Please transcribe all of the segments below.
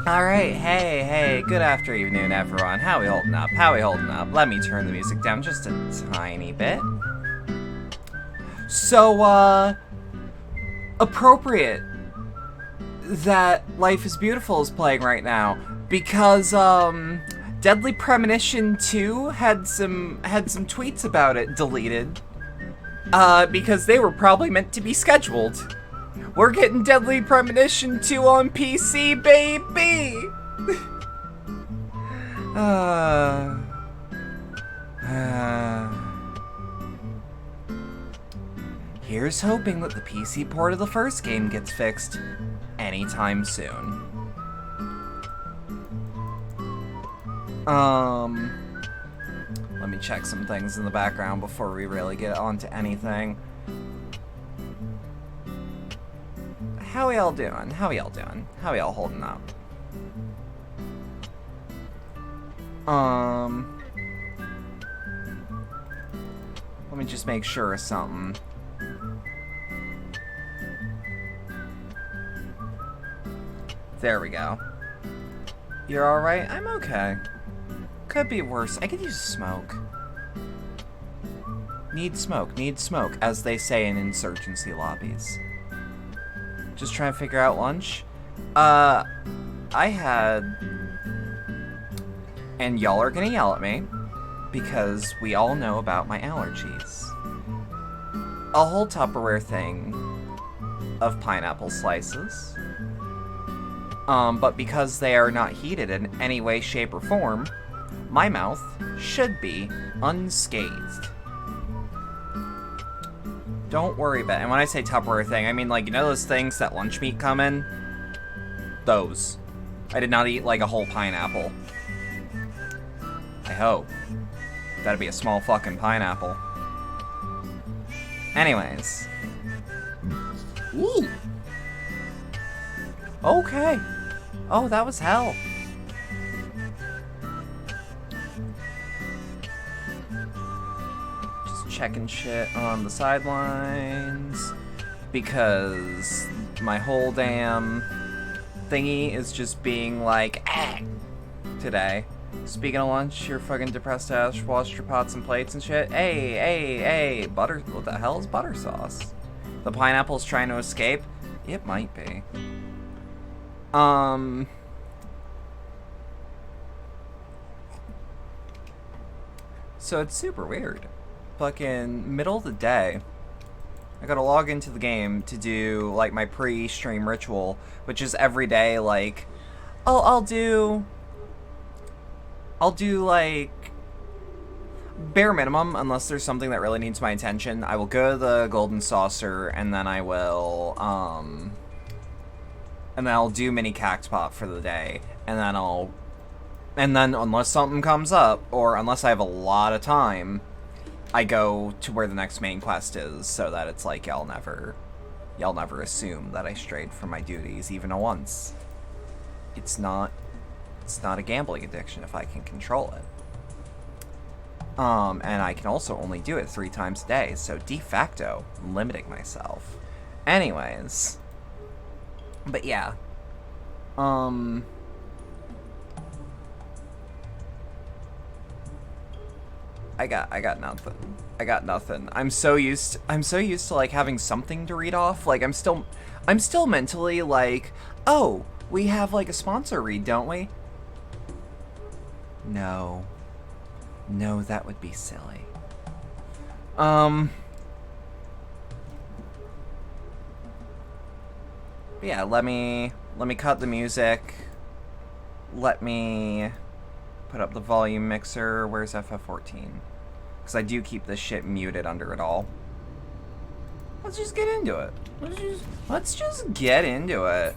Alright, hey, good afternoon, everyone. How we holding up? Let me turn the music down just a tiny bit. So, appropriate that Life is Beautiful is playing right now, because, Deadly Premonition 2 had some tweets about it deleted. Because they were probably meant to be scheduled. We're getting Deadly Premonition 2 on PC, baby! Here's hoping that the PC port of the first game gets fixed anytime soon. Let me check some things in the background before we really get onto anything. How y'all doing? How y'all doing? How y'all holding up? Let me just make sure of something. There we go. You're alright? I'm okay. Could be worse. I could use smoke. Need smoke, as they say in insurgency lobbies. Just trying to figure out lunch. I had... And y'all are gonna yell at me, because we all know about my allergies. A whole Tupperware thing of pineapple slices. But because they are not heated in any way, shape, or form, my mouth should be unscathed. Don't worry about it. And when I say Tupperware thing, I mean, like, you know those things that lunch meat come in? Those. I did not eat, like, a whole pineapple. I hope. That'd be a small fucking pineapple. Anyways. Ooh. Okay. Oh, that was hell. Just checking shit on the sidelines. Because my whole damn thingy is just being like, today. Speaking of lunch, your fucking depressed ass washed your pots and plates and shit. Hey, butter. What the hell is butter sauce? The pineapple's trying to escape? It might be. So it's super weird. Fucking middle of the day, I gotta log into the game to do, like, my pre-stream ritual, which is every day, like, I'll do, like, bare minimum, unless there's something that really needs my attention. I will go to the Golden Saucer, and then I will, and then I'll do mini Cactpop for the day, and then unless something comes up, or unless I have a lot of time, I go to where the next main quest is, so that it's like, y'all never assume that I strayed from my duties even once. It's not a gambling addiction if I can control it. And I can also only do it 3 times a day, so de facto, I'm limiting myself. Anyways. But yeah. I got nothing. I got nothing. I'm so used to like having something to read off. Like I'm still mentally like, oh, we have like a sponsor read, don't we? No, that would be silly. Yeah, let me cut the music. Let me put up the volume mixer. Where's FF14? Because I do keep this shit muted under it all. Let's just get into it. Let's just get into it.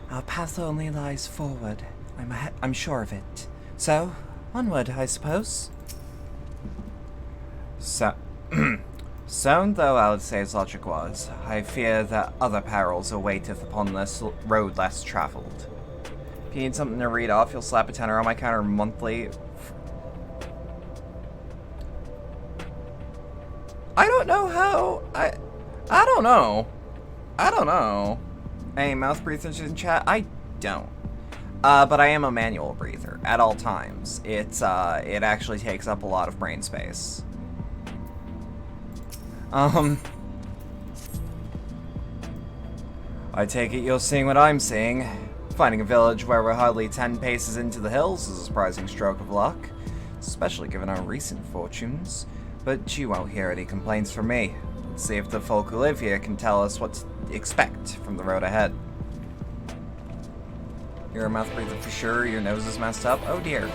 Our path only lies forward. I'm sure of it. So, onward, I suppose. So, sound though Alistair's logic was, I fear that other perils awaiteth upon this road less travelled. If you need something to read off, you'll slap a tenner on my counter monthly. I don't know how. I don't know. Any mouth breathers in chat? I don't. But I am a manual breather at all times. It actually takes up a lot of brain space. I take it you're seeing what I'm seeing. Finding a village where we're hardly 10 paces into the hills is a surprising stroke of luck. especially given our recent fortunes. But you won't hear any complaints from me. Let's see if the folk who live here can tell us what to expect from the road ahead. You're a mouth breather for sure. Your nose is messed up. Oh dear.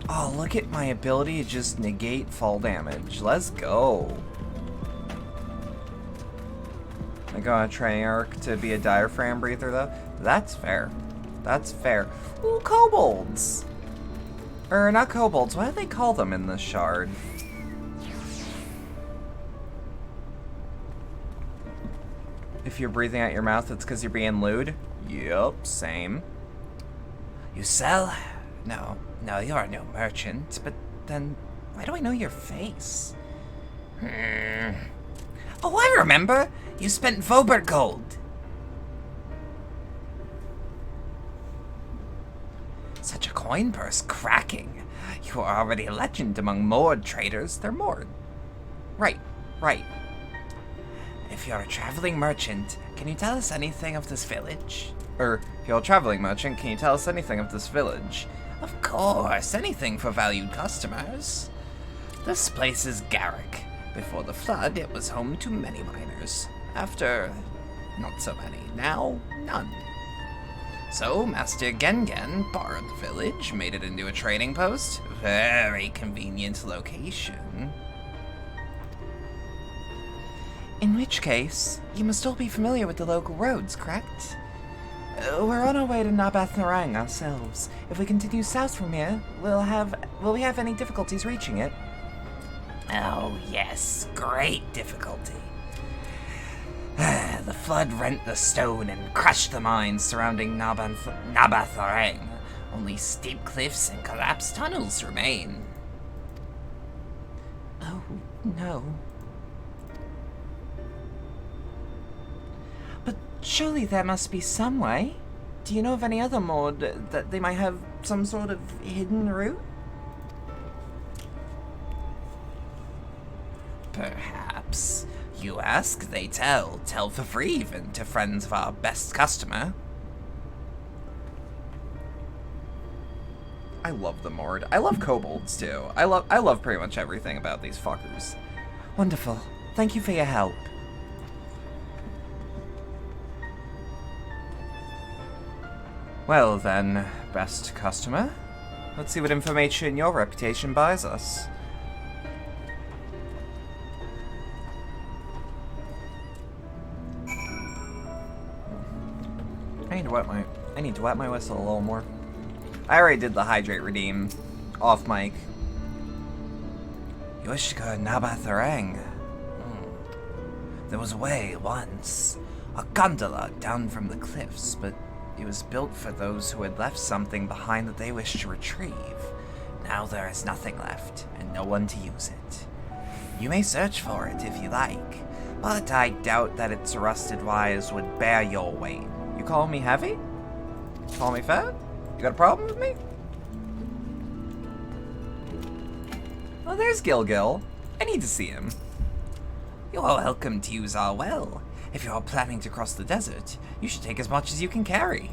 Oh, look at my ability to just negate fall damage. Let's go. I got a training arc to be a diaphragm breather, though. That's fair. That's fair. Ooh, kobolds! Or, not kobolds. What do they call them in this shard? If you're breathing out your mouth, it's because you're being lewd? Yup, same. You sell? No, you're no merchant. But then, why do I know your face? Oh, I remember! You spent Vobert gold! Such a coin purse cracking. You are already a legend among Mord traders. They're Mord. Right. If you're a traveling merchant, can you tell us anything of this village? If you're a traveling merchant, can you tell us anything of this village? Of course, anything for valued customers. This place is Garrick. Before the flood, it was home to many miners. After, not so many. Now, none. So, Master Gengen borrowed the village, made it into a trading post. Very convenient location. In which case, you must all be familiar with the local roads, correct? We're on our way to Nabath Narang ourselves. If we continue south from here, will we have any difficulties reaching it? Oh, yes. Great difficulty. The flood rent the stone and crushed the mines surrounding Nabatharang. Only steep cliffs and collapsed tunnels remain. Oh, no. But surely there must be some way. Do you know of any other mod that they might have some sort of hidden route? Perhaps. You ask, they tell. Tell for free even to friends of our best customer. I love the Mord. I love kobolds too. I love pretty much everything about these fuckers. Wonderful. Thank you for your help. Well then, best customer. Let's see what information your reputation buys us. I need to wet my whistle a little more. I already did the hydrate redeem off mic. You wish to go to Nabatharang? There was a way once. A gondola down from the cliffs, but it was built for those who had left something behind that they wished to retrieve. Now there is nothing left, and no one to use it. You may search for it if you like, but I doubt that its rusted wires would bear your weight. You call me heavy? Call me fat? You got a problem with me? Oh, there's Gilgil. I need to see him. You're welcome to use our well. If you're planning to cross the desert, you should take as much as you can carry.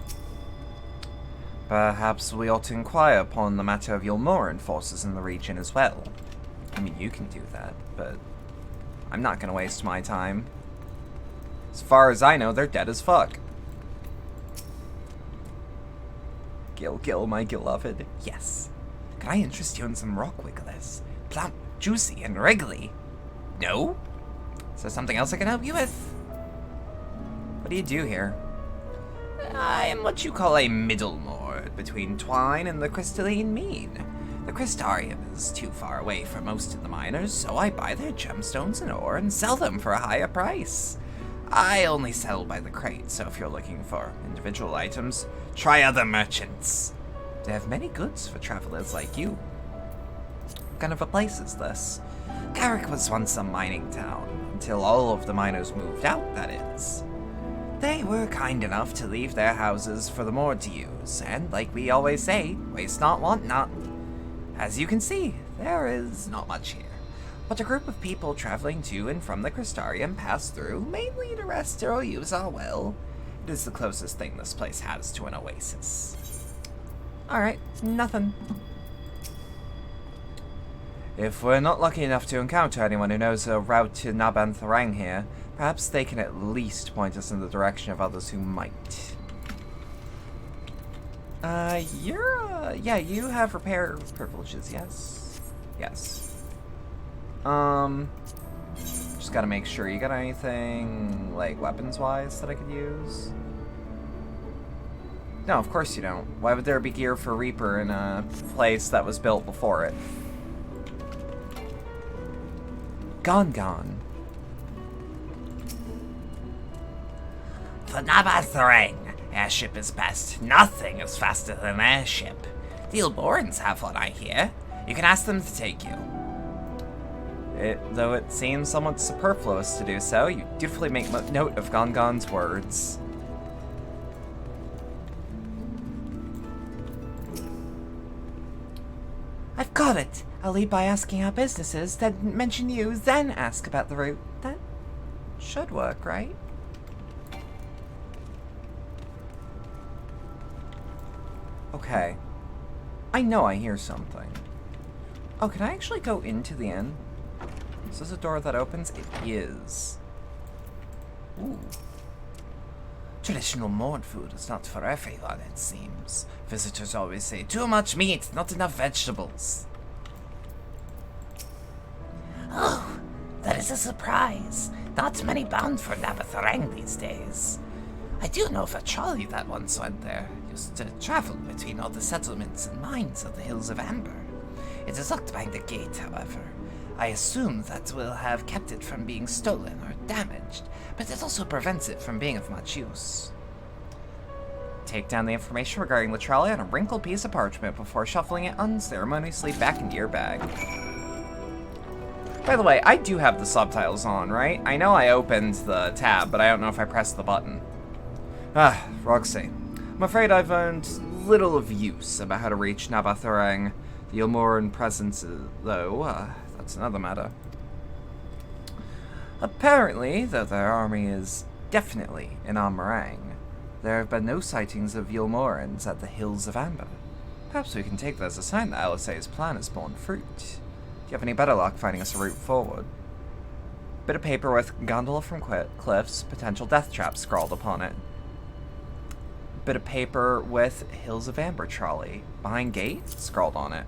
Perhaps we ought to inquire upon the matter of your Moran forces in the region as well. I mean, you can do that, but I'm not gonna waste my time. As far as I know, they're dead as fuck. Gilgil, my beloved. Yes. Can I interest you in some rock wigglers? Plump, juicy, and wriggly. No? Is there something else I can help you with? What do you do here? I am what you call a middle Mord between Twine and the crystalline mean. The Crystarium is too far away for most of the miners, so I buy their gemstones and ore and sell them for a higher price. I only sell by the crate, so if you're looking for individual items, try other merchants. They have many goods for travelers like you. What kind of a place is this? Garrick was once a mining town, until all of the miners moved out, that is. They were kind enough to leave their houses for the Mord to use, and like we always say, waste not, want not. As you can see, there is not much here, but a group of people traveling to and from the Crystarium pass through, mainly to rest or use our well. It is the closest thing this place has to an oasis. Alright, nothing. If we're not lucky enough to encounter anyone who knows a route to Nabantharang here, perhaps they can at least point us in the direction of others who might. Yeah, you have repair privileges, yes? Yes. Just gotta make sure. You got anything, like, weapons-wise that I could use? No, of course you don't. Why would there be gear for Reaper in a place that was built before it? Gone. For Nabantharang, airship is best. Nothing is faster than airship. The Ilborans have one, I hear. You can ask them to take you. Though it seems somewhat superfluous to do so, you dutifully make note of Gongon's words. I've got it! I'll lead by asking how business is, then mention you, then ask about the route. That should work, right? Okay. I know I hear something. Oh, can I actually go into the inn? Is this a door that opens? It is. Ooh. Traditional Morn food is not for everyone, it seems. Visitors always say, too much meat, not enough vegetables. Oh, that is a surprise. Not many bound for Nabantharang these days. I do know of a trolley that once went there. Used to travel between all the settlements and mines of the Hills of Amber. It is locked behind the gate, however. I assume that will have kept it from being stolen or damaged, but it also prevents it from being of much use. Take down the information regarding the trolley on a wrinkled piece of parchment before shuffling it unceremoniously back into your bag. By the way, I do have the subtitles on, right? I know I opened the tab, but I don't know if I pressed the button. Roxy. I'm afraid I've earned little of use about how to reach Nabantharang. The Ilmoran presence, though, that's another matter. Apparently, though their army is definitely in Amarang, there have been no sightings of Ilmorans at the Hills of Amber. Perhaps we can take that as a sign that Alisae's plan has borne fruit. Do you have any better luck finding us a route forward? Bit of paper with gondola from cliffs, potential death traps scrawled upon it. Bit of paper with Hills of Amber trolley, behind gate, scrawled on it.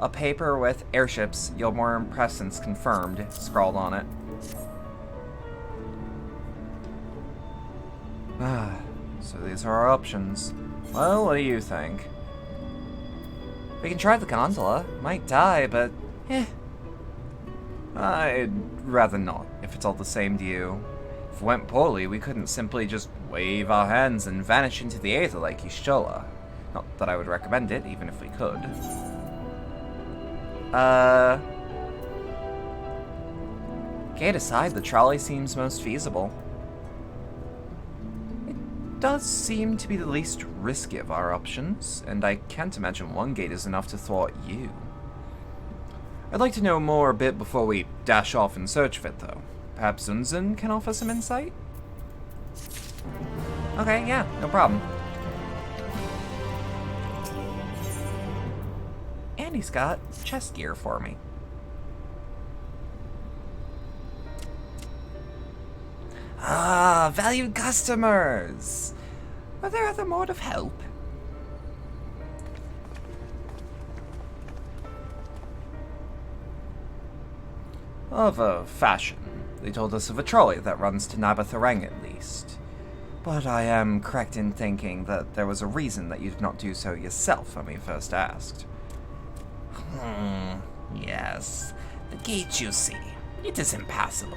A paper with airships, Ilmoran presence confirmed, scrawled on it. So these are our options. Well, what do you think? We can try the gondola. Might die, but I'd rather not, if it's all the same to you. If it went poorly, we couldn't simply just wave our hands and vanish into the aether like Y'shtola. Not that I would recommend it, even if we could. Gate aside, the trolley seems most feasible. It does seem to be the least risky of our options, and I can't imagine one gate is enough to thwart you. I'd like to know more a bit before we dash off in search of it, though. Perhaps Unzun can offer some insight? Okay, yeah, no problem. And he's got chest gear for me. Ah, valued customers! Are there other mode of help? Of a fashion. They told us of a trolley that runs to Nabantharang at least. But I am correct in thinking that there was a reason that you did not do so yourself when we first asked. Yes. The gate you see, it is impassable.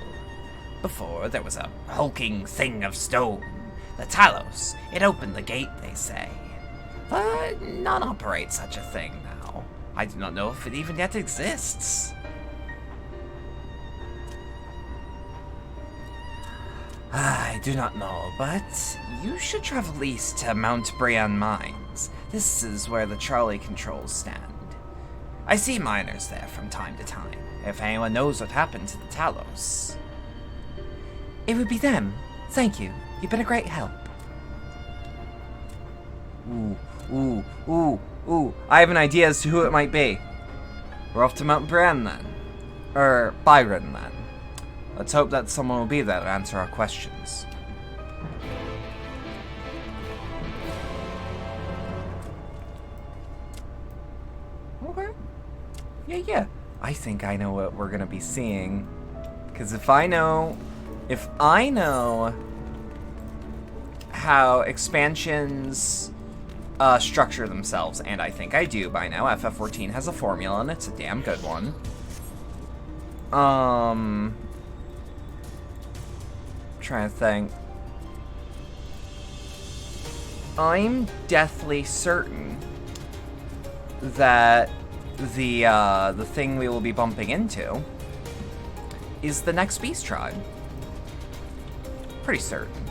Before, there was a hulking thing of stone. The Talos, it opened the gate, they say. But none operate such a thing now. I do not know if it even yet exists. I do not know, but you should travel east to Mount Brian Mines. This is where the trolley controls stand. I see miners there from time to time, if anyone knows what happened to the Talos. It would be them. Thank you. You've been a great help. Ooh. Ooh, I have an idea as to who it might be. We're off to Mount Bran then. Byron then. Let's hope that someone will be there to answer our questions. Okay. Yeah. I think I know what we're gonna be seeing. Because if I know how expansions structure themselves, and I think I do by now, FF14 has a formula and it's a damn good one. Trying to think. I'm deathly certain that the thing we will be bumping into is the next beast tribe. Pretty certain.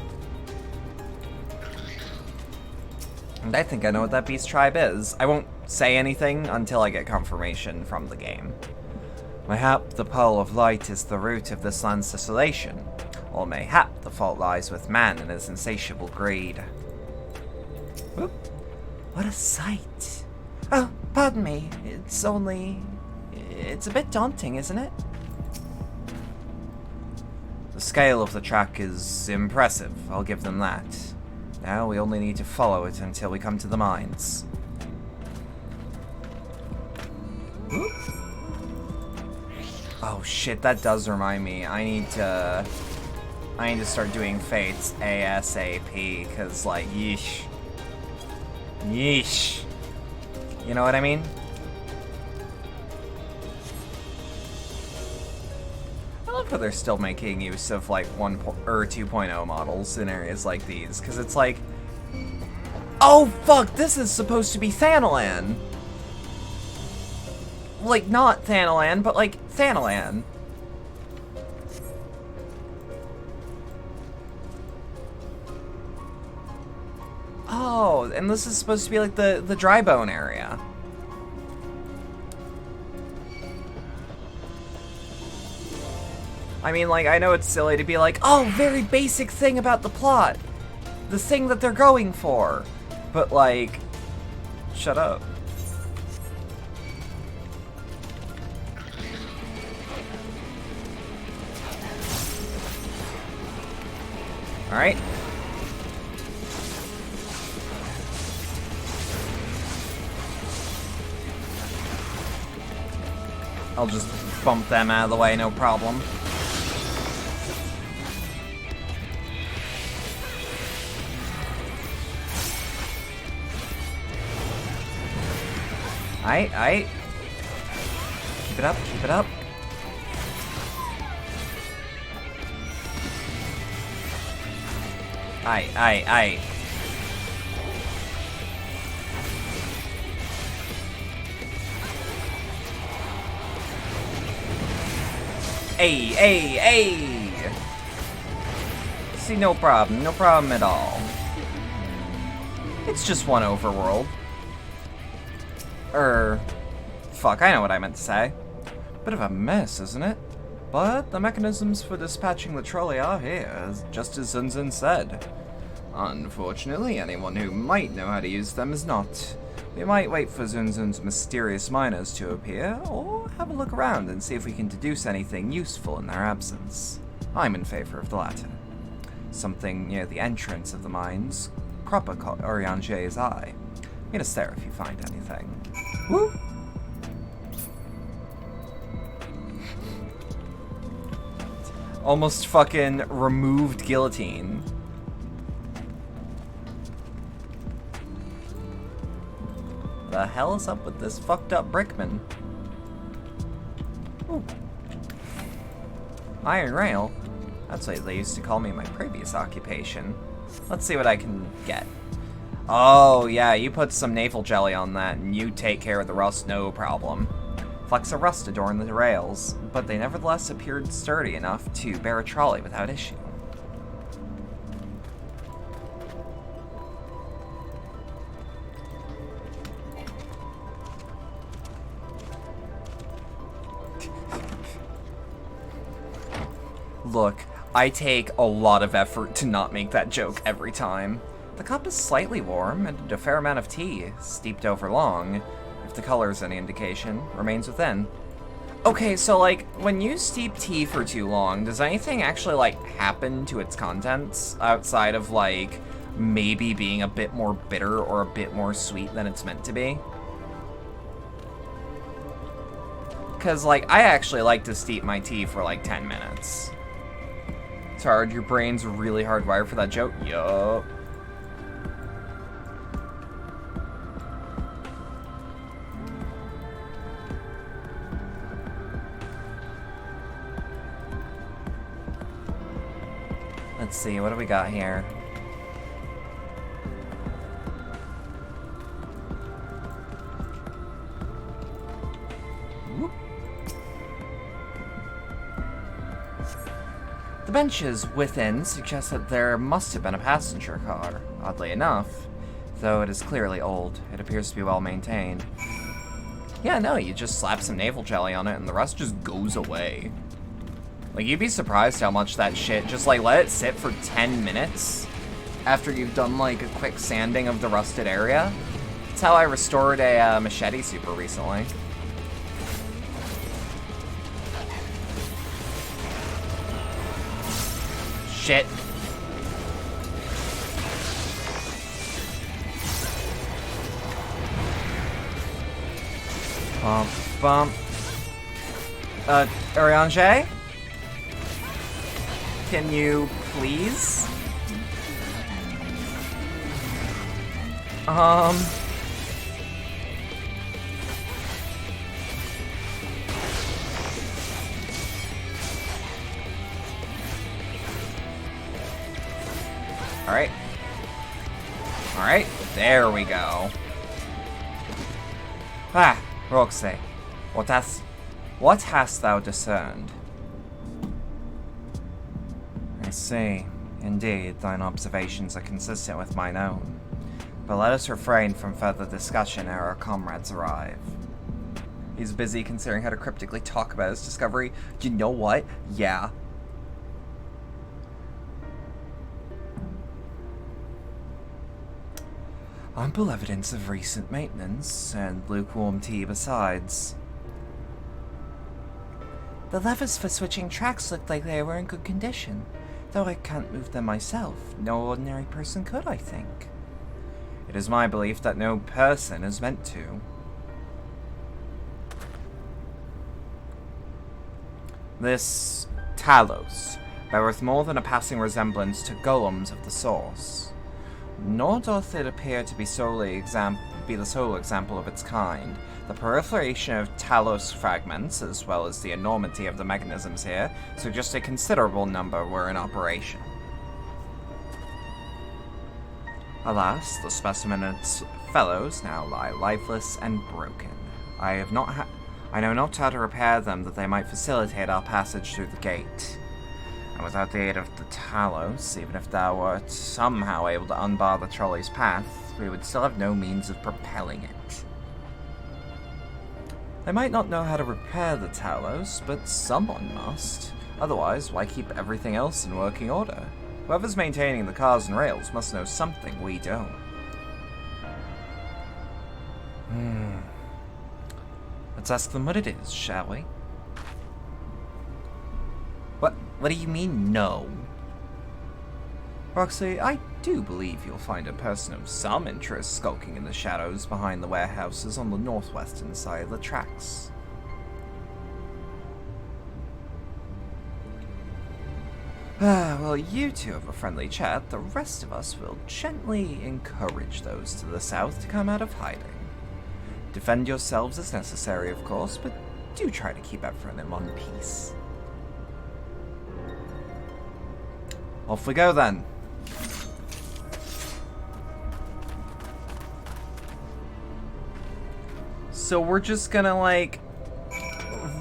And I think I know what that beast tribe is. I won't say anything until I get confirmation from the game. Mayhap the pole of light is the root of this land's desolation, or mayhap the fault lies with man and his insatiable greed. Whoop. What a sight. Oh, pardon me. It's a bit daunting, isn't it? The scale of the track is impressive, I'll give them that. Now we only need to follow it until we come to the mines. Oh shit, that does remind me. I need to start doing fates ASAP, cause like, yeesh. Yeesh. You know what I mean? I love how they're still making use of like 2.0 models in areas like these, because it's like, oh fuck, this is supposed to be Thanalan. Like, not Thanalan, but like Thanalan. Oh, and this is supposed to be like the dry bone area. I mean, like, I know it's silly to be like, oh, very basic thing about the plot. The thing that they're going for. But, like, shut up. Alright. I'll just bump them out of the way, no problem. Aight. Keep it up, keep it up. Aight. Ay. See, no problem at all. It's just one overworld. Fuck, I know what I meant to say. Bit of a mess, isn't it? But the mechanisms for dispatching the trolley are here, just as Zunzun said. Unfortunately, anyone who might know how to use them is not. We might wait for Zunzun's mysterious miners to appear, or have a look around and see if we can deduce anything useful in their absence. I'm in favor of the latter. Something near the entrance of the mines, Cropper caught Oriange's eye. Meet us there if you find anything. Woo! Almost fucking removed guillotine. The hell is up with this fucked up brickman? Ooh. Iron rail? That's what they used to call me in my previous occupation. Let's see what I can get. Oh, yeah, you put some navel jelly on that and you take care of the rust, no problem. Flecks of rust adorn the rails, but they nevertheless appeared sturdy enough to bear a trolley without issue. Look, I take a lot of effort to not make that joke every time. The cup is slightly warm, and a fair amount of tea, steeped over long, if the color's any indication, remains within. Okay, so, like, when you steep tea for too long, does anything actually, like, happen to its contents outside of, like, maybe being a bit more bitter or a bit more sweet than it's meant to be? Because, like, I actually like to steep my tea for, like, 10 minutes. It's hard. Your brain's really hardwired for that joke. Yup. Let's see, what do we got here? Whoop. The benches within suggest that there must have been a passenger car. Oddly enough, though it is clearly old, it appears to be well maintained. Yeah, no, you just slap some navel jelly on it and the rust just goes away. Like, you'd be surprised how much that shit, just, like, let it sit for 10 minutes after you've done, like, a quick sanding of the rusted area. That's how I restored a machete super recently. Shit. Bump, bump. Ariange? Can you please? Alright. Alright, there we go. Ah, Roxy, what hast thou discerned? I see. Indeed, thine observations are consistent with mine own. But let us refrain from further discussion ere our comrades arrive. He's busy considering how to cryptically talk about his discovery. You know what? Yeah. Ample evidence of recent maintenance, and lukewarm tea besides. The levers for switching tracks looked like they were in good condition. Though I can't move them myself, no ordinary person could, I think. It is my belief that no person is meant to. This Talos beareth more than a passing resemblance to golems of the source. Nor doth it appear to be the sole example of its kind. The proliferation of Talos fragments, as well as the enormity of the mechanisms here, suggest a considerable number were in operation. Alas, the specimen and its fellows now lie lifeless and broken. I know not how to repair them that they might facilitate our passage through the gate. And without the aid of the Talos, even if thou wert somehow able to unbar the trolley's path, we would still have no means of propelling it. They might not know how to repair the Talos, but someone must. Otherwise, why keep everything else in working order? Whoever's maintaining the cars and rails must know something we don't. Let's ask them what it is, shall we? What do you mean, no? Roxy, I do believe you'll find a person of some interest skulking in the shadows behind the warehouses on the northwestern side of the tracks. Well, you two have a friendly chat. The rest of us will gently encourage those to the south to come out of hiding. Defend yourselves as necessary, of course, but do try to keep everyone in one piece. Off we go, then. So we're just gonna, like,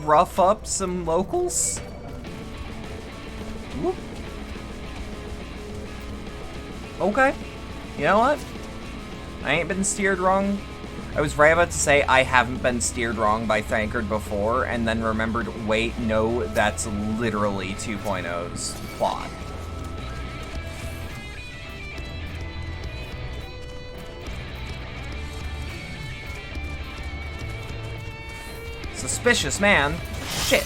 rough up some locals? Whoop. Okay. You know what? I ain't been steered wrong. I was right about to say I haven't been steered wrong by Thankard before, and then remembered, wait, no, that's literally 2.0's plot. Suspicious man. Shit.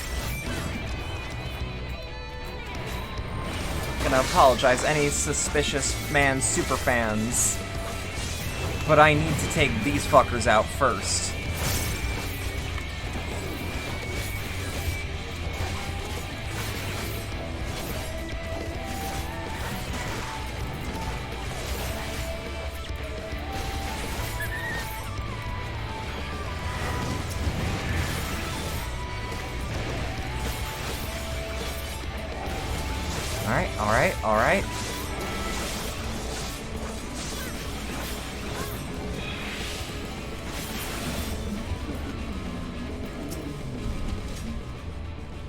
Gonna apologize, any Suspicious Man superfans. But I need to take these fuckers out first. Alright.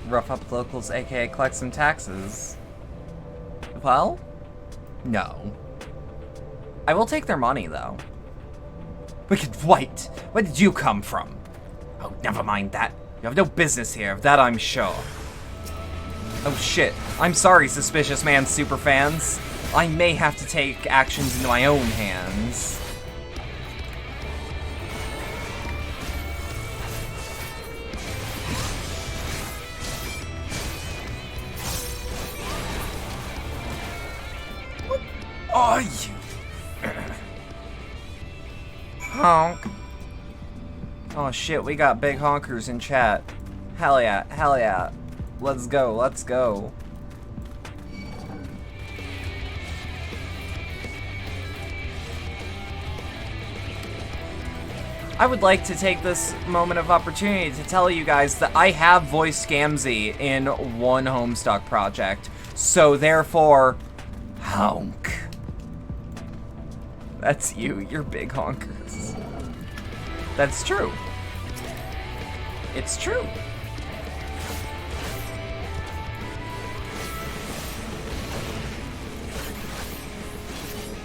Rough up locals, aka collect some taxes. Well, no. I will take their money, though. Wicked White, where did you come from? Oh, never mind that. You have no business here, of that I'm sure. Oh shit, I'm sorry, Suspicious Man superfans. I may have to take actions into my own hands. What are you? Honk. Oh shit, we got big honkers in chat. Hell yeah. Let's go. I would like to take this moment of opportunity to tell you guys that I have voiced Scamzy in one Homestuck project, so therefore, honk. That's you're big honkers. That's true. It's true.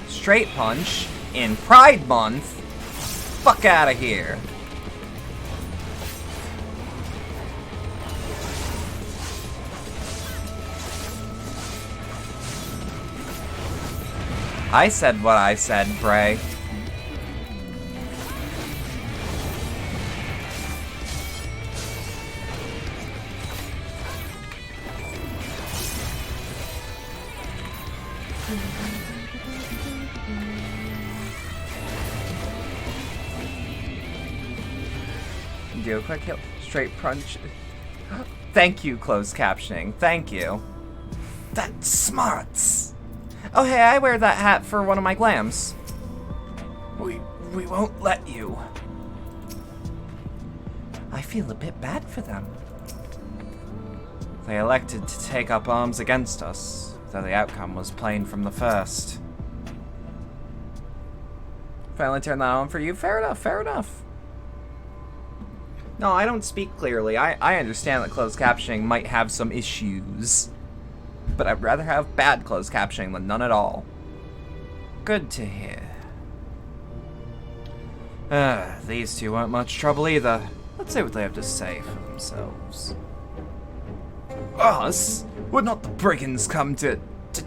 Straight punch in Pride Month. Fuck out of here. I said what I said, Bray. Do a quick kill. Straight punch. Thank you, closed captioning. Thank you. That's smarts. Oh, hey, I wear that hat for one of my glams. We won't let you. I feel a bit bad for them. They elected to take up arms against us, though the outcome was plain from the first. Finally turned that on for you? Fair enough. No, I don't speak clearly. I understand that closed captioning might have some issues. But I'd rather have bad closed captioning than none at all. Good to hear. These two weren't much trouble either. Let's see what they have to say for themselves. Us? Would not the brigands come to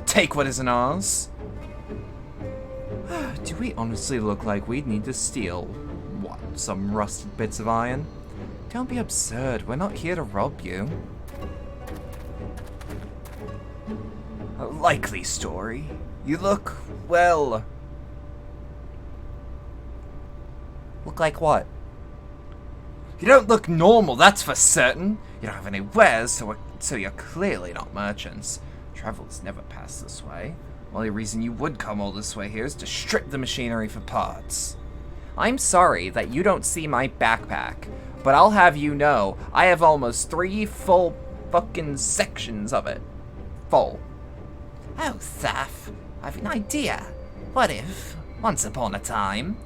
take what isn't ours? Do we honestly look like we'd need to steal, what, some rusted bits of iron? Don't be absurd, we're not here to rob you. A likely story. You look, well... Look like what? You don't look normal, that's for certain. You don't have any wares, so you're clearly not merchants. Travelers never pass this way. Only reason you would come all this way here is to strip the machinery for parts. I'm sorry that you don't see my backpack, but I'll have you know, I have almost 3 full fucking sections of it. Full. Oh, Thaf, I've an idea. What if, once upon a time,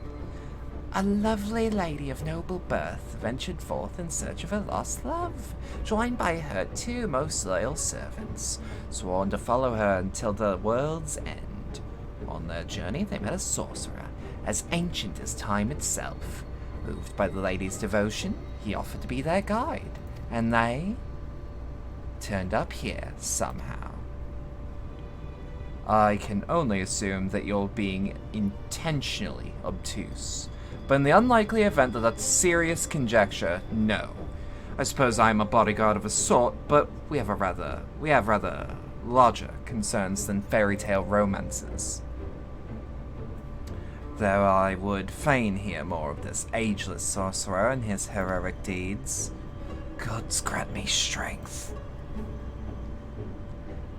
a lovely lady of noble birth ventured forth in search of her lost love, joined by her 2 most loyal servants, sworn to follow her until the world's end. On their journey, they met a sorcerer, as ancient as time itself. Moved by the lady's devotion, he offered to be their guide, and they turned up here somehow. I can only assume that you're being intentionally obtuse. But in the unlikely event that that's serious conjecture, no. I suppose I'm a bodyguard of a sort, but we have rather larger concerns than fairy tale romances. Though I would fain hear more of this ageless sorcerer and his heroic deeds. Gods grant me strength.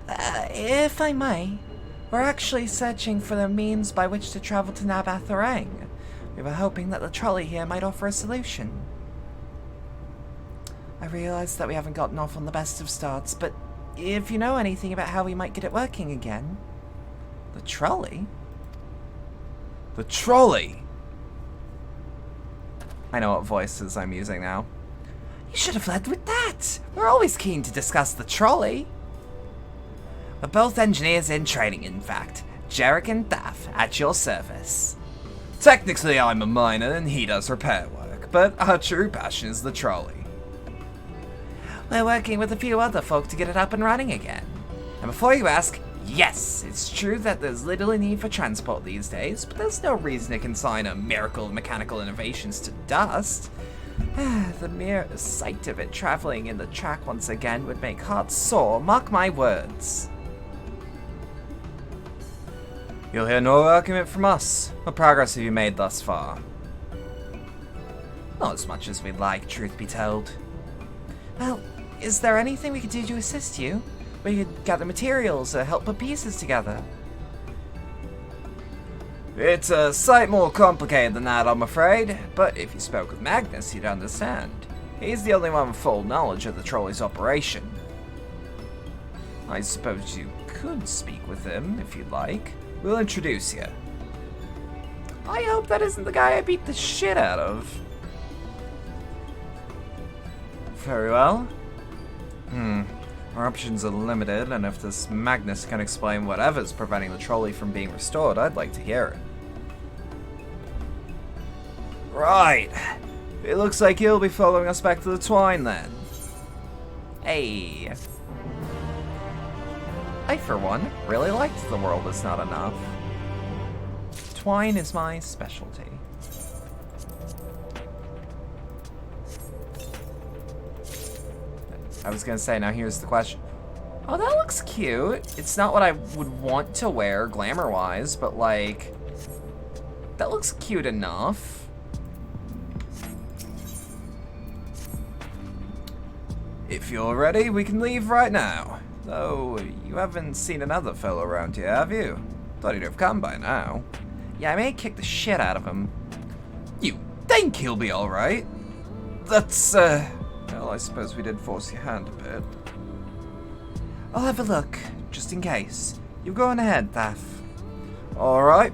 If I may, we're actually searching for the means by which to travel to Nabatharang. We were hoping that the trolley here might offer a solution. I realize that we haven't gotten off on the best of starts, but if you know anything about how we might get it working again... The trolley? The trolley! I know what voices I'm using now. You should have led with that! We're always keen to discuss the trolley. We're both engineers in training, in fact. Jarek and Daff, at your service. Technically, I'm a miner and he does repair work, but our true passion is the trolley. We're working with a few other folk to get it up and running again. And before you ask, yes, it's true that there's little need for transport these days, but there's no reason to consign a miracle of mechanical innovations to dust. The mere sight of it traveling in the track once again would make hearts sore, mark my words. You'll hear no argument from us. What progress have you made thus far? Not as much as we'd like, truth be told. Well, is there anything we could do to assist you? We could gather materials or help put pieces together. It's a sight more complicated than that, I'm afraid. But if you spoke with Magnus, you'd understand. He's the only one with full knowledge of the trolley's operation. I suppose you could speak with him, if you'd like. We'll introduce you. I hope that isn't the guy I beat the shit out of. Very well. Our options are limited, and if this Magnus can explain whatever's preventing the trolley from being restored, I'd like to hear it. Right. It looks like you'll be following us back to the Twine, then. Hey. I, for one, really liked The World Is Not Enough. Twine is my specialty. I was gonna say, now here's the question. Oh, that looks cute. It's not what I would want to wear glamour-wise, but like, that looks cute enough. If you're ready, we can leave right now. Though, you haven't seen another fellow around here, have you? Thought he'd have come by now. Yeah, I may kick the shit out of him. You think he'll be alright? That's, well, I suppose we did force your hand a bit. I'll have a look, just in case. You go on ahead, Daff. Alright.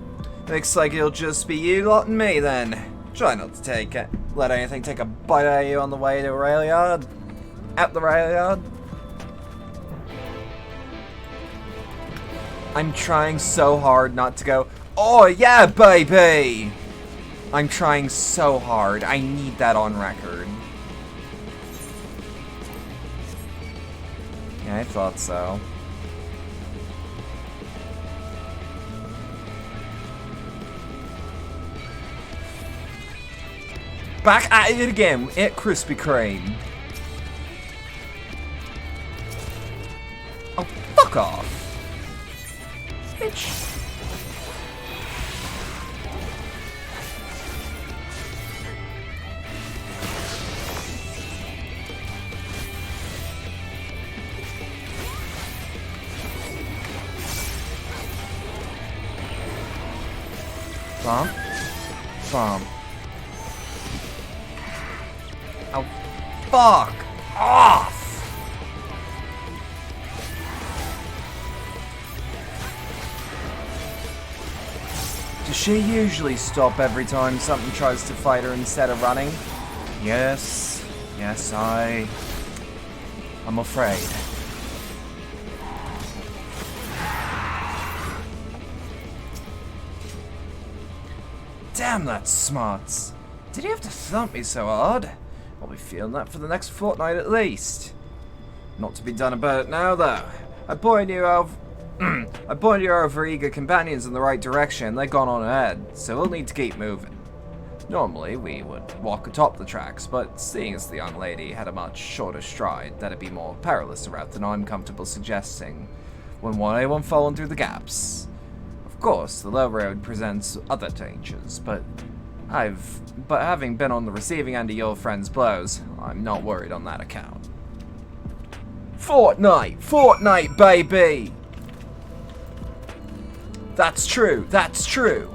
Looks like it'll just be you lot and me, then. Try not to let anything take a bite out of you on the way to a rail yard. At the rail yard. I'm trying so hard not to go, oh yeah, baby! I'm trying so hard. I need that on record. Yeah, I thought so. Back at it again, at Krispy Kreme. Oh, fuck off. Bitch. Bump. Bump. Oh, fuck off! Does she usually stop every time something tries to fight her instead of running? Yes. Yes, I'm afraid. Damn, that's smarts. Did he have to thump me so hard? I'll be feeling that for the next fortnight at least. Not to be done about it now, though. I pointed you out. I pointed your over-eager companions in the right direction. They've gone on ahead, so we'll need to keep moving. Normally, we would walk atop the tracks, but seeing as the young lady had a much shorter stride, that'd be more perilous a route than I'm comfortable suggesting. Wouldn't want anyone falling through the gaps. Of course, the low road presents other dangers, but having been on the receiving end of your friend's blows, I'm not worried on that account. Fortnite, baby! That's true, that's true!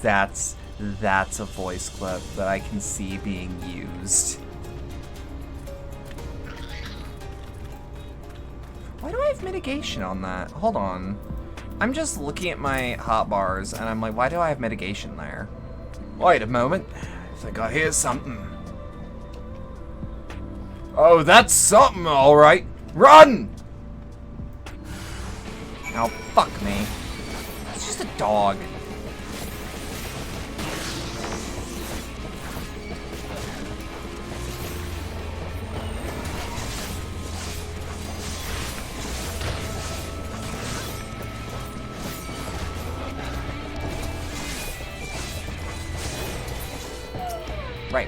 That's a voice clip that I can see being used. Why do I have mitigation on that? Hold on. I'm just looking at my hotbars and I'm like, why do I have mitigation there? Wait a moment. I think I hear something. Oh, that's something, alright. Run! Oh, fuck me. It's just a dog.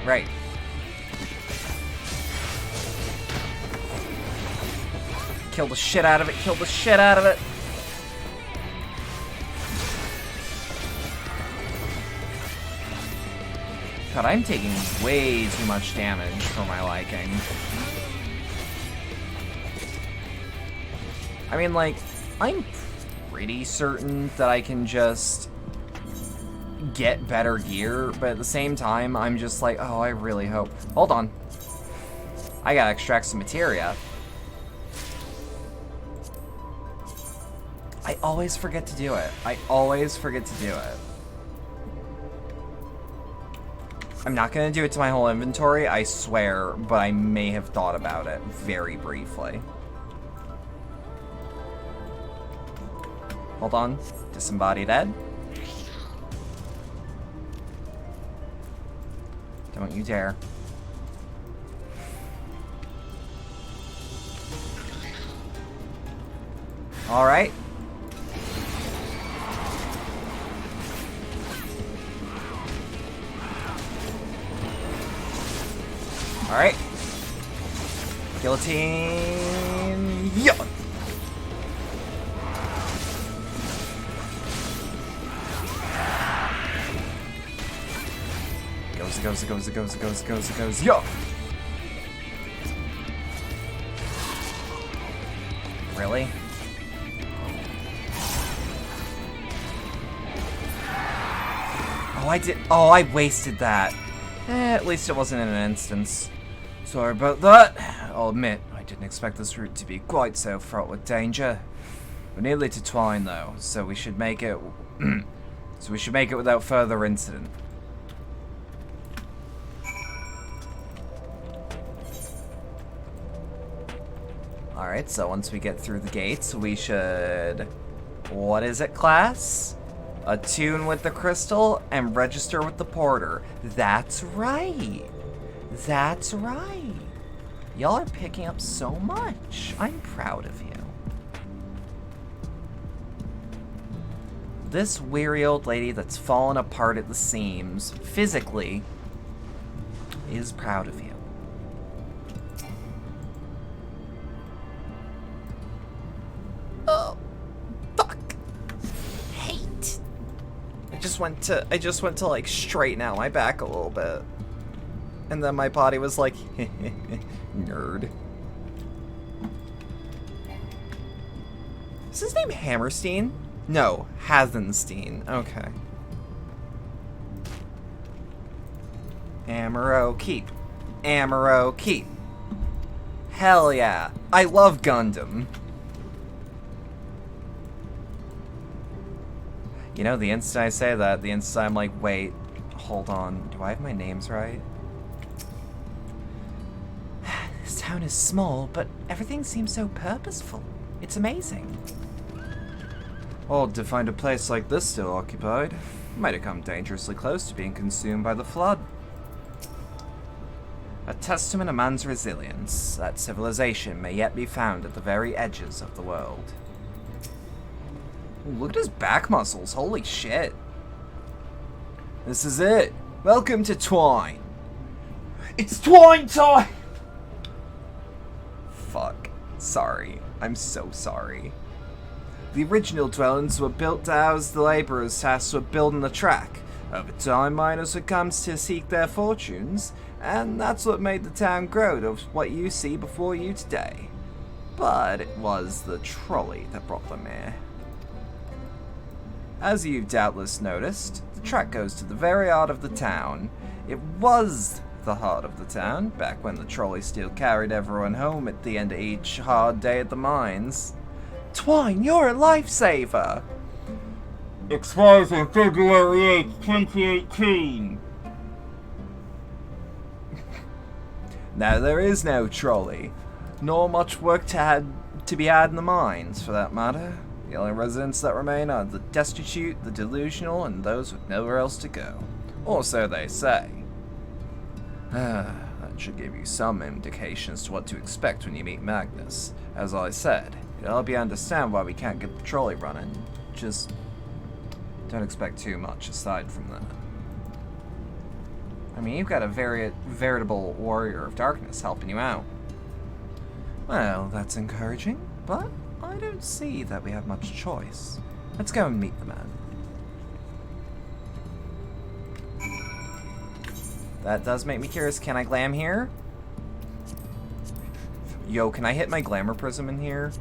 Right. Kill the shit out of it, kill the shit out of it. God, I'm taking way too much damage for my liking. I mean, like, I'm pretty certain that I can just get better gear, but at the same time, I'm just like, oh, I really hope. Hold on. I gotta extract some materia. I always forget to do it. I'm not gonna do it to my whole inventory, I swear, but I may have thought about it very briefly. Hold on. Disembodied Ed. Don't you dare. Alright. Alright. Guillotine. Yeah. Goes. Yo! Really? Oh, I wasted that. At least it wasn't in an instance. Sorry about that. I'll admit, I didn't expect this route to be quite so fraught with danger. We're nearly to Twine, though, so we should make it... without further incident. Alright, so once we get through the gates, we should... What is it, class? Attune with the crystal and register with the porter. That's right. That's right. Y'all are picking up so much. I'm proud of you. This weary old lady that's fallen apart at the seams, physically, is proud of you. Oh, fuck. Hate. I just went to like straighten out my back a little bit. And then my body was like, nerd. Is his name Hammerstein? No, Hazenstein. Okay. Amaro Keep. Amaro Keep. Hell yeah. I love Gundam. You know, the instant I say that, the instant I'm like, wait, hold on. Do I have my names right? This town is small, but everything seems so purposeful. It's amazing. Odd to find a place like this still occupied. Might have come dangerously close to being consumed by the flood. A testament of man's resilience, that civilization may yet be found at the very edges of the world. Ooh, look at his back muscles, holy shit. This is it. Welcome to Twine. It's Twine time! Fuck. Sorry. I'm so sorry. The original dwellings were built to house the laborers tasked with building the track. Over time, miners would come to seek their fortunes, and that's what made the town grow to what you see before you today. But it was the trolley that brought them here. As you've doubtless noticed, the track goes to the very heart of the town. It was the heart of the town, back when the trolley still carried everyone home at the end of each hard day at the mines. Twine, you're a lifesaver! Expires on February 8th, 2018. Now there is no trolley, nor much work to be had in the mines, for that matter. The only residents that remain are the destitute, the delusional, and those with nowhere else to go. Or so they say. That should give you some indications to what to expect when you meet Magnus. As I said, it'll help you understand why we can't get the trolley running. Just don't expect too much aside from that. I mean, you've got a veritable warrior of darkness helping you out. Well, that's encouraging, but I don't see that we have much choice. Let's go and meet the man. That does make me curious. Can I glam here? Yo, can I hit my glamour prism in here?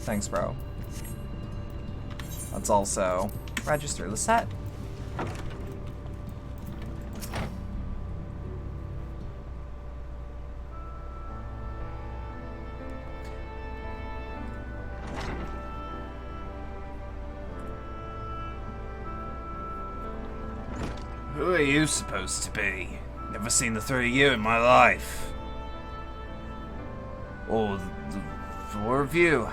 Thanks, bro. Let's also register the set. Who are you supposed to be? Never seen the three of you in my life. Or the four of you.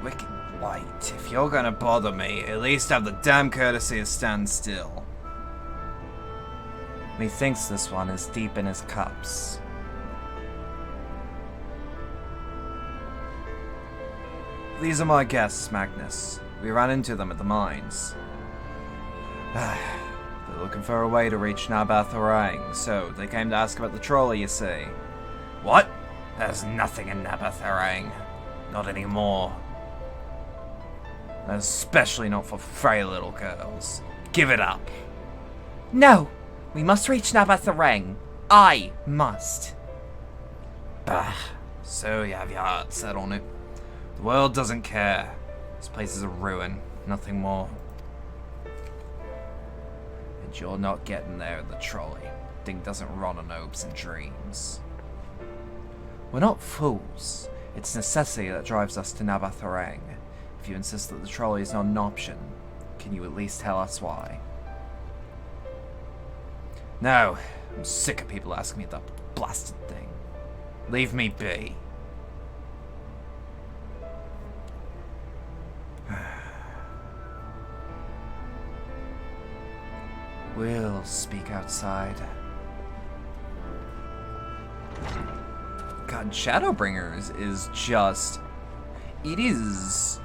Wicked white. If you're gonna bother me, at least have the damn courtesy to stand still. Methinks this one is deep in his cups. These are my guests, Magnus. We ran into them at the mines. They're looking for a way to reach Nabath-Orang, so they came to ask about the trolley, you see. What? There's nothing in Nabath-Orang. Not anymore. Especially not for frail little girls. Give it up. No! We must reach Nabath-Orang. I must. Bah. So you have your heart set on it. The world doesn't care. This place is a ruin. Nothing more. And you're not getting there in the trolley. Thing doesn't run on hopes and dreams. We're not fools. It's necessity that drives us to Nabath-Orang. If you insist that the trolley is not an option, can you at least tell us why? No. I'm sick of people asking me that blasted thing. Leave me be. We'll speak outside. God, Shadowbringers is just... It is...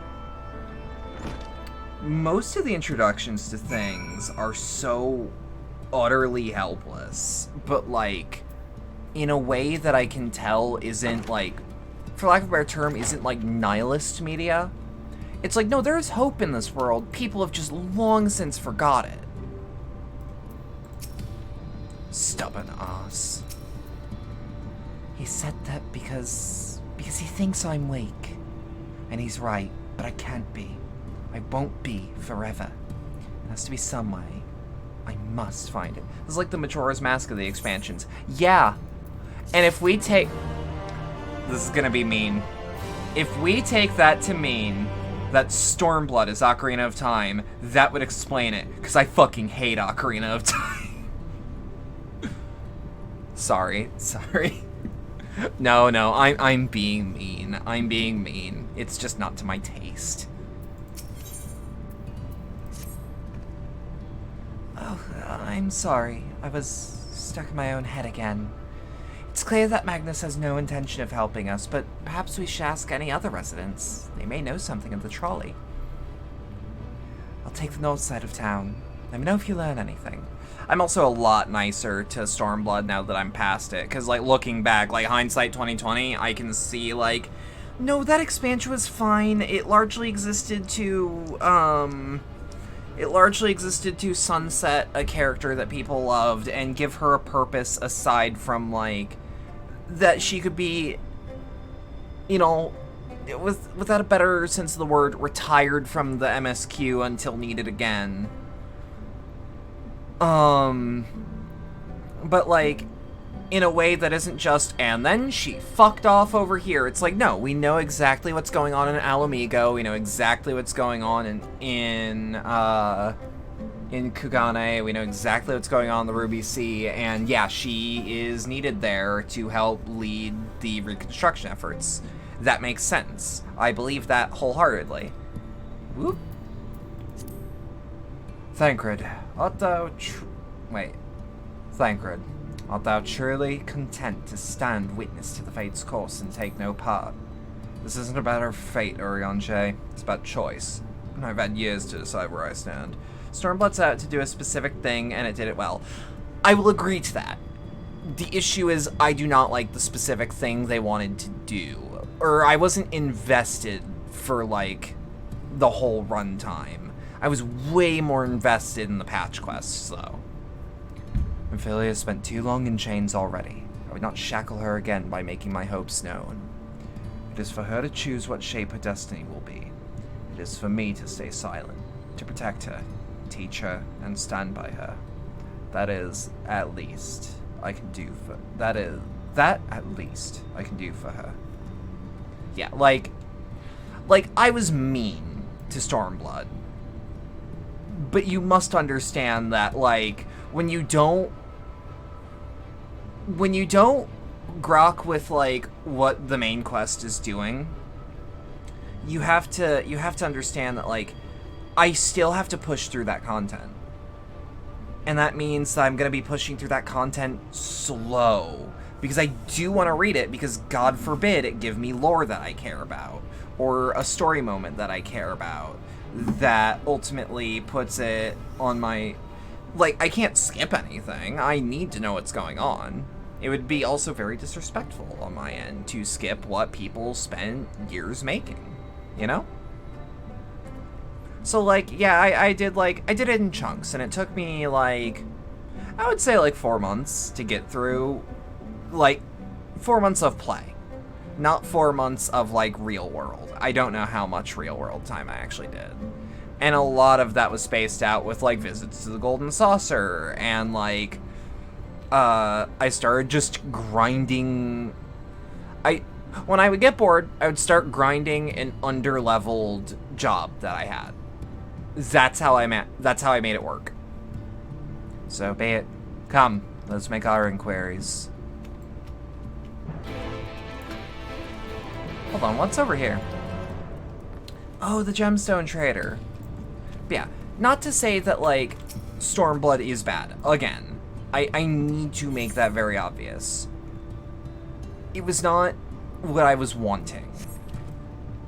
Most of the introductions to things are so utterly helpless, but like, in a way that I can tell isn't like, for lack of a better term, isn't like nihilist media. It's like, no, there is hope in this world. People have just long since forgot it. Stubborn ass. He said that because he thinks I'm weak. And he's right, but I can't be. I won't be forever. There has to be some way. I must find it. This is like the Majora's Mask of the expansions. Yeah. And if we take... This is gonna be mean. If we take that to mean that Stormblood is Ocarina of Time, that would explain it. Because I fucking hate Ocarina of Time. Sorry. No, I'm being mean. I'm being mean. It's just not to my taste. Oh, I'm sorry. I was stuck in my own head again. It's clear that Magnus has no intention of helping us, but perhaps we should ask any other residents. They may know something of the trolley. I'll take the north side of town. Let me know if you learn anything. I'm also a lot nicer to Stormblood now that I'm past it, because, like, looking back, like, hindsight 2020, I can see, like, no, that expansion was fine. It largely existed to, sunset a character that people loved and give her a purpose aside from, like, that she could be, you know, without a better sense of the word, retired from the MSQ until needed again. But, like, in a way that isn't just, and then she fucked off over here. It's like, no, we know exactly what's going on in Alamigo. We know exactly what's going on in Kugane. We know exactly what's going on in the Ruby Sea. And yeah, she is needed there to help lead the reconstruction efforts. That makes sense. I believe that wholeheartedly. Whoop. Thancred, art thou Thancred, art thou truly content to stand witness to the fate's course and take no part? This isn't about our fate, Orianche. It's about choice. And I've had years to decide where I stand. Stormblood's out to do a specific thing, and it did it well. I will agree to that. The issue is I do not like the specific thing they wanted to do. Or I wasn't invested for, like, the whole runtime. I was way more invested in the patch quests, though. Ophelia has spent too long in chains already. I would not shackle her again by making my hopes known. It is for her to choose what shape her destiny will be. It is for me to stay silent, to protect her, teach her, and stand by her. That is, at least, I can do for... That, at least, I can do for her. Yeah, like, I was mean to Stormblood. But you must understand that, like, when you don't grok with, like, what the main quest is doing, you have to understand that, like, I still have to push through that content. And that means that I'm going to be pushing through that content slow. Because I do want to read it, because God forbid it give me lore that I care about. Or a story moment that I care about. That ultimately puts it on my... Like, I can't skip anything. I need to know what's going on. It would be also very disrespectful on my end to skip what people spent years making. You know? So, like, yeah, I did it in chunks, and it took me, like, I would say, like, 4 months to get through, like, 4 months of play. Not 4 months of, like, real world. I don't know how much real world time I actually did. And a lot of that was spaced out with, like, visits to the Golden Saucer, and, like, I started just grinding. When I would get bored, I would start grinding an under-leveled job that I had. That's how I made it work. So be it. Come, let's make our inquiries. Hold on, what's over here? Oh, the gemstone trader. But yeah, not to say that, like, Stormblood is bad. Again, I need to make that very obvious. It was not what I was wanting.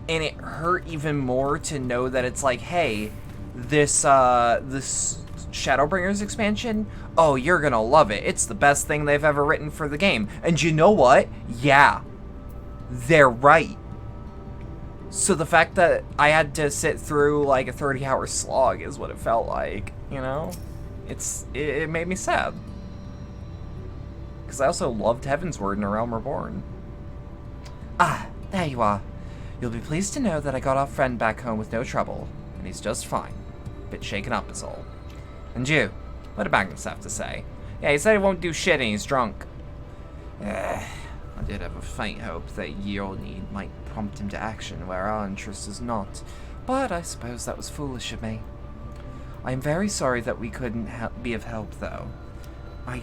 And it hurt even more to know that it's like, hey, this Shadowbringers expansion, oh, you're gonna love it. It's the best thing they've ever written for the game. And you know what? Yeah, they're right. So the fact that I had to sit through, like, a 30-hour slog is what it felt like, you know? It made me sad. Because I also loved Heavensward and A Realm Reborn. Ah, there you are. You'll be pleased to know that I got our friend back home with no trouble, and he's just fine. Bit shaken up is all. And you, what did Magnus have to say? Yeah, he said he won't do shit and he's drunk. I did have a faint hope that your need might prompt him to action where our interest is not, but I suppose that was foolish of me. I am very sorry that we couldn't be of help, though. I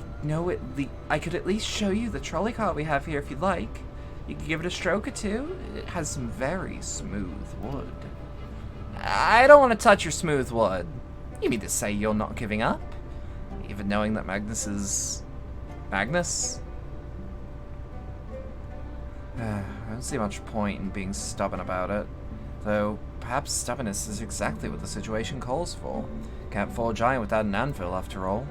could at least show you the trolley car we have here if you'd like. You could give it a stroke or two. It has some very smooth wood. I don't want to touch your smooth wood. You mean to say you're not giving up? Even knowing that Magnus is... Magnus? I don't see much point in being stubborn about it. Though, perhaps stubbornness is exactly what the situation calls for. Can't fall a giant without an anvil, after all.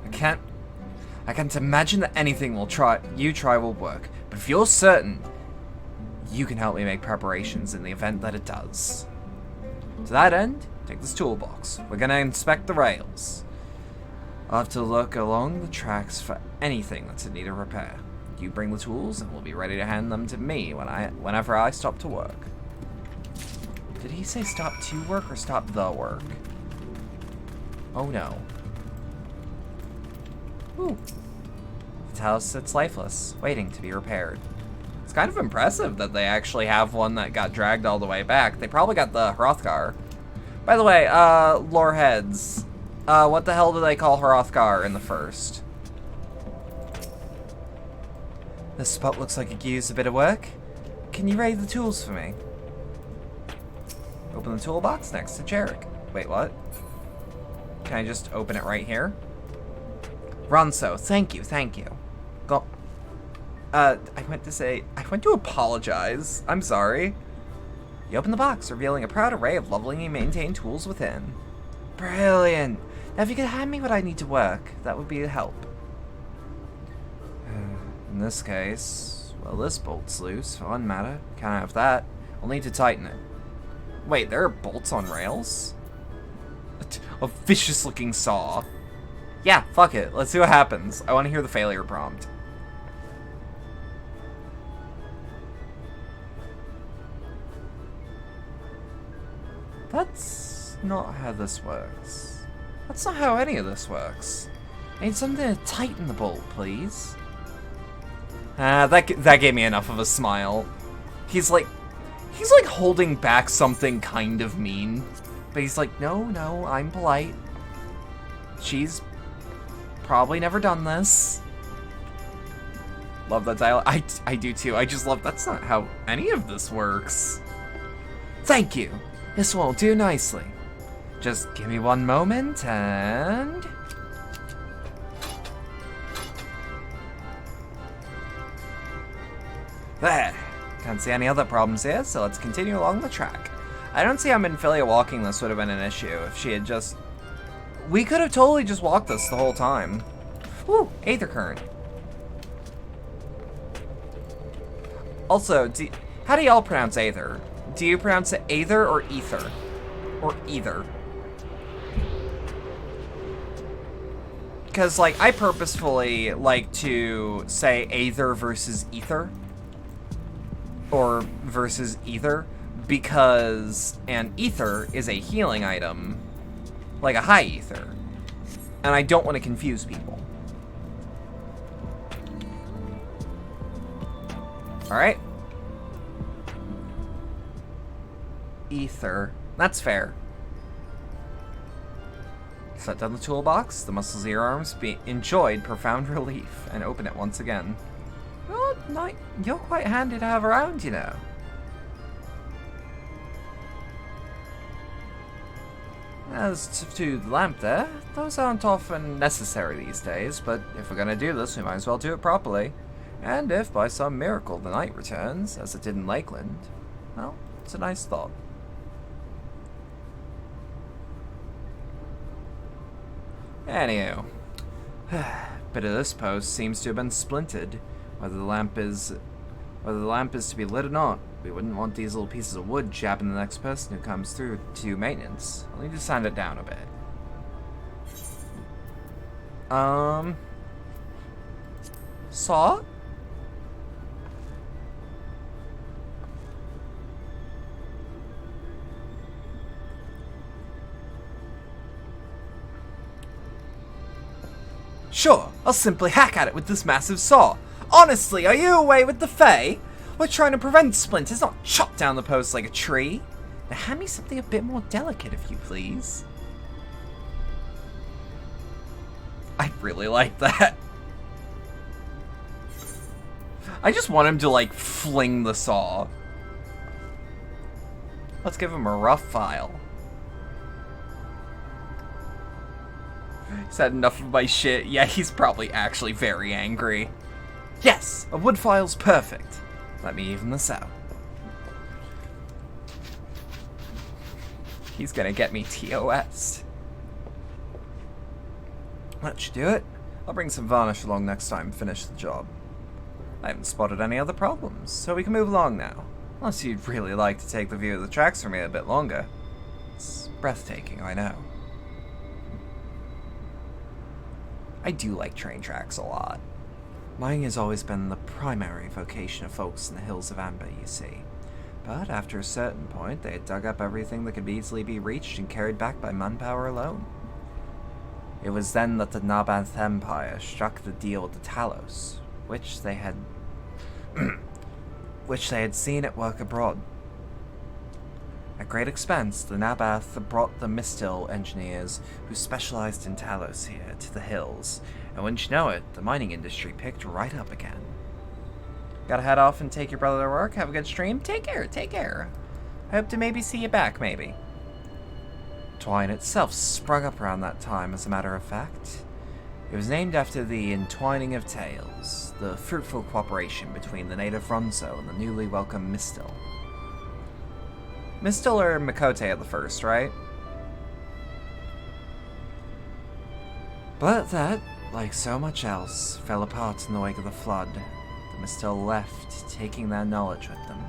I can't imagine that anything you try will work. But if you're certain, you can help me make preparations in the event that it does. To that end, take this toolbox. We're gonna inspect the rails. I'll have to look along the tracks for anything that's in need of repair. You bring the tools, and we'll be ready to hand them to me whenever I stop to work. Did he say stop to work or stop the work? Oh no. Ooh. The house sits lifeless, waiting to be repaired. It's kind of impressive that they actually have one that got dragged all the way back. They probably got the Hrothgar. By the way, lore heads. What the hell do they call Hrothgar in the first? This spot looks like it could use a bit of work. Can you raid the tools for me? Open the toolbox next to Jarek. Wait, what? Can I just open it right here? Ronso, thank you. Go. I went to apologize. I'm sorry. You open the box, revealing a proud array of lovingly maintained tools within. Brilliant. Now if you could hand me what I need to work, that would be a help. In this case, well, this bolt's loose, for one matter. Can't have that. I'll need to tighten it. Wait, there are bolts on rails? A vicious-looking saw. Yeah, fuck it. Let's see what happens. I want to hear the failure prompt. That's not how this works. That's not how any of this works. I need something to tighten the bolt, please. That gave me enough of a smile. He's like holding back something kind of mean. But he's like, no, I'm polite. She's probably never done this. Love that dialogue. I do too. I just love, that's not how any of this works. Thank you. This will do nicely. Just give me one moment and... There. Can't see any other problems here, so let's continue along the track. I don't see how Minfilia walking this would have been an issue if she had just... We could have totally just walked this the whole time. Woo, Aether Current. Also, how do y'all pronounce Aether? Do you pronounce it Aether or Ether? Or either? Because, like, I purposefully like to say Aether versus Ether. Or versus Ether. Because an Ether is a healing item. Like a high Ether. And I don't want to confuse people. Alright. Ether. That's fair. Set down the toolbox. The muscles of your arms enjoyed profound relief. And open it once again. Oh, no, you're quite handy to have around, you know. As to the lamp there, those aren't often necessary these days, but if we're gonna do this, we might as well do it properly. And if by some miracle the night returns, as it did in Lakeland, well, it's a nice thought. Anywho, bit of this post seems to have been splintered. Whether the lamp is to be lit or not, we wouldn't want these little pieces of wood jabbing the next person who comes through to do maintenance. I'll need to sand it down a bit. Saw? Sure, I'll simply hack at it with this massive saw. Honestly, are you away with the Fae? We're trying to prevent splinters, not chop down the post like a tree. Now hand me something a bit more delicate, if you please. I really like that. I just want him to, like, fling the saw. Let's give him a rough file. He's had enough of my shit. Yeah, he's probably actually very angry. Yes, a wood file's perfect. Let me even this out. He's gonna get me TOS. That should do it. I'll bring some varnish along next time and finish the job. I haven't spotted any other problems, so we can move along now. Unless you'd really like to take the view of the tracks for me a bit longer. It's breathtaking, I know. I do like train tracks a lot. Mining has always been the primary vocation of folks in the hills of Amber, you see. But after a certain point, they had dug up everything that could easily be reached and carried back by manpower alone. It was then that the Nabath Empire struck the deal with the Talos, which they had seen at work abroad. At great expense, the Nabath brought the Mistil engineers who specialized in Talos here to the hills, and wouldn't you know it, the mining industry picked right up again. Gotta head off and take your brother to work. Have a good stream. Take care, take care. I hope to maybe see you back, maybe. Twine itself sprung up around that time, as a matter of fact. It was named after the entwining of tales, the fruitful cooperation between the native Ronso and the newly welcomed Mistil. Mistil are Makote at the first, right? But that, like so much else, fell apart in the wake of the flood. The Mistil left, taking their knowledge with them.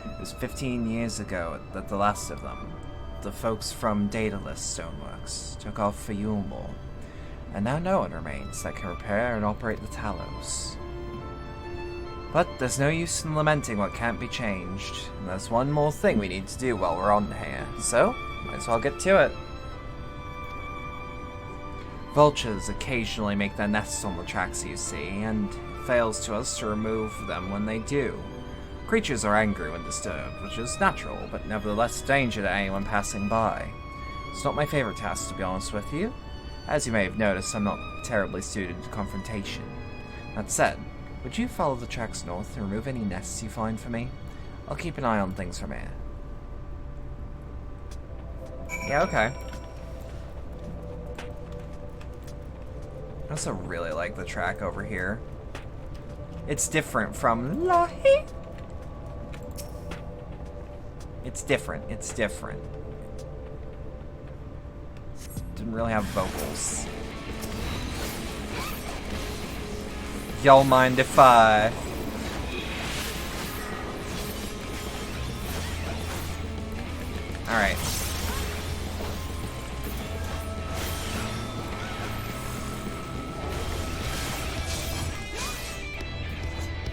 It was 15 years ago that the last of them, the folks from Daedalus Stoneworks, took off for Yulmore, and now no one remains that can repair and operate the Talos. But there's no use in lamenting what can't be changed, and there's one more thing we need to do while we're on here, so might as well get to it. Vultures occasionally make their nests on the tracks, you see, and it fails to us to remove them when they do. Creatures are angry when disturbed, which is natural, but nevertheless a danger to anyone passing by. It's not my favorite task, to be honest with you. As you may have noticed, I'm not terribly suited to confrontation. That said, would you follow the tracks north and remove any nests you find for me? I'll keep an eye on things from here. Yeah, okay. I also really like the track over here. It's different from Lahi. It's different. It's different. Didn't really have vocals. Y'all mind if I... Alright.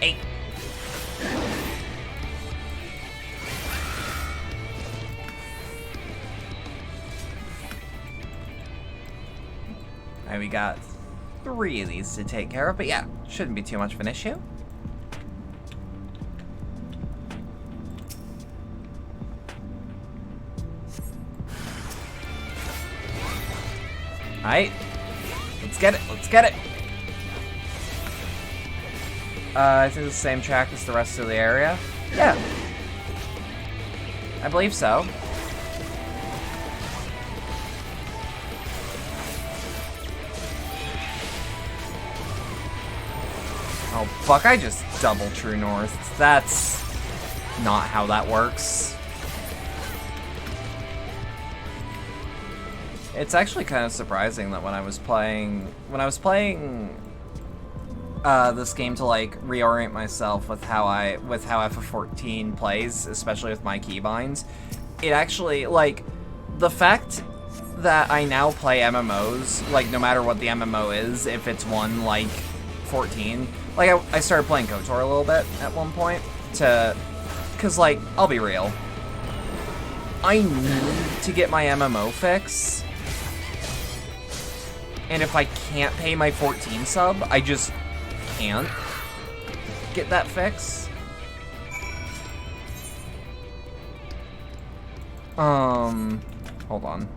Hey. Alright, we got 3 of these to take care of, but yeah, shouldn't be too much of an issue. Alright, let's get it, let's get it. I think it's the same track as the rest of the area. Yeah, I believe so. Oh, fuck, I just double true north. That's not how that works. It's actually kind of surprising that when I was playing this game to like reorient myself with how FF14 plays, especially with my keybinds, it actually, like, the fact that I now play MMOs, like, no matter what the MMO is, if it's one like 14, like, I started playing KOTOR a little bit at one point because, like, I'll be real, I need to get my MMO fix, and if I can't pay my 14 sub, I just can't get that fix. Hold on.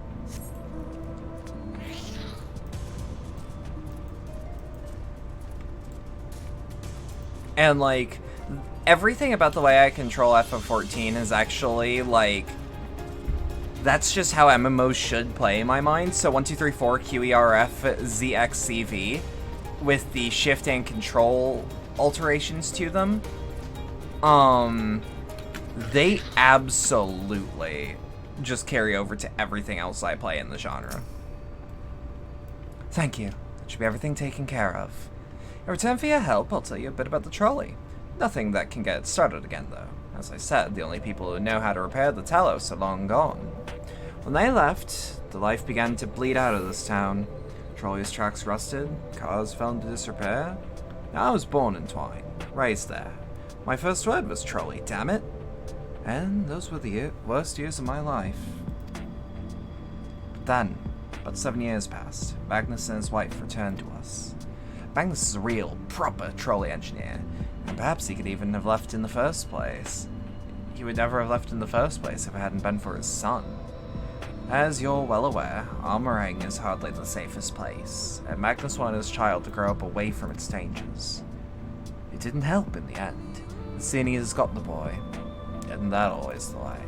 And, like, everything about the way I control FF14 is actually, like, that's just how MMOs should play in my mind. So 1, 2, 3, 4, QERF, ZXCV, with the shift and control alterations to them. They absolutely just carry over to everything else I play in the genre. Thank you. That should be everything taken care of. In return for your help, I'll tell you a bit about the trolley. Nothing that can get it started again, though. As I said, the only people who know how to repair the Talos are long gone. When they left, the life began to bleed out of this town. Trolley's tracks rusted, cars fell into disrepair. Now I was born in Twine, raised there. My first word was trolley, damn it. And those were the worst years of my life. But then, about 7 years passed. Magnus and his wife returned to us. Magnus is a real, proper trolley engineer, and perhaps he could even have left in the first place. He would never have left in the first place if it hadn't been for his son. As you're well aware, Armorang is hardly the safest place, and Magnus wanted his child to grow up away from its dangers. It didn't help in the end. The seniors got the boy. Isn't that always the way?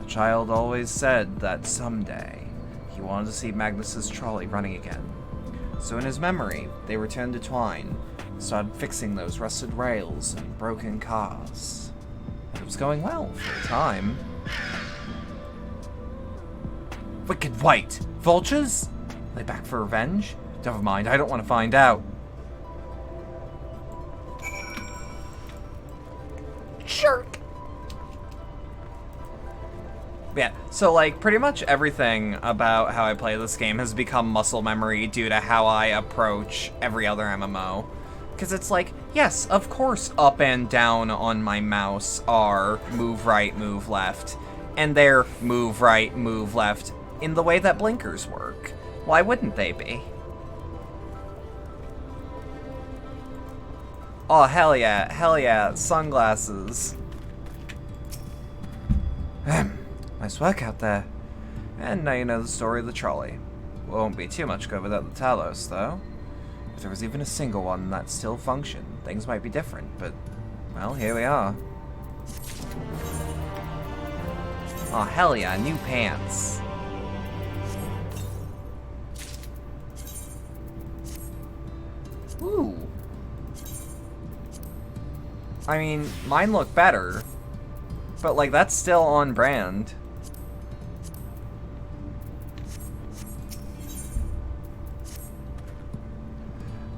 The child always said that someday he wanted to see Magnus's trolley running again. So in his memory, they returned to Twine, started fixing those rusted rails and broken cars. It was going well for a time. Wicked White! Vultures? Are they back for revenge? Never mind, I don't want to find out. Jerk! Yeah, so like pretty much everything about how I play this game has become muscle memory due to how I approach every other MMO. Because it's like, yes, of course up and down on my mouse are move right, move left, and they're move right, move left in the way that blinkers work. Why wouldn't they be? Oh, hell yeah, sunglasses. Nice work out there. And now you know the story of the trolley. Won't be too much good without the Talos, though. If there was even a single one that still functioned, things might be different, but, well, here we are. Oh, hell yeah, new pants. Ooh. I mean, mine look better, but, like, that's still on brand.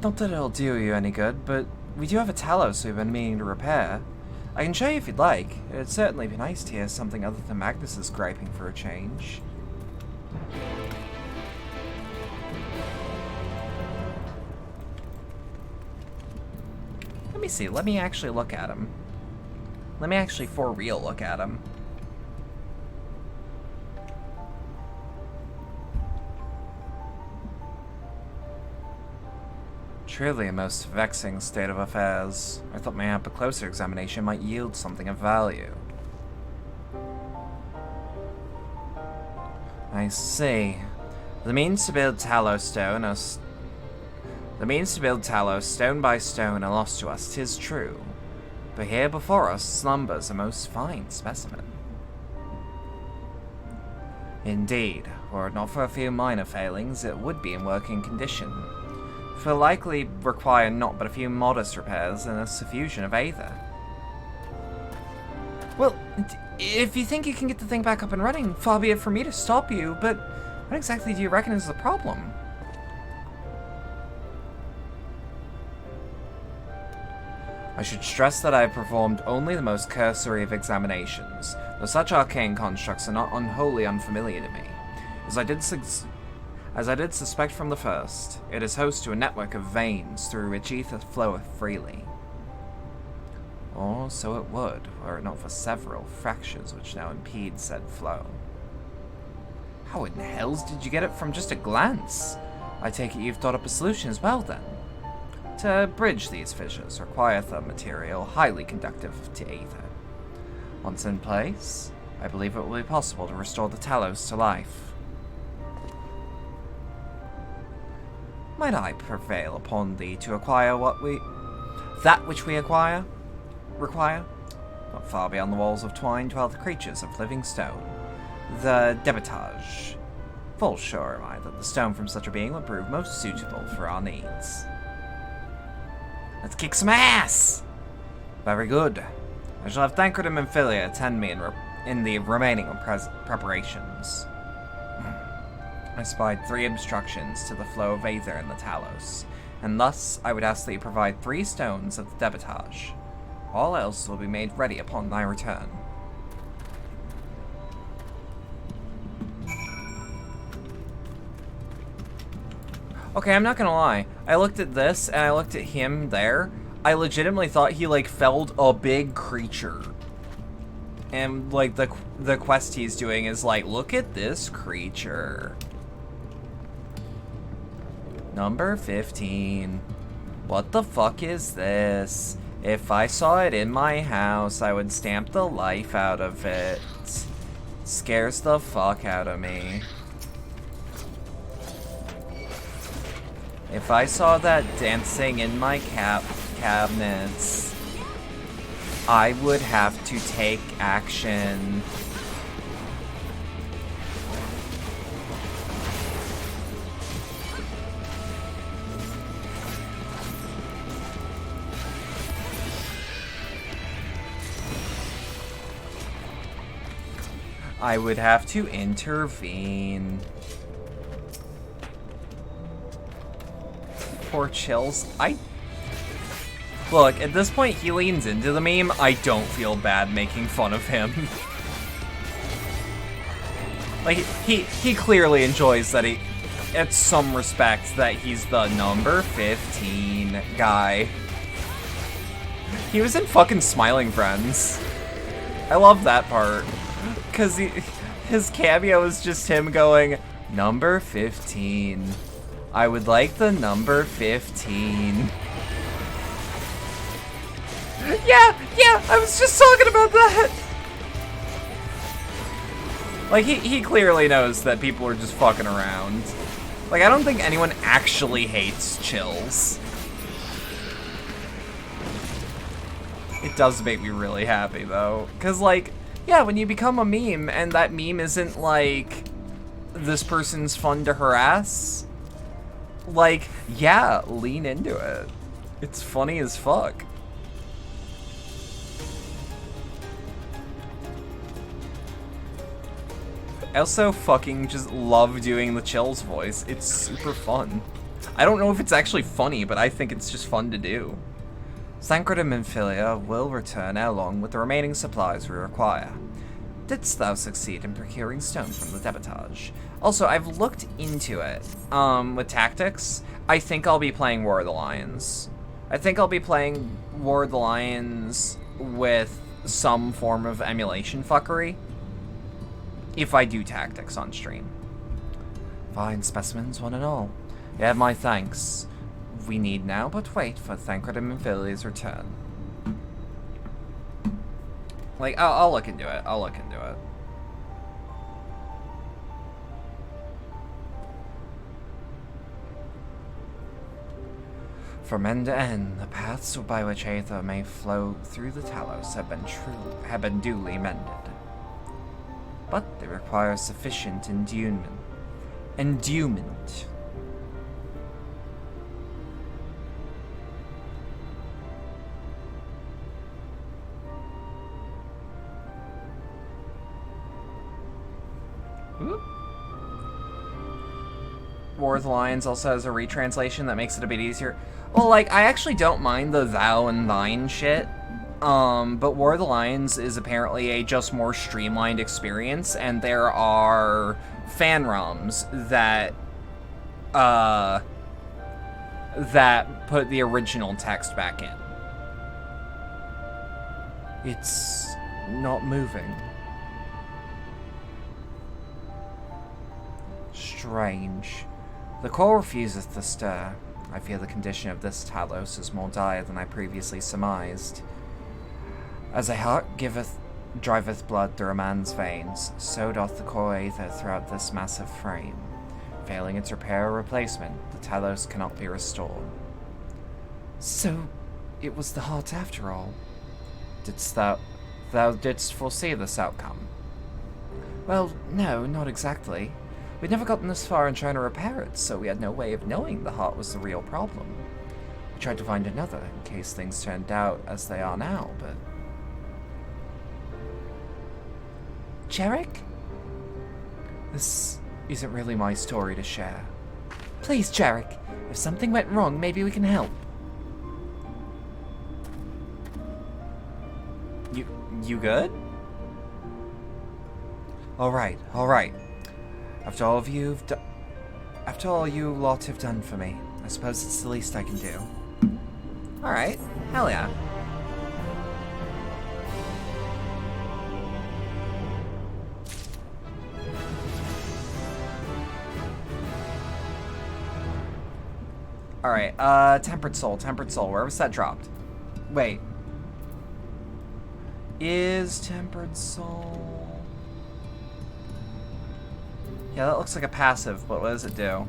Not that it'll do you any good, but we do have a Talos we've been meaning to repair. I can show you if you'd like. It'd certainly be nice to hear something other than Magnus's griping for a change. Let me see, let me actually look at him. Let me actually for real look at him. Truly a most vexing state of affairs. I thought mayhap a closer examination might yield something of value. I see. The means to build Talos stone stone by stone are lost to us, 'tis true. But here before us slumbers a most fine specimen. Indeed, were it not for a few minor failings, it would be in working condition. For likely require not but a few modest repairs and a suffusion of aether. Well, if you think you can get the thing back up and running, far be it from me to stop you, but what exactly do you reckon is the problem? I should stress that I have performed only the most cursory of examinations, though such arcane constructs are not wholly unfamiliar to me. As I did suspect from the first, it is host to a network of veins through which ether floweth freely. Or so it would, were it not for several fractures which now impede said flow. How in hells did you get it from just a glance? I take it you've thought up a solution as well, then. To bridge these fissures requireth a material highly conductive to aether. Once in place, I believe it will be possible to restore the Talos to life. Might I prevail upon thee to acquire that which we require? Not far beyond the walls of Twine dwell the creatures of living stone, the Debitage. Full sure am I that the stone from such a being would prove most suitable for our needs. Let's kick some ass! Very good. I shall have Thancred and Memphilia attend me in the remaining preparations. I spied 3 obstructions to the flow of aether in the Talos, and thus I would ask that you provide 3 stones of the debitage. All else will be made ready upon thy return. Okay, I'm not gonna lie. I looked at this, and I looked at him there. I legitimately thought he, like, felled a big creature. And, like, the quest he's doing is like, look at this creature. Number 15. What the fuck is this? If I saw it in my house, I would stamp the life out of it. Scares the fuck out of me. If I saw that dancing in my cabinets, I would have to take action. I would have to intervene. Poor Chills. Look, at this point, he leans into the meme. I don't feel bad making fun of him. Like, he clearly enjoys that at some respect, that he's the number 15 guy. He was in fucking Smiling Friends. I love that part. Because his cameo is just him going, number 15. I would like the number 15. Yeah, I was just talking about that. Like, he clearly knows that people are just fucking around. Like, I don't think anyone actually hates Chills. It does make me really happy, though. Because, like, yeah, when you become a meme, and that meme isn't, like, this person's fun to harass, like, yeah, lean into it. It's funny as fuck. I also fucking just love doing the Chills voice. It's super fun. I don't know if it's actually funny, but I think it's just fun to do. Thancred and Memphilia will return ere long with the remaining supplies we require. Didst thou succeed in procuring stone from the debitage? Also, I've looked into it. With tactics, I think I'll be playing War of the Lions. I think I'll be playing War of the Lions with some form of emulation fuckery. If I do tactics on stream. Fine specimens, one and all. You have my thanks. We need now but wait for Thancred and Memphilia's return. Like, I'll look into it. I'll look into it. From end to end, the paths by which aether may flow through the Talos have been duly mended. But they require sufficient endowment. War of the Lions also has a retranslation that makes it a bit easier. Well, like, I actually don't mind the thou and thine shit. But War of the Lions is apparently a just more streamlined experience, and there are fan ROMs that put the original text back in. It's not moving. Strange. The core refuseth to stir. I fear the condition of this Talos is more dire than I previously surmised. As a heart driveth blood through a man's veins, so doth the core aether throughout this massive frame. Failing its repair or replacement, the Talos cannot be restored. So, it was the heart after all. Thou didst foresee this outcome? Well, no, not exactly. We'd never gotten this far in trying to repair it, so we had no way of knowing the heart was the real problem. We tried to find another, in case things turned out as they are now, but Jarek? This isn't really my story to share. Please, Jarek. If something went wrong, maybe we can help. You good? Alright, alright. After all you lot have done for me, I suppose it's the least I can do. Alright, hell yeah. Alright, Tempered Soul, where was that dropped? Wait. Is Tempered Soul... Yeah, that looks like a passive, but what does it do?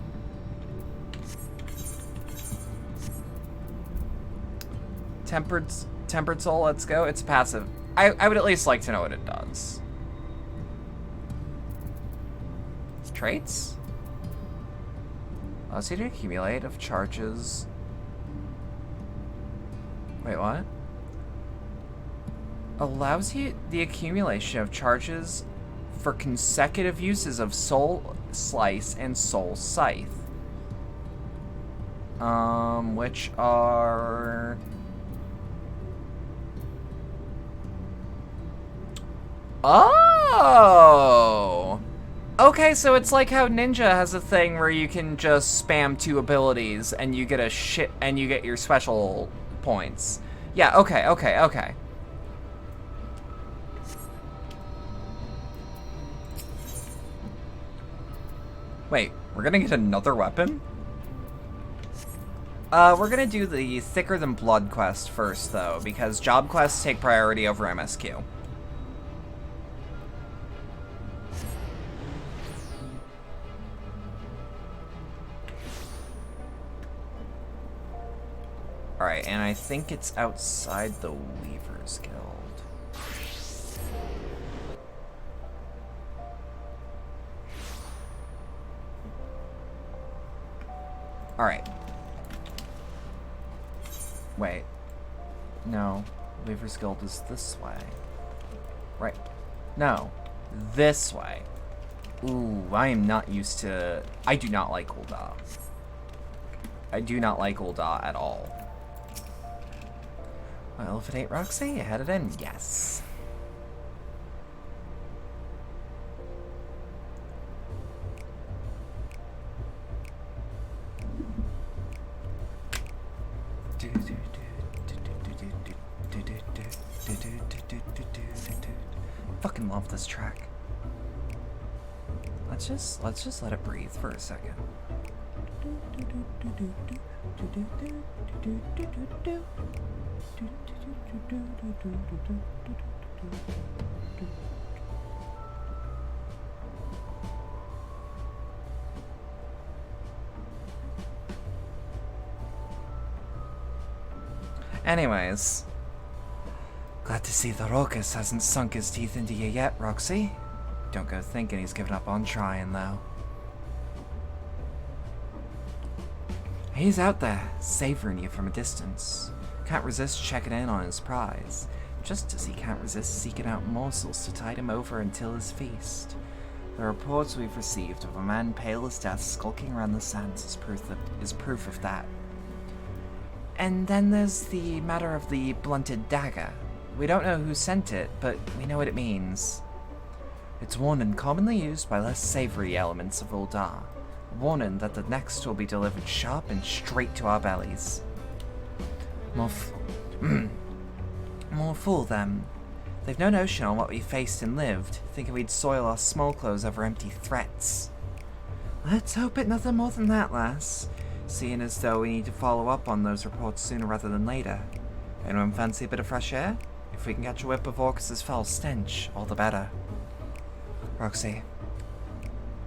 Tempered Soul, let's go. It's passive. I would at least like to know what it does. Traits? Allows you to accumulate of charges. Wait, what? Allows you the accumulation of charges for consecutive uses of Soul Slice and Soul Scythe. Which are... Oh! Okay, so it's like how Ninja has a thing where you can just spam 2 abilities and you get you get your special points. Yeah, okay. Wait, we're gonna get another weapon? We're gonna do the Thicker Than Blood quest first, though, because job quests take priority over MSQ. Alright, and I think it's outside the Weaver's Guild. Alright. Wait. No. Weaver's Guild is this way. Right. No. This way. Ooh, I am not used to... I do not like Ul'dah. I do not like Ul'dah at all. Well, if it ain't Roxy, you had it in. Yes. Fucking love this track. Let's just let it breathe for a second. Anyways, glad to see the Rokas hasn't sunk his teeth into you yet, Roxy. Don't go thinking he's given up on trying, though. He's out there, savoring you from a distance. Can't resist checking in on his prize, just as he can't resist seeking out morsels to tide him over until his feast. The reports we've received of a man pale as death skulking around the sands is proof of that. And then there's the matter of the blunted dagger. We don't know who sent it, but we know what it means. It's warning commonly used by less savory elements of Ul'dah. Warning that the next will be delivered sharp and straight to our bellies. More fool them. They've no notion on what we faced and lived, thinking we'd soil our small clothes over empty threats. Let's hope it nothing more than that, lass. Seeing as though we need to follow up on those reports sooner rather than later. Anyone fancy a bit of fresh air? If we can catch a whiff of Orcus's foul stench, all the better. Roxy,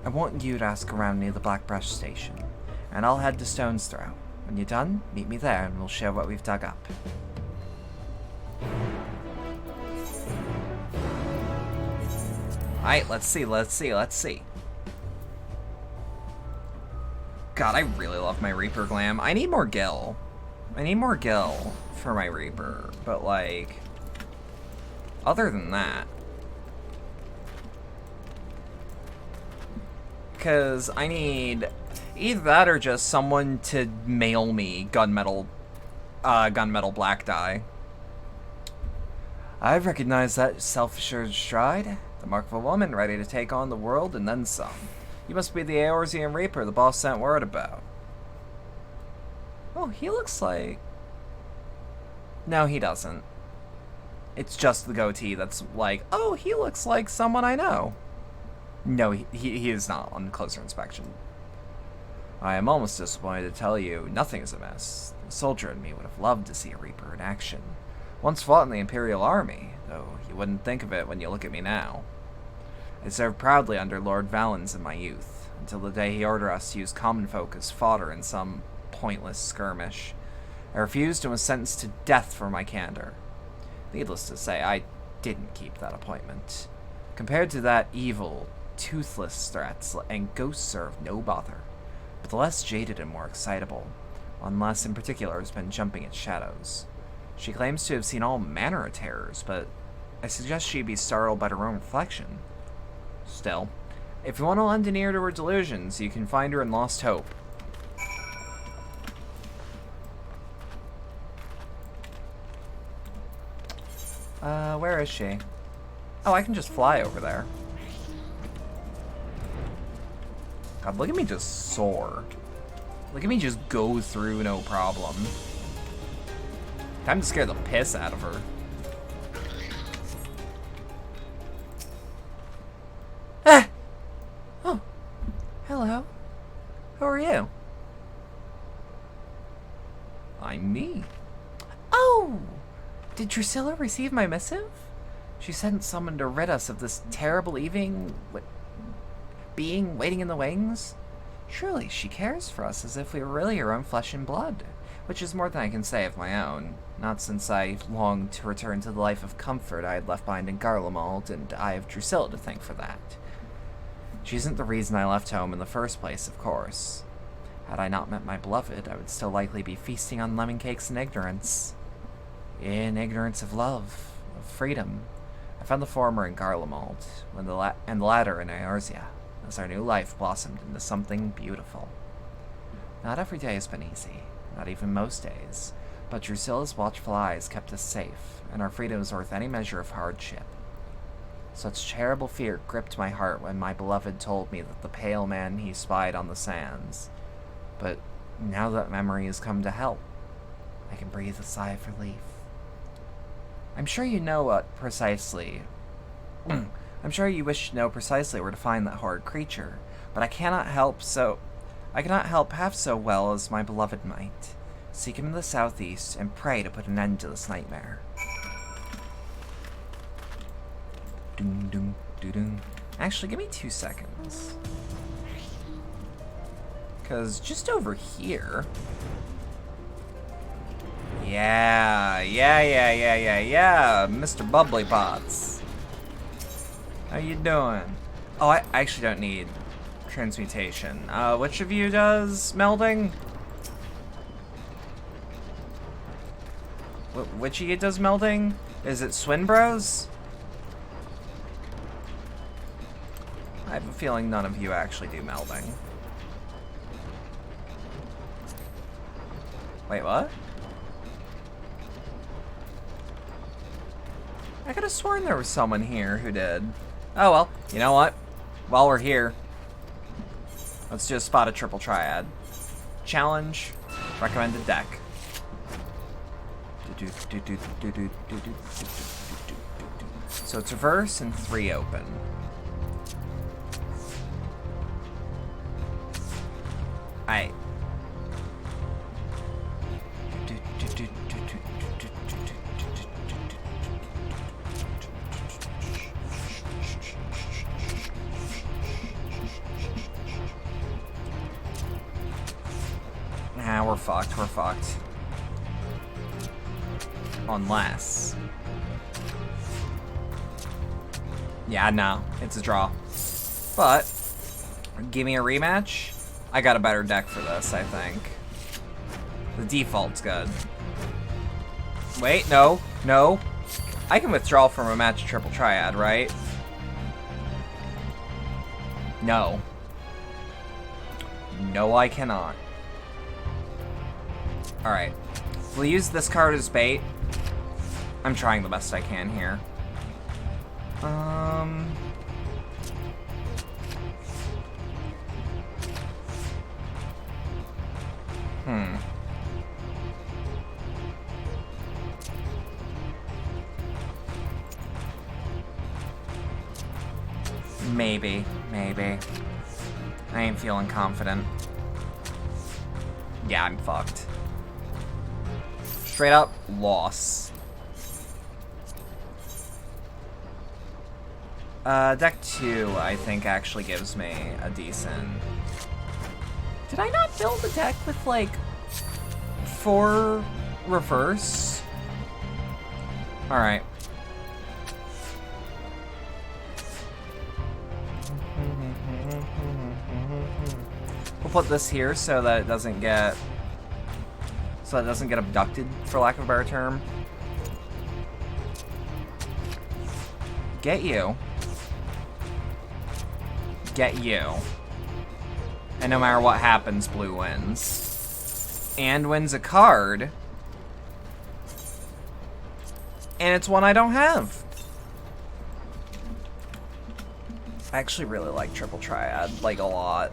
I want you to ask around near the Black Brush Station, and I'll head to Stone's Throw. When you're done, meet me there and we'll share what we've dug up. Alright, let's see. God, I really love my Reaper glam. I need more gil. For my Reaper, but like, other than that, Because I need either that or just someone to mail me gunmetal black dye. I've recognized that self-assured stride. The mark of a woman ready to take on the world and then some. You must be the Eorzean Reaper the boss sent word about. Oh, he looks like... No, he doesn't. It's just the goatee that's like, oh, he looks like someone I know. No, he is not on closer inspection. I am almost disappointed to tell you, nothing is amiss. The soldier in me would have loved to see a Reaper in action. Once fought in the Imperial Army, though you wouldn't think of it when you look at me now. I served proudly under Lord Valens in my youth, until the day he ordered us to use common folk as fodder in some pointless skirmish. I refused and was sentenced to death for my candor. Needless to say, I didn't keep that appointment. Compared to that evil, toothless threats, and ghosts are of no bother. But the less jaded and more excitable. One lass in particular has been jumping at shadows. She claims to have seen all manner of terrors, but I suggest she be startled by her own reflection. Still, if you want to lend an ear to her delusions, you can find her in Lost Hope. Where is she? Oh, I can just fly over there. God, look at me just soar. Look at me just go through no problem. Time to scare the piss out of her. Ah! Oh. Hello. Who are you? I'm me. Oh! Did Drusilla receive my missive? She sent someone to rid us of this terrible being waiting in the wings? Surely she cares for us as if we were really her own flesh and blood, which is more than I can say of my own, not since I longed to return to the life of comfort I had left behind in Garlemald, and I have Drusilla to thank for that. She isn't the reason I left home in the first place, of course. Had I not met my beloved, I would still likely be feasting on lemon cakes in ignorance. In ignorance of love, of freedom. I found the former in Garlemald, and the latter in Eorzea, as our new life blossomed into something beautiful. Not every day has been easy, not even most days, but Drusilla's watchful eyes kept us safe, and our freedom was worth any measure of hardship. Such terrible fear gripped my heart when my beloved told me that the pale man he spied on the sands. But now that memory has come to help, I can breathe a sigh of relief. I'm sure you know what precisely... I'm sure you wish to know precisely where to find that horrid creature, but I cannot help half so well as my beloved might. Seek him in the southeast, and pray to put an end to this nightmare. Doom, doom, doo, doom. Actually, give me 2 seconds. Because just over here... Yeah, Mr. Bubbly Pots. How you doing? Oh, I actually don't need transmutation. Which of you does melding? Which of you does melding? Is it Swinbros? I have a feeling none of you actually do melding. Wait, what? I could have sworn there was someone here who did. Oh well, you know what? While we're here, let's just spot a triple triad. Challenge, recommended deck. So it's reverse and 3 open. Alright. Nah, we're fucked, we're fucked. Unless... Yeah, no, it's a draw. But, give me a rematch. I got a better deck for this, I think. The default's good. Wait, no, no. I can withdraw from a match triple triad, right? No. No, I cannot. Alright. We'll use this card as bait. I'm trying the best I can here. Maybe. I ain't feeling confident. Yeah, I'm fucked. Straight up loss. Deck 2, I think, actually gives me a decent... Did I not build a deck with, like, 4 reverse? Alright. We'll put this here so that it doesn't get... abducted, for lack of a better term. Get you. Get you. And no matter what happens, blue wins. And wins a card. And it's one I don't have. I actually really like Triple Triad, like, a lot.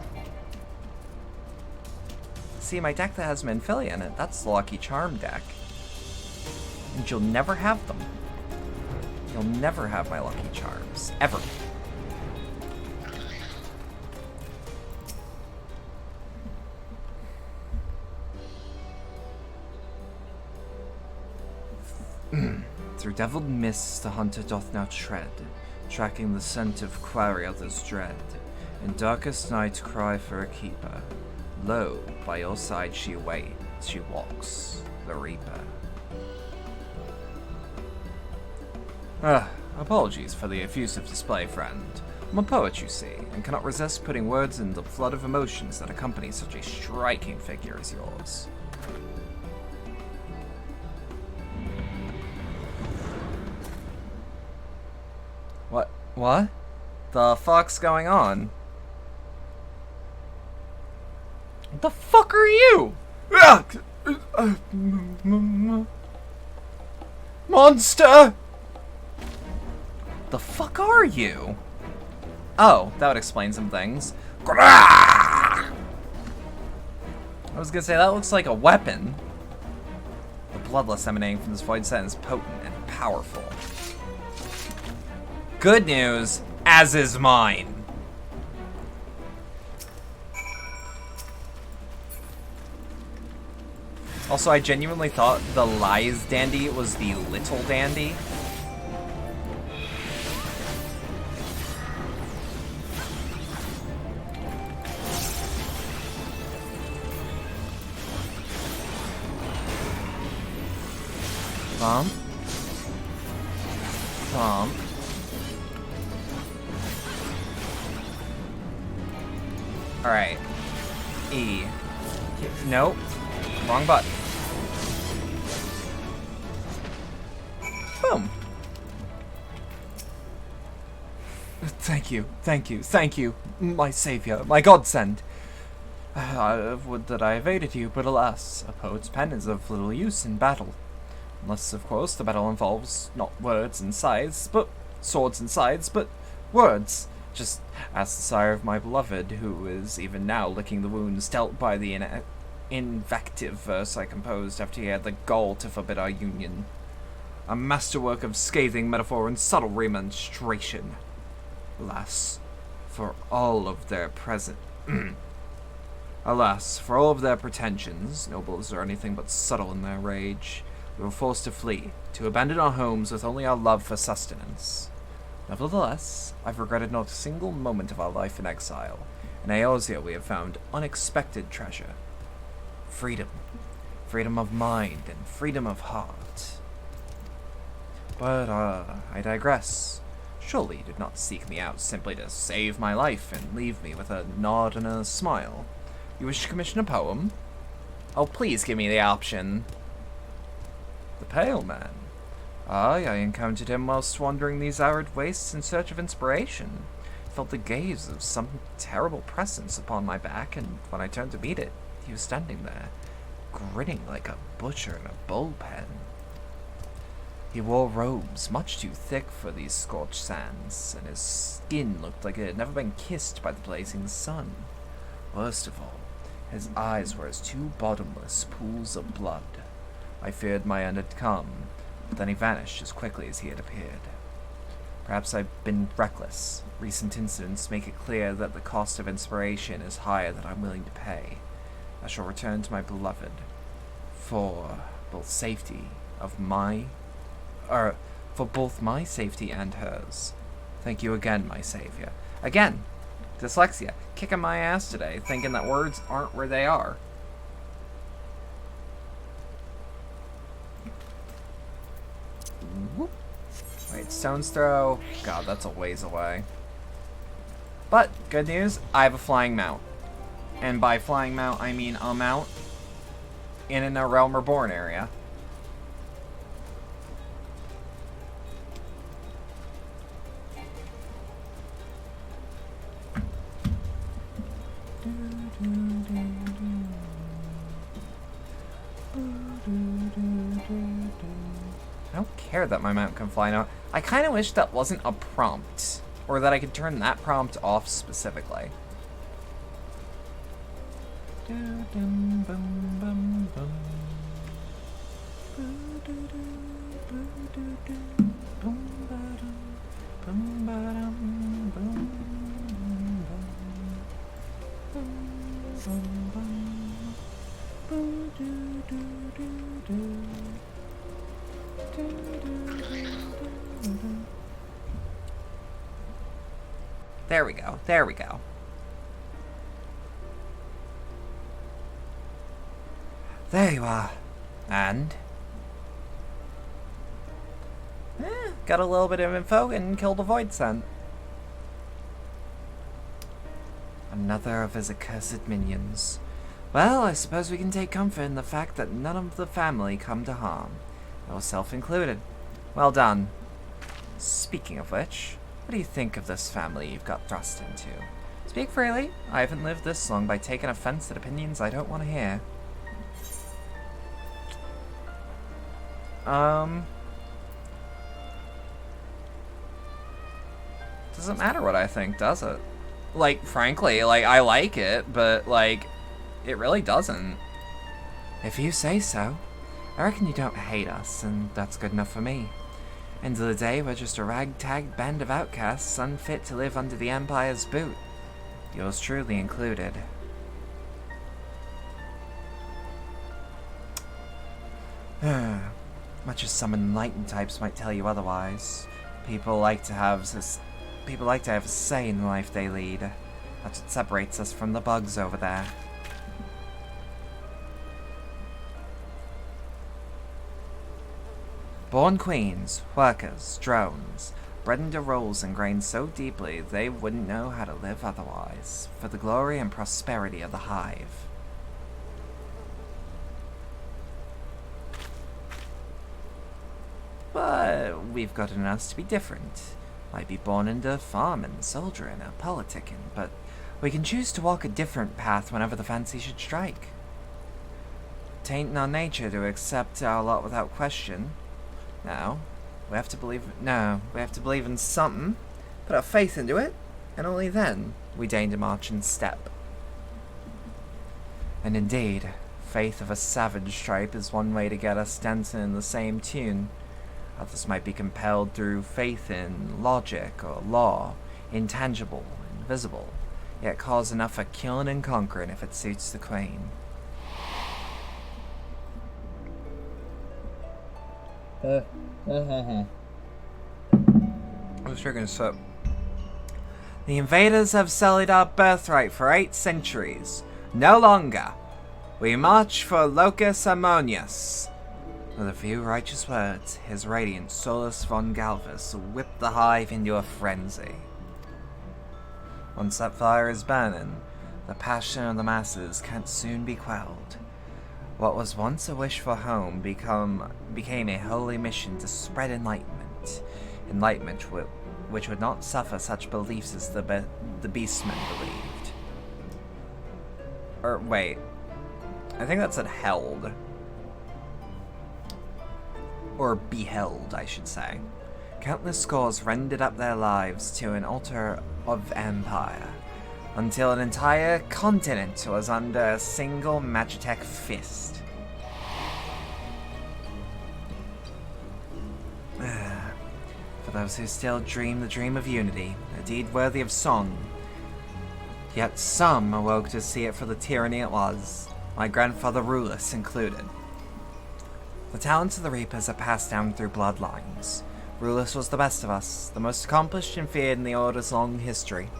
See, my deck that has Manphilia in it, that's the Lucky Charm deck. And you'll never have them. You'll never have my Lucky Charms. Ever. Through devilled mists the hunter doth now tread, tracking the scent of quarry others dread. In darkest night cry for a keeper. Lo, by your side she waits, she walks, the reaper. Apologies for the effusive display, friend. I'm a poet, you see, and cannot resist putting words in the flood of emotions that accompany such a striking figure as yours. What? The fuck's going on? What the fuck are you? Monster! The fuck are you? Oh, that would explain some things. I was gonna say, that looks like a weapon. The bloodlust emanating from this void set is potent and powerful. Good news, as is mine. Also, I genuinely thought the Lies Dandy was the Little Dandy. Bump. Bump. Alright. E. Nope. Wrong button. Boom. Thank you, my savior, my godsend. Would that I evaded you, but alas, a poet's pen is of little use in battle. Unless, of course, the battle involves not words and scythes, but swords and scythes, but words. Just ask the sire of my beloved, who is even now licking the wounds dealt by the invective verse I composed after he had the gall to forbid our union. A masterwork of scathing metaphor and subtle remonstration. Alas, for all of their Alas, for all of their pretensions, nobles are anything but subtle in their rage. We were forced to flee, to abandon our homes with only our love for sustenance. Nevertheless, I've regretted not a single moment of our life in exile. In Eorzea we have found unexpected treasure. Freedom. Freedom of mind and freedom of heart. But, I digress. Surely you did not seek me out simply to save my life and leave me with a nod and a smile. You wish to commission a poem? Oh, please give me the option. The Pale Man. Aye, I encountered him whilst wandering these arid wastes in search of inspiration. felt the gaze of some terrible presence upon my back, and when I turned to meet it, he was standing there, grinning like a butcher in a bullpen. He wore robes much too thick for these scorched sands, and his skin looked like it had never been kissed by the blazing sun. Worst of all, his eyes were as two bottomless pools of blood. I feared my end had come, but then he vanished as quickly as he had appeared. Perhaps I've been reckless. Recent incidents make it clear that the cost of inspiration is higher than I'm willing to pay. I shall return to my beloved, for both my safety and hers. Thank you again, my savior. Again, dyslexia, kicking my ass today, thinking that words aren't where they are. Whoop. Wait, stone's throw. God, that's a ways away. But, good news, I have a flying mount. And by flying mount, I mean a mount in a Realm Reborn area. I don't care that my mount can fly now. I kind of wish that wasn't a prompt, or that I could turn that prompt off specifically. There we go. There we go. There you are. And? Got a little bit of info and killed a void scent. Another of his accursed minions. Well, I suppose we can take comfort in the fact that none of the family come to harm. Yourself included. Well done. Speaking of which, what do you think of this family you've got thrust into? Speak freely. I haven't lived this long by taking offense at opinions I don't want to hear. Doesn't matter what I think, does it? Like, frankly, like, I like it, but, like, it really doesn't. If you say so. I reckon you don't hate us, and that's good enough for me. End of the day, we're just a ragtag band of outcasts unfit to live under the Empire's boot. Yours truly included. Much as some enlightened types might tell you otherwise, people like to have a say in the life they lead. That's what separates us from the bugs over there. Born queens, workers, drones, bred into roles ingrained so deeply they wouldn't know how to live otherwise, for the glory and prosperity of the hive. But we've gotten us to be different. Might be born into farming, soldiering, or politicking, but we can choose to walk a different path whenever the fancy should strike. Tain't in our nature to accept our lot without question. No, we have to believe in something, put our faith into it, and only then we deign to march in step. And indeed, faith of a savage stripe is one way to get us dancing in the same tune. Others might be compelled through faith in logic or law, intangible, invisible, yet cause enough for killing and conquering if it suits the queen. I was drinking a sip. The invaders have sullied our birthright for 8 centuries. No longer. We march for Locus Ammonius. With a few righteous words, His Radiant Solus von Galvus whipped the hive into a frenzy. Once that fire is burning, the passion of the masses can't soon be quelled. What was once a wish for home became a holy mission to spread enlightenment. Enlightenment which would not suffer such beliefs as the beastmen believed. Or, wait. I think that said held. Or beheld, I should say. Countless scores rendered up their lives to an altar of empire, until an entire continent was under a single Magitech fist. For those who still dream the dream of unity, a deed worthy of song. Yet some awoke to see it for the tyranny it was, my grandfather Rulus included. The talents of the Reapers are passed down through bloodlines. Rulus was the best of us, the most accomplished and feared in the Order's long history.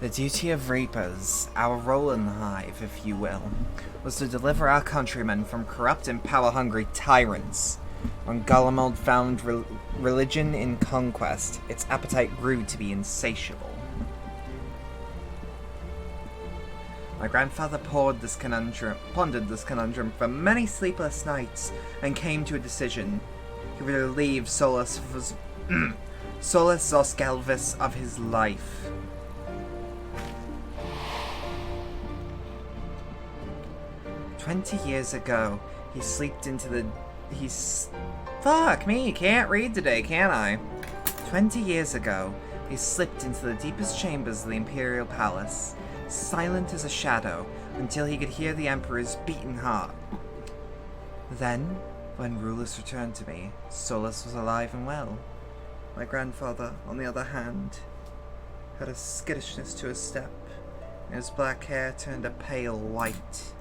The duty of Reapers, our role in the Hive, if you will, was to deliver our countrymen from corrupt and power-hungry tyrants. When Garlemald found religion in conquest, its appetite grew to be insatiable. My grandfather pondered this conundrum for many sleepless nights and came to a decision. He would relieve Solus Zoskelvis of his life. "20 years ago, he slipped into the... Fuck me, can't read today, can I? 20 years ago, he slipped into the deepest chambers of the Imperial Palace, silent as a shadow, until he could hear the Emperor's beating heart. Then, when Rulus returned to me, Solus was alive and well. My grandfather, on the other hand, had a skittishness to his step, and his black hair turned a pale white.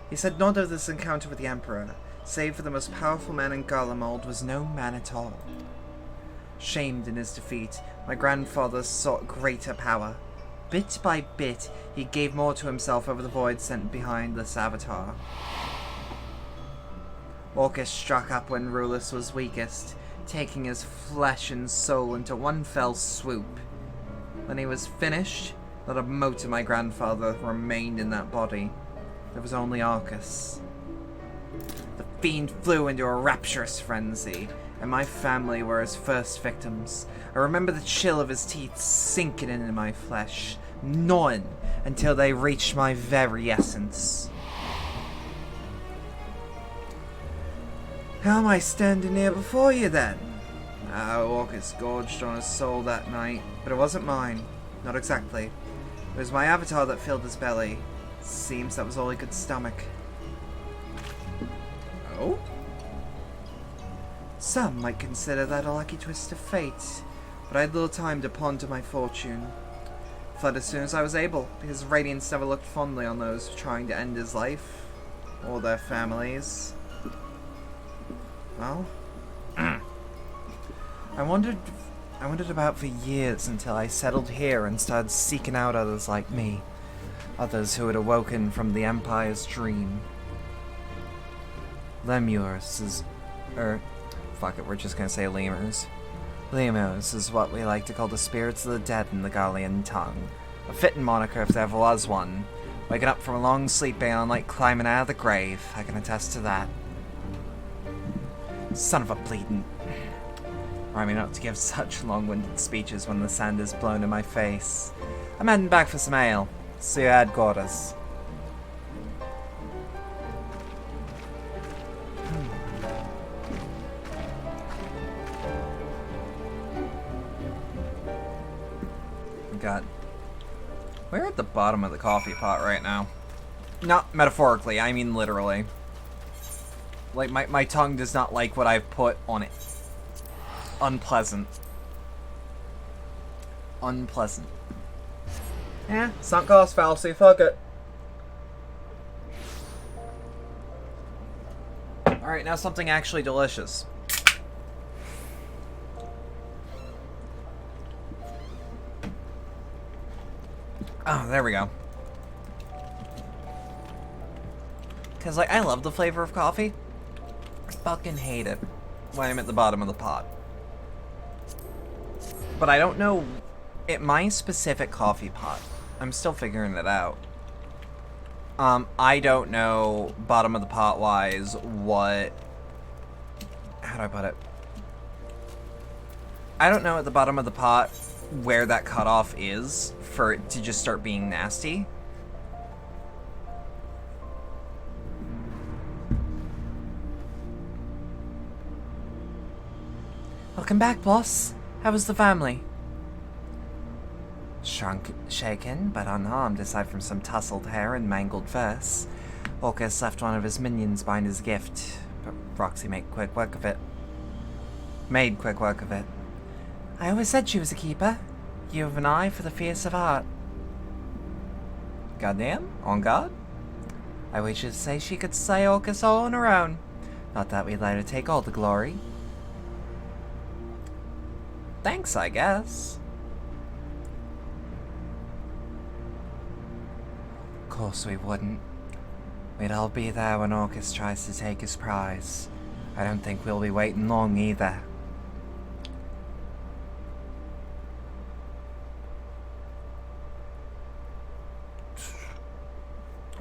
He said not of this encounter with the Emperor, save for the most powerful man in Garlemald was no man at all. Shamed in his defeat, my grandfather sought greater power. Bit by bit, he gave more to himself over the void sent behind this avatar. Orcus struck up when Rulus was weakest, taking his flesh and soul into one fell swoop. When he was finished, not a mote of my grandfather remained in that body. There was only Arcus. The fiend flew into a rapturous frenzy, and my family were his first victims. I remember the chill of his teeth sinking into my flesh, gnawing until they reached my very essence. How am I standing here before you then? Orcus gorged on his soul that night, but it wasn't mine. Not exactly. It was my avatar that filled his belly. Seems that was all he could stomach. Oh? Some might consider that a lucky twist of fate, but I had little time to ponder my fortune. Fled as soon as I was able, because Radiance never looked fondly on those trying to end his life, or their families. Well, I wandered about for years until I settled here and started seeking out others like me. Others who had awoken from the Empire's dream. Lemurs is... fuck it, we're just gonna say lemurs. Lemurs is what we like to call the spirits of the dead in the Gallian tongue. A fitting moniker if there ever was one. Waking up from a long sleep beyond like climbing out of the grave, I can attest to that. Son of a bleeding... Remind me not to give such long-winded speeches when the sand is blown in my face. I'm heading back for some ale. See you at headquarters. God. We're at the bottom of the coffee pot right now. Not metaphorically, I mean literally. Like, my tongue does not like what I've put on it. Unpleasant. Unpleasant. Yeah, sunk cost fallacy, fuck it. Alright, now something actually delicious. Oh, there we go. Because, like, I love the flavor of coffee. I fucking hate it when I'm at the bottom of the pot. But I don't know... At my specific coffee pot, I'm still figuring it out. I don't know, bottom of the pot wise, what... How do I put it? I don't know at the bottom of the pot where that cutoff is for it to just start being nasty. Welcome back, boss. How was the family? Shrunk, shaken, but unharmed aside from some tousled hair and mangled verse. Orcus left one of his minions behind his gift, but Roxy made quick work of it. I always said she was a keeper. You have an eye for the fierce of heart. Goddamn, on guard. I wish to say she could slay Orcus all on her own. Not that we'd let her take all the glory. Thanks, I guess. Of course we wouldn't. We'd all be there when Orcus tries to take his prize. I don't think we'll be waiting long either.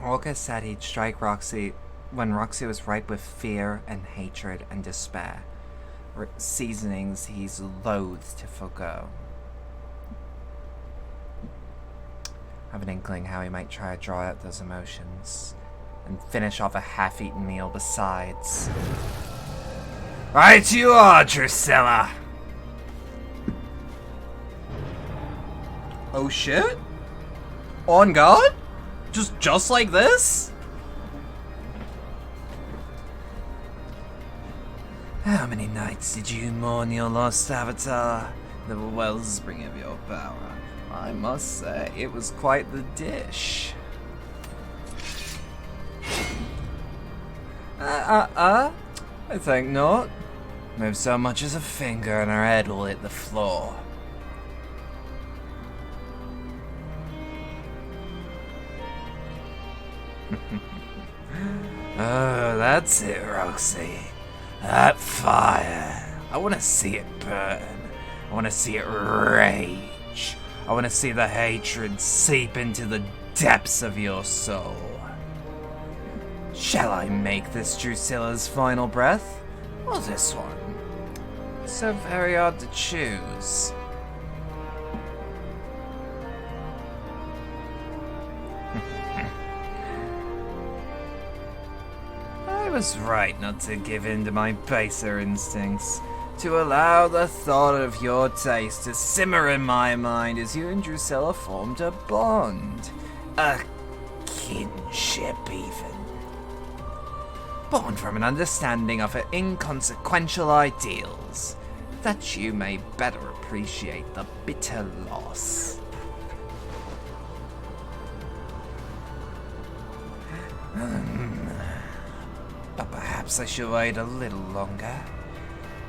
Orcus said he'd strike Roxy when Roxy was ripe with fear and hatred and despair. Seasonings he's loath to forgo. I have an inkling how he might try to draw out those emotions and finish off a half-eaten meal besides. Right you are, Drusilla! Oh shit? On guard? Just like this? How many nights did you mourn your lost avatar? The wellspring of your power. I must say, it was quite the dish. I think not. Move so much as a finger and her head will hit the floor. Oh, that's it, Roxy. That fire. I want to see it burn. I want to see it rage. I want to see the hatred seep into the depths of your soul. Shall I make this Drusilla's final breath? Or this one? So very hard to choose. I was right not to give in to my baser instincts, to allow the thought of your taste to simmer in my mind as you and Drusilla formed a bond. A kinship, even. Born from an understanding of her inconsequential ideals, that you may better appreciate the bitter loss. But perhaps I should wait a little longer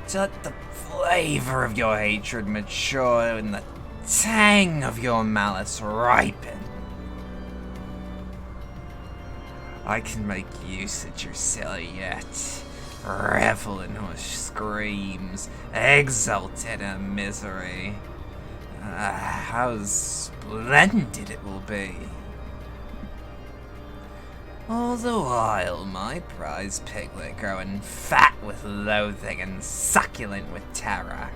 to let the flavor of your hatred mature and the tang of your malice ripen. I can make use of Drusilla yet. Revel in her screams, exult in her misery. How splendid it will be. All the while, my prize piglet growing fat with loathing and succulent with terror.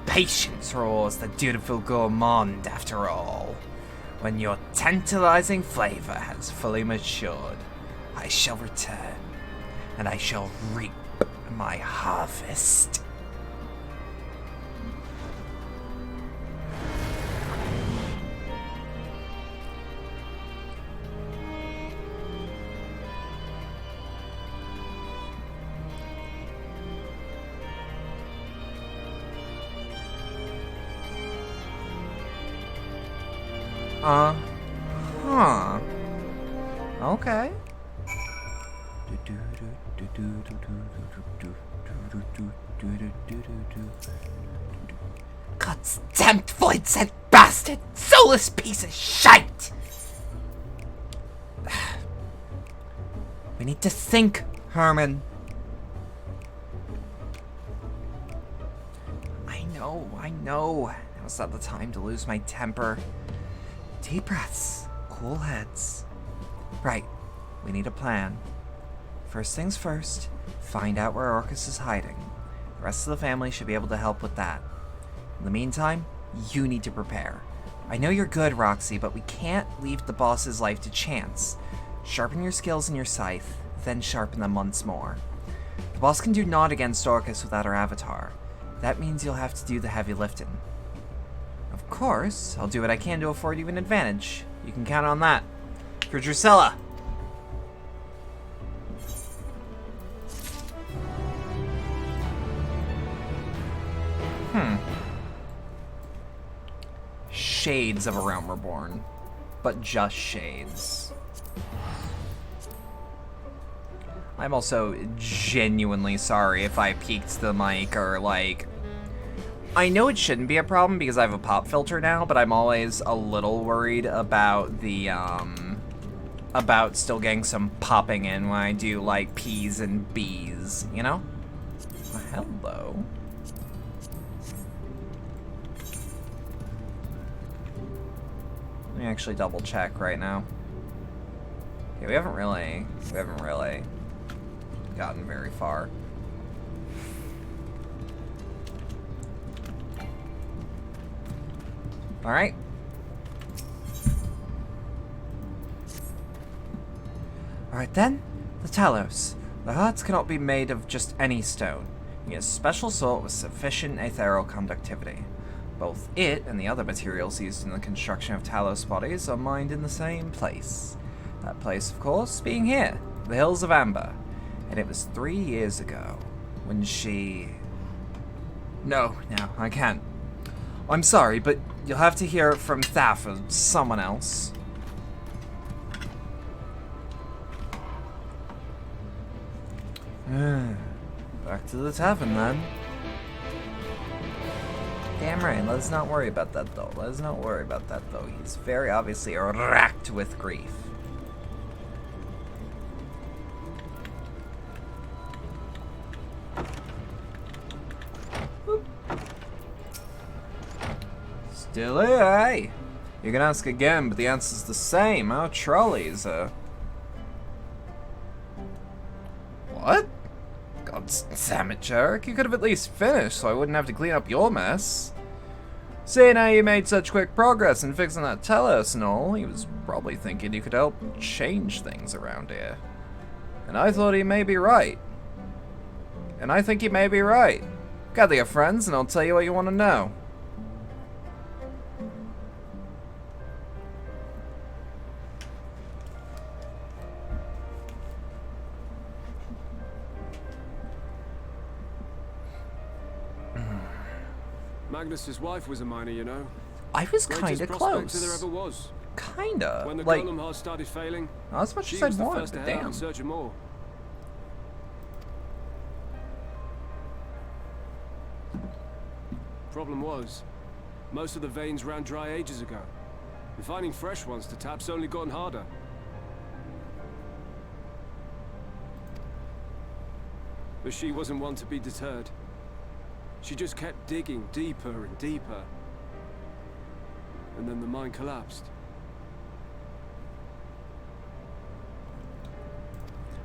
Patience roars the dutiful gourmand, after all. When your tantalizing flavor has fully matured, I shall return, and I shall reap my harvest. Huh. Okay. God's damned void-sent bastard! Soulless piece of shite! We need to think, Herman. I know. Now's not the time to lose my temper. Deep breaths. Cool heads. Right. We need a plan. First things first, find out where Orcus is hiding. The rest of the family should be able to help with that. In the meantime, you need to prepare. I know you're good, Roxy, but we can't leave the boss's life to chance. Sharpen your skills in your scythe, then sharpen them once more. The boss can do naught against Orcus without her avatar. That means you'll have to do the heavy lifting. Of course, I'll do what I can to afford you an advantage. You can count on that. For Drusilla! Shades of a Realm Reborn, but just shades. I'm also genuinely sorry if I peaked the mic or like... I know it shouldn't be a problem because I have a pop filter now, but I'm always a little worried about the, about still getting some popping in when I do like P's and B's, you know? Hello. Let me actually double check right now. Okay, we haven't really gotten very far. All right. All right then, the Talos. The hearts cannot be made of just any stone. You need a special sort with sufficient ethereal conductivity. Both it and the other materials used in the construction of Talos bodies are mined in the same place. That place, of course, being here, the Hills of Amber. And it was 3 years ago when she... No, I can't. I'm sorry, but you'll have to hear it from Thaf or someone else. Back to the tavern, then. Damn right, let's not worry about that, though. He's very obviously racked with grief. Still here, You can ask again, but the answer's the same. Our trolleys are... What? God damn it, Jarek. You could have at least finished so I wouldn't have to clean up your mess. Seeing how you made such quick progress in fixing that Telos and all, he was probably thinking you could help change things around here. And I thought he may be right. And I think he may be right. Gather your friends and I'll tell you what you want to know. Magnus's wife was a miner, you know. I was kind of close. There ever was. Kinda. When the like, golem heart started failing, not as much she as I'd was the wanted, first to but head out damn. in search of more. Problem was, most of the veins ran dry ages ago, and finding fresh ones to tap's only gotten harder. But she wasn't one to be deterred. She just kept digging deeper and deeper. And then the mine collapsed.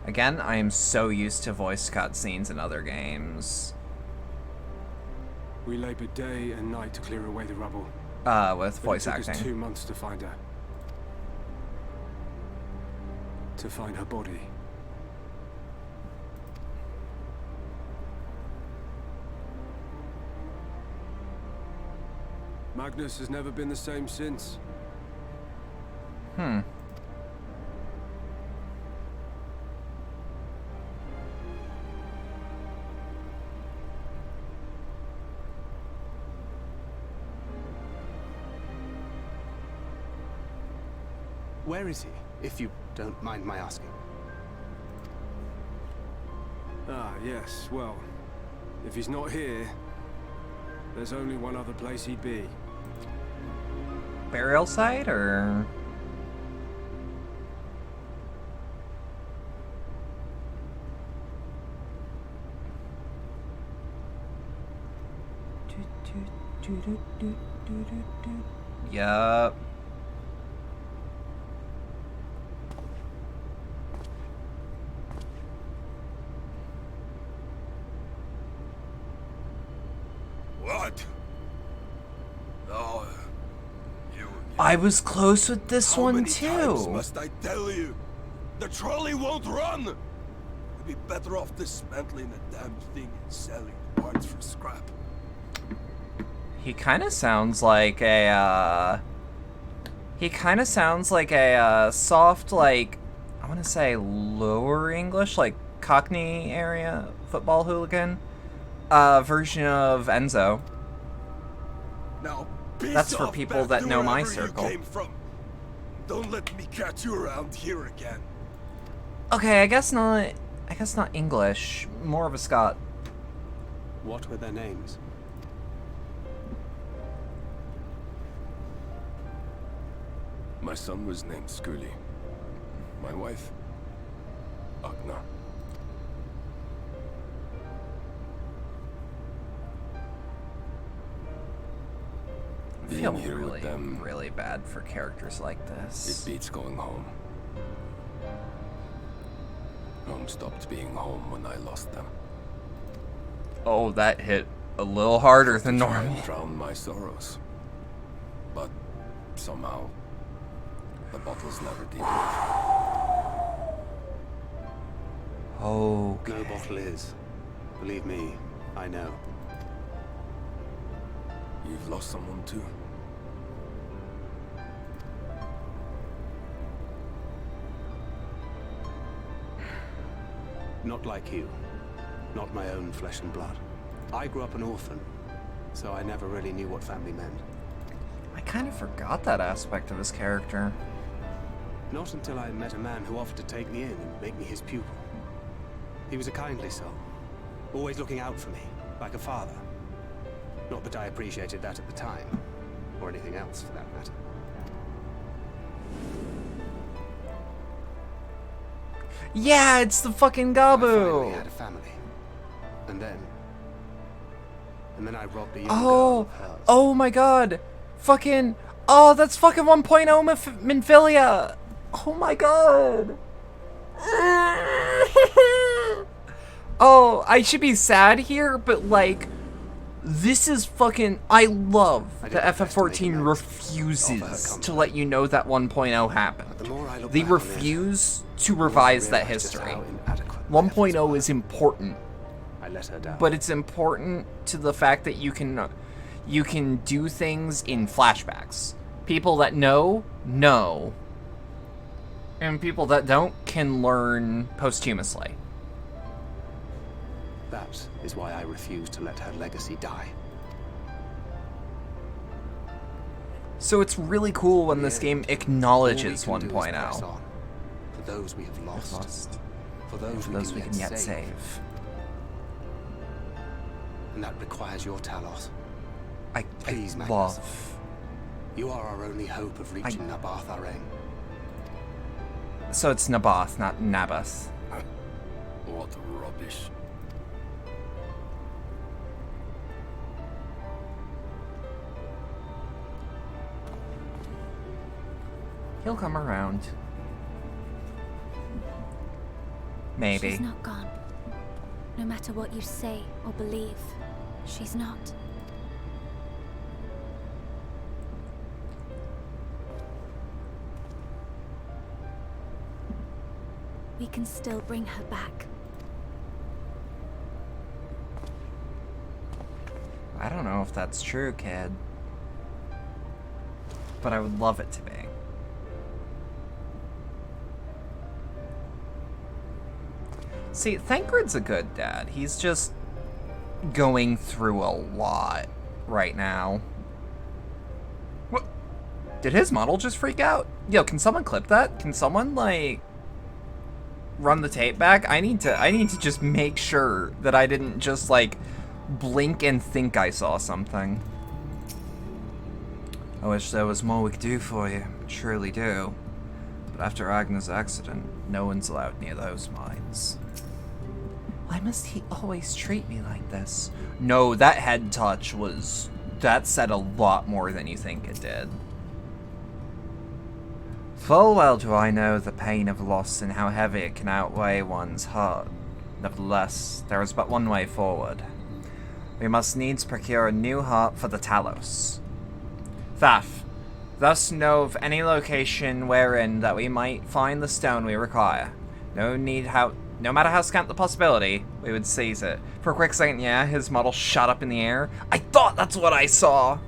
Again, I am so used to voice cutscenes in other games. We labored day and night to clear away the rubble. With voice But it took acting. us 2 months to find her. To find her body. Magnus has never been the same since. Where is he, if you don't mind my asking? Ah, yes, well, if he's not here, there's only one other place he'd be. Burial site, or... Yup. I was close with this How one many times too. must I tell you? The trolley won't run! We'd be better off dismantling the damn thing and selling parts for scrap. He kind of sounds like a, soft, like, I want to say lower English, like Cockney area football hooligan, version of Enzo. Now, That's for people that know my circle. Came from. Don't let me catch you around here again. Okay, I guess not English, more of a Scot. What were their names? My son was named Scully. My wife, Agna. I feel really bad for characters like this. It beats going home. Home stopped being home when I lost them. Oh, that hit a little harder than normal. I drowned my sorrows. But somehow, the bottle's never deep enough. Oh. No bottle is. Believe me, I know. You've lost someone too. Not like you. Not my own flesh and blood. I grew up an orphan, so I never really knew what family meant. I kind of forgot that aspect of his character. Not until I met a man who offered to take me in and make me his pupil. He was a kindly soul, always looking out for me, like a father. Not that I appreciated that at the time, or anything else for that matter. Yeah, it's the fucking I finally Gabu. had a family. And then I robbed a young Oh, girl of hers. oh my god. Fucking, oh, that's fucking 1.0 Minfilia. Oh my god. Oh, I should be sad here, but like, this is fucking, I love that FF14 refuses to let you know that 1.0 happened. The more I look They back on it, refuse to the more I revise that realize just history. how inadequate my efforts 1.0 were. is important, I let her down. but it's important to the fact that you can do things in flashbacks. People that know, and people that don't can learn posthumously. That is why I refuse to let her legacy die. So it's really cool when this game acknowledges All we can do is press 1.0. on. For those we have lost. For those, For those we can yet save. save. And that requires your Talos. I Please, Magnus. love. You are our only hope of reaching Nabath Areng. So it's Naboth, not Naboth. What rubbish. He'll come around. Maybe. She's not gone. No matter what you say or believe, she's not. We can still bring her back. I don't know if that's true, kid. But I would love it to be. See, Thancred's a good dad. He's just going through a lot right now. What? Did his model just freak out? Yo, can someone clip that? Can someone, like, run the tape back? I need to just make sure that I didn't just, like, blink and think I saw something. I wish there was more we could do for you. Surely do. But after Agnes' accident, no one's allowed near those mines. Why must he always treat me like this? No, that head touch was... that said a lot more than you think it did. Full well do I know the pain of loss and how heavy it can outweigh one's heart. Nevertheless, there is but one way forward. We must needs procure a new heart for the Talos. Thaf, thus know of any location wherein that we might find the stone we require. No matter how scant the possibility, we would seize it. For a quick second, yeah, his model shot up in the air. I thought that's what I saw!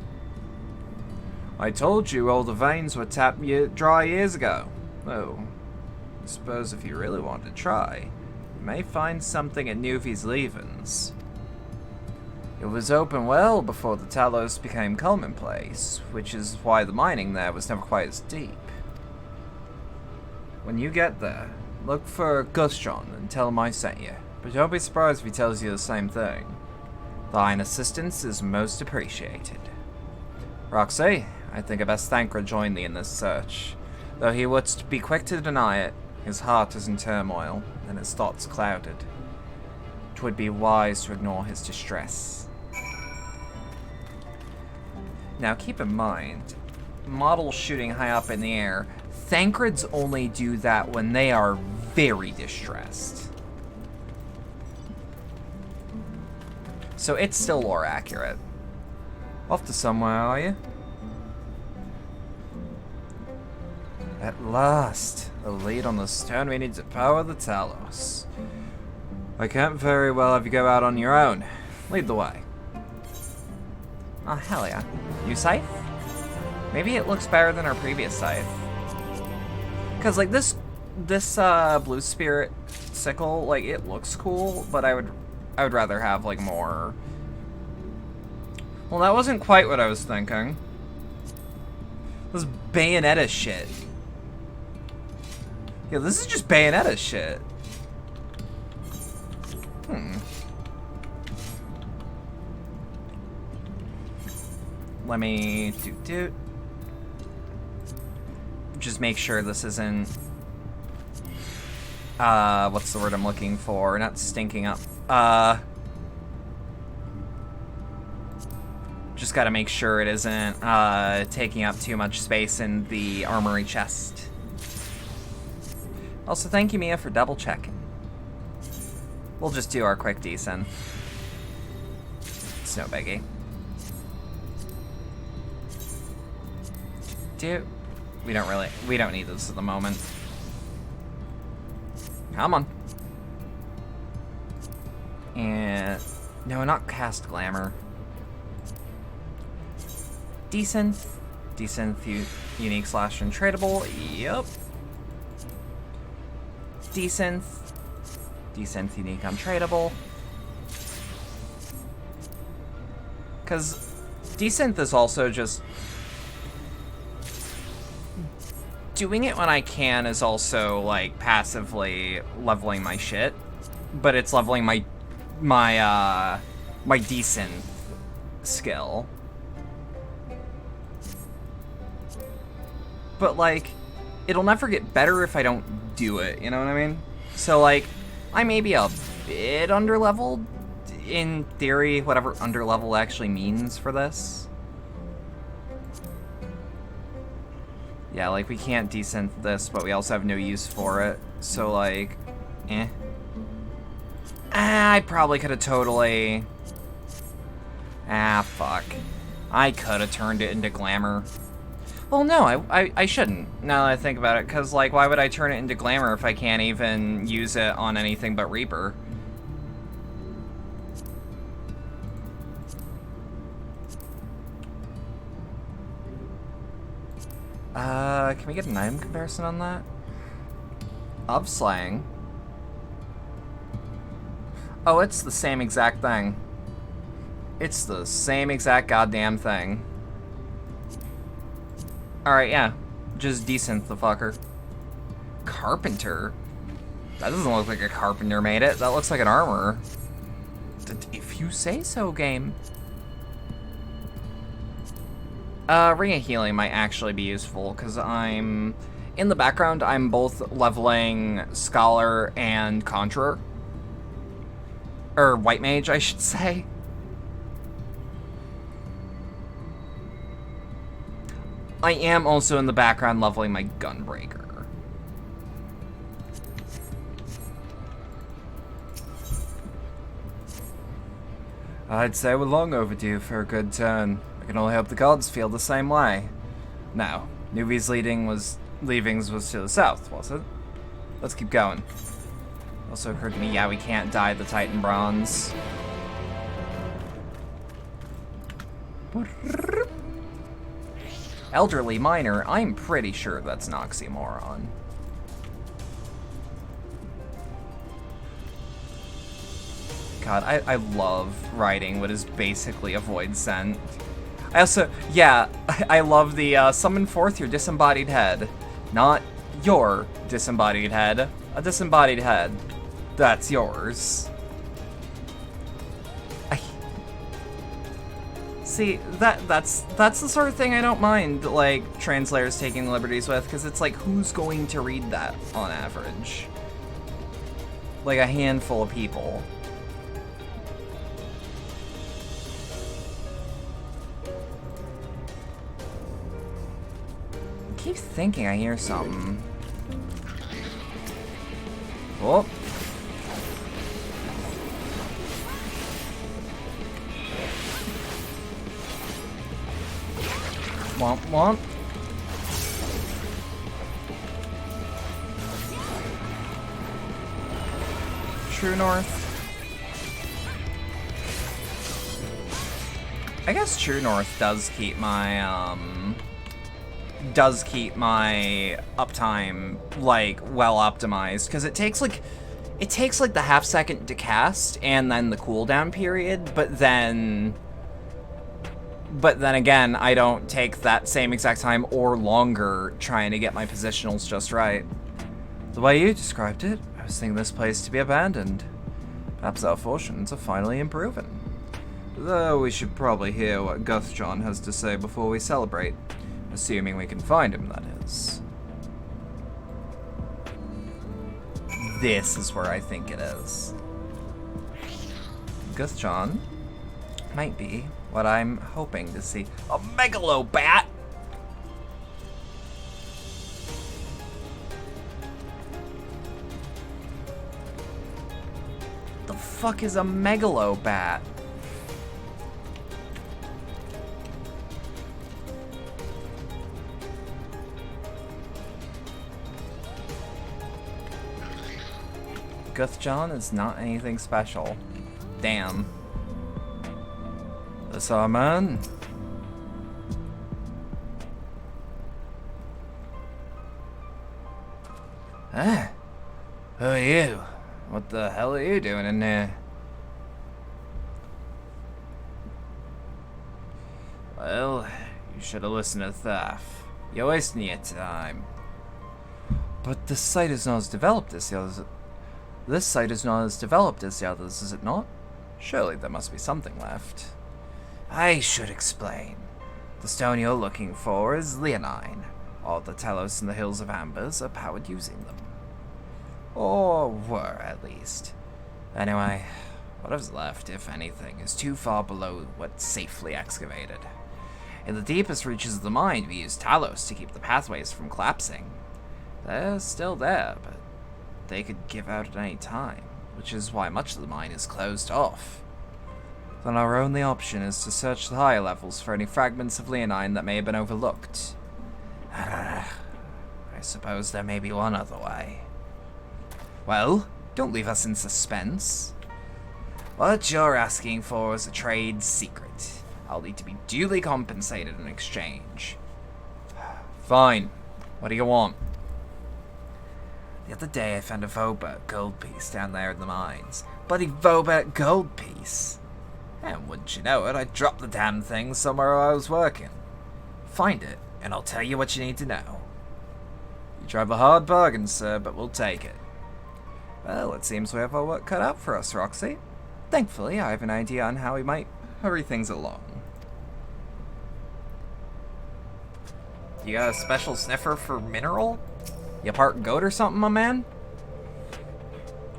I told you all the veins were tapped dry years ago. Oh, I suppose if you really want to try, you may find something at Newfie's leavings. It was open well before the Talos became commonplace, which is why the mining there was never quite as deep. When you get there, look for Gustron and tell him I sent you, but don't be surprised if he tells you the same thing. Thine assistance is most appreciated. Roxy, I think I best Thancred join thee in this search. Though he would be quick to deny it, his heart is in turmoil, and his thoughts clouded. 'Twould be wise to ignore his distress. Now keep in mind, models shooting high up in the air, Thancreds only do that when they are very distressed. So it's still lore accurate. Off to somewhere, are you? At last, a lead on the stone we need to power the Talos. I can't very well have you go out on your own. Lead the way. Oh, hell yeah. New scythe? Maybe it looks better than our previous scythe. Because, like, this Blue Spirit sickle, like, it looks cool, but I would rather have, like, more... Well, that wasn't quite what I was thinking. This Bayonetta shit. Yeah, this is just Bayonetta shit. Let me just make sure this isn't what's the word I'm looking for? Not stinking up. Just gotta make sure it isn't taking up too much space in the armory chest. Also, thank you, Mia, for double checking. We'll just do our quick descent. It's no biggie. We don't need this at the moment. Come on. And no, not cast glamour. Decent, unique / untradeable. Yep. Decent, unique, untradeable. Because decent is also just doing it when I can is also like passively leveling my shit, but it's leveling my decent skill. But like, it'll never get better if I don't do it, you know what I mean? So like, I may be a bit underleveled, in theory, whatever underlevel actually means for this. Yeah, like, we can't desynth this, but we also have no use for it. So, like, eh. I probably could have totally... fuck. I could have turned it into glamour. Well, no, I shouldn't, now that I think about it, because, like, why would I turn it into glamour if I can't even use it on anything but Reaper? Can we get an item comparison on that? Of slang. Oh, it's the same exact thing. It's the same exact goddamn thing. Alright, yeah. Just decent, the fucker. Carpenter? That doesn't look like a carpenter made it. That looks like an armorer. If you say so, game. Ring of Healing might actually be useful, because I'm... In the background, I'm both leveling Scholar and Conjurer. Or White Mage, I should say. I am also in the background leveling my Gunbreaker. I'd say we're long overdue for a good turn. I can only hope the gods feel the same way. No. Nuvi's leavings was to the south, was it? Let's keep going. Also occurred to me, yeah, we can't dye the Titan bronze. Elderly miner, I'm pretty sure that's an oxymoron. God, I love writing what is basically a void scent. I also, yeah, I love the summon forth your disembodied head. Not your disembodied head. A disembodied head. That's yours. See, that's the sort of thing I don't mind, like, translators taking liberties with, because it's like, who's going to read that on average? Like, a handful of people. I keep thinking I hear something. Oh. Womp womp. True North. I guess True North does keep my uptime like well optimized, because it takes like the half second to cast and then the cooldown period, but then again, I don't take that same exact time or longer trying to get my positionals just right. The way you described it, I was thinking this place to be abandoned. Perhaps our fortunes are finally improving. Though we should probably hear what Guthjohn has to say before we celebrate. Assuming we can find him, that is. This is where I think it is. Guthjohn might be what I'm hoping to see. A megalobat! The fuck is a megalobat? Guthjohn is not anything special. Damn. This our man? Huh? Who are you? What the hell are you doing in there? Well, you should have listened to Thaf. You're wasting your time. But this site is not as developed as the others. This site is not as developed as the others, is it not? Surely there must be something left. I should explain. The stone you're looking for is leonine. All the Telos in the Hills of Ambers are powered using them. Or were, at least. Anyway, whatever's left, if anything, is too far below what's safely excavated. In the deepest reaches of the mine, we use Talos to keep the pathways from collapsing. They're still there, but they could give out at any time, which is why much of the mine is closed off. Then our only option is to search the higher levels for any fragments of leonine that may have been overlooked. I suppose there may be one other way. Well, don't leave us in suspense. What you're asking for is a trade secret. I'll need to be duly compensated in exchange. Fine. What do you want? The other day I found a Vobert gold piece down there in the mines. Bloody Vobert gold piece. And wouldn't you know it, I dropped the damn thing somewhere I was working. Find it, and I'll tell you what you need to know. You drive a hard bargain, sir, but we'll take it. Well, it seems we have our work cut out for us, Roxy. Thankfully, I have an idea on how we might hurry things along. You got a special sniffer for mineral? You part goat or something, my man?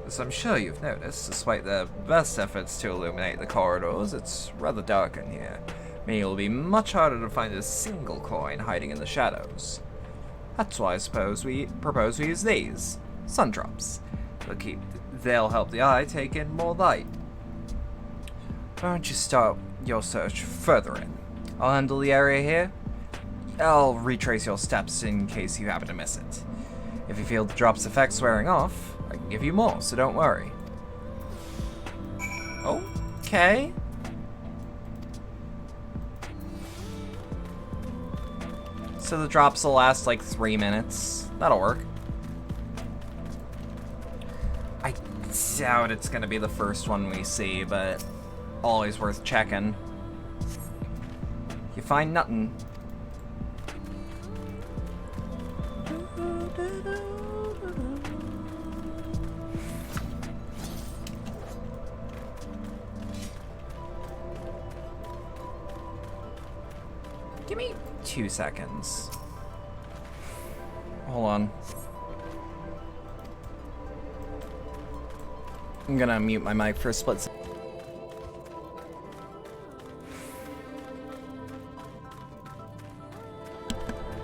As I'm sure you've noticed, despite their best efforts to illuminate the corridors, it's rather dark in here, meaning it'll be much harder to find a single coin hiding in the shadows. That's why I suppose we propose we use these, sun drops. They'll help the eye take in more light. Why don't you start your search further in? I'll handle the area here. I'll retrace your steps in case you happen to miss it. If you feel the drop's effects wearing off, I can give you more, so don't worry. Okay. So the drops will last like 3 minutes. That'll work. I doubt it's gonna be the first one we see, but always worth checking. You find nothing. Give me 2 seconds. Hold on. I'm gonna mute my mic for a split second.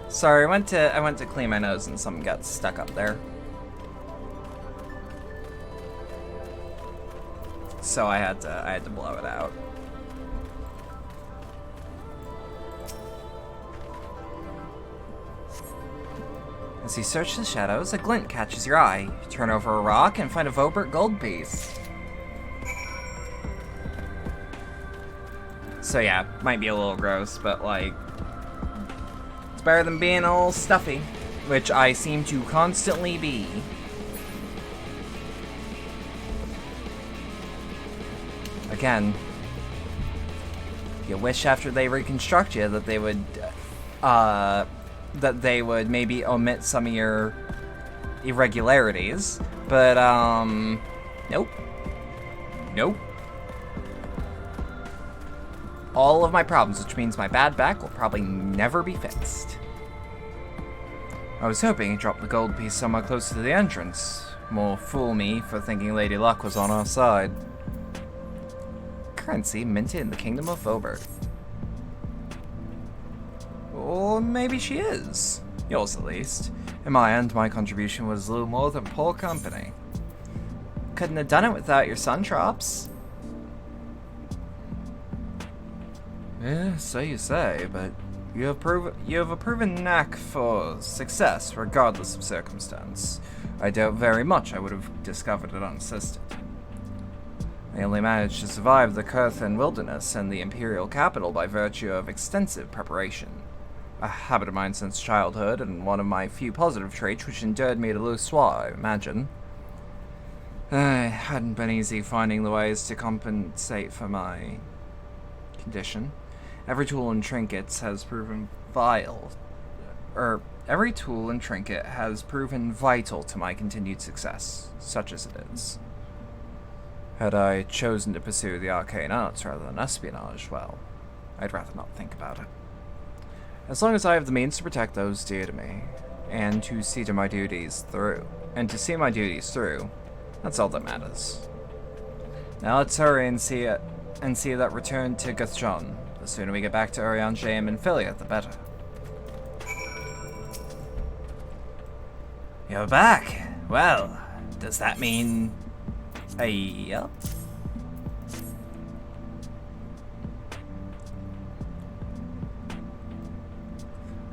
Sorry, I went to clean my nose and something got stuck up there. So I had to blow it out. As you search the shadows, a glint catches your eye. You turn over a rock and find a Vobert gold piece. So yeah, might be a little gross, but like, it's better than being all stuffy, which I seem to constantly be. Again, you wish after they reconstruct you that they would maybe omit some of your irregularities, but nope. Nope. All of my problems, which means my bad back will probably never be fixed. I was hoping he'd drop the gold piece somewhere close to the entrance. More fool me for thinking Lady Luck was on our side. Currency minted in the Kingdom of Vobert. Or maybe she is. Yours at least. In my end, my contribution was little more than poor company. Couldn't have done it without your sun drops. Yeah, so you say, but you have a proven knack for success, regardless of circumstance. I doubt very much I would have discovered it unassisted. I only managed to survive the Kurthan wilderness and the Imperial capital by virtue of extensive preparation. A habit of mine since childhood, and one of my few positive traits which endeared me to Lussois, I imagine. It hadn't been easy finding the ways to compensate for my condition. Every tool and trinkets has proven every tool and trinket has proven vital to my continued success, such as it is. Had I chosen to pursue the arcane arts rather than espionage, well, I'd rather not think about it. As long as I have the means to protect those dear to me, and to see my duties through, that's all that matters. Now let's hurry and see that return to Guthjon. The sooner we get back to Urianger and Philia, the better. You're back. Well, does that mean yep?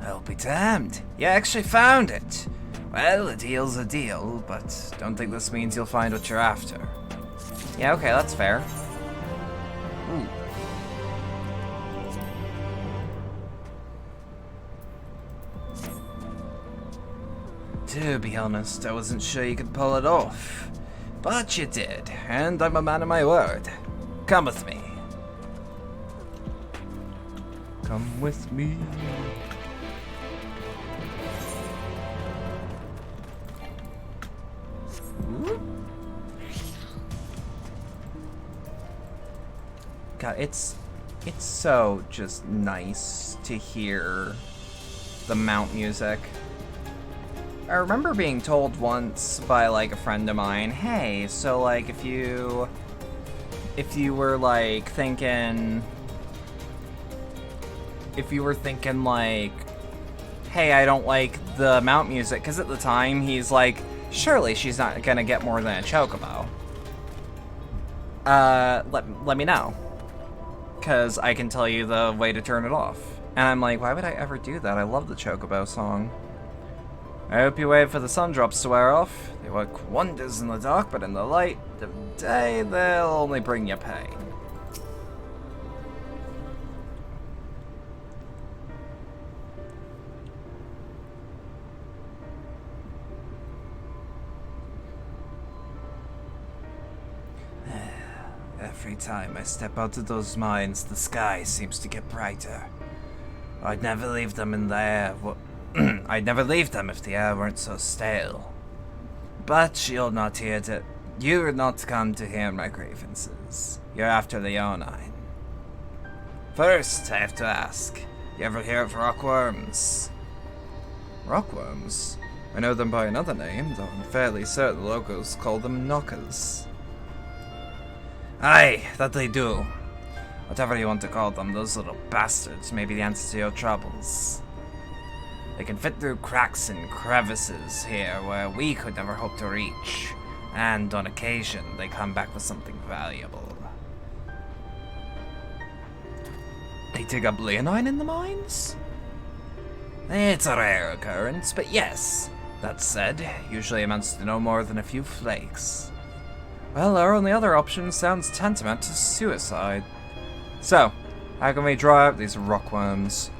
I'll be damned. You actually found it. Well, a deal's a deal, but don't think this means you'll find what you're after. Yeah, okay, that's fair. Ooh. To be honest, I wasn't sure you could pull it off. But you did, and I'm a man of my word. Come with me. Come with me. God, it's so just nice to hear the mount music. I remember being told once by like a friend of mine, hey, so like if you were thinking like, hey, I don't like the mount music, because at the time he's like, surely she's not gonna get more than a chocobo. Let me know. because I can tell you the way to turn it off. And I'm like, why would I ever do that? I love the Chocobo song. I hope you wait for the sun drops to wear off. They work wonders in the dark, but in the light of day, they'll only bring you pain. Every time I step out of those mines, the sky seems to get brighter. I'd never leave them in the air. I'd never leave them if the air weren't so stale. But you're not come to hear my grievances. You're after the Leonine. First, I have to ask, you ever hear of rockworms? Rockworms? I know them by another name, though I'm fairly certain the locals call them knockers. Aye, that they do. Whatever you want to call them, those little bastards may be the answer to your troubles. They can fit through cracks and crevices here where we could never hope to reach, and on occasion they come back with something valuable. They dig up leonine in the mines? It's a rare occurrence, but yes. That said, usually amounts to no more than a few flakes. Well, our only other option sounds tantamount to suicide. So, how can we draw out these rockworms?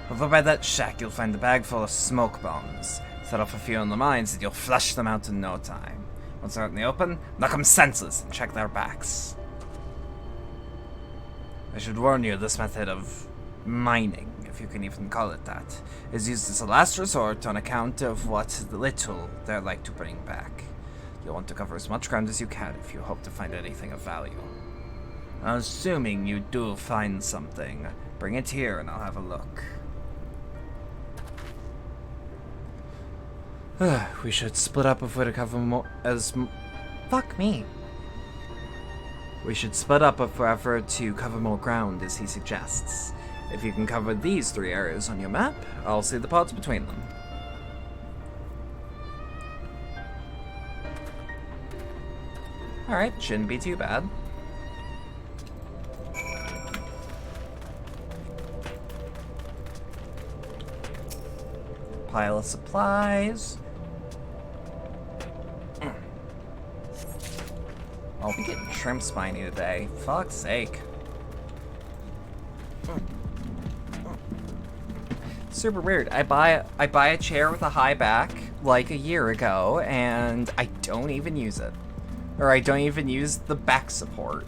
Over by that shack, you'll find a bag full of smoke bombs. Set off a few in the mines and you'll flush them out in no time. Once they're out in the open, knock them senseless and check their backs. I should warn you, this method of mining, if you can even call it that, is used as a last resort on account of what little they're like to bring back. You'll want to cover as much ground as you can if you hope to find anything of value. Assuming you do find something, bring it here and I'll have a look. We should split up if we're to cover more fuck me. We should split up if we're ever to cover more ground, as he suggests. If you can cover these 3 areas on your map, I'll see the parts between them. Alright, shouldn't be too bad. Pile of supplies. I'll be getting shrimp spiny today. Fuck's sake. Super weird. I buy a chair with a high back like a year ago, and I don't even use it. Or I don't even use the back support.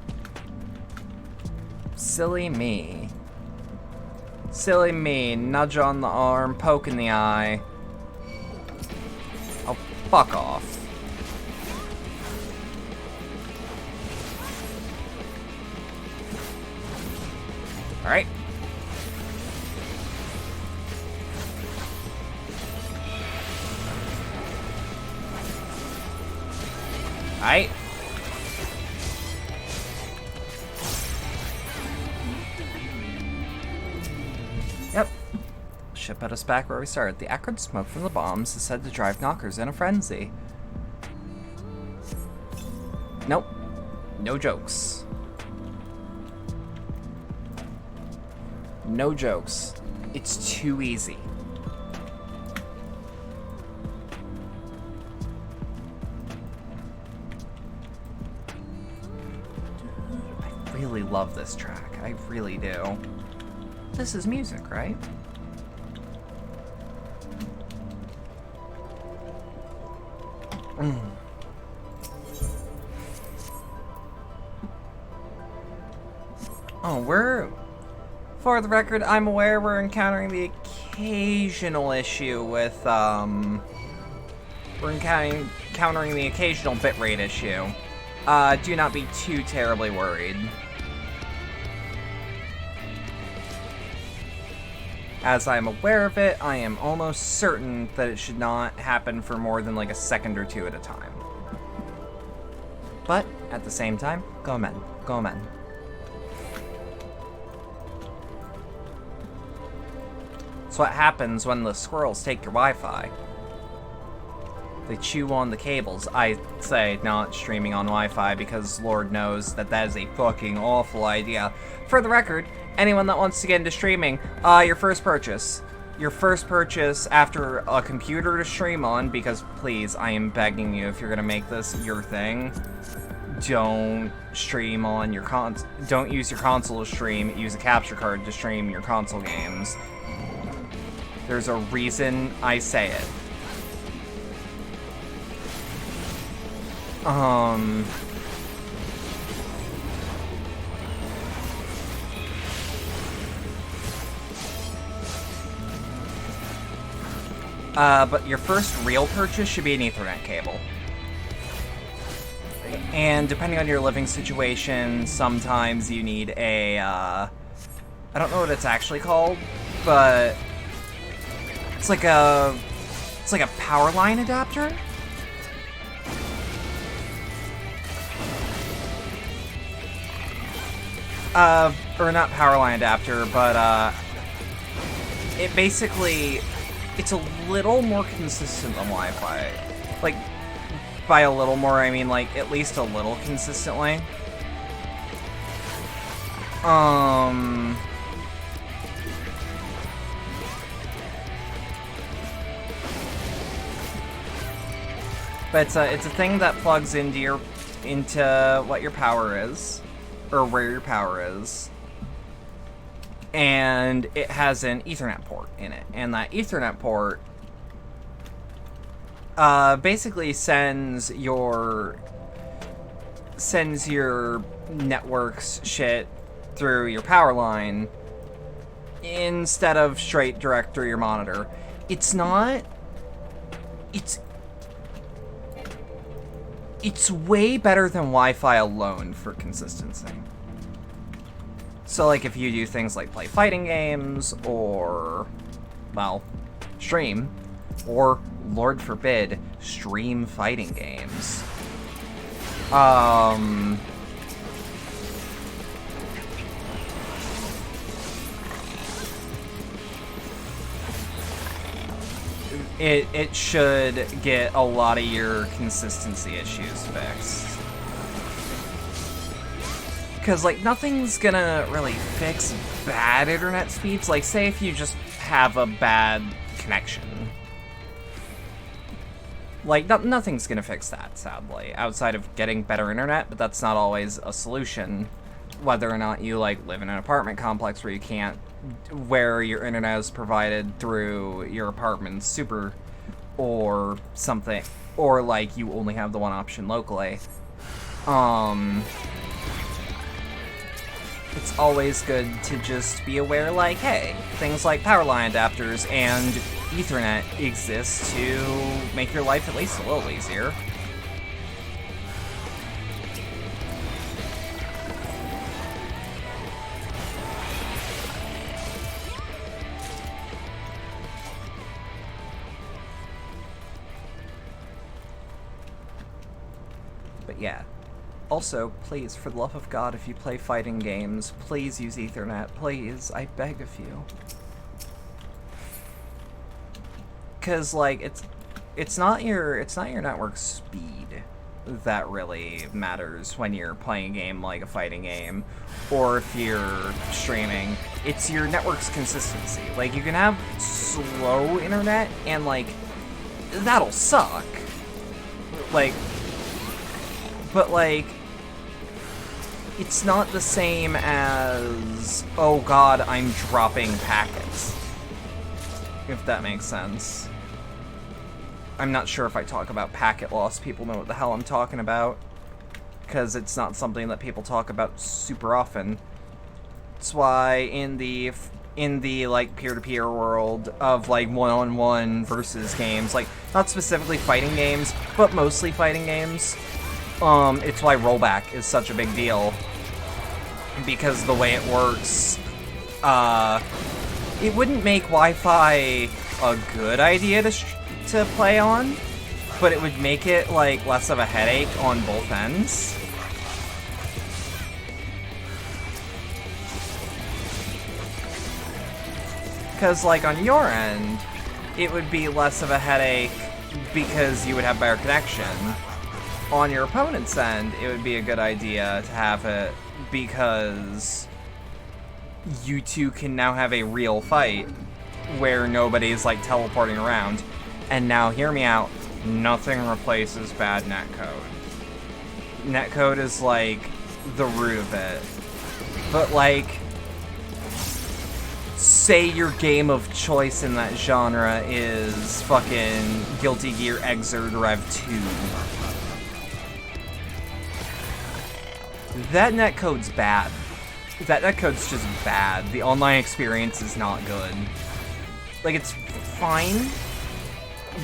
Silly me. Silly me. Nudge on the arm, poke in the eye. Oh, fuck off. Alright. Alright. Yep. Ship put us back where we started. The acrid smoke from the bombs is said to drive knockers in a frenzy. Nope. No jokes. No jokes. It's too easy. I really love this track. I really do. This is music, right? Oh, for the record, I'm aware we're encountering the occasional issue with, we're encountering the occasional bitrate issue. Do not be too terribly worried. As I'm aware of it, I am almost certain that it should not happen for more than like a second or 2 at a time. But, at the same time, go men. Go men. That's what happens when the squirrels take your Wi-Fi. They chew on the cables. I say not streaming on Wi-Fi because Lord knows that that is a fucking awful idea. For the record, anyone that wants to get into streaming, your first purchase after a computer to stream on, because please, I am begging you, if you're gonna make this your thing, don't stream on your don't use your console to stream, use a capture card to stream your console games. There's a reason I say it. But your first real purchase should be an Ethernet cable. And depending on your living situation, sometimes you need a, I don't know what it's actually called, but it's like a power line adapter? Or not power line adapter, but, it basically, it's a little more consistent than Wi-Fi. Like, by a little more, I mean, like, at least a little consistently. But it's a thing that plugs into what your power is, or where your power is, and it has an Ethernet port in it, and that Ethernet port basically sends your network's shit through your power line instead of straight direct through your monitor. It's way better than Wi-Fi alone for consistency. So, like, if you do things like play fighting games, or, well, stream, or, Lord forbid, stream fighting games, it should get a lot of your consistency issues fixed. Because, like, nothing's gonna really fix bad internet speeds. Like, say if you just have a bad connection. Like, nothing's gonna fix that, sadly, outside of getting better internet, but that's not always a solution. Whether or not you, like, live in an apartment complex where you can't, where your internet is provided through your apartment's super, or something, or, like, you only have the one option locally. It's always good to just be aware, like, hey, things like power line adapters and Ethernet exist to make your life at least a little easier. But yeah. Also, please, for the love of God, if you play fighting games, please use Ethernet. Please, I beg of you. Because, like, it's not your network speed that really matters when you're playing a game like a fighting game, or if you're streaming. It's your network's consistency. Like, you can have slow internet, and, like, that'll suck. Like, but, like, it's not the same as, oh god, I'm dropping packets. If that makes sense. I'm not sure if I talk about packet loss, people know what the hell I'm talking about. Because it's not something that people talk about super often. That's why in the like, peer-to-peer world of, like, one-on-one versus games, like, not specifically fighting games, but mostly fighting games, it's why rollback is such a big deal. Because the way it works, it wouldn't make Wi-Fi a good idea to play on, but it would make it, like, less of a headache on both ends. Because, like, on your end, it would be less of a headache because you would have better connection. On your opponent's end, it would be a good idea to have it because you two can now have a real fight where nobody's like teleporting around. And now, hear me out, nothing replaces bad netcode. Netcode is like the root of it. But like, say your game of choice in that genre is fucking Guilty Gear Xrd Rev 2. That netcode's bad. That netcode's just bad. The online experience is not good. Like, it's fine,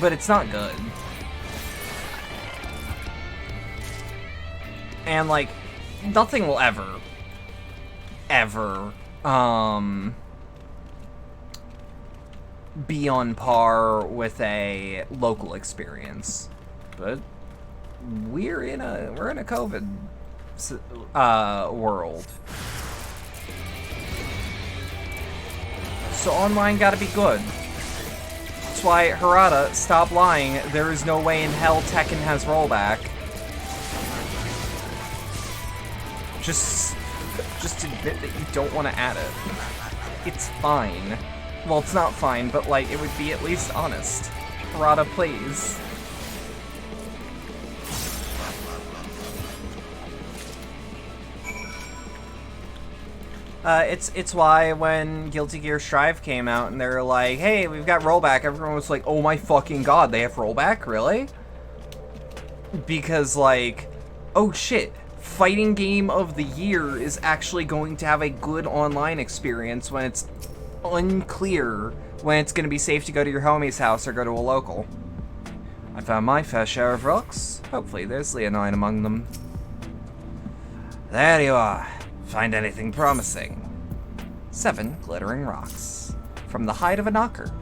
but it's not good. And, like, nothing will ever, be on par with a local experience. But we're in a COVID world. So online gotta be good. That's why, Harada, stop lying. There is no way in hell Tekken has rollback. Just admit that you don't want to add it. It's fine. Well, it's not fine, but like, it would be at least honest. Harada, please. It's why when Guilty Gear Strive came out and they're like, hey, we've got rollback, everyone was like, oh my fucking god, they have rollback? Really? Because, like, oh shit, fighting game of the year is actually going to have a good online experience when it's unclear when it's going to be safe to go to your homie's house or go to a local. I found my fair share of rocks. Hopefully there's Leonine among them. There you are. Find anything promising. 7 glittering rocks. From the hide of a knocker.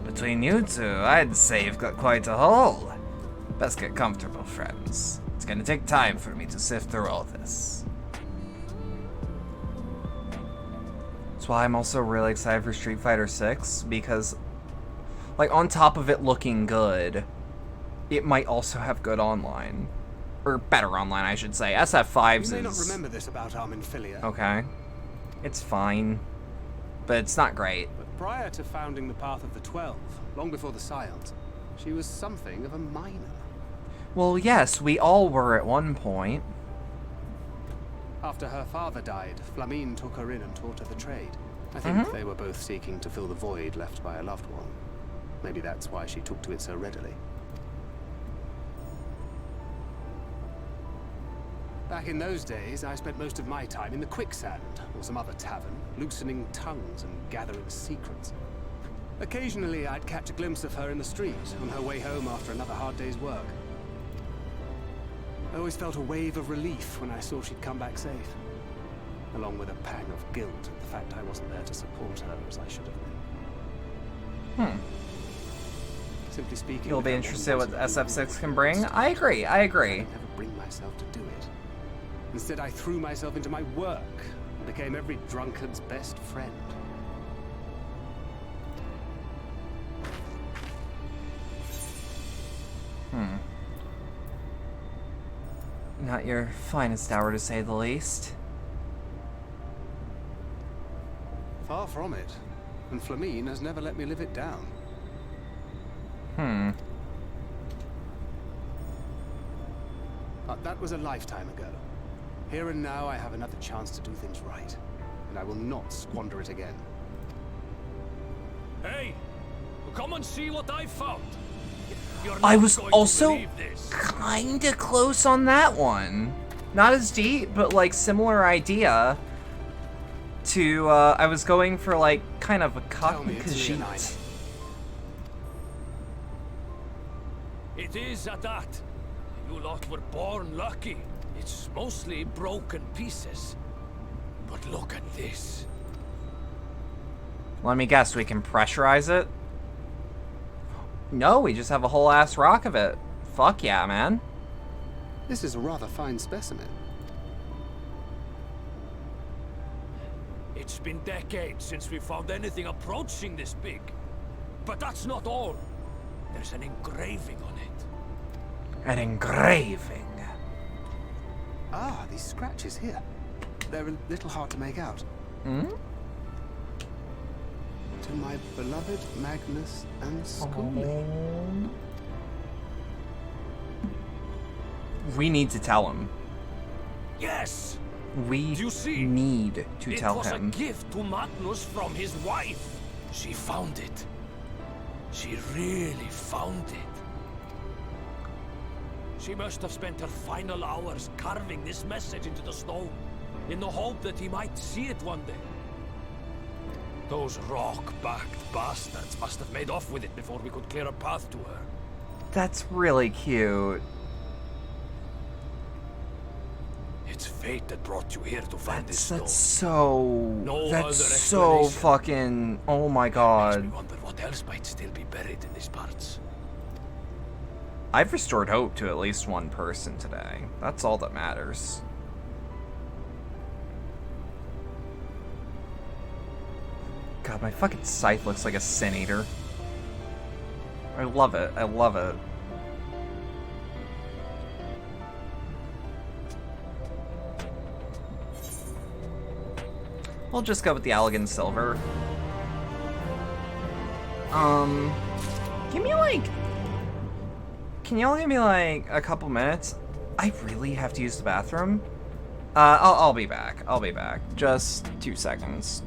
Between you two, I'd say you've got quite a haul. Best get comfortable, friends. It's gonna take time for me to sift through all this. That's why I'm also really excited for Street Fighter 6, because, like, on top of it looking good, it might also have good online. Or better online, I should say. FF5's is... You may not remember this about Armin Filia. Okay. It's fine. But it's not great. But prior to founding the Path of the 12, long before the Scions, she was something of a minor. Well, yes, we all were at one point. After her father died, Flamine took her in and taught her the trade. I think they were both seeking to fill the void left by a loved one. Maybe that's why she took to it so readily. Back in those days, I spent most of my time in the quicksand, or some other tavern, loosening tongues and gathering secrets. Occasionally, I'd catch a glimpse of her in the street, on her way home after another hard day's work. I always felt a wave of relief when I saw she'd come back safe, along with a pang of guilt at the fact I wasn't there to support her as I should have been. Simply speaking, You'll be interested what SF6 can bring? I agree, I agree. I could never bring myself to do it. Instead, I threw myself into my work and became every drunkard's best friend. Not your finest hour, to say the least. Far from it. And Flamine has never let me live it down. But that was a lifetime ago. Here and now, I have another chance to do things right. And I will not squander it again. Hey! Come and see what I found! I was also kinda close on that one. Not as deep, but like similar idea to, I was going for like kind of a Khajiit. It is at that. You lot were born lucky. It's mostly broken pieces. But look at this. Let me guess, we can pressurize it? No, we just have a whole ass rock of it. Fuck yeah, man. This is a rather fine specimen. It's been decades since we found anything approaching this big. But that's not all. There's an engraving on it. An engraving. Ah, these scratches here. They're a little hard to make out. Hmm? To my beloved Magnus and Scully. We need to tell him. Yes! We Do you see? need to tell It was him. a gift to Magnus from his wife. She found it. She really found it. She must have spent her final hours carving this message into the stone, in the hope that he might see it one day. Those rock-backed bastards must have made off with it before we could clear a path to her. That's really cute. It's fate that brought you here to find this stone. That's so... No that's other so explanation. fucking... Oh my Makes god. me wonder what else might still be buried in these parts. I've restored hope to at least one person today. That's all that matters. God, my fucking scythe looks like a sin eater. I love it. I love it. We'll just go with the elegant silver. Give me like... Can y'all give me like a couple minutes? I really have to use the bathroom. I'll be back. I'll be back. Just 2 seconds.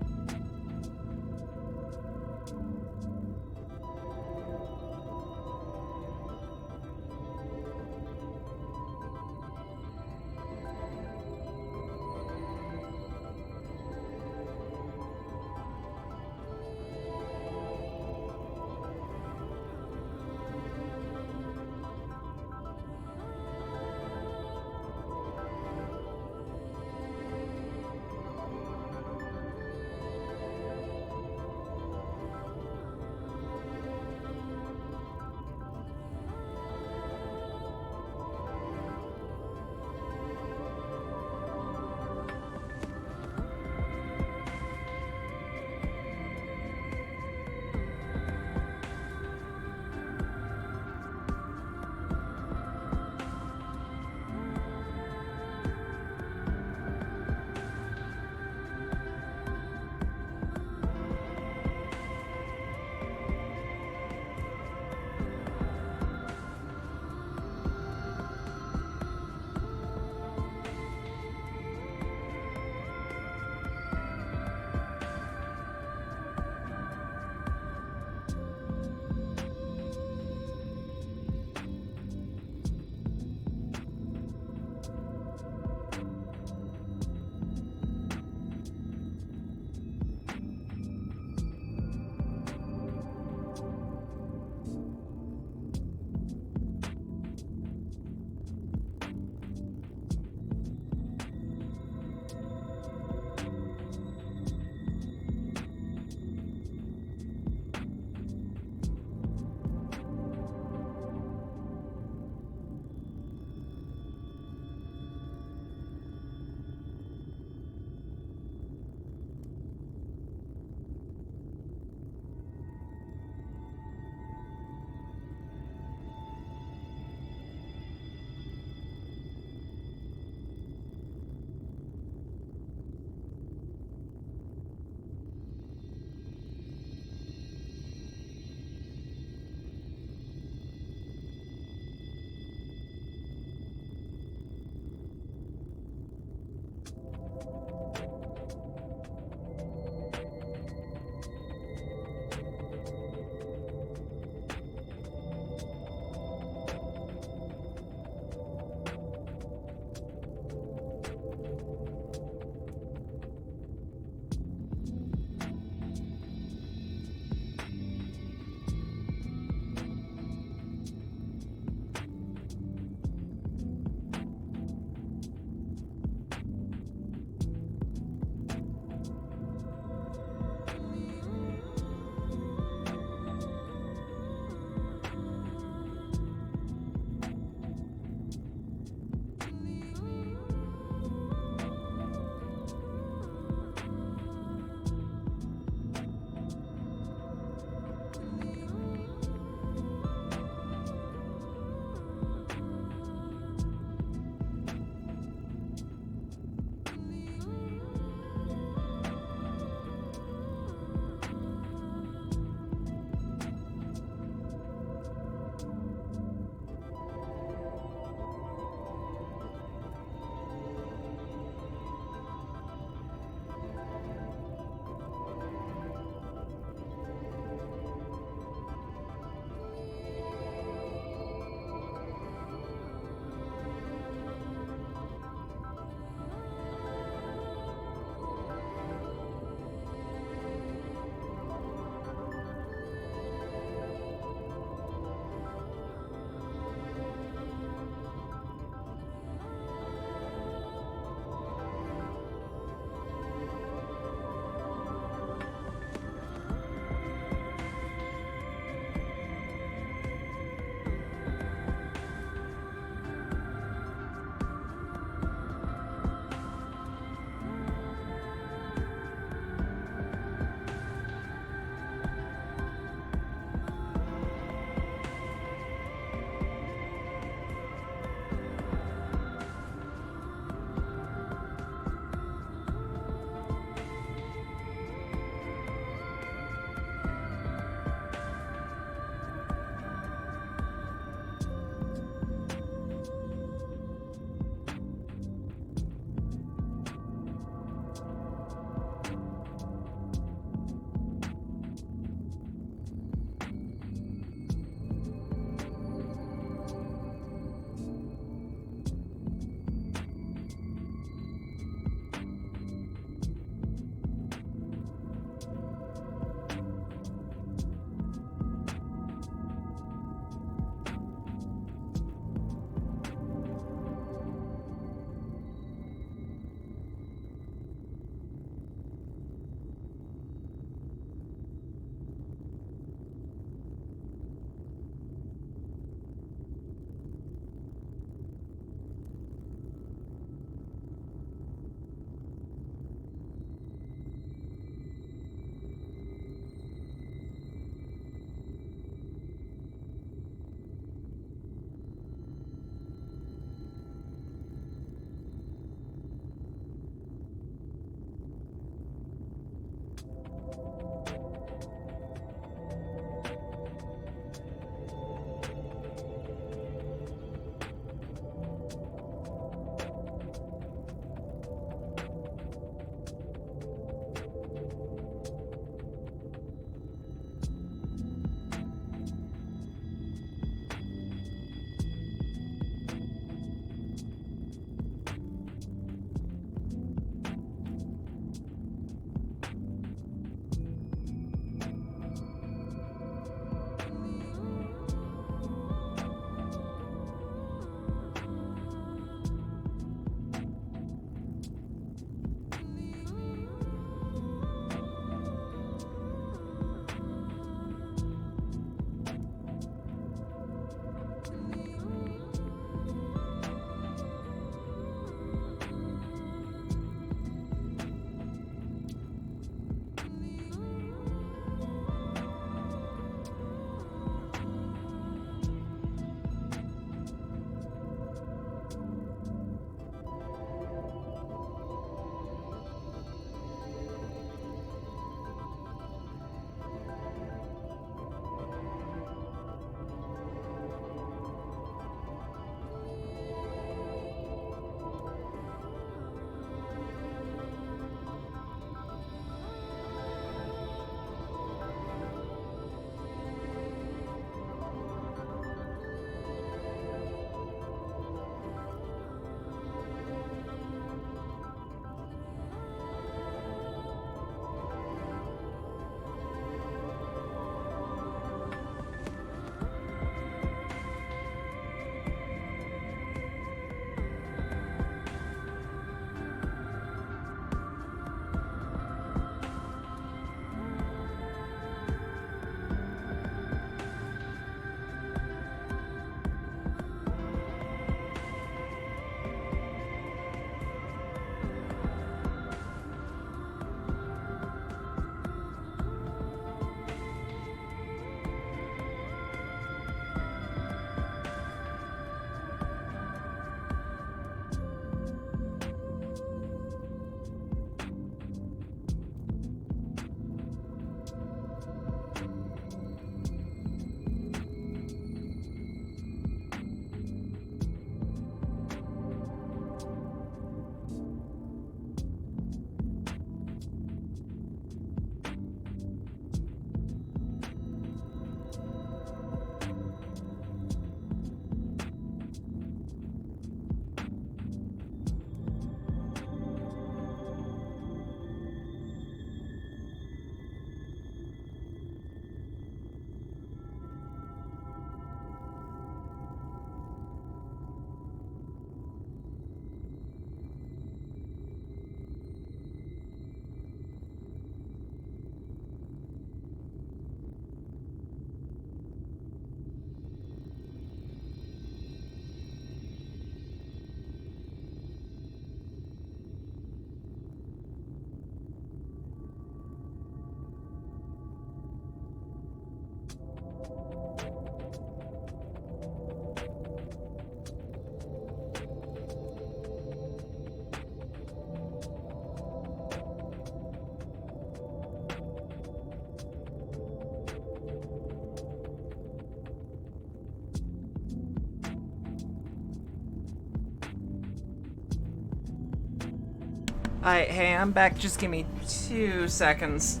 Hey, I'm back. Just give me 2 seconds.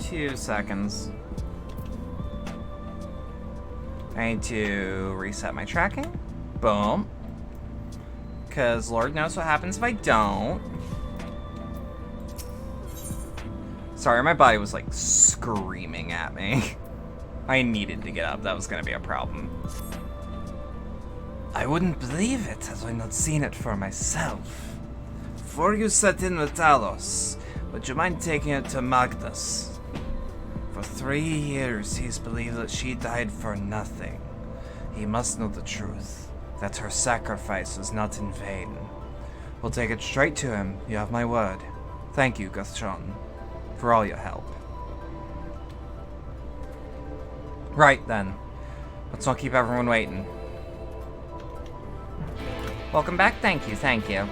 Two seconds. I need to reset my tracking. Boom. Because Lord knows what happens if I don't. Sorry, my body was like screaming at me. I needed to get up. That was going to be a problem. I wouldn't believe it had I not seen it for myself. Before you set in with Talos, would you mind taking it to Magnus? For 3 years, he's believed that she died for nothing. He must know the truth, that her sacrifice was not in vain. We'll take it straight to him, you have my word. Thank you, Guthron, for all your help. Right then, let's not keep everyone waiting. Welcome back. Thank you. Thank you.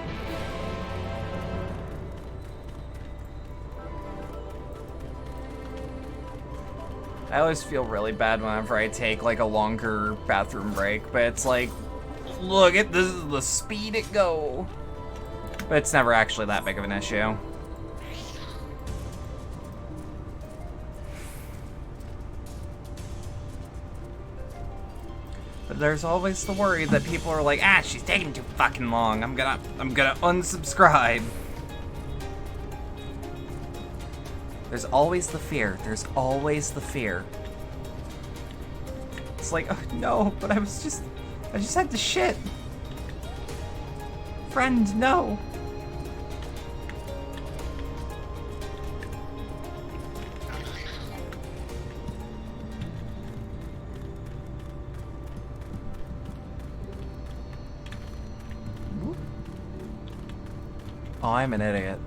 I always feel really bad whenever I take like a longer bathroom break, but it's like, look at this is the speed it go. But it's never actually that big of an issue. But there's always the worry that people are like, she's taking too fucking long. I'm gonna unsubscribe. There's always the fear. There's always the fear. It's like, oh no, but I just had to shit. Friend, no. Oh, I'm an idiot.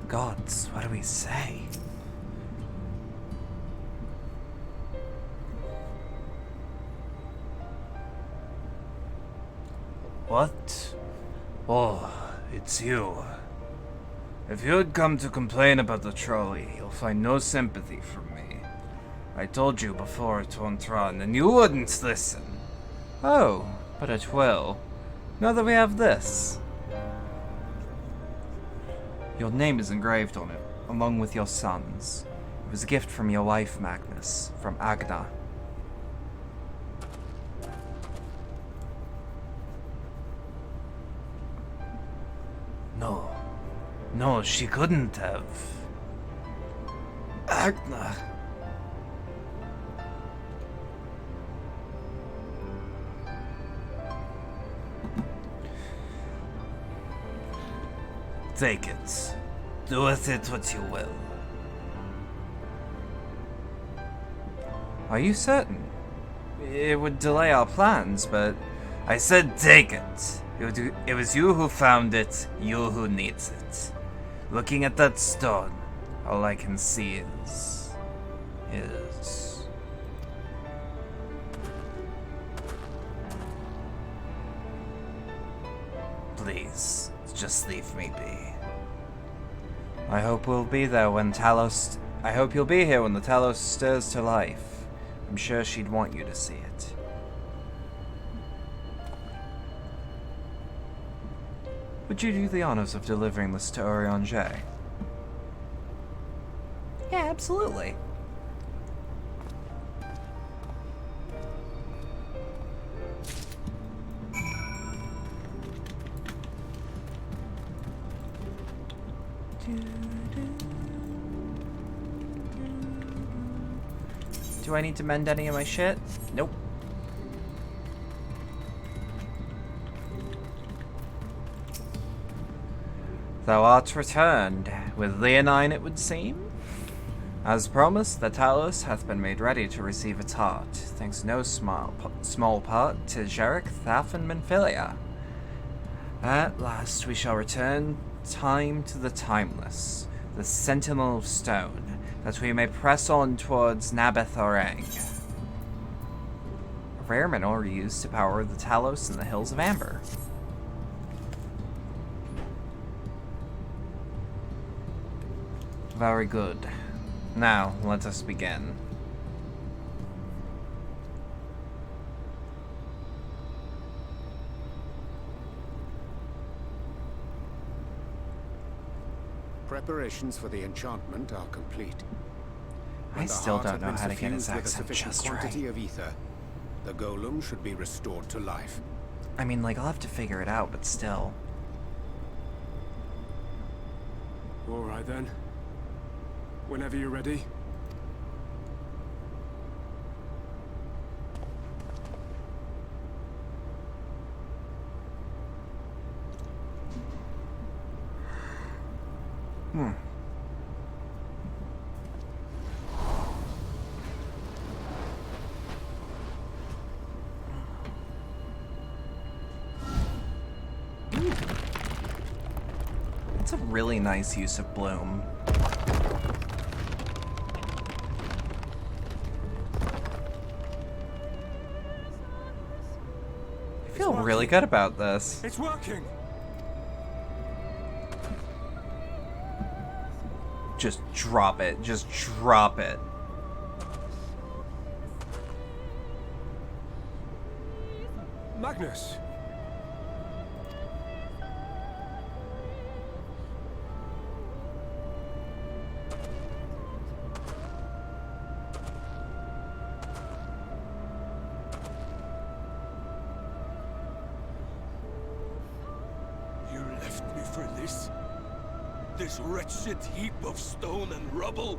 Gods, what do we say? What? Oh, it's you. If you had come to complain about the trolley, you'll find no sympathy from me. I told you before to Ontran, and you wouldn't listen. Oh, but it will. Now that we have this. Your name is engraved on it, along with your son's. It was a gift from your wife, Magnus, from Agna. No, she couldn't have. Agna. Take it. Do with it what you will. Are you certain? It would delay our plans, but I said take it. It was you who found it, you who needs it. Looking at that stone, all I can see is... Please, just leave me be. I hope we'll be there when Talos... I hope you'll be here when the Talos stirs to life. I'm sure she'd want you to see it. Would you do the honors of delivering this to Orianger? Yeah, absolutely. Do I need to mend any of my shit? Nope. Thou art returned, with Leonine it would seem. As promised, the Talos hath been made ready to receive its heart, thanks no small part to Jarek, Thaf, and Menphilia. At last we shall return time to the timeless, the sentinel of stone, that we may press on towards Nabethorang. A rare mineral used to power the Talos in the Hills of Amber. Very good. Now, let us begin. Preparations for the enchantment are complete. I When the still heart don't had know been how to get his suffused with a accent sufficient just quantity right. of ether, the golem should be restored to life. I mean, like, I'll have to figure it out, but still. All right then. Whenever you're ready. It's a really nice use of bloom. I feel really good about this. It's working! Just drop it. Just drop it. Magnus! You left me for this? This wretched heap of stone and rubble?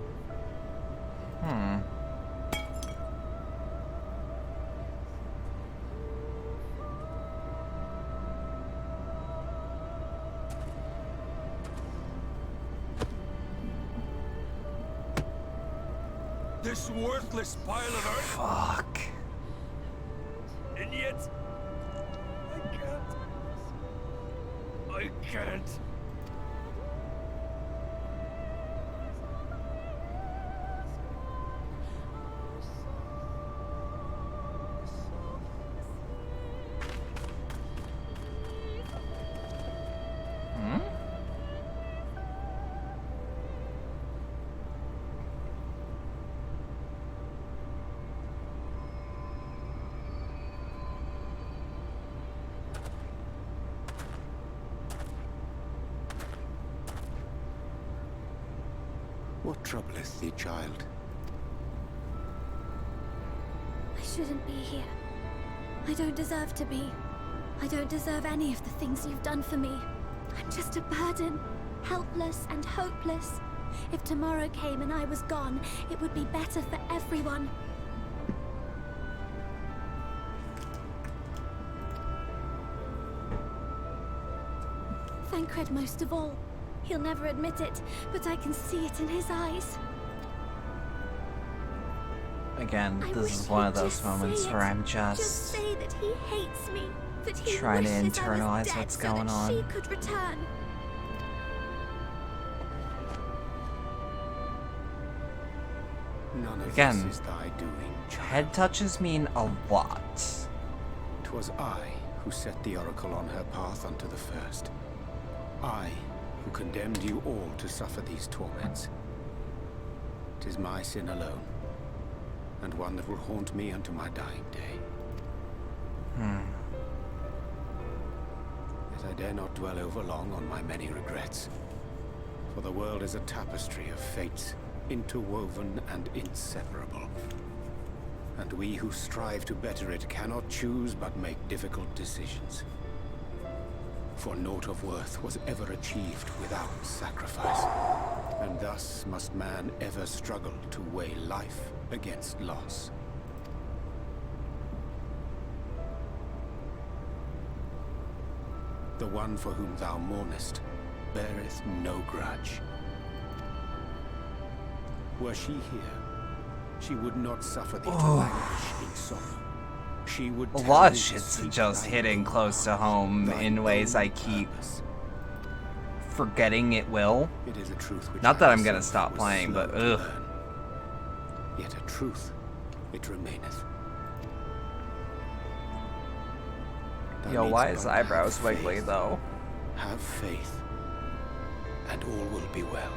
This worthless pile of earth? Fuck. And yet, I can't. What troubleth thee, child? I shouldn't be here. I don't deserve to be. I don't deserve any of the things you've done for me. I'm just a burden, helpless and hopeless. If tomorrow came and I was gone, it would be better for everyone. Thancred most of all. He'll never admit it, but I can see it in his eyes. Again, I this wish is one of he'd those just moments say where it. I'm Just just say that he hates me, that he trying to wishes I was internalize dead what's so going that on. she could return. None of Again, this is thy doing, child. head touches mean a lot. 'Twas I who set the oracle on her path unto the first. I who condemned you all to suffer these torments. 'Tis my sin alone, and one that will haunt me unto my dying day. Yet I dare not dwell over long on my many regrets, for the world is a tapestry of fates, interwoven and inseparable. And we who strive to better it cannot choose but make difficult decisions. For naught of worth was ever achieved without sacrifice, and thus must man ever struggle to weigh life against loss. The one for whom thou mournest beareth no grudge. Were she here, she would not suffer thee to languish in sorrow. She would A tell lot of thee to shit's seek just thine hitting own close to heart, home thine in ways own I keep purpose. forgetting it will. It is a truth which Not I that I'm gonna myself stop was playing, slow but to ugh. learn. Yet a truth it remaineth. Thou Yo, needst why but his to eyebrows have wiggly faith. though? Have faith, and all will be well.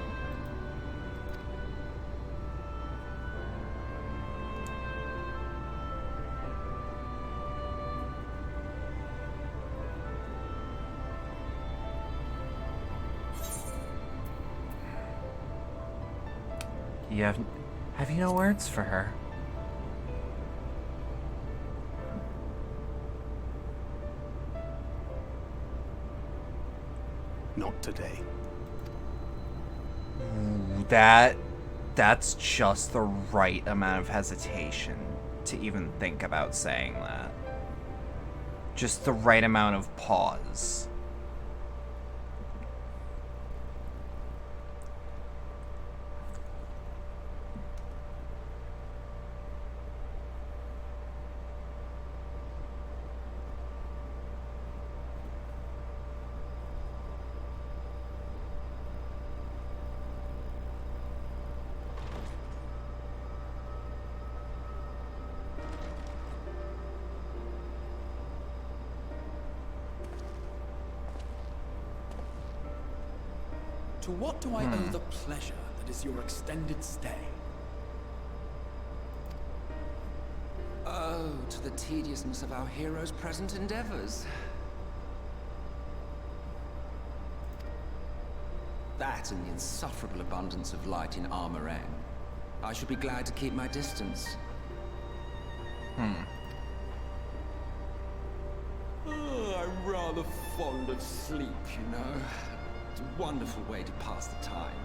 You have you no words for her? Not today. That's just the right amount of hesitation to even think about saying that. Just the right amount of pause. To what do I owe the pleasure that is your extended stay? Oh, to the tediousness of our hero's present endeavors. That and the insufferable abundance of light in Armorang. I should be glad to keep my distance. Oh, I'm rather fond of sleep, you know. It's a wonderful way to pass the time.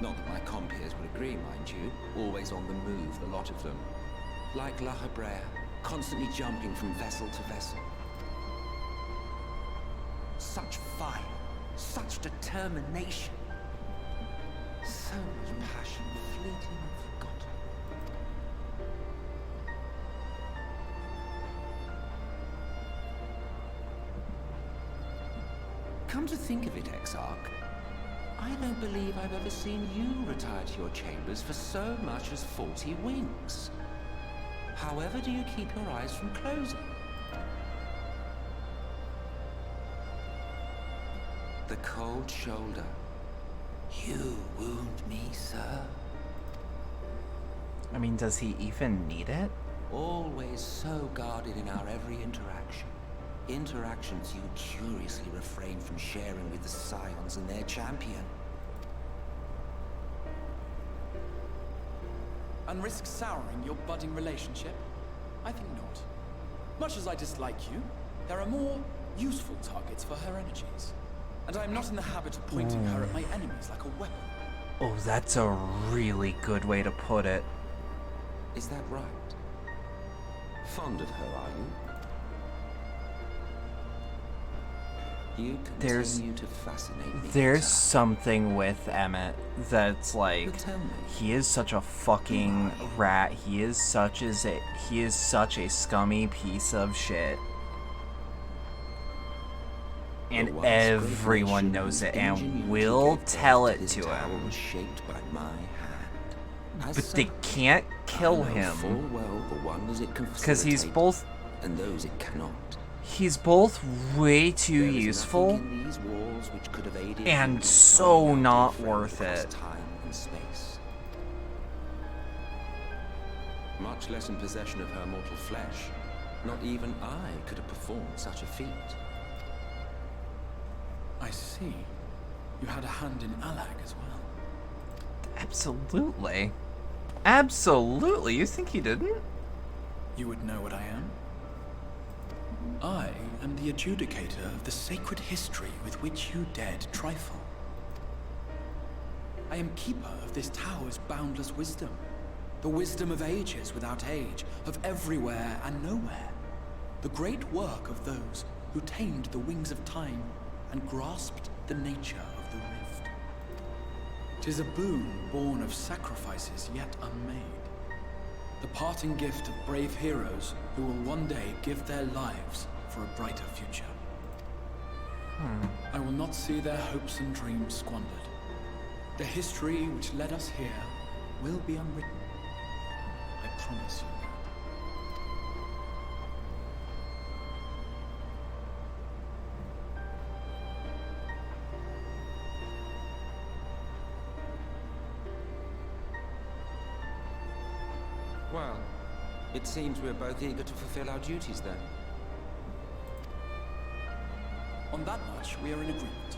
Not that my compeers would agree, mind you. Always on the move, the lot of them. Like La Hebrea, constantly jumping from vessel to vessel. Such fire, such determination. So much passion, fleeting and forgotten. Come to think of it, Exarch, I don't believe I've ever seen you retire to your chambers for so much as 40 winks. However do you keep your eyes from closing? The cold shoulder. You wound me, sir. I mean, does he even need it? Always so guarded in our every interaction. Interactions you curiously refrain from sharing with the Scions and their champion. And risk souring your budding relationship? I think not. Much as I dislike you, there are more useful targets for her energies. And I am not in the habit of pointing her at my enemies like a weapon. Oh, that's a really good way to put it. Is that right? Fond of her, are you? You continue to fascinate me. There's something with Emmett that's like, he is such a fucking rat. He is such a scummy piece of shit. And everyone knows it and will tell it to him. But they can't kill him because he's both way too useful and so not worth it. Much less in possession of her mortal flesh. Not even I could have performed such a feat. I see. You had a hand in Alag as well. Absolutely. Absolutely. You think he didn't? You would know what I am? I am the adjudicator of the sacred history with which you dared trifle. I am keeper of this tower's boundless wisdom. The wisdom of ages without age, of everywhere and nowhere. The great work of those who tamed the wings of time and grasped the nature of the rift. 'Tis a boon born of sacrifices yet unmade. The parting gift of brave heroes who will one day give their lives for a brighter future. I will not see their hopes and dreams squandered. The history which led us here will be unwritten. I promise you that. Well, it seems we're both eager to fulfill our duties then. On that much, we are in agreement.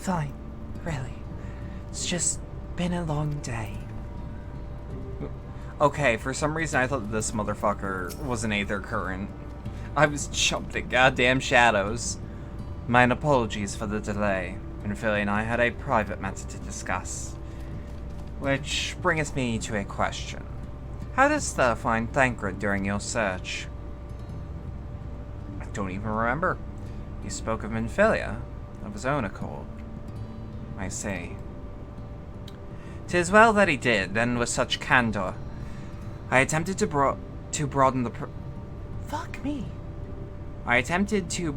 fine. Really. It's just been a long day. Okay, for some reason I thought this motherfucker was an Aether Current. I was jumped at goddamn shadows. Mine apologies for the delay. Philly and I had a private matter to discuss. Which brings me to a question. How didst thou find Thancred during your search? I don't even remember. He spoke of Minfilia, of his own accord. I see. 'Tis well that he did, and with such candor. I attempted to broaden the Fuck me. I attempted to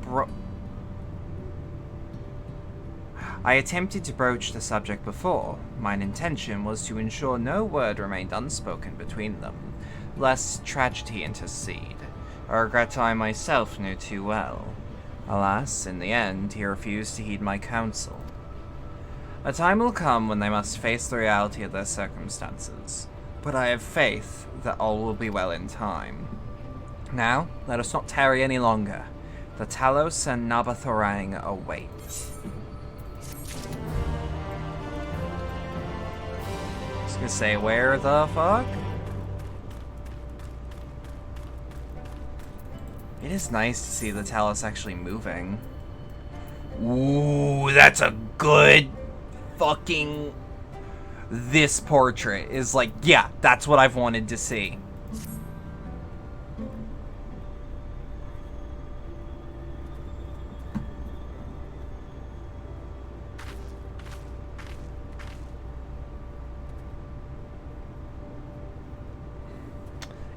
broach the subject before. Mine intention was to ensure no word remained unspoken between them, lest tragedy intercede, a regret I myself knew too well. Alas, in the end, he refused to heed my counsel. A time will come when they must face the reality of their circumstances, but I have faith that all will be well in time. Now, let us not tarry any longer. The Talos and Nabathorang await. I was gonna say, where the fuck? It is nice to see the Talos actually moving. Ooh, that's a good fucking... This portrait is like, yeah, that's what I've wanted to see.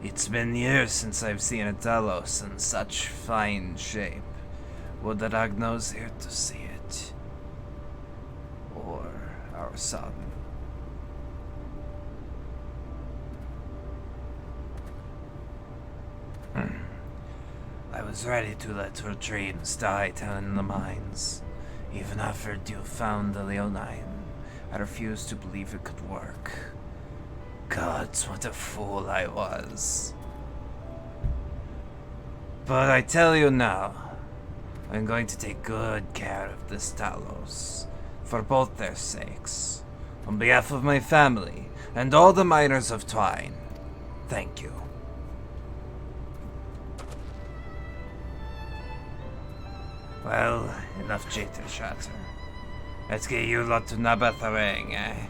It's been years since I've seen a Talos in such fine shape. Would that Agno's here to see it? Or our son? I was ready to let her dreams die down in the mines. Even after you found the Leonine, I refused to believe it could work. Gods, what a fool I was. But I tell you now, I'm going to take good care of this Talos, for both their sakes. On behalf of my family, and all the miners of Twine, thank you. Well, enough jitter chatter. Let's get you lot to Nabathorang, eh?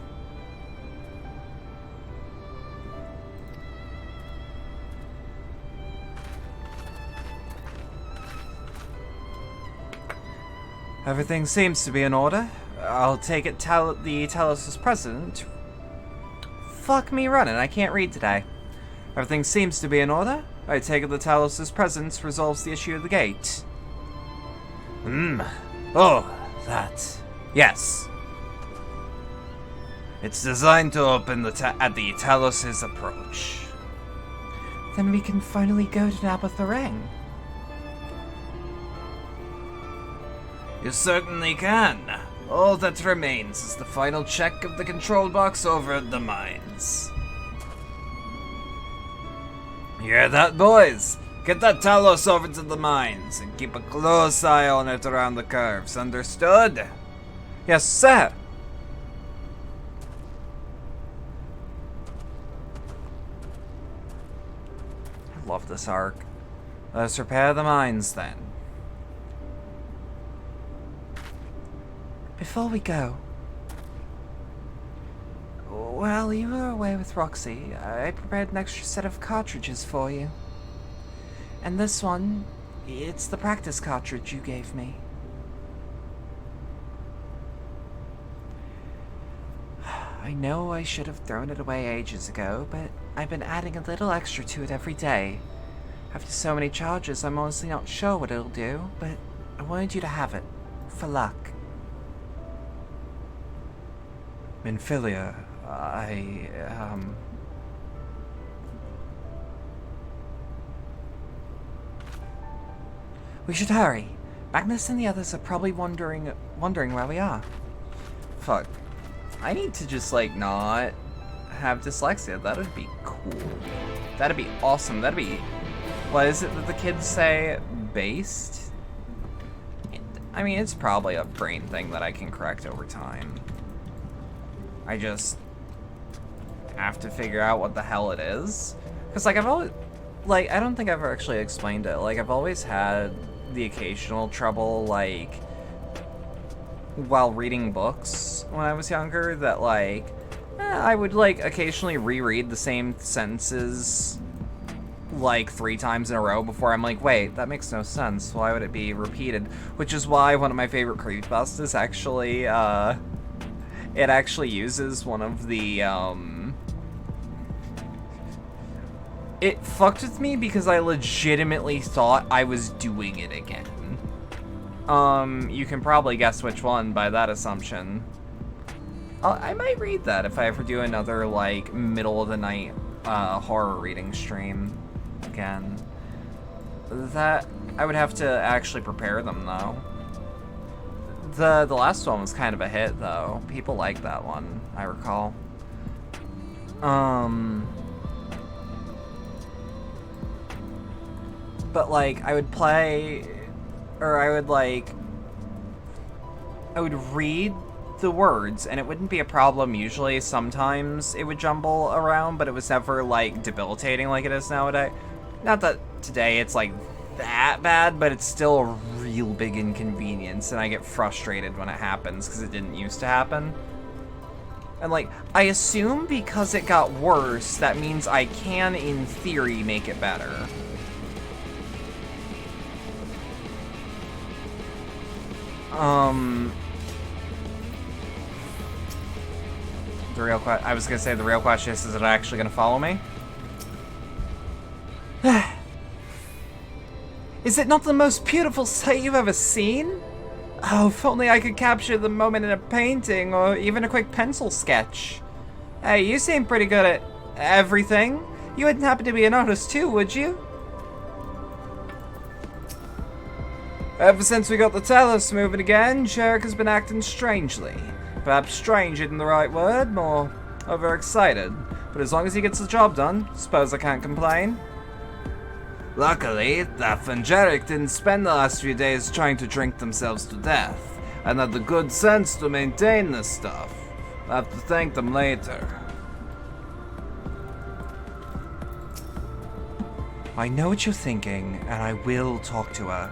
Everything seems to be in order. I'll take it the Talos' president. Fuck me running, I can't read today. Everything seems to be in order. I take it the Talos' presence resolves the issue of the gate. Oh, that. Yes. It's designed to open at the Talos' approach. Then we can finally go to Nabathorang. You certainly can. All that remains is the final check of the control box over at the mines. Hear that, boys? Get that Talos over to the mines and keep a close eye on it around the curves, understood? Yes, sir. I love this arc. Let's repair the mines then. Before we go, while you were away with Roxy, I prepared an extra set of cartridges for you. And this one, it's the practice cartridge you gave me. I know I should have thrown it away ages ago, but I've been adding a little extra to it every day. After so many charges, I'm honestly not sure what it'll do, but I wanted you to have it, for luck. Minfilia, We should hurry. Magnus and the others are probably wondering where we are. Fuck. I need to just, like, not have dyslexia. That would be cool. That'd be awesome. That'd be... What is it that the kids say? Based? I mean, it's probably a brain thing that I can correct over time. I just have to figure out what the hell it is. Because, like, I've always... Like, I don't think I've ever actually explained it. Like, I've always had the occasional trouble, like, while reading books when I was younger, that, like, I would, like, occasionally reread the same sentences, like, 3 times in a row before I'm like, wait, that makes no sense. Why would it be repeated? Which is why one of my favorite creepypastas actually, it actually uses one of the, It fucked with me because I legitimately thought I was doing it again. You can probably guess which one by that assumption. I might read that if I ever do another, like, middle of the night, horror reading stream again. That, I would have to actually prepare them, though. The last one was kind of a hit, though. People like that one, I recall. But, like, I would play, or I would, like, I would read the words, and it wouldn't be a problem usually. Sometimes it would jumble around, but it was never, like, debilitating like it is nowadays. Not that today it's, like, that bad, but it's still a real big inconvenience, and I get frustrated when it happens, because it didn't used to happen. And, like, I assume because it got worse, that means I can, in theory, make it better. I was gonna say the real question is it actually gonna follow me? Is it not the most beautiful sight you've ever seen? Oh, if only I could capture the moment in a painting or even a quick pencil sketch. Hey, you seem pretty good at everything. You wouldn't happen to be an artist too, would you? Ever since we got the Talos moving again, Sherrick has been acting strangely. Perhaps strange isn't the right word, more overexcited. But as long as he gets the job done, suppose I can't complain. Luckily, Daff and Jarek didn't spend the last few days trying to drink themselves to death, and had the good sense to maintain this stuff. I'll have to thank them later. I know what you're thinking, and I will talk to her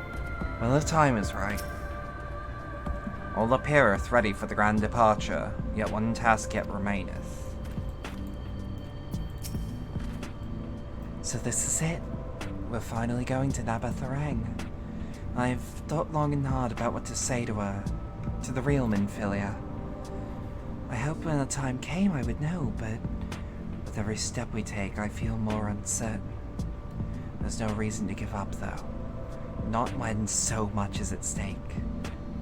when the time is right. All appeareth ready for the grand departure, yet one task yet remaineth. So this is it. We're finally going to Nabatharang. I've thought long and hard about what to say to her, to the real Minfilia. I hoped when the time came I would know, but with every step we take I feel more uncertain. There's no reason to give up though. Not when so much is at stake.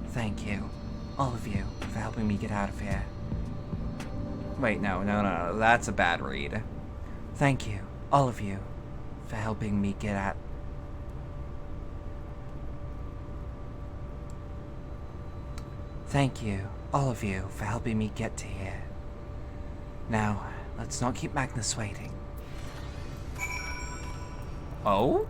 Thank you, all of you, for helping me get out of here. Wait, no, that's a bad read. Thank you, all of you, for helping me get out. Thank you, all of you, for helping me get to here. Now, let's not keep Magnus waiting. Oh?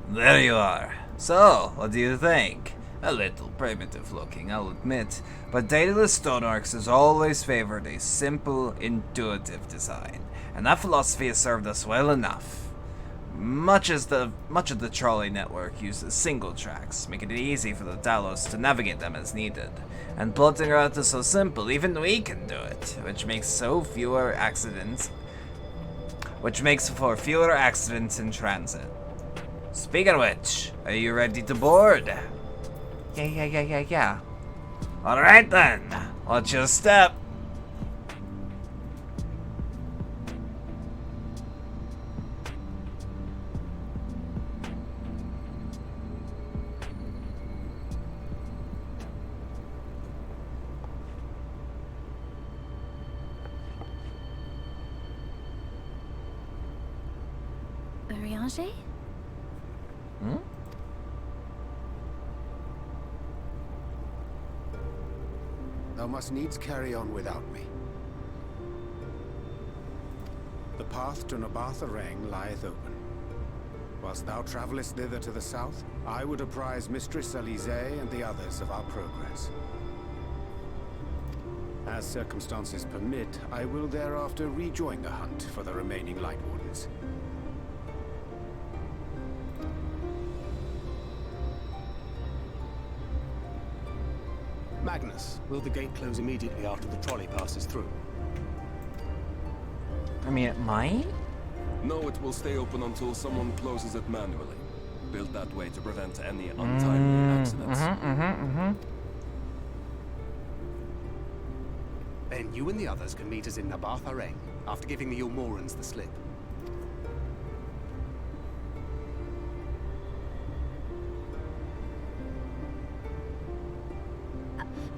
There you are. So, what do you think? A little primitive looking, I'll admit, but Daedalus Stoneworks has always favored a simple, intuitive design, and that philosophy has served us well enough. Much of the trolley network uses single tracks, making it easy for the Talos to navigate them as needed. And plotting a route is so simple, even we can do it, which makes for fewer accidents in transit. Speaking of which, are you ready to board? Yeah. Alright then, watch your step. Urianger? Thou must needs carry on without me. The path to Nabatharang lieth open. Whilst thou travellest thither to the south, I would apprise Mistress Alize and the others of our progress. As circumstances permit, I will thereafter rejoin the hunt for the remaining Light Wardens. Magnus, will the gate close immediately after the trolley passes through? I mean, it might? No, it will stay open until someone closes it manually. Built that way to prevent any untimely accidents. Then you and the others can meet us in Nabarth Areng, after giving the Ilmorans the slip.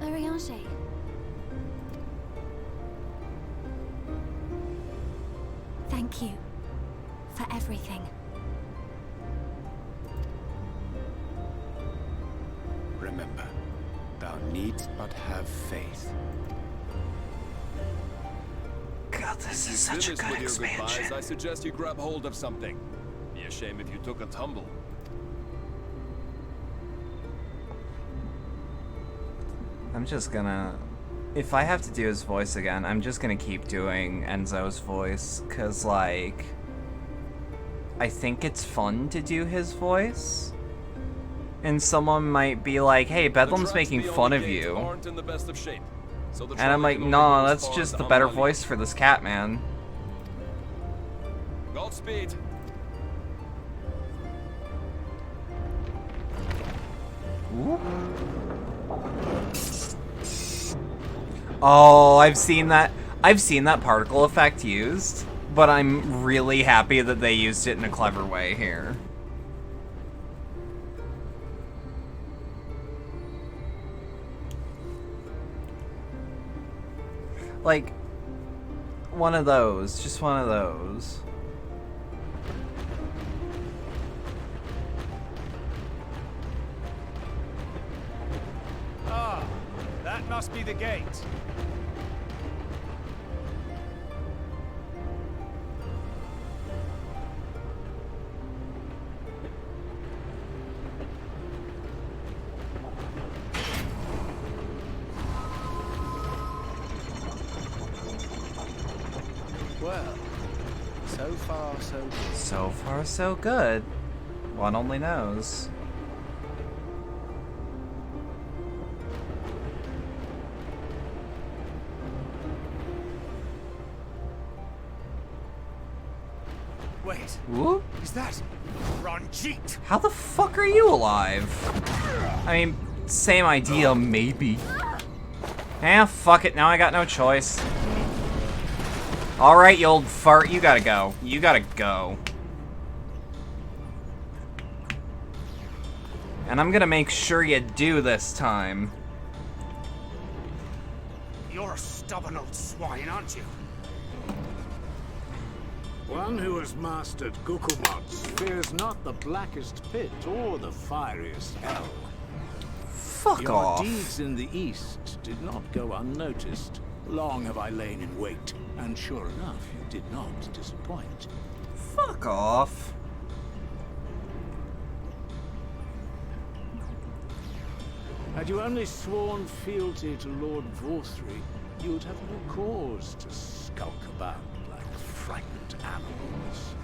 Oriange. Thank you for everything. Remember, thou needst but have faith. God, this is such a Finished good with your expansion. goodbyes, I suggest you grab hold of something. Be a shame if you took a tumble. I'm just gonna... If I have to do his voice again, I'm just gonna keep doing Enzo's voice, cause like... I think it's fun to do his voice. And someone might be like, hey, Bedlam's making fun of you. Aren't in the best of shape, so the And I'm like, trolley can no, only go as that's far just as the better Amali. voice for this cat, man. Godspeed. Ooh. Oh, I've seen that particle effect used, but I'm really happy that they used it in a clever way here. Like, one of those, just one of those. Ah, that must be the gate. Well, so far so good. So far, so good. One only knows. Wait, Whoop. is that Ranjit? How the fuck are you alive? I mean, same idea, maybe. Eh, fuck it, now I got no choice. Alright, you old fart, you gotta go. You gotta go. And I'm gonna make sure you do this time. You're a stubborn old swine, aren't you? One who has mastered Gukumots fears not the blackest pit or the fieriest hell. Fuck Your off. deeds in the east did not go unnoticed. Long have I lain in wait, and sure enough, you did not disappoint. Fuck off. Had you only sworn fealty to Lord Vorthry, you would have no cause to skulk about like frightened animals.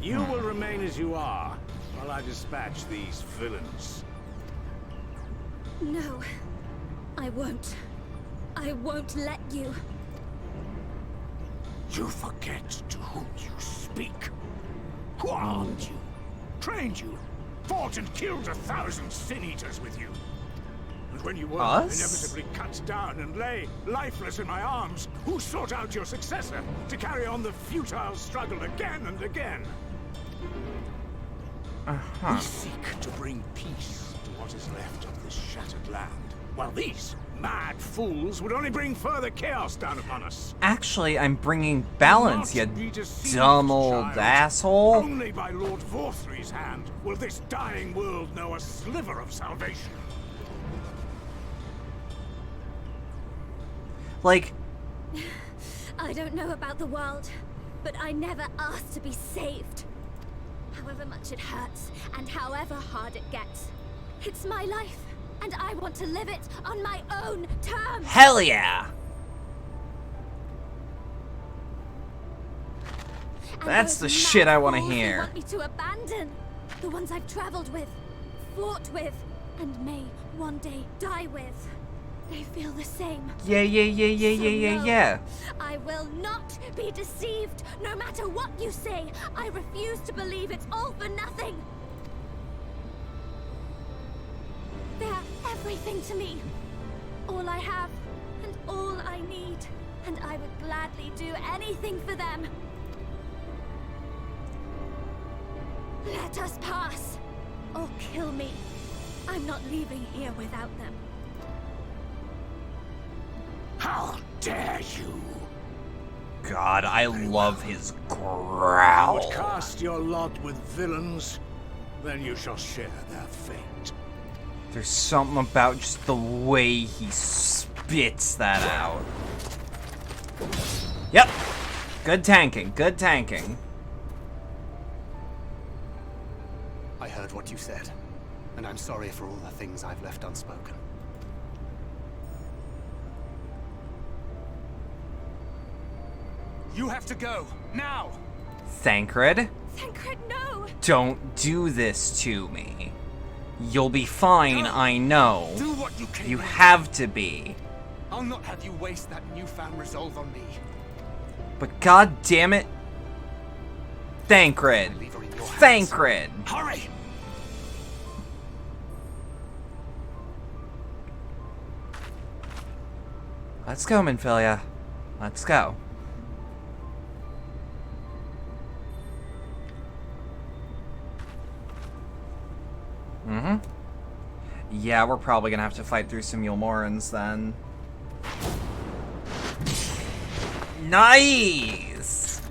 You will remain as you are, while I dispatch these villains. No, I won't. I won't let you. You forget to whom you speak. Who armed you, trained you, fought and killed 1,000 sin-eaters with you. And when you were inevitably cut down and lay lifeless in my arms, who sought out your successor to carry on the futile struggle again and again? We seek to bring peace to what is left of this shattered land, while these mad fools would only bring further chaos down upon us. Actually, I'm bringing balance, you Be deceived, dumb old child. asshole. Only by Lord Vorthry's hand will this dying world know a sliver of salvation. Like, I don't know about the world, but I never asked to be saved. However much it hurts, and however hard it gets. It's my life, and I want to live it on my own terms! Hell yeah! And That's those the shit I want to mad fools who hear. want me to abandon. The ones I've traveled with, fought with, and may one day die with. They feel the same. Yeah. No, I will not be deceived, no matter what you say. I refuse to believe it's all for nothing. They're everything to me. All I have, and all I need. And I would gladly do anything for them. Let us pass, or kill me. I'm not leaving here without them. How dare you? God, I love his You growl. would cast your lot with villains, then you shall share their fate. There's something about just the way he spits that out. Yep. Good tanking, good tanking. I heard what you said, and I'm sorry for all the things I've left unspoken. You have to go, now! Thancred, Thancred, no! don't do this to me. You'll be fine, I know. Do what you can. You have to be. I'll not have you waste that newfound resolve on me. But god damn it. Thancred. I leave her in your hands. Thancred. Hurry! Let's go, Minfilia. Let's go. Yeah, we're probably gonna have to fight through some Yulmorans then. Nice!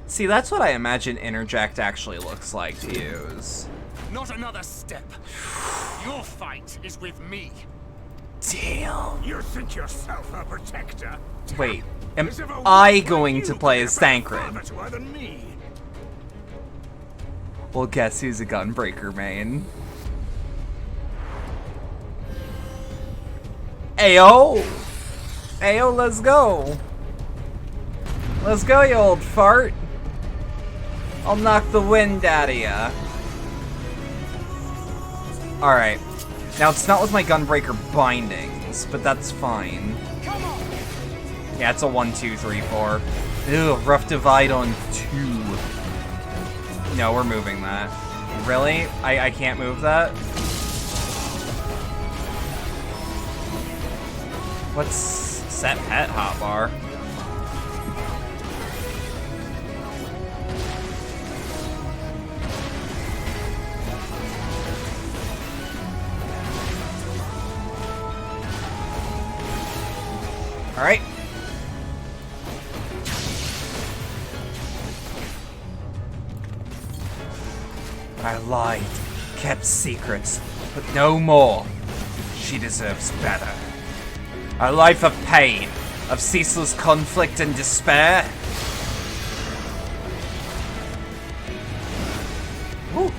See, that's what I imagine Interject actually looks like to use. Not another step. Your fight is with me. Damn. You think yourself a protector? Wait, am As if a I wolf going like to you play could as be a better Thancred? father to her than me. Well, guess who's a Gunbreaker main? Ayo! Ayo, let's go! Let's go, you old fart! I'll knock the wind out of ya. Alright. Now, it's not with my Gunbreaker bindings, but that's fine. Come on! Yeah, it's a 1, 2, 3, 4. Ew, rough divide on 2. No, we're moving that. Really? I can't move that? What's set pet hotbar? Alright. I lied, kept secrets, but no more. She deserves better. A life of pain, of ceaseless conflict and despair. Woo.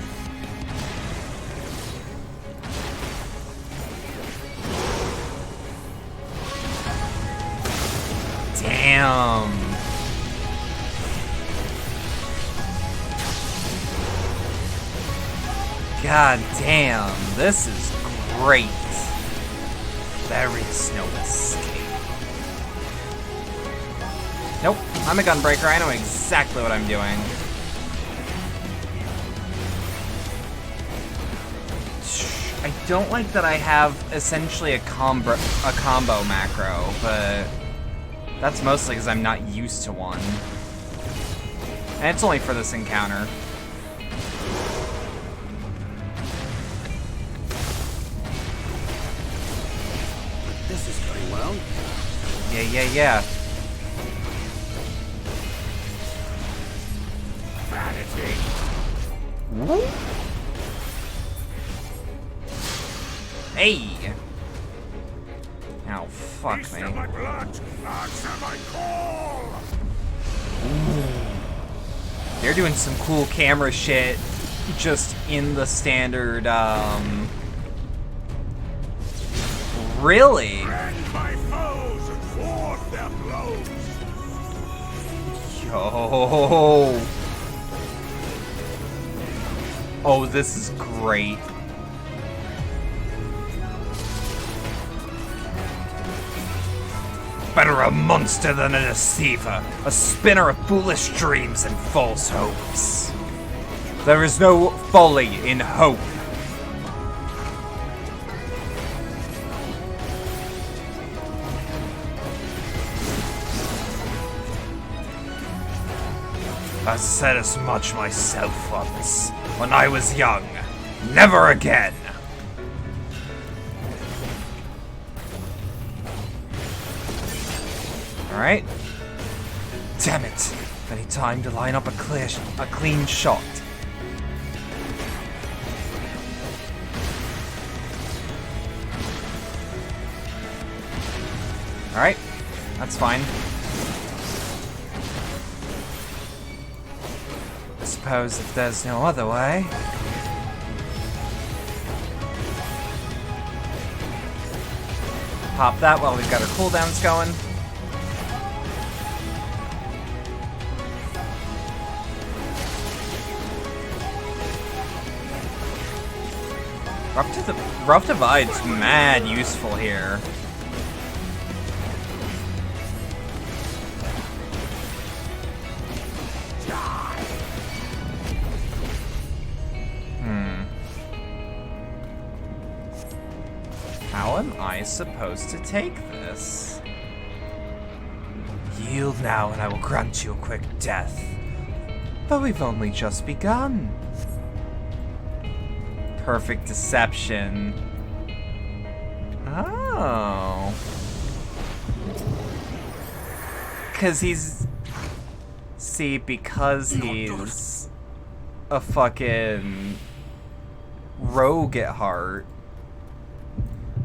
Damn. God damn, this is great. There is no escape. Nope, I'm a Gunbreaker. I know exactly what I'm doing. I don't like that I have essentially a combo macro, but that's mostly because I'm not used to one. And it's only for this encounter. This is going well. Yeah. Vanity. Woo. Hey! Ow. fuck me. My blood, answer my call. They're doing some cool camera shit just in the standard, Really? Rend my foes and ward their blows. Yo. Oh, this is great. Better a monster than a deceiver, a spinner of foolish dreams and false hopes. There is no folly in hope. I said as much myself once, when I was young. Never again! Alright. Damn it! Any time to line up a clean shot. Alright. That's fine. I suppose if there's no other way. Pop that while we've got our cooldowns going. Rough Divide's mad useful here. How am I supposed to take this? Yield now and I will grant you a quick death. But we've only just begun. Perfect deception. Oh. Because he's... See, because he's a fucking rogue at heart.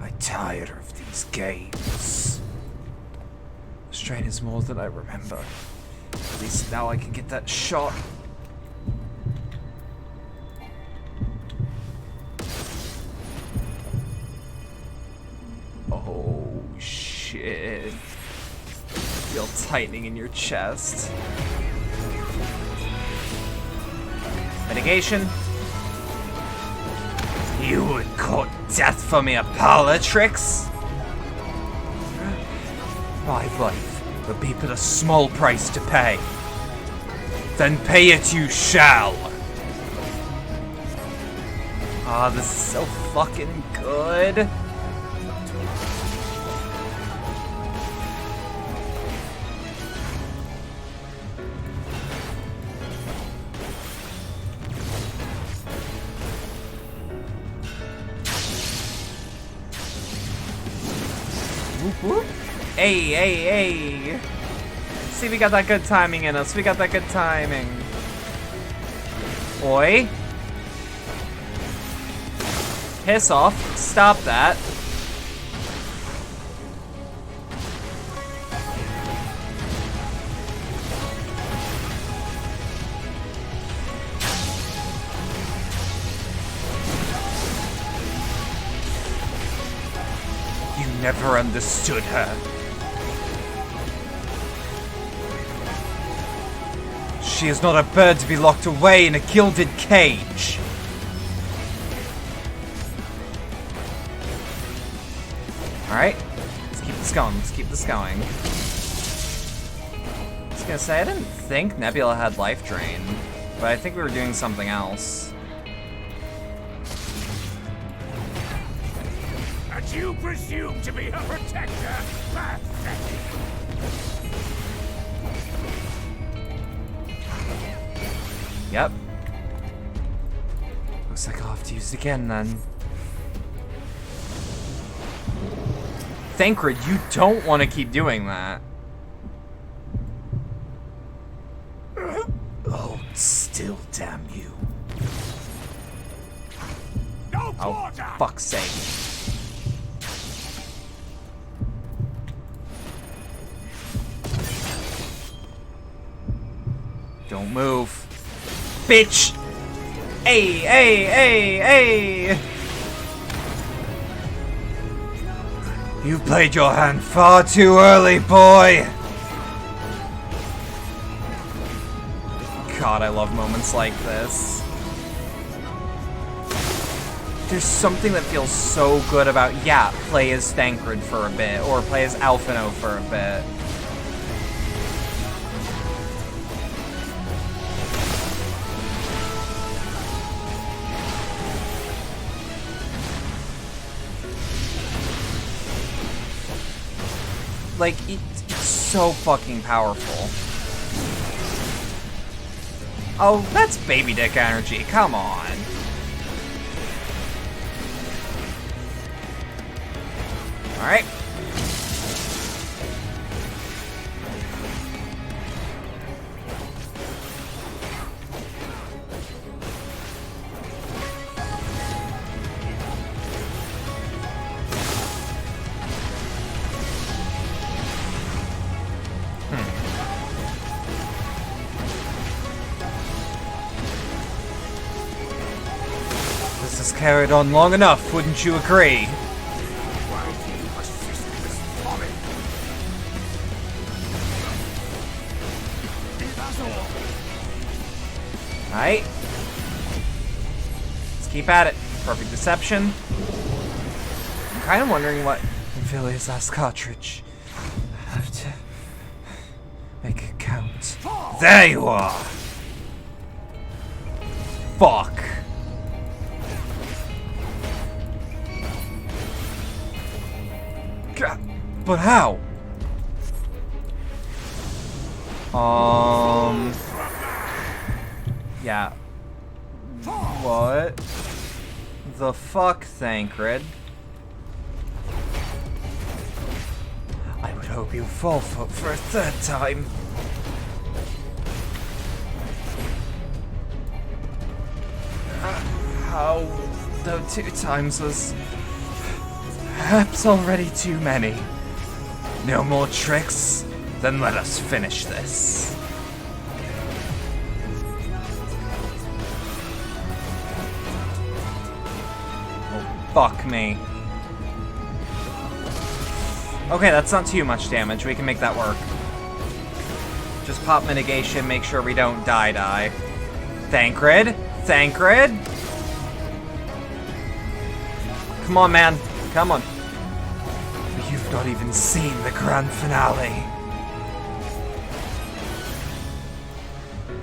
I'm tired of these games. The strain is more than I remember. At least now I can get that shot. Oh, shit. Feel tightening in your chest. Mitigation. You would court death for me, parlor tricks? My life would be but a small price to pay. Then pay it you shall. Ah, this is so fucking good. Hey, hey, hey! See, we got that good timing in us. We got that good timing. Oi. Piss off. Stop that. You never understood her. She is not a bird to be locked away in a gilded cage. Alright, let's keep this going, let's keep this going. I was gonna say, I didn't think Nebula had life drain, but I think we were doing something else. And you presume to be her protector? Pathetic. Yep. Looks like I'll have to use it again then. Thancred, you don't want to keep doing that. Hold still, damn you. No oh, quarter. fuck's sake. Don't move. Bitch! Hey, hey, hey, hey! You've played your hand far too early, boy! God, I love moments like this. There's something that feels so good about, yeah, play as Thancred for a bit, or play as Alphino for a bit. Like, it's so fucking powerful. Oh, that's baby dick energy, come on. Alright. This has carried on long enough, wouldn't you agree? Alright. Let's keep at it. Perfect deception. I'm kind of wondering what Amphilia's last cartridge. I have to make it count. There you are! Fuck. God, but how? Yeah. What the fuck, Thancred? I would hope you fall for a third time. How, though 2 times was perhaps already too many. No more tricks? Then let us finish this. Fuck me. Okay, that's not too much damage. We can make that work. Just pop mitigation, make sure we don't die. Thancred? Thancred? Come on, man. Come on. You've not even seen the grand finale.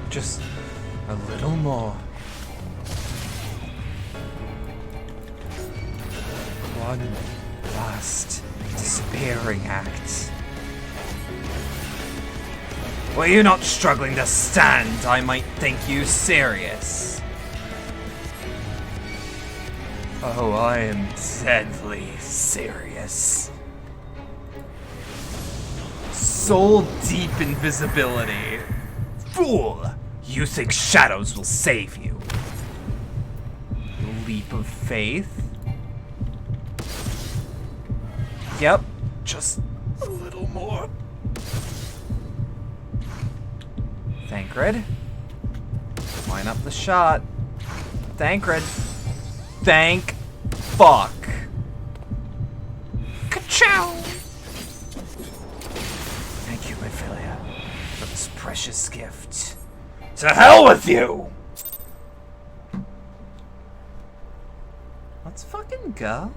Just a little more. One last disappearing act. Were you not struggling to stand, I might think you serious. Oh, I am deadly serious. Soul deep invisibility. Fool! You think shadows will save you? Leap of faith? Yep, just a little more. Thancred. Line up the shot. Thancred. Thank fuck. Ka-chow! Thank you, Ophelia, for this precious gift. To hell with you! Let's fucking go.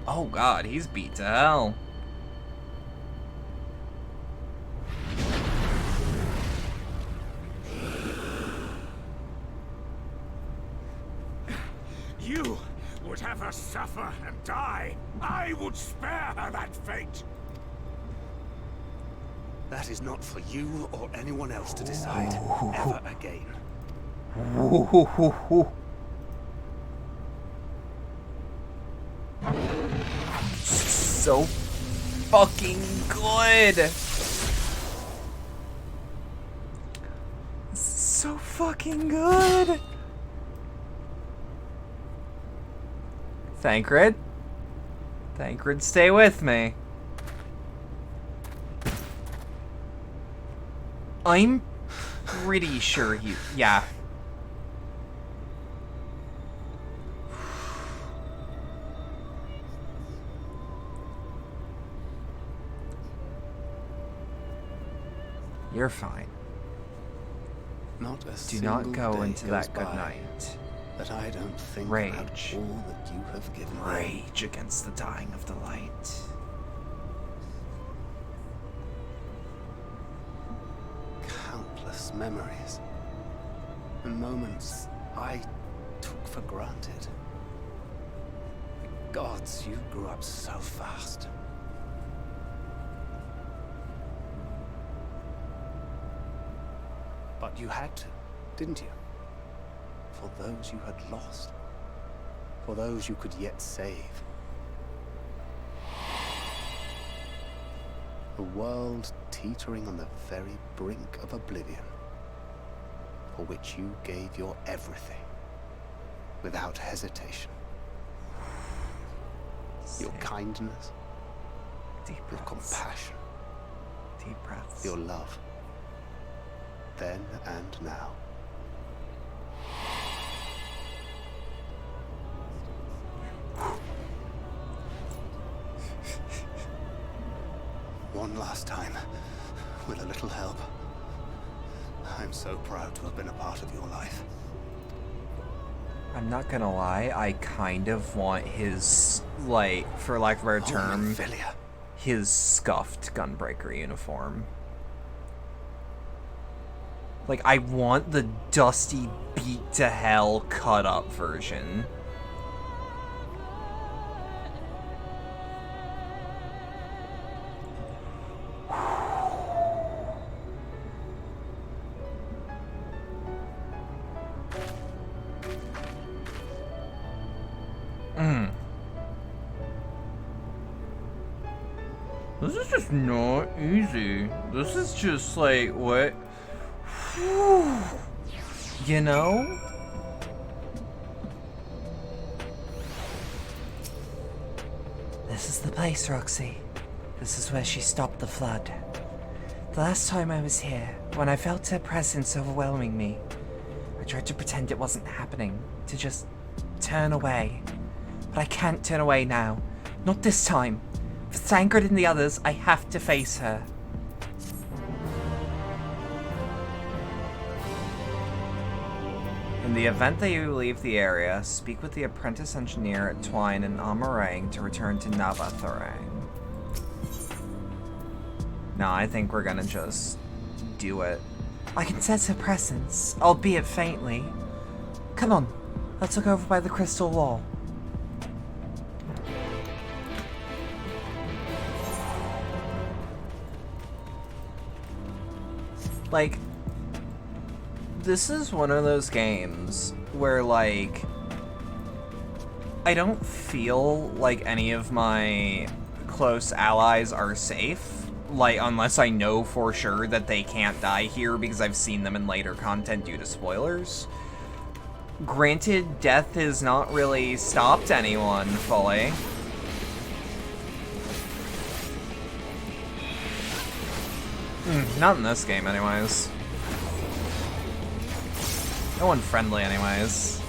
Oh god, he's beat to hell. You would have her suffer and die. I would spare her that fate. That is not for you or anyone else to decide ever again. So fucking good. So fucking good. Thancred. Thancred, stay with me. I'm pretty sure he... Yeah. You're fine. Not a Do not go day into goes that good by night. that I don't think Rage. about all that you have given me. Rage against the dying of the light. Countless memories and moments I took for granted. Gods, you grew up so fast. But you had to, didn't you? For those you had lost. For those you could yet save. A world teetering on the very brink of oblivion, for which you gave your everything, without hesitation. Your kindness, Deep your breaths. compassion, Deep breaths. your love, then and now. One last time, with a little help. I'm so proud to have been a part of your life. I'm not gonna lie, I kind of want his, like, for lack of a better term, Ophelia. his scuffed Gunbreaker uniform. Like, I want the dusty, beat to hell, cut up version. This is just not easy. This is just like, what? You know? This is the place, Roxy. This is where she stopped the flood. The last time I was here, when I felt her presence overwhelming me, I tried to pretend it wasn't happening, to just turn away. But I can't turn away now. Not this time. For Tancred and the others, I have to face her. In the event that you leave the area, speak with the apprentice engineer at Twine and Amarang to return to Navatharang. No, I think we're gonna just do it. I can sense her presence, albeit faintly. Come on, let's look over by the crystal wall. Like, this is one of those games where, like, I don't feel like any of my close allies are safe. Like, unless I know for sure that they can't die here because I've seen them in later content due to spoilers. Granted, death has not really stopped anyone fully. Not in this game, anyways. No one friendly, anyways.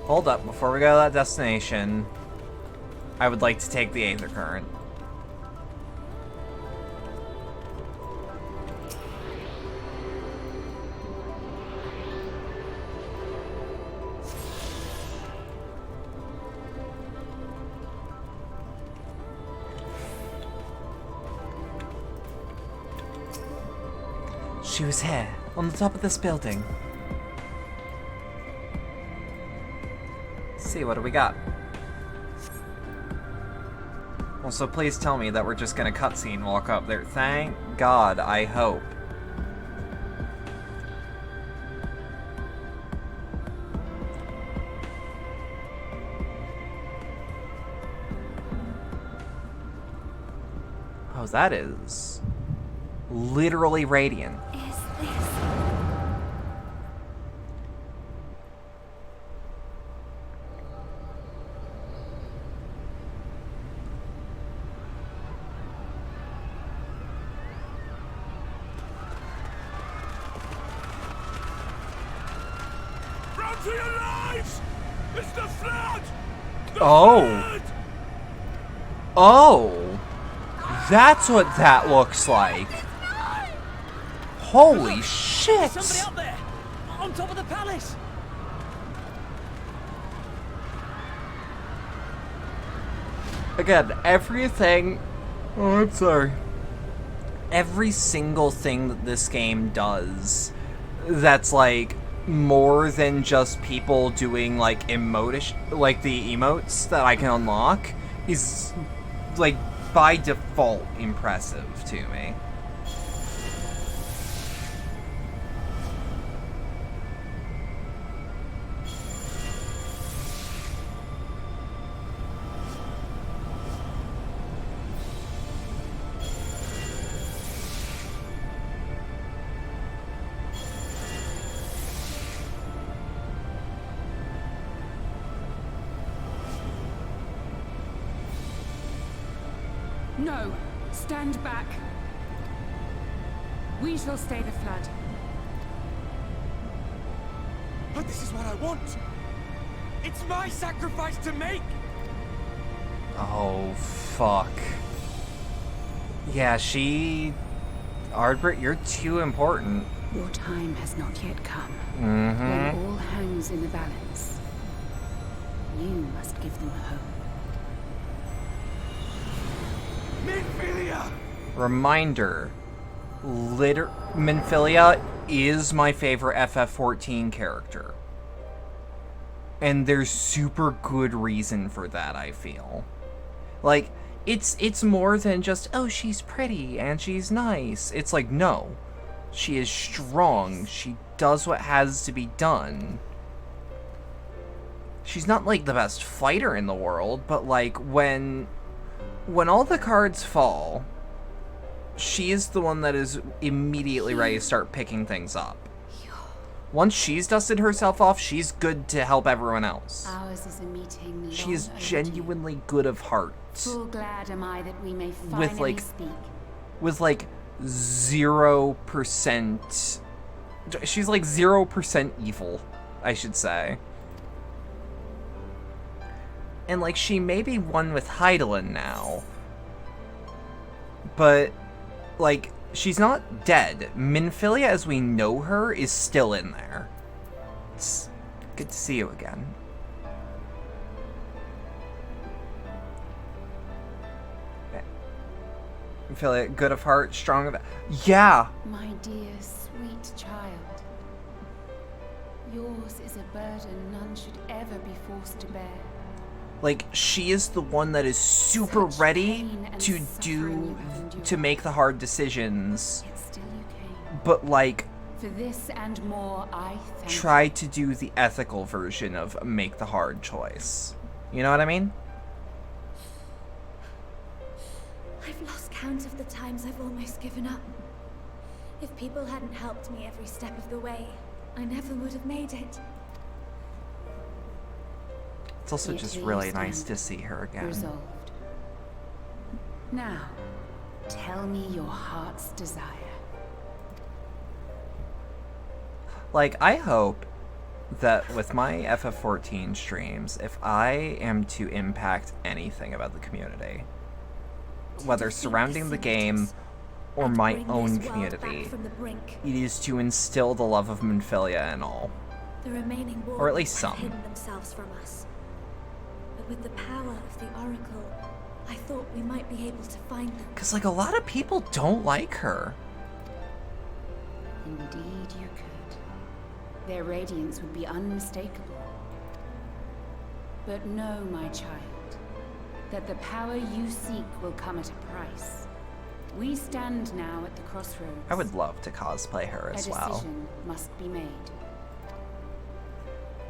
Hold up, before we go to that destination, I would like to take the Aether Current. She was here, on the top of this building. Let's see, what do we got? Also, please tell me that we're just gonna cutscene walk up there. Thank God, I hope. Oh, that is literally radiant. Is this... Run for your lives! It's the flood! Oh. Oh. That's what that looks like. Holy shit. Somebody up there! On top of the palace! Again, everything... Oh, I'm sorry. Every single thing that this game does that's, like, more than just people doing, like, the emotes that I can unlock is, like, by default impressive to me. No, stand back. We shall stay the flood. But this is what I want. It's my sacrifice to make. Oh, fuck. Yeah, Ardbert, you're too important. Your time has not yet come. Mm-hmm. When all hangs in the balance, you must give them hope. Minfilia! Reminder, Minfilia is my favorite FF14 character. And there's super good reason for that, I feel. Like, it's more than just, oh, she's pretty and she's nice. It's like, no. She is strong. She does what has to be done. She's not, like, the best fighter in the world, but, like, when all the cards fall, she is the one that is immediately ready to start picking things up. Once she's dusted herself off, she's good to help everyone else. Ours is a meeting She is long genuinely good of heart. Full glad am I that we may finally speak. With like 0%. She's like 0% evil, I should say. And like she may be one with Hydaelyn now, but like she's not dead. Minfilia, as we know her, is still in there. It's good to see you again. Minfilia, good of heart, strong of... Yeah! My dear, sweet child. Yours is a burden none should ever be forced to bear. Like, she is the one that is super ready to make the hard decisions. Yet still you came. But, like, for this and more, I thank try to do the ethical version of make the hard choice. You know what I mean? I've lost count of the times I've almost given up. If people hadn't helped me every step of the way, I never would have made it. It's also just really nice to see her again. Resolved. Now, tell me your heart's desire. Like, I hope that with my FF14 streams, if I am to impact anything about the community, whether surrounding the game or my own community, it is to instill the love of Minfilia in all. The remaining Or at least have some. hidden themselves from us. But with the power of the Oracle, I thought we might be able to find them. Because, like, a lot of people don't like her. Indeed you could. Their radiance would be unmistakable. But know, my child, that the power you seek will come at a price. We stand now at the crossroads. I would love to cosplay her as well. A decision must be made.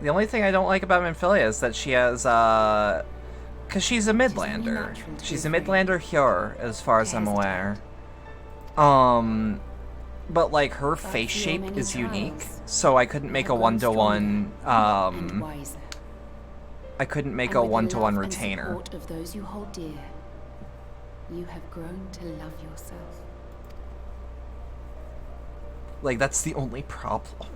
The only thing I don't like about Minfilia is that she has Because she's a Midlander. She's a Midlander Hyur, as far as I'm aware. But like her face shape is unique, so I couldn't make a one-to-one. I couldn't make a one-to-one retainer. Of those you hold dear, you have grown to love yourself. Like that's the only problem.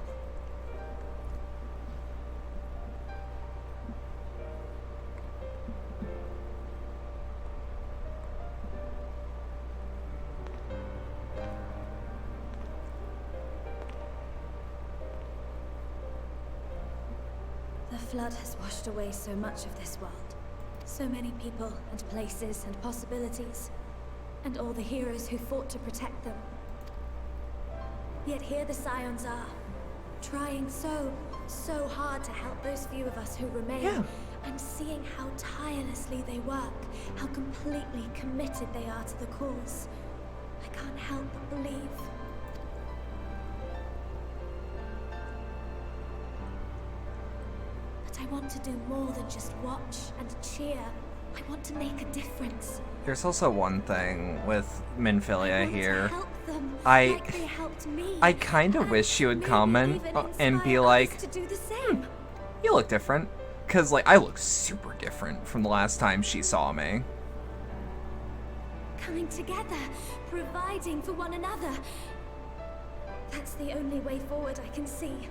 The flood has washed away so much of this world. So many people and places and possibilities. And all the heroes who fought to protect them. Yet here the Scions are, trying so hard to help those few of us who remain. Yeah. And seeing how tirelessly they work, how completely committed they are to the cause. I can't help but believe. I want to do more than just watch and cheer. I want to make a difference. There's also one thing with Minfilia here. I kind of wish she would comment and be like, you look different. Because, like, I look super different from the last time she saw me. Coming together, providing for one another. That's the only way forward I can see.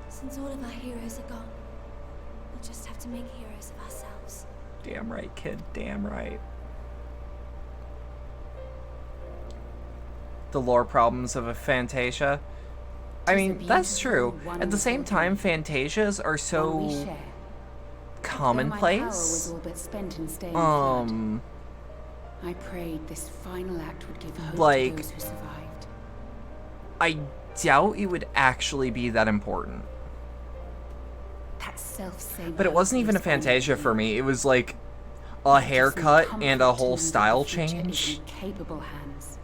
Since all of our heroes are gone, we'll just have to make heroes of ourselves. Damn right, kid. Damn right. The lore problems of a Fantasia. I mean, that's true. At the same time, Fantasias are so commonplace. I prayed this final act would give hope like, to those who survived. I doubt it would actually be that important. But it wasn't even a Fantasia for me. It was like a haircut and a whole style change. Capable hands.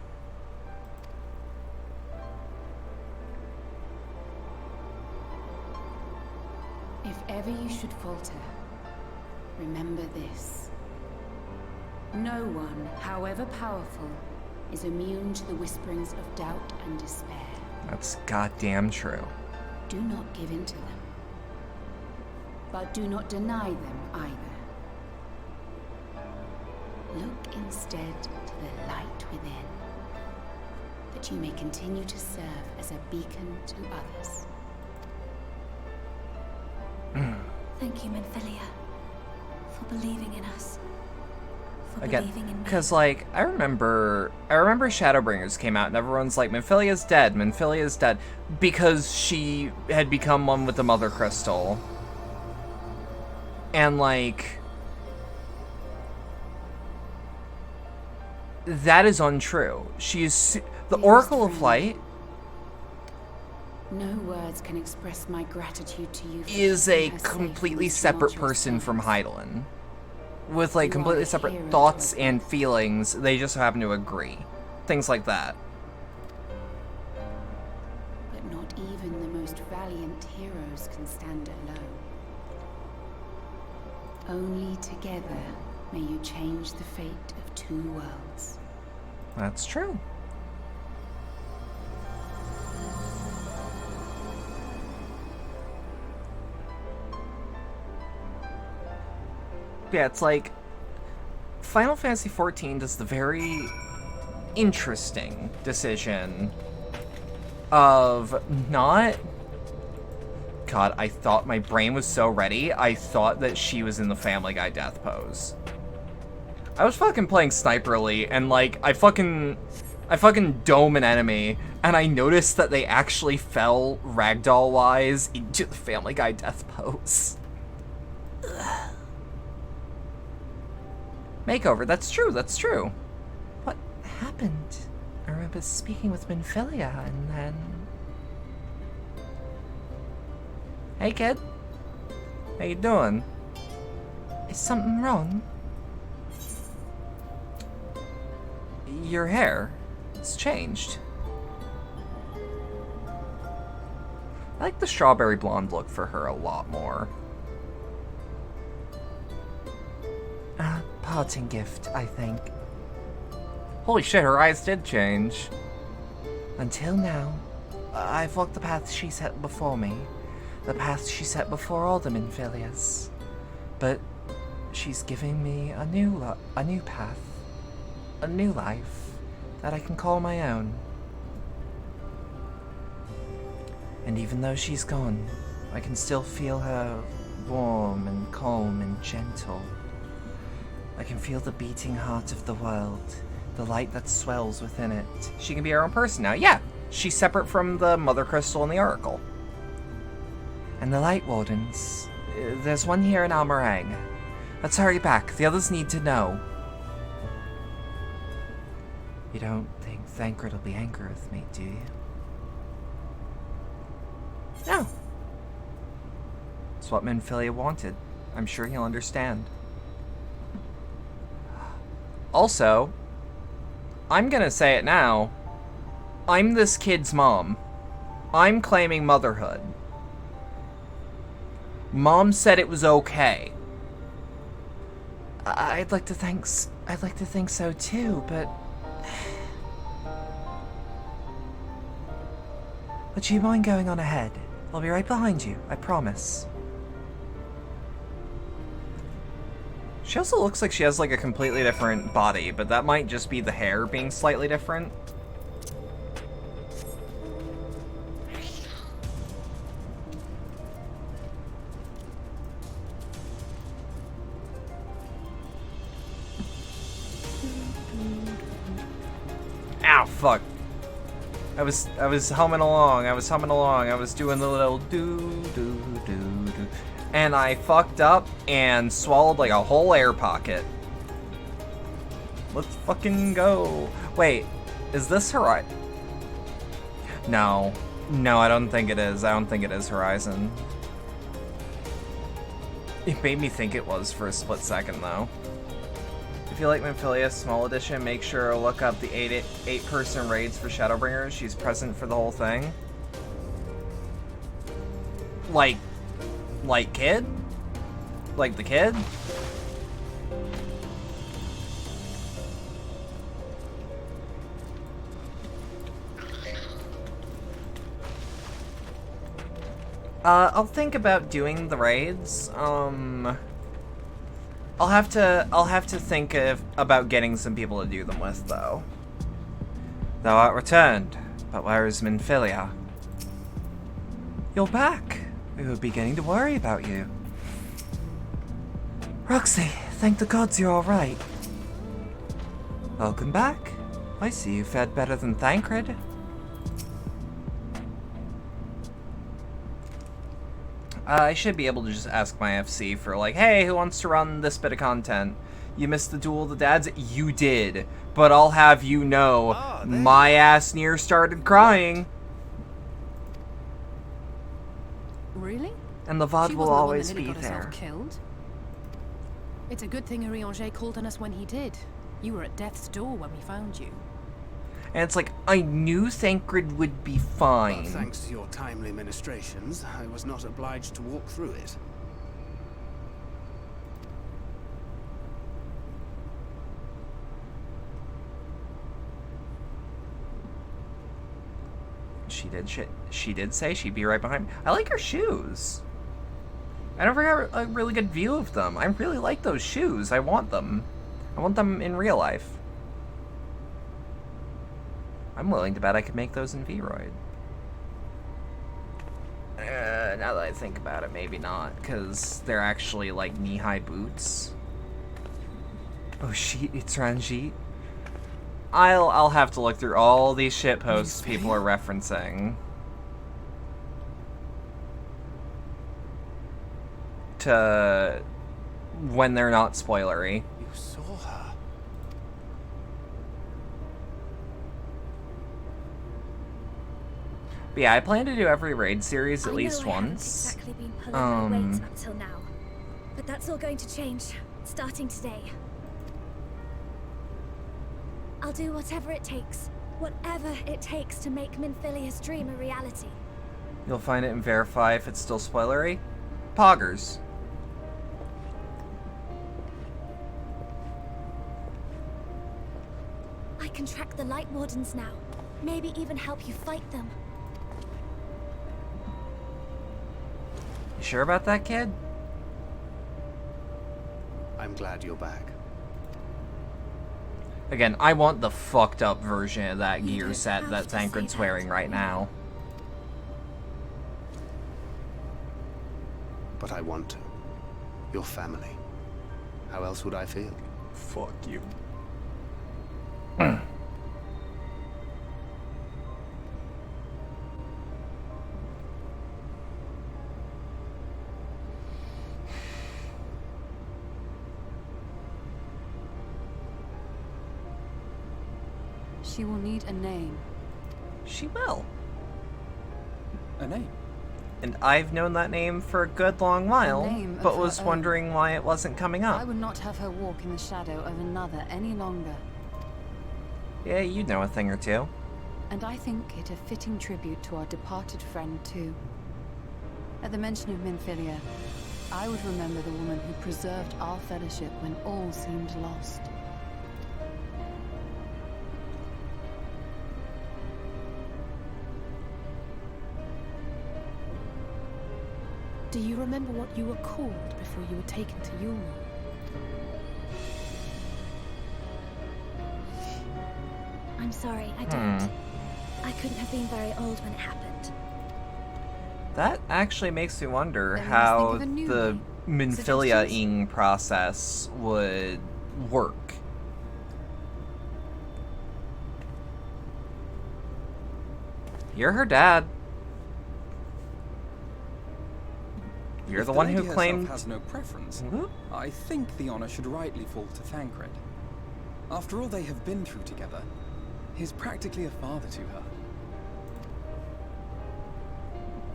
If ever you should falter, remember this. No one, however powerful, is immune to the whisperings of doubt and despair. That's goddamn true. Do not give in to them. But do not deny them either. Look instead to the light within, that you may continue to serve as a beacon to others. Thank you, Minfilia, for believing in us. For Again, believing in me. because like I remember Shadowbringers came out and everyone's like, Minfilia's dead, Minfilia's dead, because she had become one with the Mother Crystal. And like, that is untrue. She's the Oracle of Light. No words can express my gratitude to you. Is a completely separate person from Hydaelyn, with like completely separate thoughts and feelings. They just happen to agree, things like that. But not even the most valiant heroes can stand alone. Only together may you change the fate of two worlds. That's true. Yeah, it's like Final Fantasy XIV does the very interesting decision of not... God, I thought my brain was so ready, I thought that she was in the Family Guy death pose. I was fucking playing Sniperly, and like, I fucking dome an enemy, and I noticed that they actually fell ragdoll-wise into the Family Guy death pose. Makeover, that's true, that's true. What happened? I remember speaking with Minfilia, and then... Hey, kid. How you doing? Is something wrong? Your hair. It's changed. I like the strawberry blonde look for her a lot more. parting gift, I think. Holy shit, her eyes did change. Until now, I've walked the path she set before me. The path she set before all the Minfilias. But she's giving me a new path. A new life that I can call my own. And even though she's gone, I can still feel her warm and calm and gentle. I can feel the beating heart of the world, the light that swells within it. She can be her own person now. Yeah, she's separate from the Mother Crystal and the Oracle. And the Light Wardens. There's one here in Almerang. Let's hurry back. The others need to know. You don't think Thancred will be angry with me, do you? No. It's what Minfilia wanted. I'm sure he'll understand. Also, I'm gonna say it now. I'm this kid's mom. I'm claiming motherhood. Mom said it was okay. I'd like to think so too, but would you mind going on ahead? I'll be right behind you, I promise. She also looks like she has like a completely different body, but that might just be the hair being slightly different. Ow, fuck. I was humming along, I was doing the little do, and I fucked up and swallowed like a whole air pocket. Let's fucking go. Wait, is this Horizon? No, I don't think it is. I don't think it is Horizon. It made me think it was for a split second though. If you like Minfilia Small Edition, make sure to look up the 8-person raids for Shadowbringers. She's present for the whole thing. Like kid? Like the kid? I'll think about doing the raids. I'll have to think about getting some people to do them with, though. Thou art returned, but where is Minfilia? You're back. We were beginning to worry about you. Roxy, thank the gods you're alright. Welcome back. I see you fared better than Thancred. I should be able to just ask my FC for like, hey, who wants to run this bit of content? You missed the Duel of the Dads? You did. But I'll have you know, my ass near started crying. Really? And the VOD will always be there. Killed? It's a good thing Urianger called on us when he did. You were at death's door when we found you. And it's like, I knew Thancred would be fine. Well, thanks to your timely ministrations, I was not obliged to walk through it. She did say she'd be right behind me. I like her shoes. I never got a really good view of them. I really like those shoes. I want them. I want them in real life. I'm willing to bet I could make those in V-Roid. Now that I think about it, maybe not, because they're actually like knee-high boots. Oh shit, it's Ranjit. I'll have to look through all these shit posts people are referencing to when they're not spoilery. You saw her. But yeah, I plan to do every raid series at least once. Exactly been pulling my weight up till now, but that's all going to change starting today. I'll do whatever it takes to make Minfilia's dream a reality. You'll find it and verify if it's still spoilery. Poggers. can track the Light Wardens now. Maybe even help you fight them. You sure about that, kid? I'm glad you're back. Again, I want the fucked up version of that gear set that Tancred's wearing right now. But I want to. Your family. How else would I feel? Fuck you. She will need a name. She will. A name? And I've known that name for a good long while, but was wondering why it wasn't coming up. I would not have her walk in the shadow of another any longer. Yeah, you know a thing or two. And I think it a fitting tribute to our departed friend, too. At the mention of Minfilia, I would remember the woman who preserved our fellowship when all seemed lost. Do you remember what you were called before you were taken to Yulmore? I'm sorry, I don't. I couldn't have been very old when it happened. That actually makes me wonder how the Minfilia-ing process would work. You're her dad. You're the one who claimed... has no preference. I think the honor should rightly fall to Thancred. After all they have been through together, he's practically a father to her.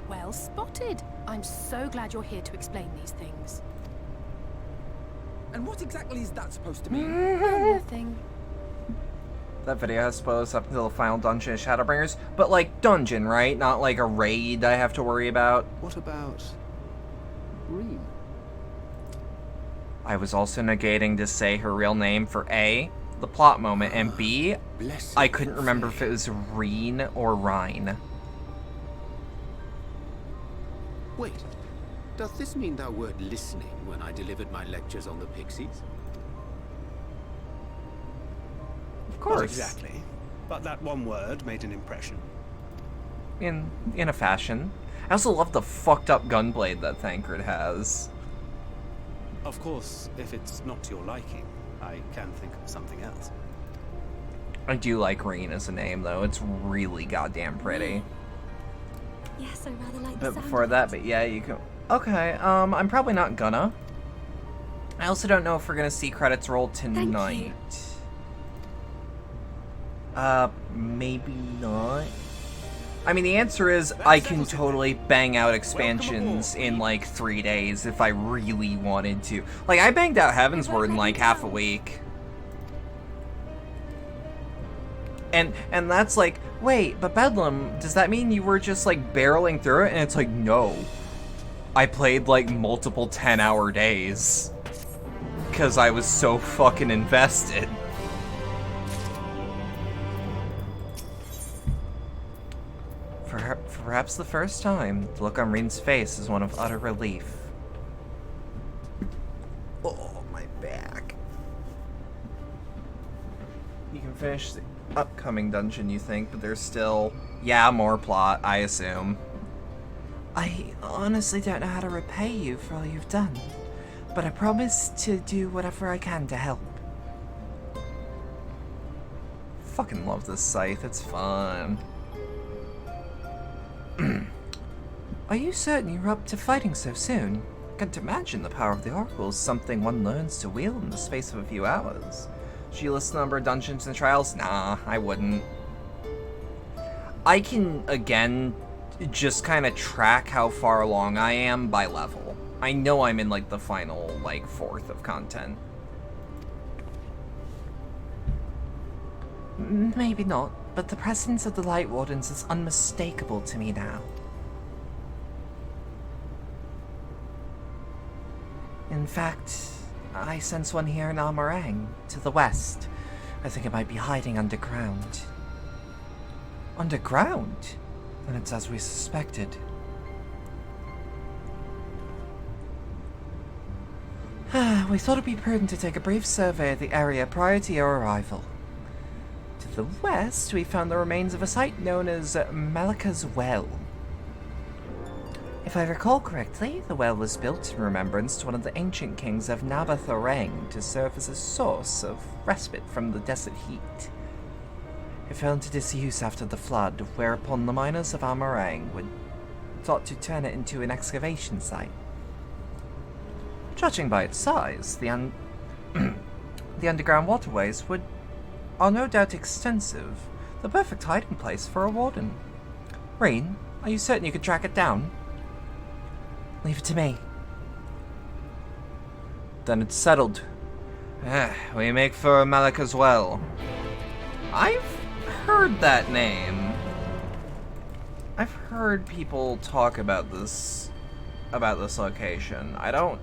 Well spotted. I'm so glad you're here to explain these things. And what exactly is that supposed to mean? Nothing. That video has spoilers up until the final dungeon of Shadowbringers, but like dungeon, right? Not like a raid I have to worry about. What about... Reed? I was also negating to say her real name for A, the plot moment, and B, I couldn't remember if it was Reen or Rhine. Wait, does this mean thou wert listening when I delivered my lectures on the Pixies? Of course. Not exactly, but that one word made an impression. In a fashion. I also love the fucked up gunblade that Thancred has. Of course, if it's not to your liking, I can think of something else. I do like Reen as a name, though. It's really goddamn pretty. Yes, I rather like the But sound before of that, it. but yeah, you can... Okay, I'm probably not gonna. I also don't know if we're gonna see credits roll tonight. Maybe not. I mean, the answer is I can totally bang out expansions in like 3 days if I really wanted to. Like, I banged out Heavensward in like half a week. And that's like, wait, but Bedlam, does that mean you were just like barreling through it? And it's like, no. I played like multiple 10-hour days. Because I was so fucking invested. For perhaps the first time, the look on Reen's face is one of utter relief. Oh, my back. You can finish the upcoming dungeon, you think, but there's still, yeah, more plot, I assume. I honestly don't know how to repay you for all you've done, but I promise to do whatever I can to help. Fucking love this scythe, it's fun. Are you certain you're up to fighting so soon? Can't imagine the power of the Oracle is something one learns to wield in the space of a few hours. Should you list the number of dungeons and trials? Nah, I wouldn't. I can, again, just kind of track how far along I am by level. I know I'm in, like, the final, like, fourth of content. Maybe not, but the presence of the Light Wardens is unmistakable to me now. In fact, I sense one here in Almarang, to the west. I think it might be hiding underground. Underground? Then it's as we suspected. We thought it'd be prudent to take a brief survey of the area prior to your arrival. To the west, we found the remains of a site known as Malika's Well. If I recall correctly, the well was built in remembrance to one of the ancient kings of Nabathorang to serve as a source of respite from the desert heat. It fell into disuse after the flood, whereupon the miners of Amarang would thought to turn it into an excavation site. Judging by its size, the underground waterways are no doubt extensive, the perfect hiding place for a warden. Rain, are you certain you could track it down? Leave it to me. Then it's settled. We make for Malika's Well. I've heard that name. I've heard people talk about this location. I don't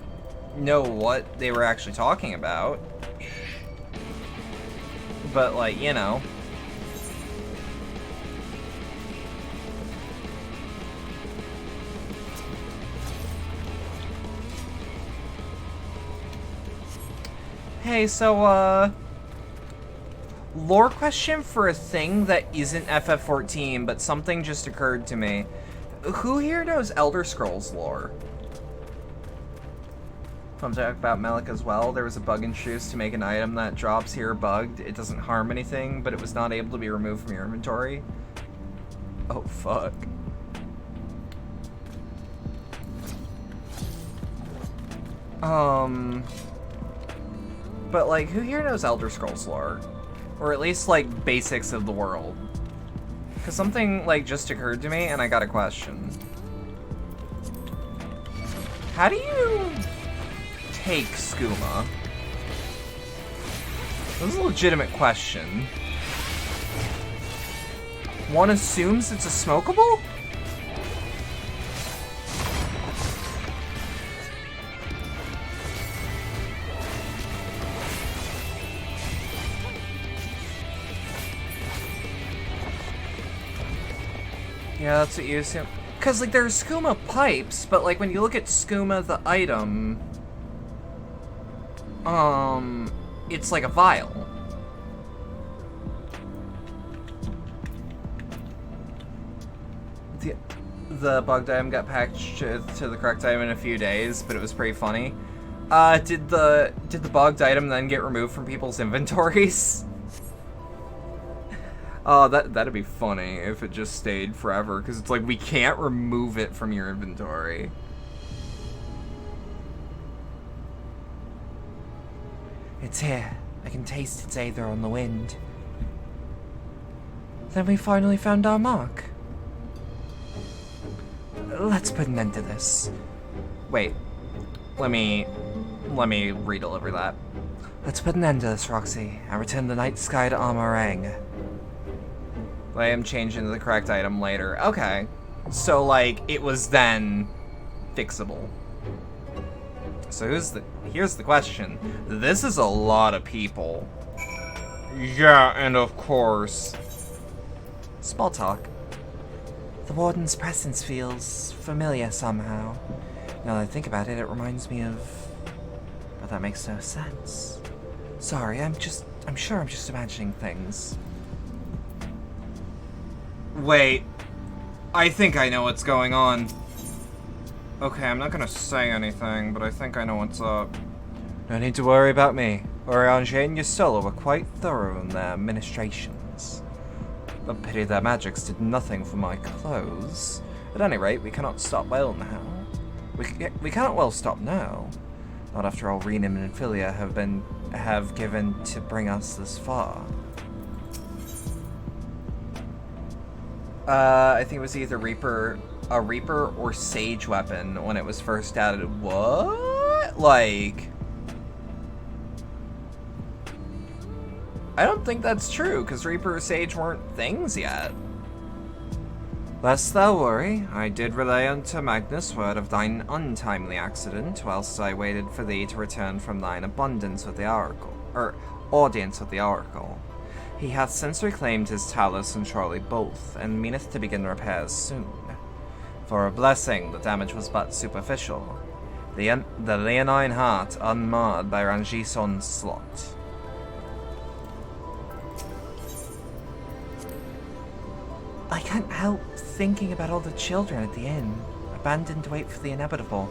know what they were actually talking about. But, like, you know. Hey, so, lore question for a thing that isn't FF14, but something just occurred to me. Who here knows Elder Scrolls lore? Fun fact about Malika's Well, there was a bug introduced to make an item that drops here bugged. It doesn't harm anything, but it was not able to be removed from your inventory. Oh, fuck. But, like, who here knows Elder Scrolls lore? Or at least, like, basics of the world? Because something, like, just occurred to me, and I got a question. How do you take skooma? This is a legitimate question. One assumes it's a smokable? Yeah, that's what you assume. Because, like, there's skooma pipes, but, like, when you look at skooma, the item, it's like a vial. The bugged item got patched to the correct item in a few days, but it was pretty funny. Did the bugged item then get removed from people's inventories? Oh, that'd be funny if it just stayed forever, because it's like, we can't remove it from your inventory. It's here. I can taste its aether on the wind. Then we finally found our mark. Let's put an end to this. Wait. Let me redeliver that. Let's put an end to this, Roxy, and return the night sky to Amarang. I am changing the correct item later. Okay. So, like, it was then fixable. So here's the question. This is a lot of people. Yeah, and of course. Small talk. The Warden's presence feels familiar somehow. Now that I think about it, it reminds me of... But that makes no sense. Sorry, I'm sure I'm just imagining things. Wait, I think I know what's going on. Okay, I'm not gonna say anything, but I think I know what's up. No need to worry about me. Oriange and Ystola were quite thorough in their ministrations. A pity their magics did nothing for my clothes. At any rate, we cannot stop well now. We cannot well stop now. Not after all Renum and Philia have given to bring us this far. I think it was either a Reaper or Sage weapon when it was first added. What? Like... I don't think that's true, because Reaper or Sage weren't things yet. Lest thou worry, I did relay unto Magnus word of thine untimely accident, whilst I waited for thee to return from thine abundance with the oracle, audience with the oracle. He hath since reclaimed his Talos and Trolley both, and meaneth to begin repairs soon. For a blessing, the damage was but superficial. The leonine heart unmarred by Ranjit's onslaught. I can't help thinking about all the children at the inn, abandoned to wait for the inevitable.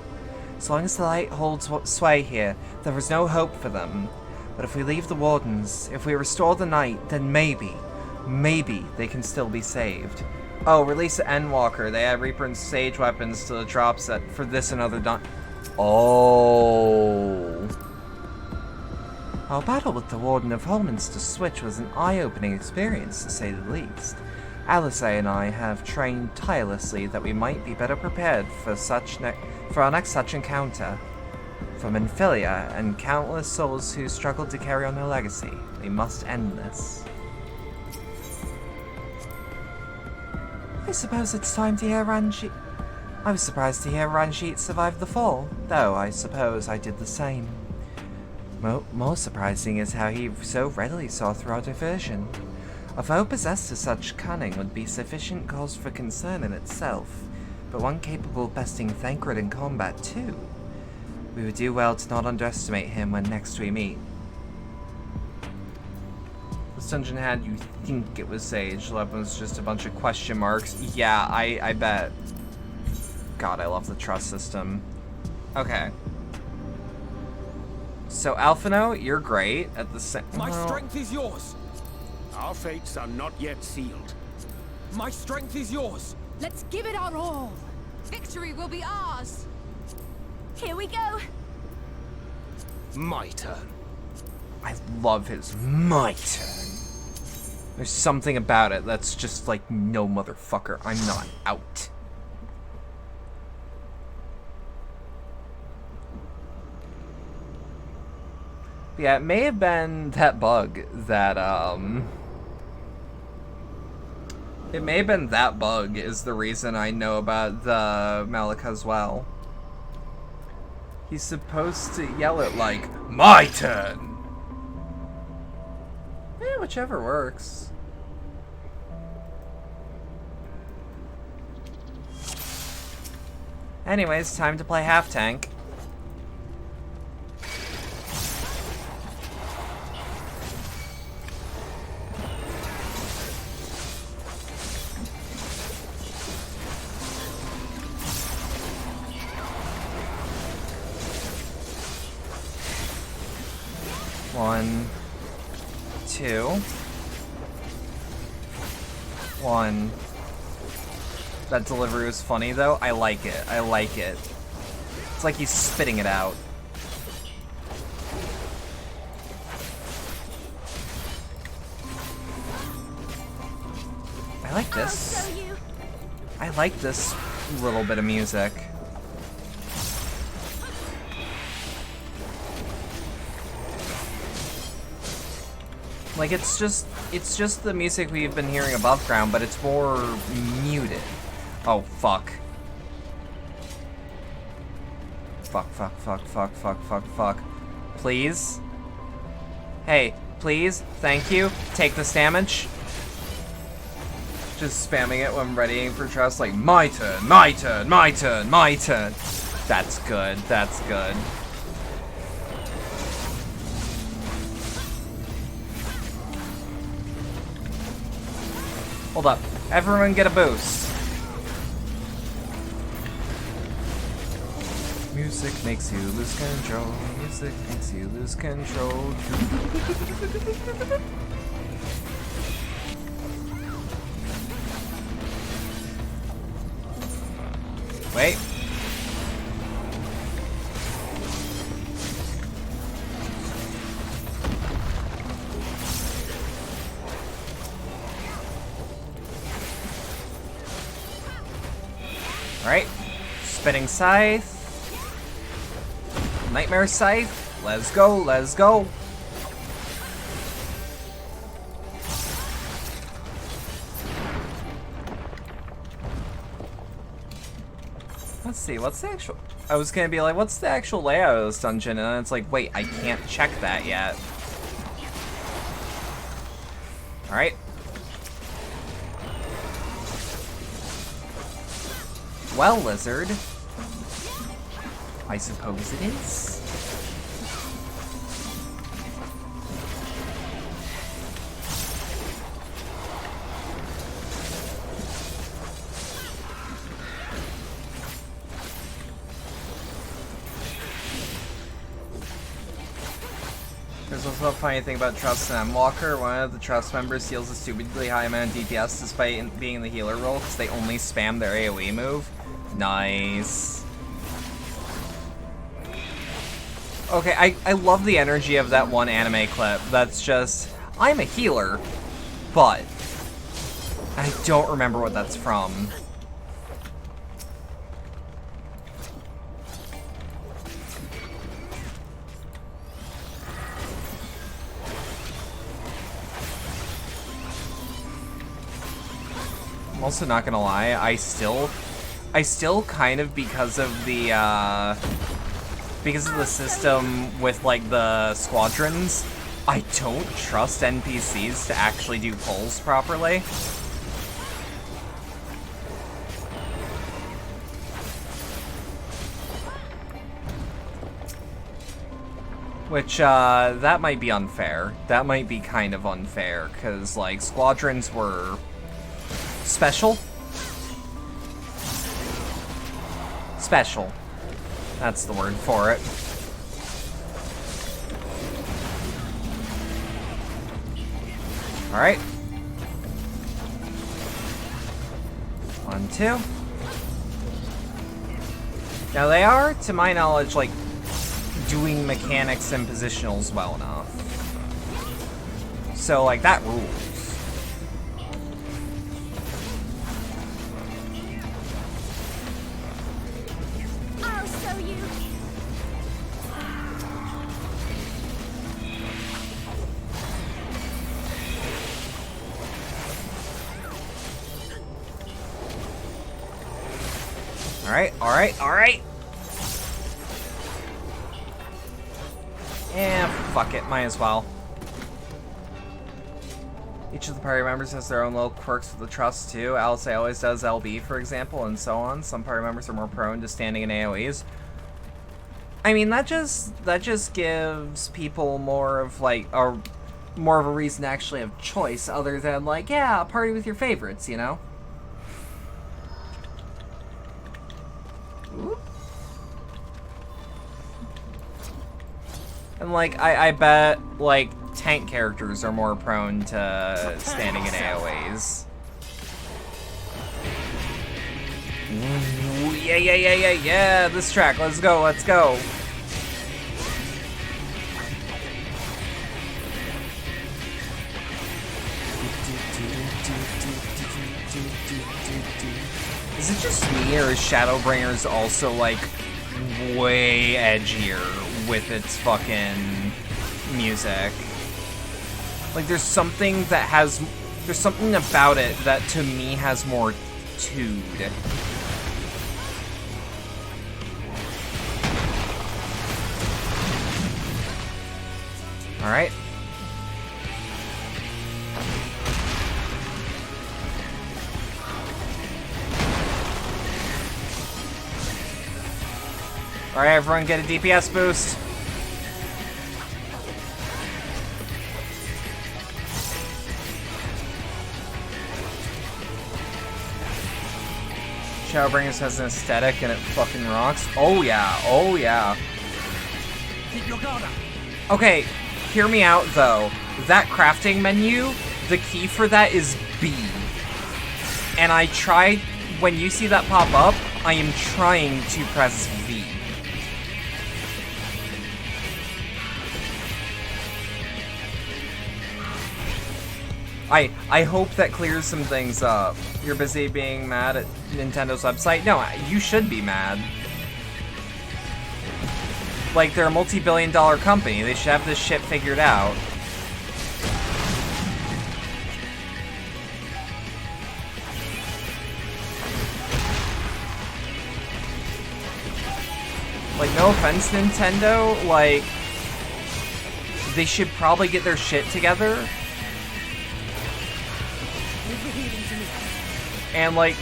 As long as the light holds sway here, there is no hope for them. But if we leave the wardens, if we restore the night, then maybe they can still be saved. Oh, release the Endwalker. They add Reaper and Sage weapons to the drop set for this and other Oh. Our battle with the Warden of Holminster Switch was an eye-opening experience, to say the least. Alice and I have trained tirelessly that we might be better prepared for our next such encounter. For Minfilia and countless souls who struggled to carry on their legacy, we must end this. I suppose it's time to hear Ranjit. I was surprised to hear Ranjit survived the fall, though I suppose I did the same. More surprising is how he so readily saw through our diversion. A foe possessed of such cunning would be sufficient cause for concern in itself, but one capable of besting Thancred in combat too. We would do well to not underestimate him when next we meet. This dungeon had you think it was Sage. The weapon was just a bunch of question marks. Yeah, I bet. God, I love the trust system. Okay. So, Alphino, you're great at the same... My strength is yours! Our fates are not yet sealed. My strength is yours! Let's give it our all! Victory will be ours! Here we go! My turn. I love his my turn. There's something about it that's just like, no motherfucker, I'm not out. Yeah, it may have been that bug that, it may have been that bug is the reason I know about the Malak as well. He's supposed to yell it like, my turn! Yeah, whichever works. Anyways, time to play half tank. One, two, one. That delivery was funny though. I like it. I like it. It's like he's spitting it out. I like this. I like this little bit of music. Like, it's just the music we've been hearing above ground, but it's more muted. Oh, fuck. Fuck. Please? Hey, please? Thank you? Take this damage? Just spamming it when I'm readying for trust, like, my turn, my turn, my turn, my turn. That's good, that's good. Hold up. Everyone get a boost. Music makes you lose control. Music makes you lose control. Wait. Alright, spinning scythe, nightmare scythe, let's go, let's go. Let's see, what's the actual, I was gonna be like, what's the actual layout of this dungeon? And then it's like, wait, I can't check that yet. Alright. Well, lizard. I suppose it is. There's also a funny thing about Trust and M-Walker. One of the Trust members deals a stupidly high amount of DPS despite being in the healer role because they only spam their AoE move. Nice. Okay, I love the energy of that one anime clip. That's just, I'm a healer, but I don't remember what that's from. I'm also not gonna lie, I still kind of, because of the system with like the squadrons, I don't trust NPCs to actually do pulls properly. Which, that might be unfair. That might be kind of unfair, because, like, squadrons were special. Special. That's the word for it. Alright. 1, 2. Now they are, to my knowledge, like, doing mechanics and positionals well enough. So, like, that rules. I'll show you. Alright, alright, alright! Yeah, fuck it, might as well. Each of the party members has their own little quirks with the trust too. Alice always does LB, for example, and so on. Some party members are more prone to standing in AoEs. I mean, that just gives people more of like more of a reason to actually have choice, other than like, yeah, party with your favorites, you know? Ooh. And like, I bet like tank characters are more prone to standing in AoEs. Ooh, yeah, this track, let's go. Is it just me, or is Shadowbringers also like way edgier with its fucking music? Like there's something about it that to me has more tude. Alright. Alright, everyone get a DPS boost. Shadowbringers has an aesthetic and it fucking rocks. Oh yeah. Keep your guard up. Okay, hear me out though. That crafting menu, the key for that is B. And I tried, when you see that pop up, I am trying to press V. I hope that clears some things up. You're busy being mad at Nintendo's website? No, you should be mad. Like, they're a multi-billion-dollar company. They should have this shit figured out. Like, no offense, Nintendo, like, they should probably get their shit together. And, like,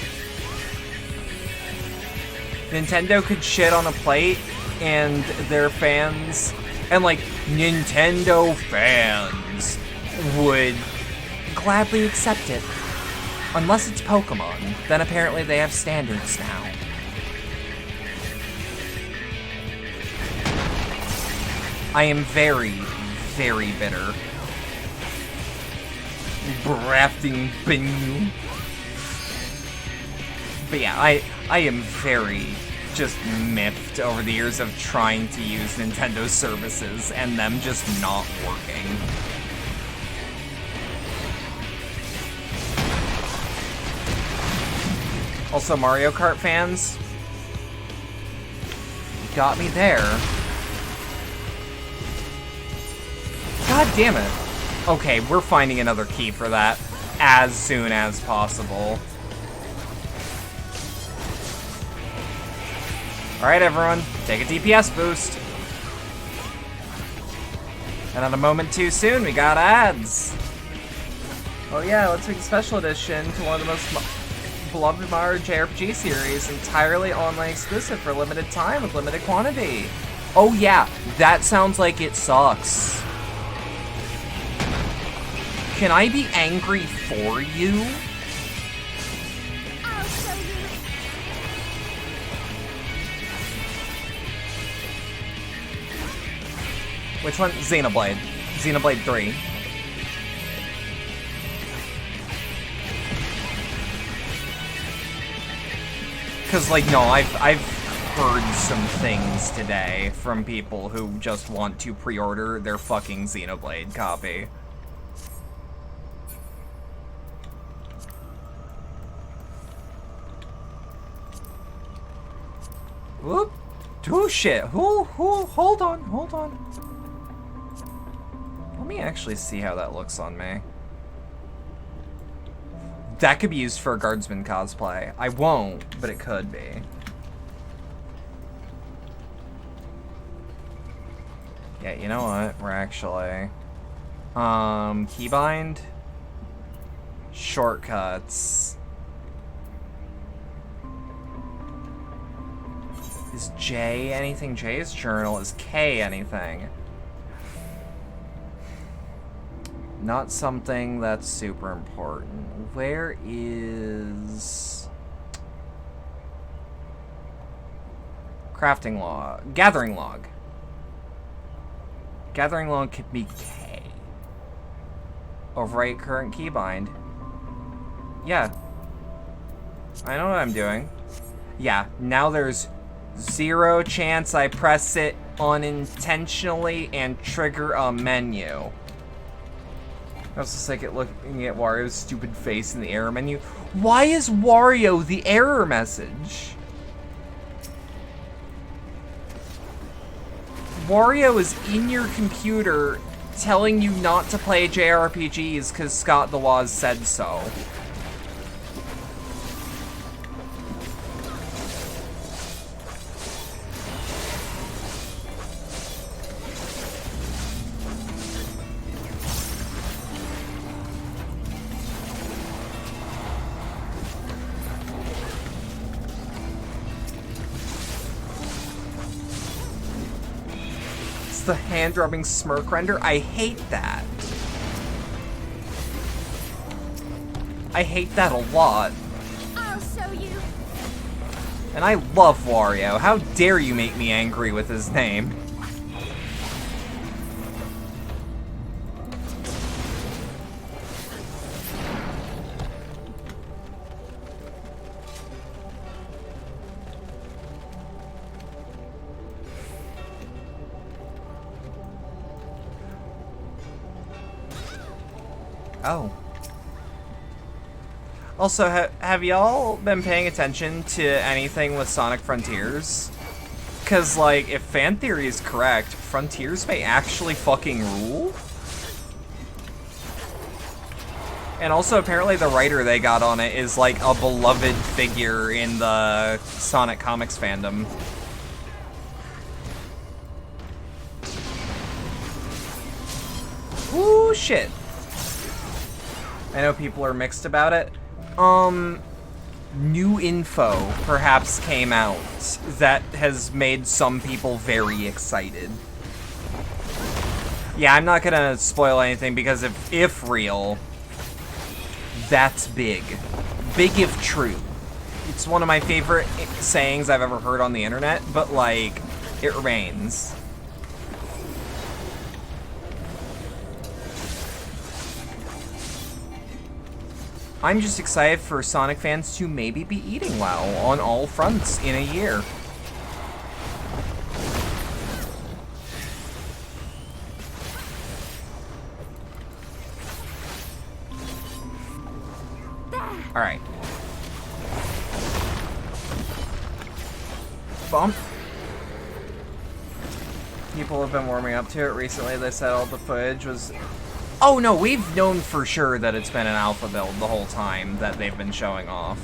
Nintendo could shit on a plate, and their fans, and, like, Nintendo fans would gladly accept it. Unless it's Pokemon, then apparently they have standards now. I am very, very bitter. Brafting Binu. But yeah, I am very just miffed over the years of trying to use Nintendo services and them just not working. Also, Mario Kart fans, you got me there. God damn it. Okay, we're finding another key for that as soon as possible. Alright, everyone, take a DPS boost. And at a moment too soon, we got ads. Oh yeah, let's make a special edition to one of the most beloved Mario JRPG series, entirely online exclusive for a limited time with limited quantity. Oh yeah, that sounds like it sucks. Can I be angry for you? I'll show you. Which one? Xenoblade. Xenoblade 3. Because, like, no, I've heard some things today from people who just want to pre-order their fucking Xenoblade copy. Whoop. Oh shit. Hold on. Let me actually see how that looks on me. That could be used for a guardsman cosplay. I won't, but it could be. Yeah, you know what? We're actually... keybind? Shortcuts. Is J anything? J is journal. Is K anything? Not something that's super important. Where is... crafting log? Gathering log. Gathering log could be K. Overwrite current keybind. Yeah. I know what I'm doing. Yeah, now there's 0 chance I press it unintentionally and trigger a menu. I was just like looking at Wario's stupid face in the error menu. Why is Wario the error message? Wario is in your computer telling you not to play JRPGs because Scott the Woz said so. The hand-rubbing smirk render. I hate that. I hate that a lot. I'll show you. And I love Wario. How dare you make me angry with his name? Oh. Also, have y'all been paying attention to anything with Sonic Frontiers? Because, like, if fan theory is correct, Frontiers may actually fucking rule? And also, apparently the writer they got on it is, like, a beloved figure in the Sonic comics fandom. Ooh, shit. I know people are mixed about it. new info perhaps came out that has made some people very excited. Yeah, I'm not gonna spoil anything because if real, that's big. Big if true. It's one of my favorite sayings I've ever heard on the internet, but like, it remains. I'm just excited for Sonic fans to maybe be eating well on all fronts in a year. Alright. Bump. People have been warming up to it recently. They said all the footage was... Oh no, we've known for sure that it's been an alpha build the whole time that they've been showing off.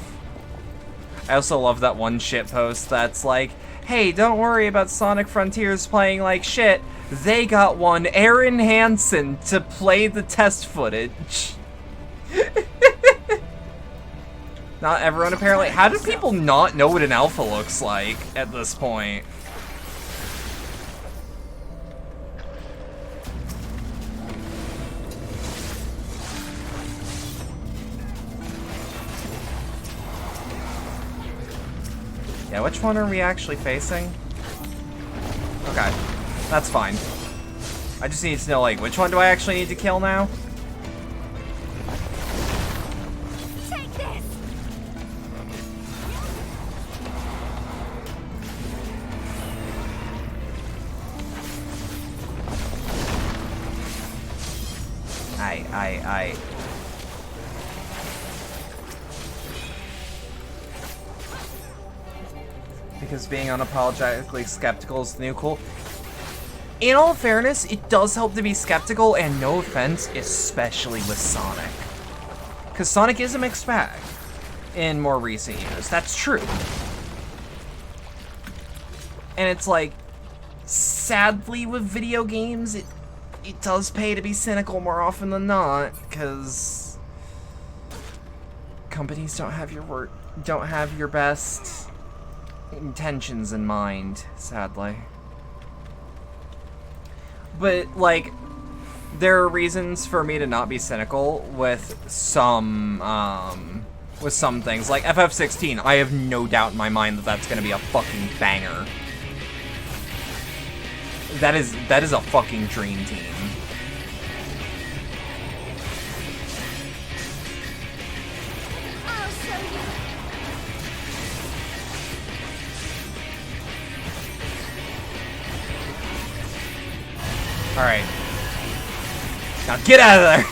I also love that one shitpost that's like, hey, don't worry about Sonic Frontiers playing like shit. They got one Aaron Hansen to play the test footage. Not everyone apparently. How do people not know what an alpha looks like at this point? Yeah, which one are we actually facing? Okay, that's fine. I just need to know, like, which one do I actually need to kill now? Take this. I. Because being unapologetically skeptical is the new cool. In all fairness, it does help to be skeptical, and no offense, especially with Sonic. Because Sonic is a mixed bag in more recent years. That's true. And it's like, sadly with video games, it does pay to be cynical more often than not, because companies don't have your best intentions in mind, sadly. But like, there are reasons for me to not be cynical with some things. Like FF16, I have no doubt in my mind that that's gonna be a fucking banger. That is a fucking dream team. I'll show you. Alright. Now get out of there!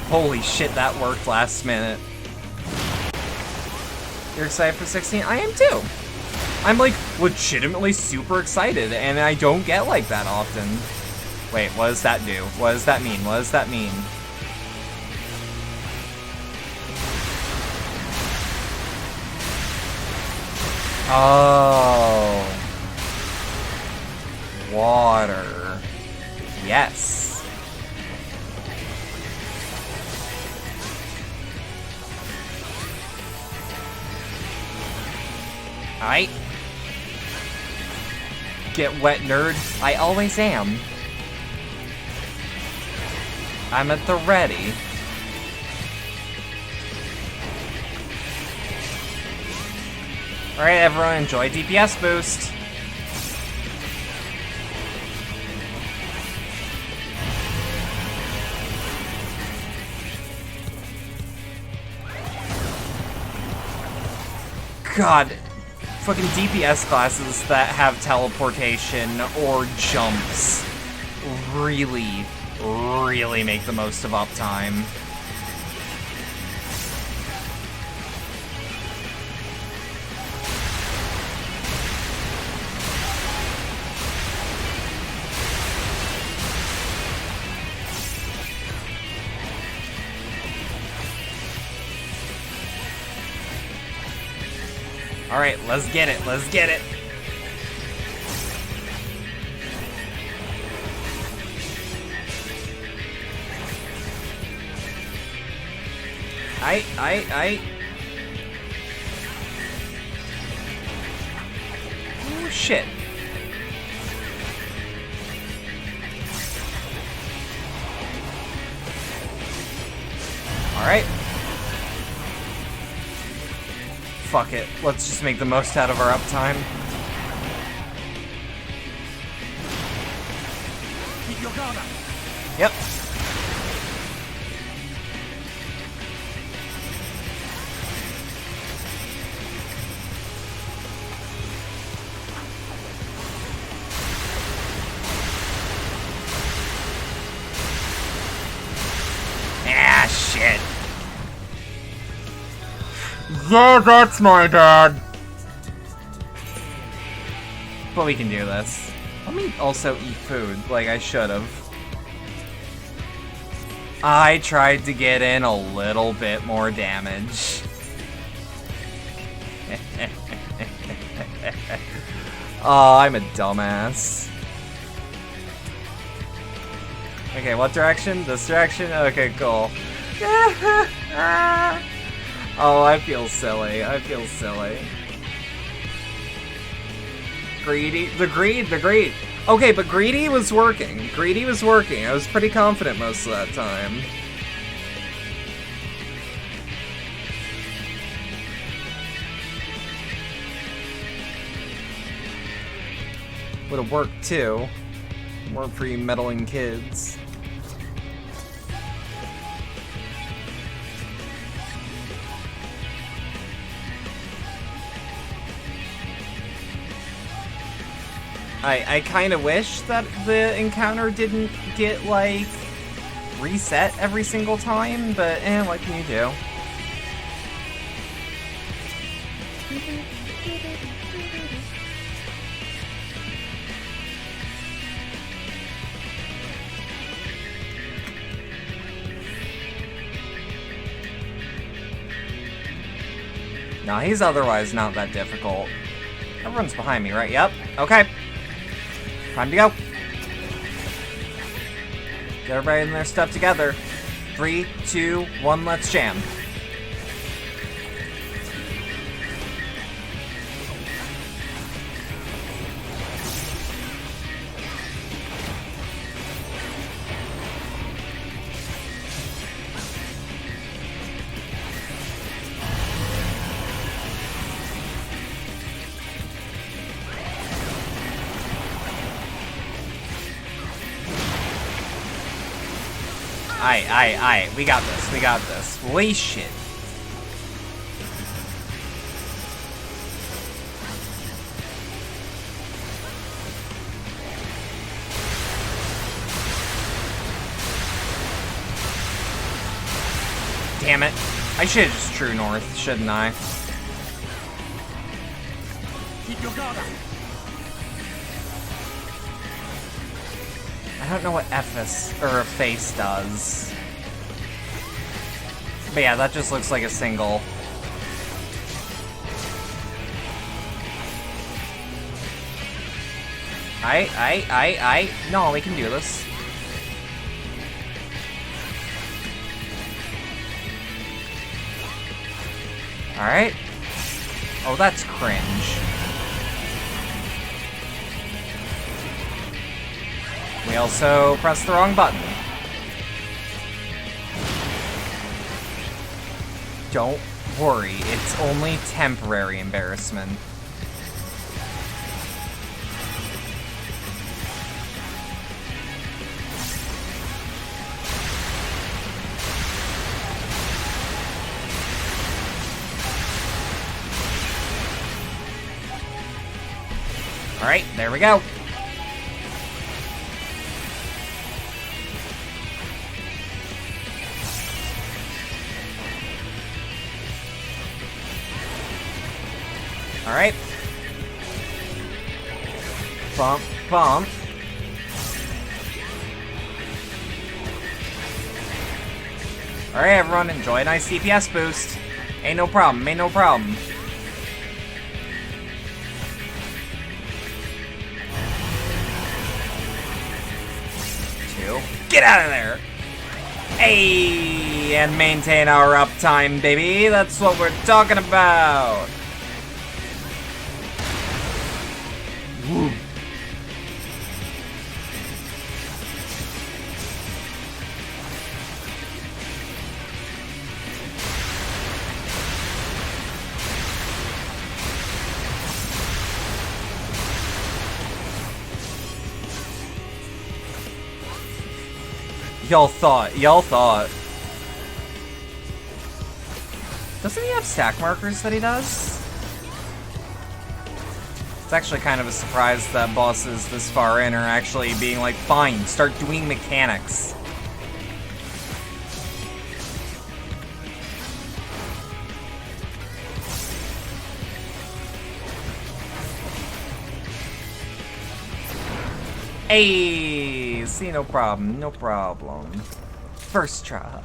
Holy shit, that worked last minute. You're excited for 16? I am too! I'm like legitimately super excited, and I don't get like that often. Wait, what does that do? What does that mean? What does that mean? Oh. Water. Yes. Alright. Get wet, nerd. I always am. I'm at the ready. Alright, everyone, enjoy DPS boost. God, fucking DPS classes that have teleportation or jumps really make the most of uptime. Alright, let's get it, let's get it. Oh, shit. Alright. Fuck it. Let's just make the most out of our uptime. Keep your guard up. Yep. Ah, shit. Yeah, that's my dad. But we can do this. Let me also eat food, like I should have. I tried to get in a little bit more damage. Oh, I'm a dumbass. Okay, what direction? This direction? Okay, cool. Oh, I feel silly. I feel silly. Greedy? The greed! Okay, but greedy was working. Greedy was working. I was pretty confident most of that time. Would have worked too. Worked for you meddling kids. I kind of wish that the encounter didn't get, like, reset every single time, but what can you do? No, he's otherwise not that difficult. Everyone's behind me, right? Yep. Okay. Time to go. Get everybody in their stuff together. 3, 2, 1, let's jam. Aye. We got this. Holy shit. Damn it. I should have just true north, shouldn't I? Keep your guard up. I don't know what FS or a face does. But yeah, that just looks like a single. No, we can do this. Alright. Oh, that's cringe. We also pressed the wrong button. Don't worry, it's only temporary embarrassment. Alright, there we go. Alright. Bump, bump. Alright, everyone, enjoy a nice DPS boost. Ain't no problem. 2. Get out of there! Hey, and maintain our uptime, baby. That's what we're talking about. Woo. Y'all thought. Doesn't he have stack markers that he does? It's actually kind of a surprise that bosses this far in are actually being like, fine, start doing mechanics. Hey, see, no problem, no problem. First try.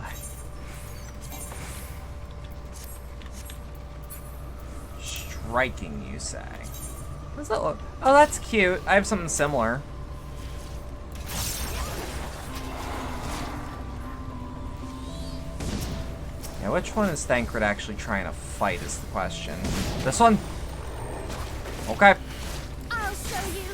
Striking, you say? What does that look? Oh, that's cute. I have something similar. Yeah, which one is Thancred actually trying to fight is the question. This one? Okay. I'll show you.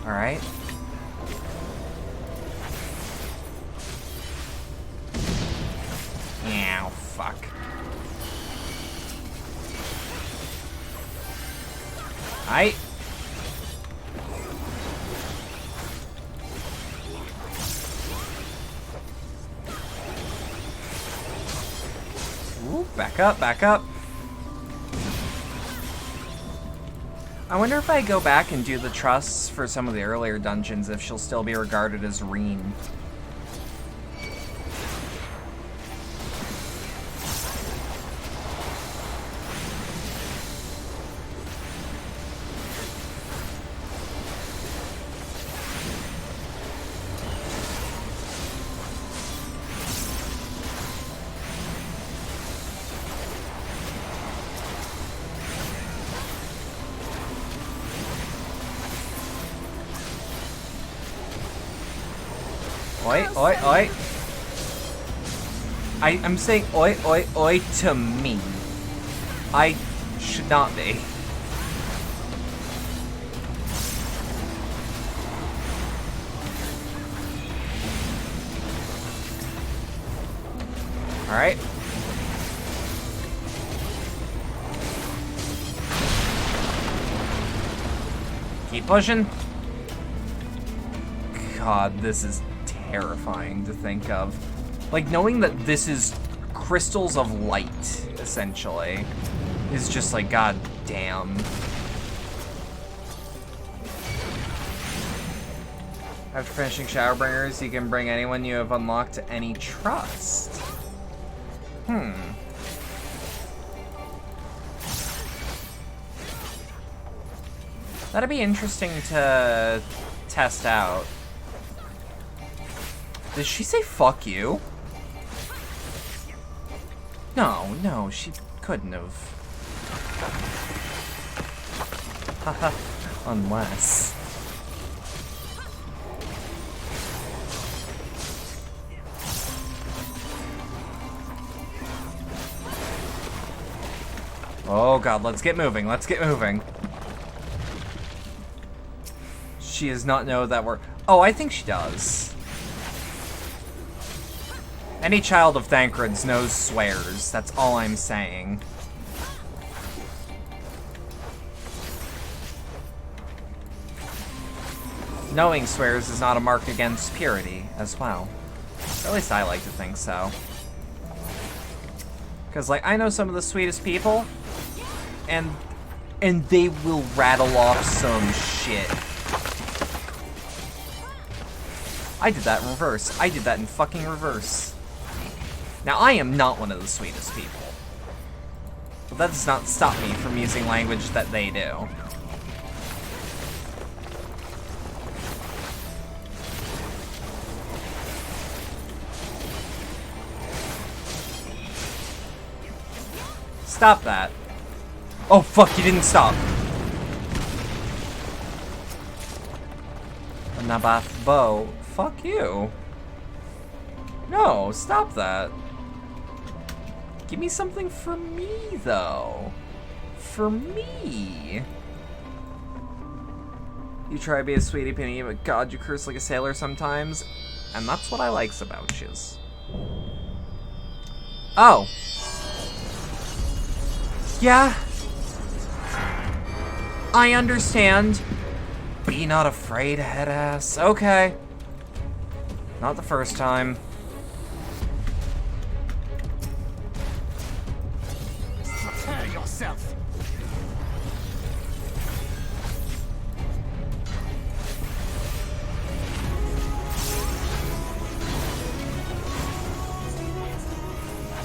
Alright. Ow, fuck. Aight. Ooh, back up, back up. I wonder if I go back and do the trusts for some of the earlier dungeons, if she'll still be regarded as Reen. Oi, oi, oi. I'm saying oi, oi, oi to me. I should not be. Alright. Keep pushing. God, this is terrifying to think of. Like, knowing that this is crystals of light, essentially, is just like, god damn. After finishing Shadowbringers, you can bring anyone you have unlocked to any trust. That'd be interesting to test out. Did she say fuck you? No, she couldn't have. Haha, unless. Oh god, let's get moving, let's get moving. She does not know that we're... Oh, I think she does. Any child of Thancred's knows swears, that's all I'm saying. Knowing swears is not a mark against purity, as well. Or at least I like to think so. Because, like, I know some of the sweetest people, and they will rattle off some shit. I did that in reverse. I did that in fucking reverse. Now, I am not one of the sweetest people. But that does not stop me from using language that they do. Stop that. Oh, fuck, you didn't stop. A Nabath bow. Fuck you. No, stop that. Give me something for me, though. For me. You try to be a sweetie penny, but God, you curse like a sailor sometimes. And that's what I likes about yous. Oh. Yeah. I understand. Be not afraid, head ass. Okay. Not the first time. Prepare yourself.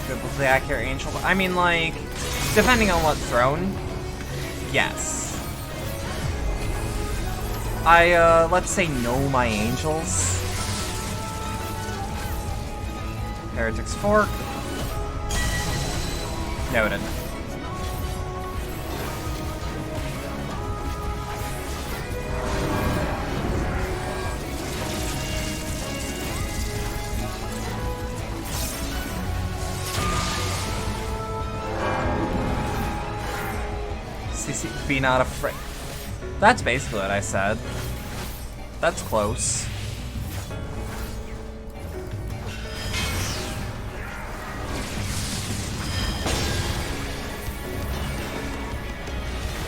Biblically accurate angel. I mean, like, depending on what throne, yes. Let's say know my angels. Heretic's Fork. Noted. Be not afraid. That's basically what I said. That's close.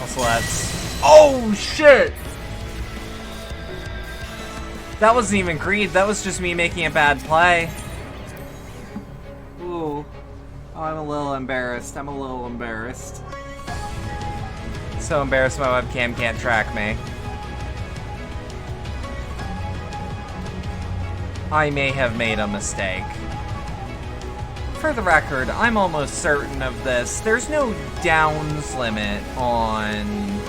Also, that's... Oh, shit! That wasn't even greed. That was just me making a bad play. Ooh. Oh, I'm a little embarrassed. I'm a little embarrassed. So embarrassed my webcam can't track me. I may have made a mistake. For the record, I'm almost certain of this. There's no downs limit on...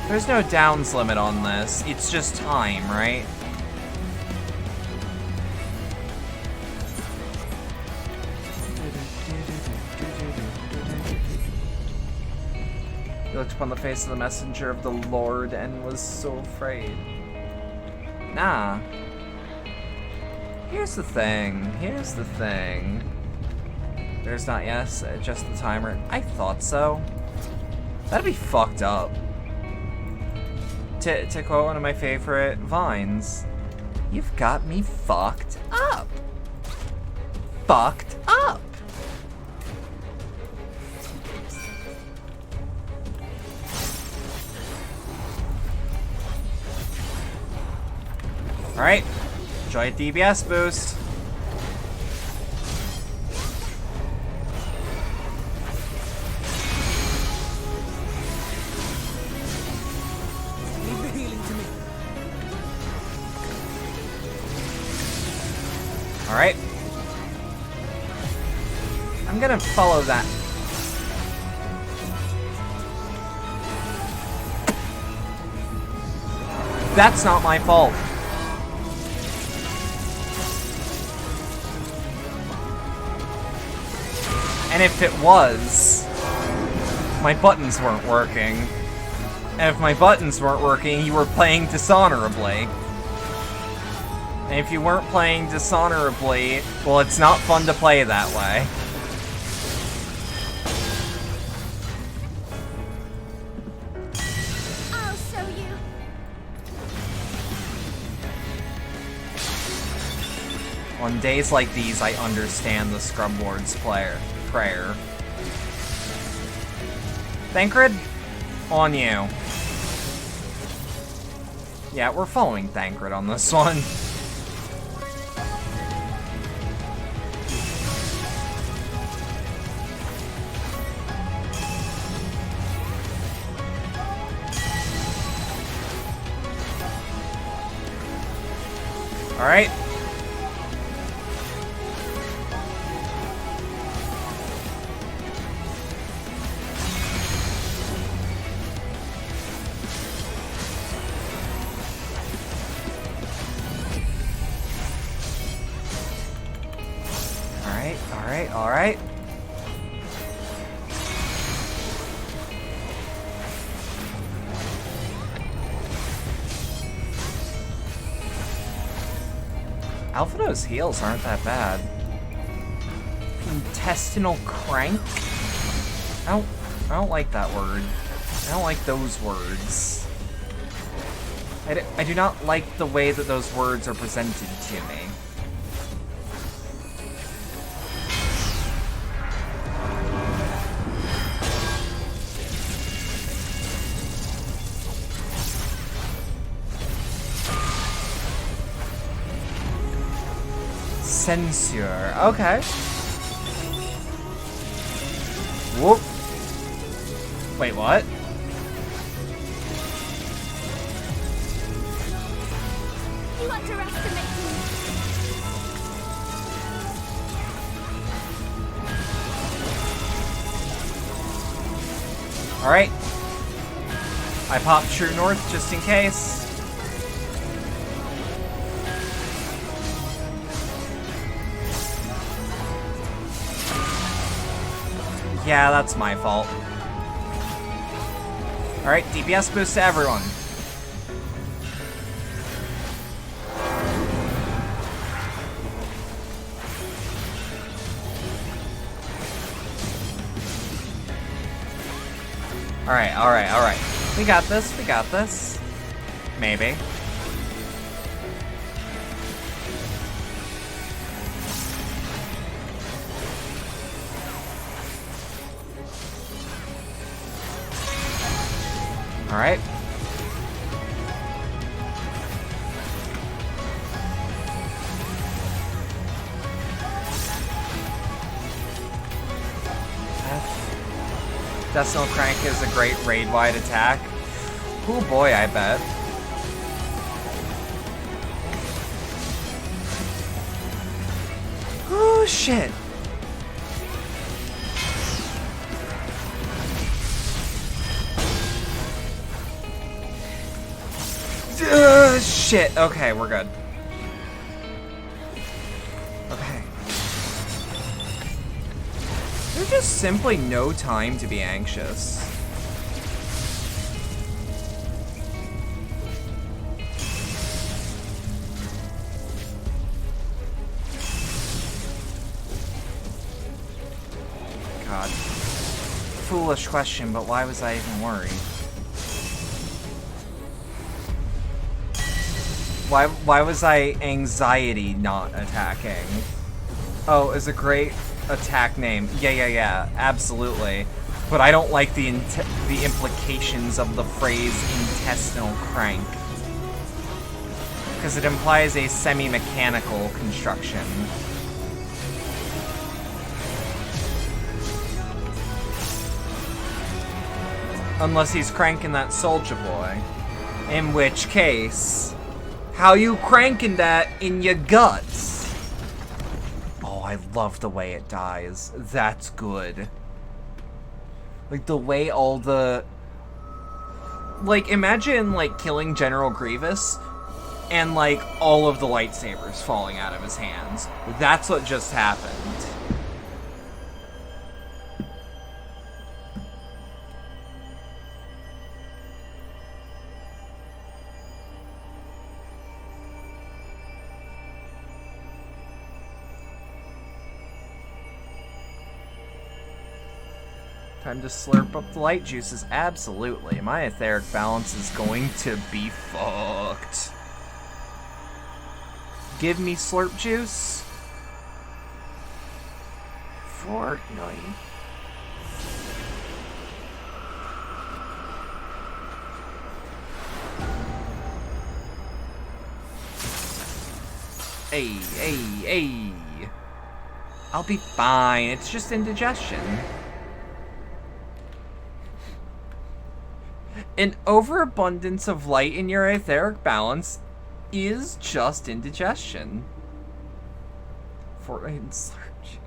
There's no downs limit on this. It's just time, right? He looked upon the face of the messenger of the Lord and was so afraid. Nah. Here's the thing. Here's the thing. There's not yes, just the timer. I thought so. That'd be fucked up. To quote one of my favorite vines, you've got me fucked up. Fucked up. Alright, enjoy a DBS boost. Leave the healing to me. Alright. I'm gonna follow that. That's not my fault. And if it was, my buttons weren't working. And if my buttons weren't working, you were playing dishonorably. And if you weren't playing dishonorably, well, it's not fun to play that way. I'll show you. On days like these, I understand the Scrub Lord's prayer. Thancred, on you. Yeah, we're following Thancred on this one. Alright. Alright. Alphinaud's heels aren't that bad. Intestinal crank? I don't like that word. I don't like those words. I do not like the way that those words are presented to me. Censure. Okay. Whoop. Wait, what? You underestimate me. Alright. I popped True North just in case. Yeah, that's my fault. Alright, DPS boost to everyone. Alright. We got this. Maybe. Alright. Decimal Crank is a great raid-wide attack. Oh boy, I bet. Oh shit. Shit. Okay, we're good. Okay. There's just simply no time to be anxious. God. Foolish question, but why was I even worried? Why was I anxiety not attacking? Oh, is a great attack name. Yeah, absolutely. But I don't like the implications of the phrase intestinal crank. Because it implies a semi-mechanical construction. Unless he's cranking that soldier boy. In which case... how you cranking that in your guts? Oh, I love the way it dies. That's good. Like, the way all the... like, imagine, like, killing General Grievous and, like, all of the lightsabers falling out of his hands. That's what just happened. Time to slurp up the light juices. Absolutely. My etheric balance is going to be fucked. Give me slurp juice. Fortnite. Hey. I'll be fine. It's just indigestion. An overabundance of light in your etheric balance is just indigestion. Fortnite search.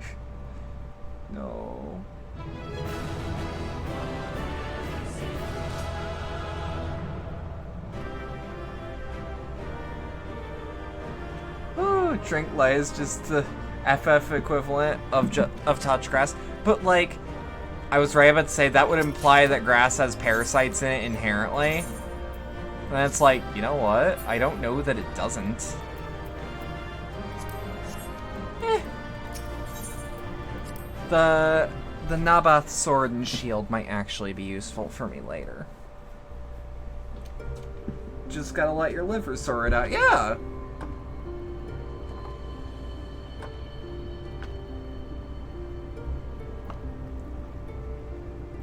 No. Ooh, drink light is just the FF equivalent of touch grass, but like. I was right about to say that would imply that grass has parasites in it inherently. And it's like, you know what? I don't know that it doesn't. The Naboth sword and shield might actually be useful for me later. Just gotta let your liver sort it out. Yeah!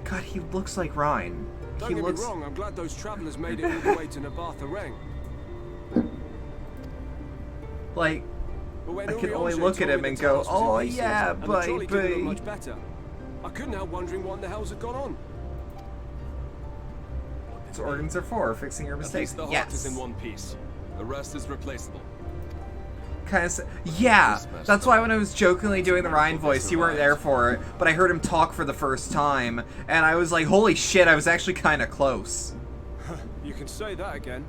God, he looks like Ryan. Don't get me wrong, I'm glad those travelers made it all the way to Nabatha. Like, But I can only look at him and go, oh yeah, baby. Much better. I couldn't help wondering what in the hell's had gone on. That's what organs are for, fixing your mistakes. At least the heart is in one piece. The rest is replaceable. Kind of, yeah. That's why when I was jokingly doing the Ryan voice, you weren't there for it, but I heard him talk for the first time, and I was like, holy shit, I was actually kind of close. You can say that again.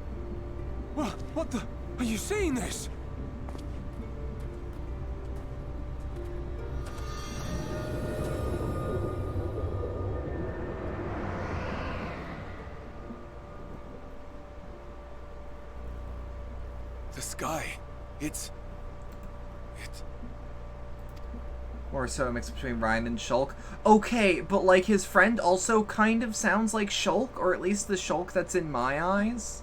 Well, what the? Are you seeing this? The sky. It's... Or so a mix between Ryan and Shulk. Okay, but like his friend also kind of sounds like Shulk, or at least the Shulk that's in my eyes.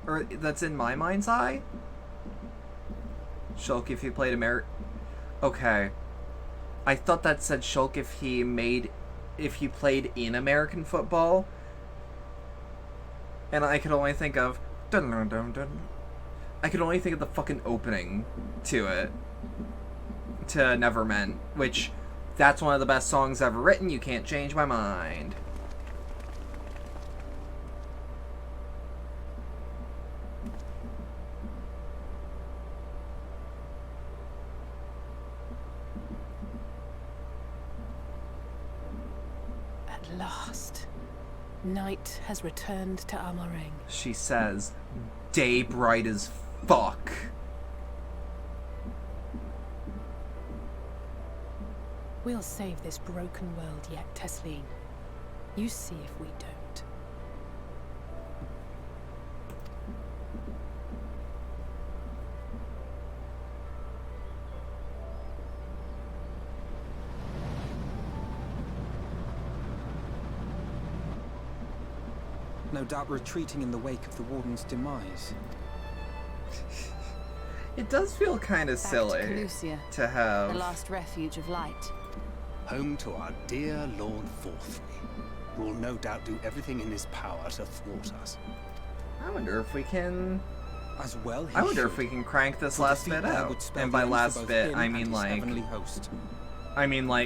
Or that's in my mind's eye. Shulk if he played Okay. I thought that said Shulk if he played in American football. And I could only think of I could only think of the fucking opening to it. To Neverment, which that's one of the best songs ever written. You can't change my mind. At last, night has returned to Amareng. She says, day bright as fuck. We'll save this broken world yet, Tesleen. You see if we don't. No doubt retreating in the wake of the Warden's demise. It does feel kind of silly to have the last refuge of light. Home to our dear Lord Forthry, who will no doubt do everything in his power to thwart us. I wonder if we can... As well, I wonder if we can crank this last bit out. And by last bit, I mean like...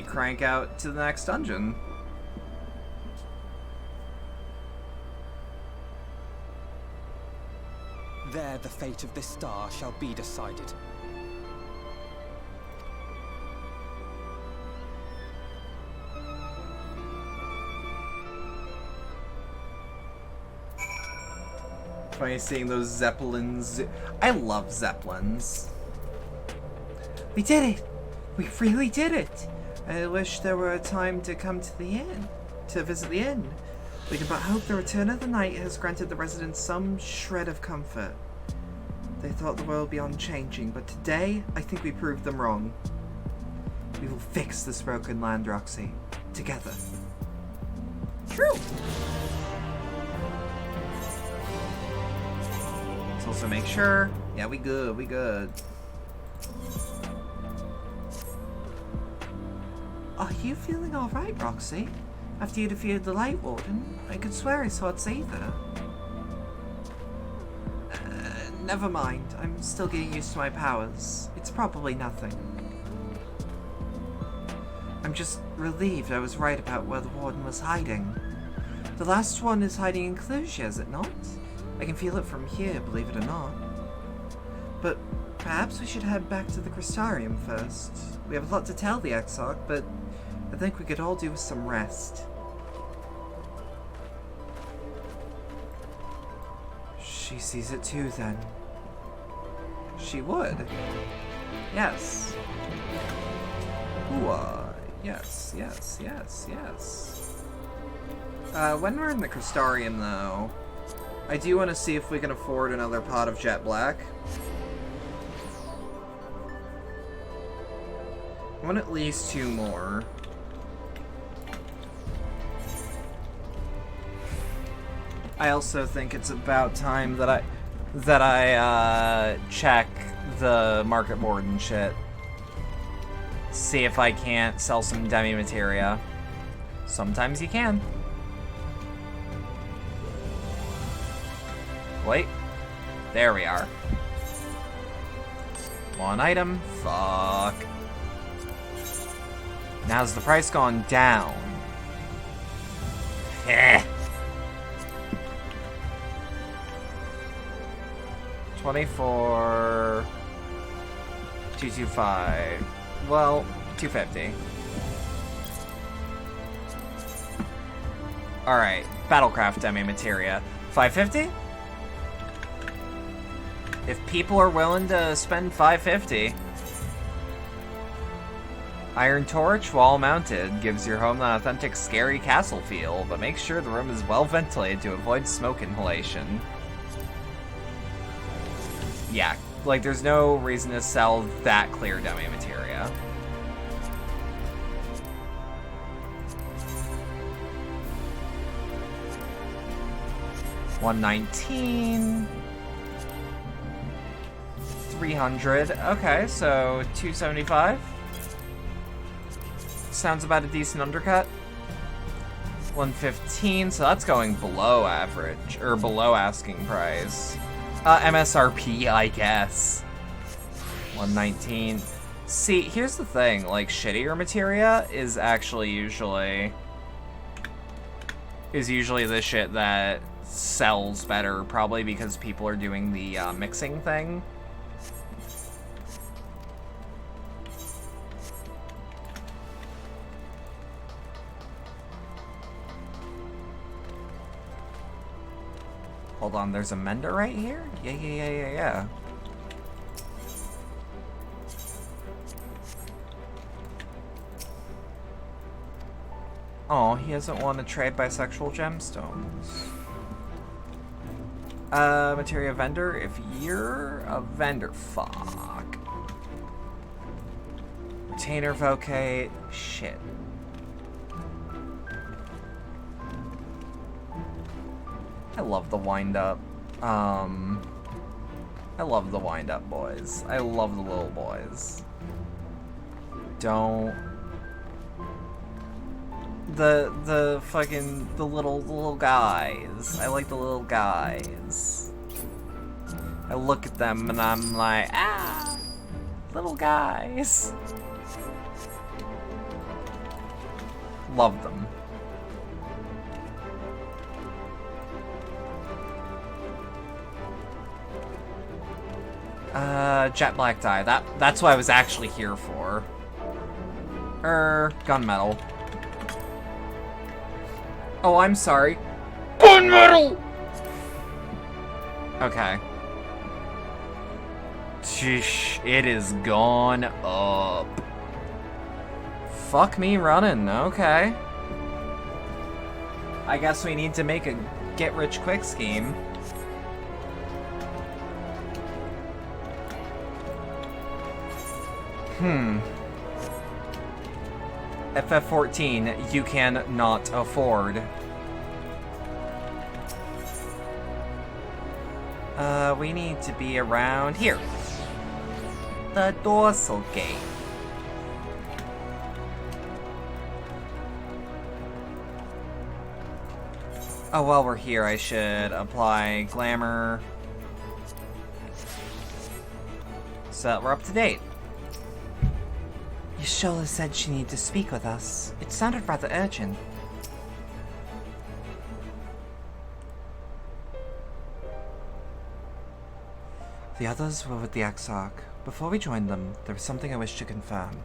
crank out to the next dungeon. There the fate of this star shall be decided. Funny seeing those Zeppelins. I love Zeppelins. We did it! We really did it! I wish there were a time to come to the inn. To visit the inn. We can but hope the return of the night has granted the residents some shred of comfort. They thought the world would be unchanging, but today, I think we proved them wrong. We will fix this broken land, Roxy. Together. True! Let's also make sure. Yeah, we good, we good. Are you feeling alright, Roxy? After you defeated the Light Warden, I could swear I saw it either. Never mind. I'm still getting used to my powers. It's probably nothing. I'm just relieved I was right about where the Warden was hiding. The last one is hiding in Clusia, is it not? I can feel it from here, believe it or not. But perhaps we should head back to the Crystarium first. We have a lot to tell the Exarch, but I think we could all do with some rest. She sees it too, then. She would. Yes. Ooh, yes, yes, yes, yes. When we're in the Crystarium, though, I do want to see if we can afford another pot of Jet Black. I want at least 2 more. I also think it's about time that I check the market board and shit. See if I can't sell some demi-materia. Sometimes you can. Wait. There we are. 1 item. Fuck. Now's the price gone down? Eh. 24. 225. Well, 250. Alright, Battlecraft demi-materia. 550? If people are willing to spend 550. Iron Torch, wall mounted, gives your home an authentic scary castle feel, but make sure the room is well ventilated to avoid smoke inhalation. Yeah, like there's no reason to sell that clear demi-materia. $119. 300. Okay, so 275. Sounds about a decent undercut. 115, so that's going below average, or below asking price. MSRP, I guess. 119. See, here's the thing, like, shittier materia is actually usually the shit that sells better, probably because people are doing the mixing thing. Hold on, there's a mender right here? Yeah. Oh, he doesn't want to trade bisexual gemstones. Materia vendor, if you're a vendor, fuck. Retainer vocate, shit. I love the wind-up. I love the wind-up boys. I love the little boys. Don't... The fucking... the little guys. I like the little guys. I look at them and I'm like, ah! Little guys. Love them. Jet black dye. That's what I was actually here for. Gunmetal. Oh, I'm sorry. Gunmetal! Okay. Sheesh, it is gone up. Fuck me running, okay. I guess we need to make a get-rich-quick scheme. FF14, you can not afford. We need to be around here. The dorsal gate. Oh, while we're here, I should apply glamour. So that we're up to date. Yashola said she needed to speak with us. It sounded rather urgent. The others were with the Exarch. Before we joined them, there was something I wish to confirm.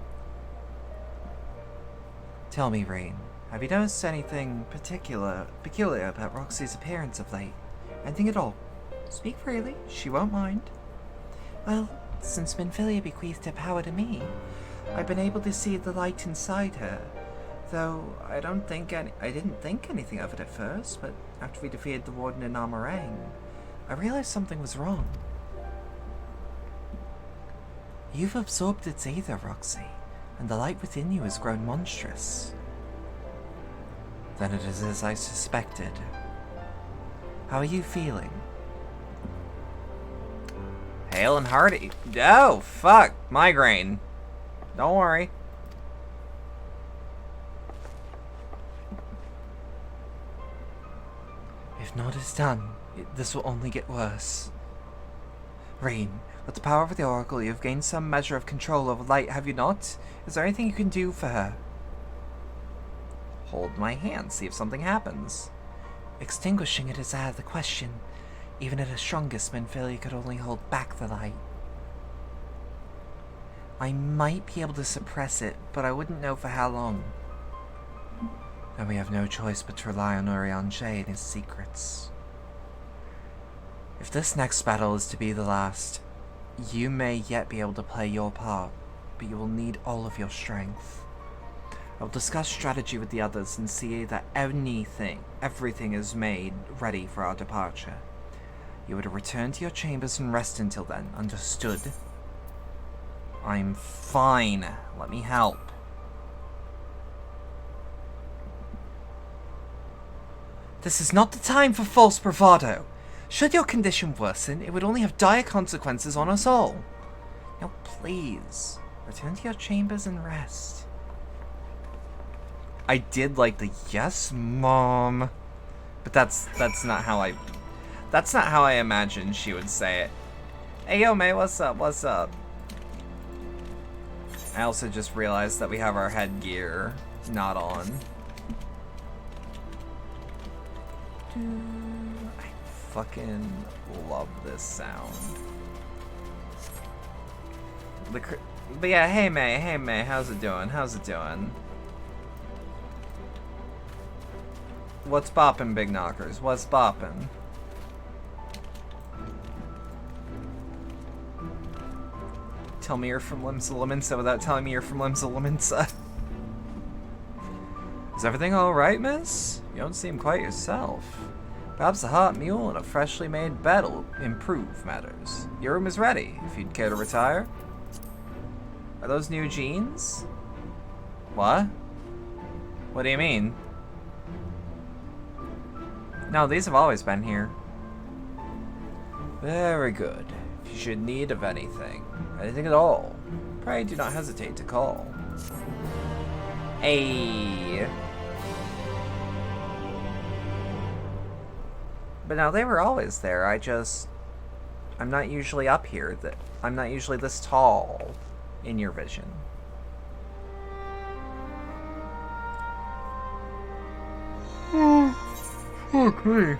Tell me, Rain, have you noticed anything peculiar about Roxy's appearance of late? Anything at all? Speak freely, she won't mind. Well, since Minfilia bequeathed her power to me, I've been able to see the light inside her. Though I didn't think anything of it at first, but after we defeated the Warden in Amarang, I realized something was wrong. You've absorbed its ether, Roxy. and the light within you has grown monstrous. Then it is as I suspected. How are you feeling? Hale and hearty. Oh, fuck. Migraine. Don't worry. If naught is done, this will only get worse. Rain, with the power of the Oracle, you have gained some measure of control over light, have you not? Is there anything you can do for her? Hold my hand, see if something happens. Extinguishing it is out of the question. Even at the strongest, Minfilia could only hold back the light. I might be able to suppress it, but I wouldn't know for how long. And we have no choice but to rely on Urianger and his secrets. If this next battle is to be the last, you may yet be able to play your part, but you will need all of your strength. I will discuss strategy with the others and see that everything is made ready for our departure. You are to return to your chambers and rest until then, understood? I'm fine. Let me help. This is not the time for false bravado. Should your condition worsen, it would only have dire consequences on us all. Now please, return to your chambers and rest. I did like the yes, Mom. But that's not how I imagined she would say it. Hey yo, May, what's up? What's up? I also just realized that we have our headgear not on. I fucking love this sound. But yeah, hey May, how's it doing? How's it doing? What's boppin', big knockers? What's boppin'? Tell me you're from Limsa Laminsa without telling me you're from Limsa Laminsa. Is everything alright, miss? You don't seem quite yourself. Perhaps a hot mule and a freshly made bed will improve matters. Your room is ready, if you'd care to retire. Are those new jeans? What? What do you mean? No, these have always been here. Very good. If you should need of anything at all, pray do not hesitate to call. Hey. But no, they were always there. I'm not usually up here. I'm not usually this tall in your vision. Okay.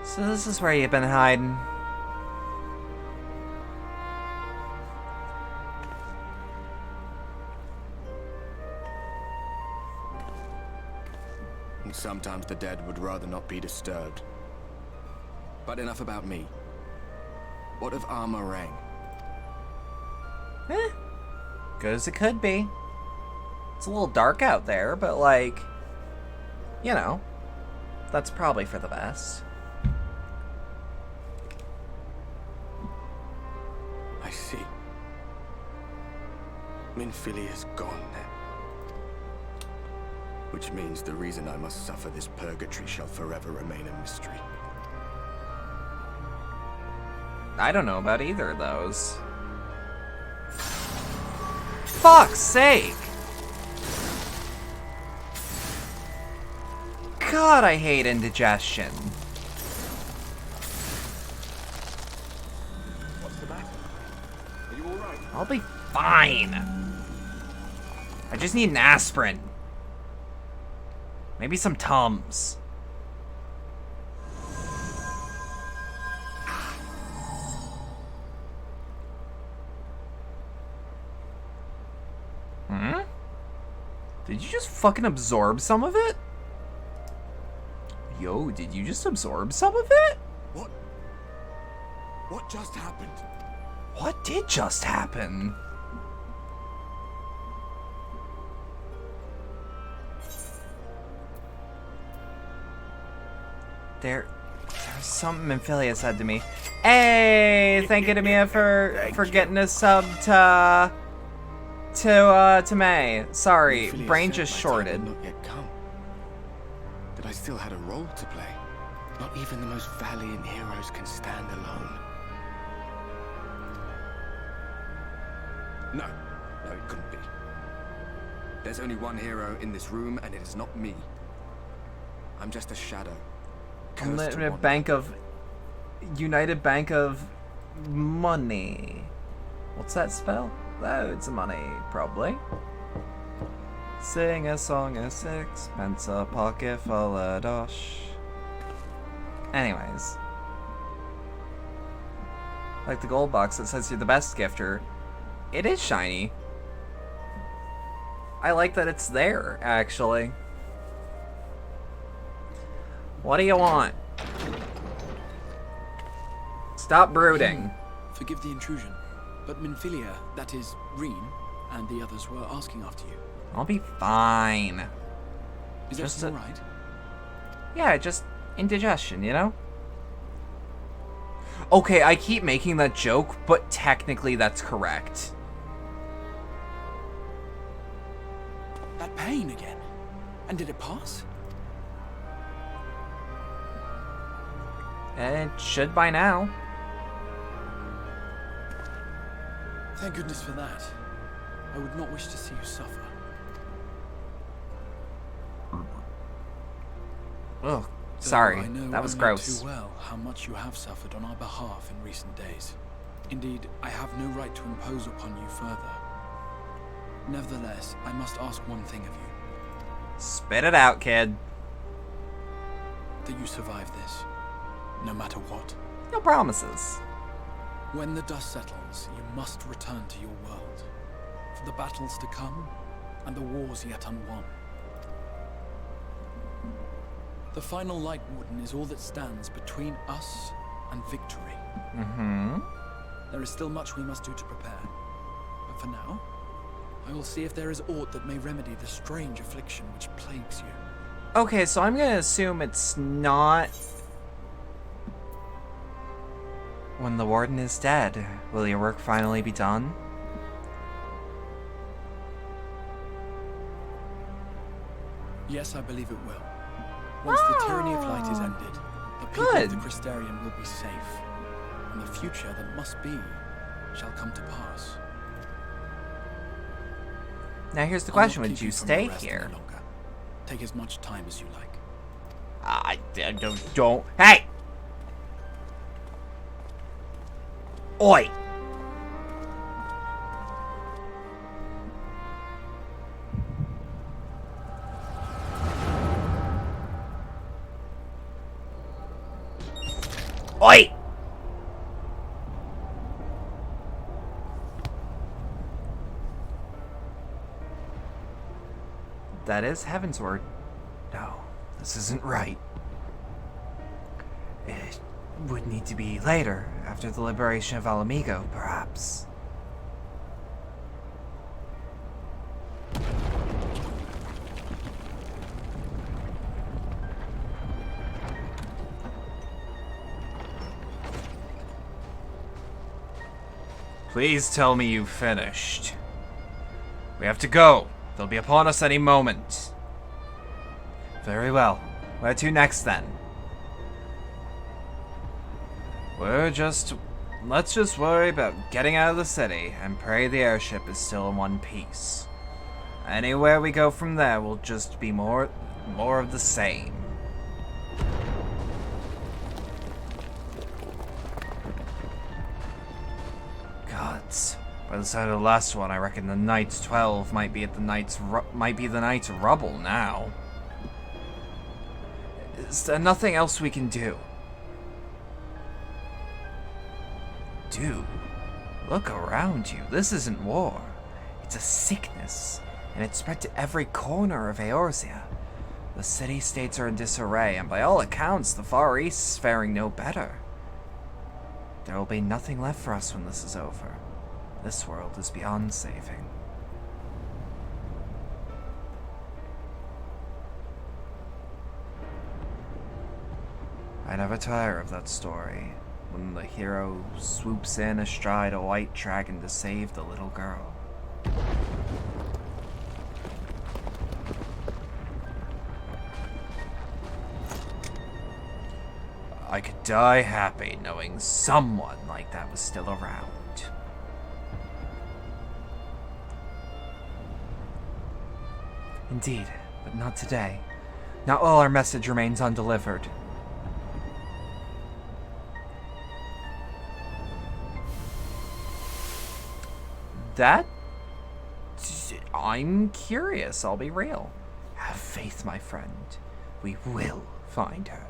So this is where you've been hiding. And sometimes the dead would rather not be disturbed. But enough about me. What of Armor Rang? Good as it could be. It's a little dark out there, but like, you know, that's probably for the best. I see. Minfilia's gone then. Which means the reason I must suffer this purgatory shall forever remain a mystery. I don't know about either of those. Fuck's sake! God, I hate indigestion. What's the matter? Are you alright? I'll be fine. I just need an aspirin. Maybe some Tums. Did you just fucking absorb some of it? Yo, did you just absorb some of it? What just happened? What did just happen? There's something Minfilia said to me. Hey, thank you to Mia for getting a sub to May. Sorry, Minfilia brain said just my time shorted. had not yet come. That I still had a role to play. Not even the most valiant heroes can stand alone. No, it couldn't be. There's only one hero in this room, and it is not me. I'm just a shadow. United Bank of Money. What's that spell? Loads of money, probably. Sing a song, a sixpence, a pocket full of dosh. Anyways. Like the gold box that says you're the best gifter. It is shiny. I like that it's there, actually. What do you want? Stop brooding. Forgive the intrusion, but Minfilia, that is, Reen, and the others were asking after you. I'll be fine. Is that all right? Yeah, just indigestion, you know? Okay, I keep making that joke, but technically that's correct. That pain again. And did it pass? It should by now. Thank goodness for that. I would not wish to see you suffer. Ugh, sorry. I know That was only gross. too well how much you have suffered on our behalf in recent days. Indeed, I have no right to impose upon you further. Nevertheless, I must ask one thing of you. Spit it out, kid. That you survive this, no matter what. No promises. When the dust settles, you must return to your world. For the battles to come, and the wars yet unwon. The final Light Warden is all that stands between us and victory. Mm-hmm. There is still much we must do to prepare. But for now, I will see if there is aught that may remedy the strange affliction which plagues you. Okay, so I'm gonna assume it's not... When the Warden is dead, will your work finally be done? Yes, I believe it will. Once the tyranny of light is ended, the people of the Crystarium will be safe, and the future that must be shall come to pass. Now here's the I'll not question, would keep you from stay your rest any here? longer. Take as much time as you like. I don't. Hey! Oi! Oi! That is Heaven's word. No, this isn't right. It would need to be later, after the liberation of Alamigo, perhaps. Please tell me you've finished. We have to go. They'll be upon us any moment. Very well. Where to next, then? Let's just worry about getting out of the city and pray the airship is still in one piece. Anywhere we go from there will just be more of the same. Gods. By the side of the last one, I reckon the Knight's 12 might be the Knight's rubble now. Is there nothing else we can do? Do? Look around you. This isn't war. It's a sickness, and it's spread to every corner of Eorzea. The city-states are in disarray, and by all accounts, the Far East is faring no better. There will be nothing left for us when this is over. This world is beyond saving. I never tire of that story, when the hero swoops in astride a white dragon to save the little girl. I could die happy knowing someone like that was still around. Indeed, but not today. Not while our message remains undelivered. That... I'm curious, I'll be real. Have faith, my friend. We will find her.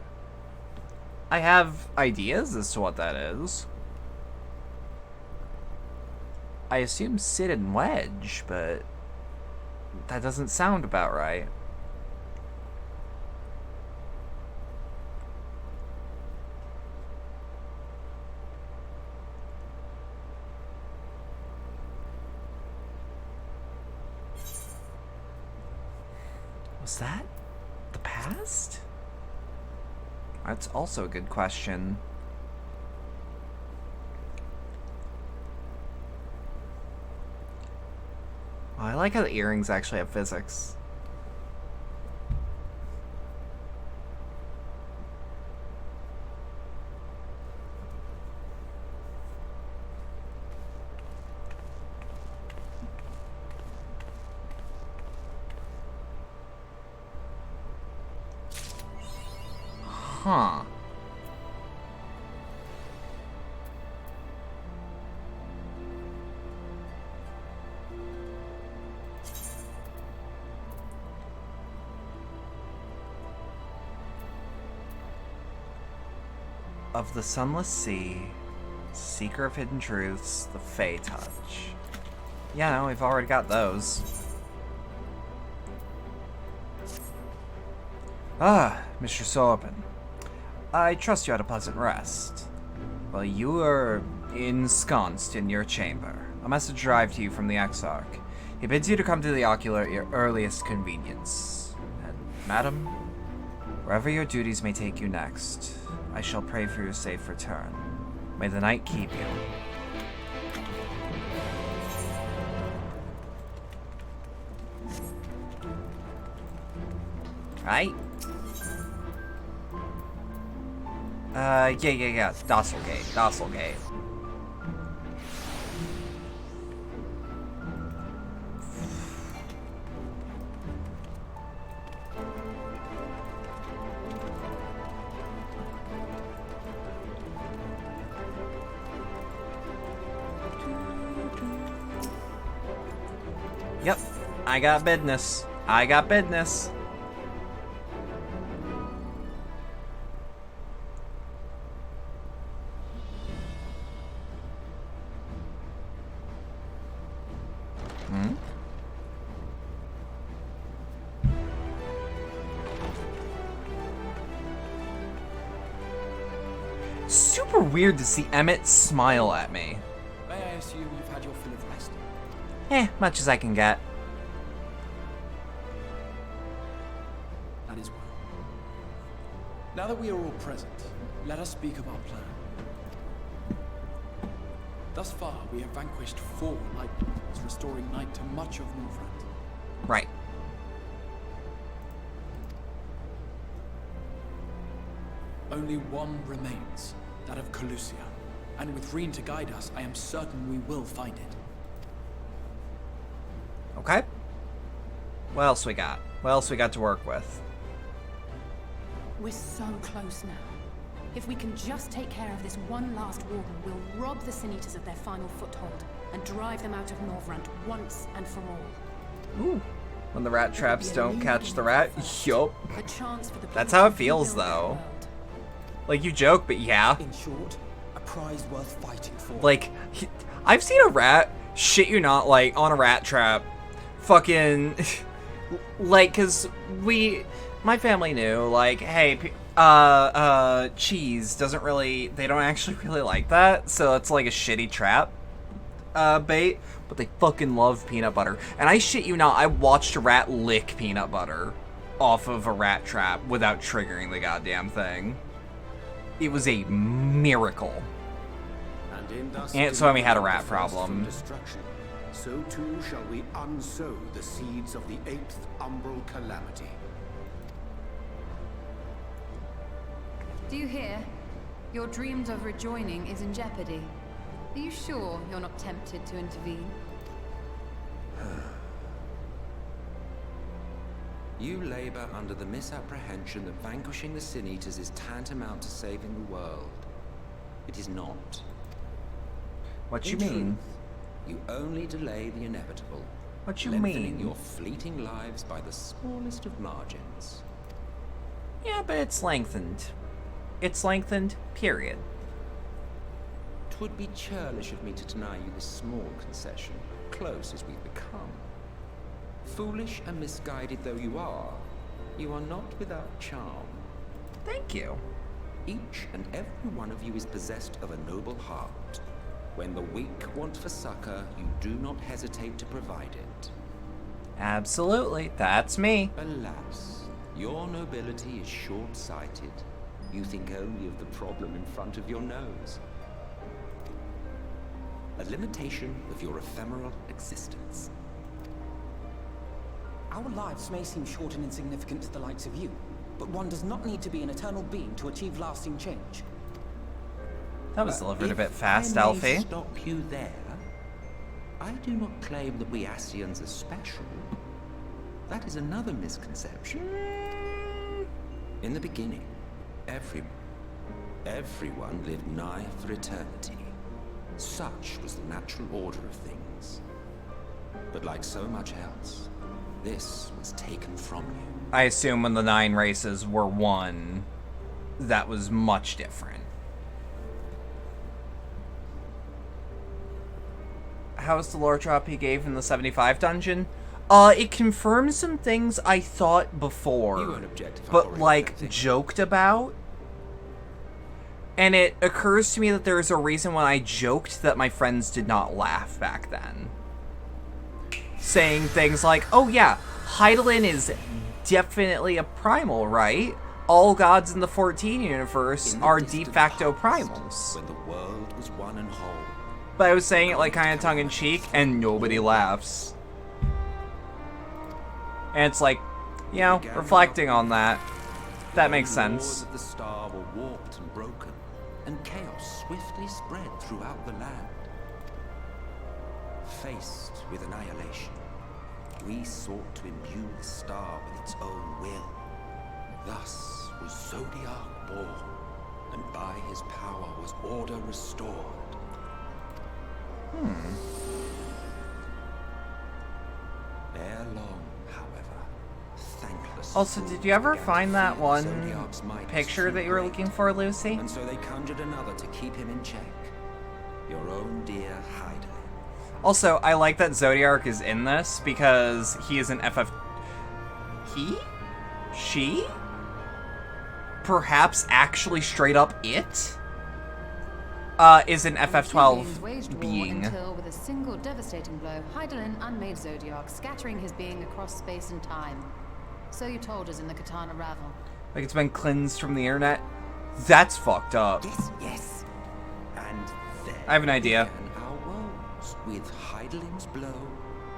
I have ideas as to what that is. I assume Sid and Wedge, but that doesn't sound about right. Was that the past? That's also a good question. Oh, I like how the earrings actually have physics. Huh. Of the Sunless Sea, Seeker of Hidden Truths, the Fey Touch. Yeah, no, we've already got those. Ah, Mr. Sorbin. I trust you had a pleasant rest. Well, you are ensconced in your chamber. A message arrived to you from the Exarch. He bids you to come to the Ocular at your earliest convenience. And, madam, wherever your duties may take you next, I shall pray for your safe return. May the night keep you. Right? Yeah. Dosselgate. Yep, I got business. Super weird to see Emmett smile at me. May I assume you've had your fill of rest? Much as I can get. That is well. Now that we are all present, let us speak of our plan. Thus far, we have vanquished 4 Lightnings, restoring light to much of Northrend. Right. Only one remains, that of Calusia. And with Reen to guide us, I am certain we will find it. Okay. What else we got? What else we got to work with? We're so close now. If we can just take care of this one last warden, we'll rob the Sin Eaters of their final foothold and drive them out of Northrend once and for all. Ooh. When the rat traps don't catch the rat? Yup. A chance for the That's how it feels, though. Like, you joke, but yeah. In short, a prize worth fighting for. Like, I've seen a rat, shit you not, like, on a rat trap. Fucking, like, cause my family knew, like, hey, cheese doesn't really, they don't actually really like that, so it's like a shitty trap, bait, but they fucking love peanut butter. And I shit you not, I watched a rat lick peanut butter off of a rat trap without triggering the goddamn thing. it was a miracle. And it's when we had a rat problem. So too shall we unsow the seeds of the 8th umbral calamity. Do you hear? Your dreams of rejoining is in jeopardy. Are you sure you're not tempted to intervene? You labor under the misapprehension that vanquishing the Sin Eaters is tantamount to saving the world. It is not. What you In mean? truth, you only delay the inevitable. What you lengthening mean? your fleeting lives by the smallest of margins. Yeah, but it's lengthened. It's lengthened, period. 'Twould be churlish of me to deny you this small concession, close as we've become. Foolish and misguided though you are not without charm. Thank you. Each and every one of you is possessed of a noble heart. When the weak want for succor, you do not hesitate to provide it. Absolutely, that's me. Alas, your nobility is short-sighted. You think only of the problem in front of your nose. A limitation of your ephemeral existence. Our lives may seem short and insignificant to the likes of you, but one does not need to be an eternal being to achieve lasting change. That was delivered a bit fast, If I may Alfie. stop you there. I do not claim that we Ascians are special. That is another misconception. In the beginning, everyone lived nigh for eternity. Such was the natural order of things. But like so much else, this was taken from you. I assume when the 9 races were one, that was much different. How's the lore drop he gave in the 75 dungeon? It confirms some things I thought before, You won't objectify but or like anything. joked about. And it occurs to me that there's a reason when I joked that my friends did not laugh back then. Saying things like, oh yeah, Hydaelyn is definitely a primal, right? All gods in the 14 universe are de facto primals. When the world was one and whole. But I was saying it like kind of tongue-in-cheek, and nobody laughs. And it's like, you know, reflecting on that, that makes sense. The laws of the star were warped and broken, and chaos swiftly spread throughout the land. Faced with annihilation, we sought to imbue the star with its own will. Thus was Zodiac born, and by his power was order restored. Ere long, however, thankless. Also, did you ever find that one picture that you were looking for, Lucy? And so they conjured another to keep him in check. Your own dear Hydaelyn. Also, I like that Zodiac is in this because he is an FF... He? She? Perhaps actually straight up it? Is an FF12 being. Until, with a single devastating blow, Hydaelyn unmade Zodiac, scattering his being across space and time. So you told us in the Katana Ravel. Like it's been cleansed from the internet? That's fucked up. Yes. And then I have an idea. began our woes with Hydaelyn's blow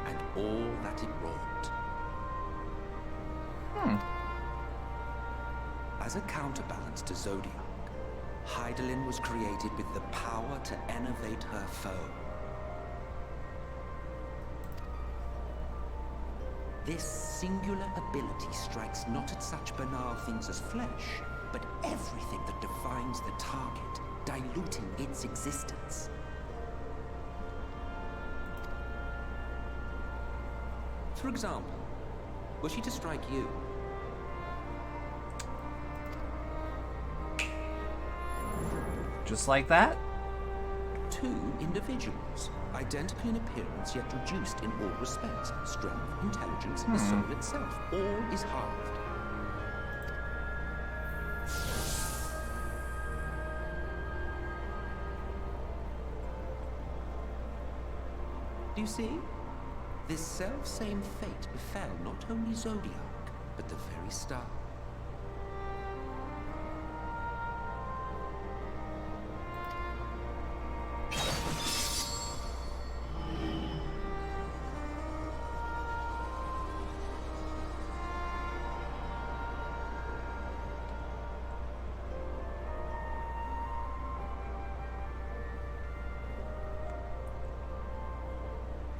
and all that it wrought. As a counterbalance to Zodiac, Hydaelyn was created with the power to enervate her foe. This singular ability strikes not at such banal things as flesh, but everything that defines the target, diluting its existence. For example, were she to strike you, Just like that? two individuals, identical in appearance yet reduced in all respects, strength, intelligence, the soul itself, all is halved. Do you see? This self-same fate befell not only Zodiac, but the very star.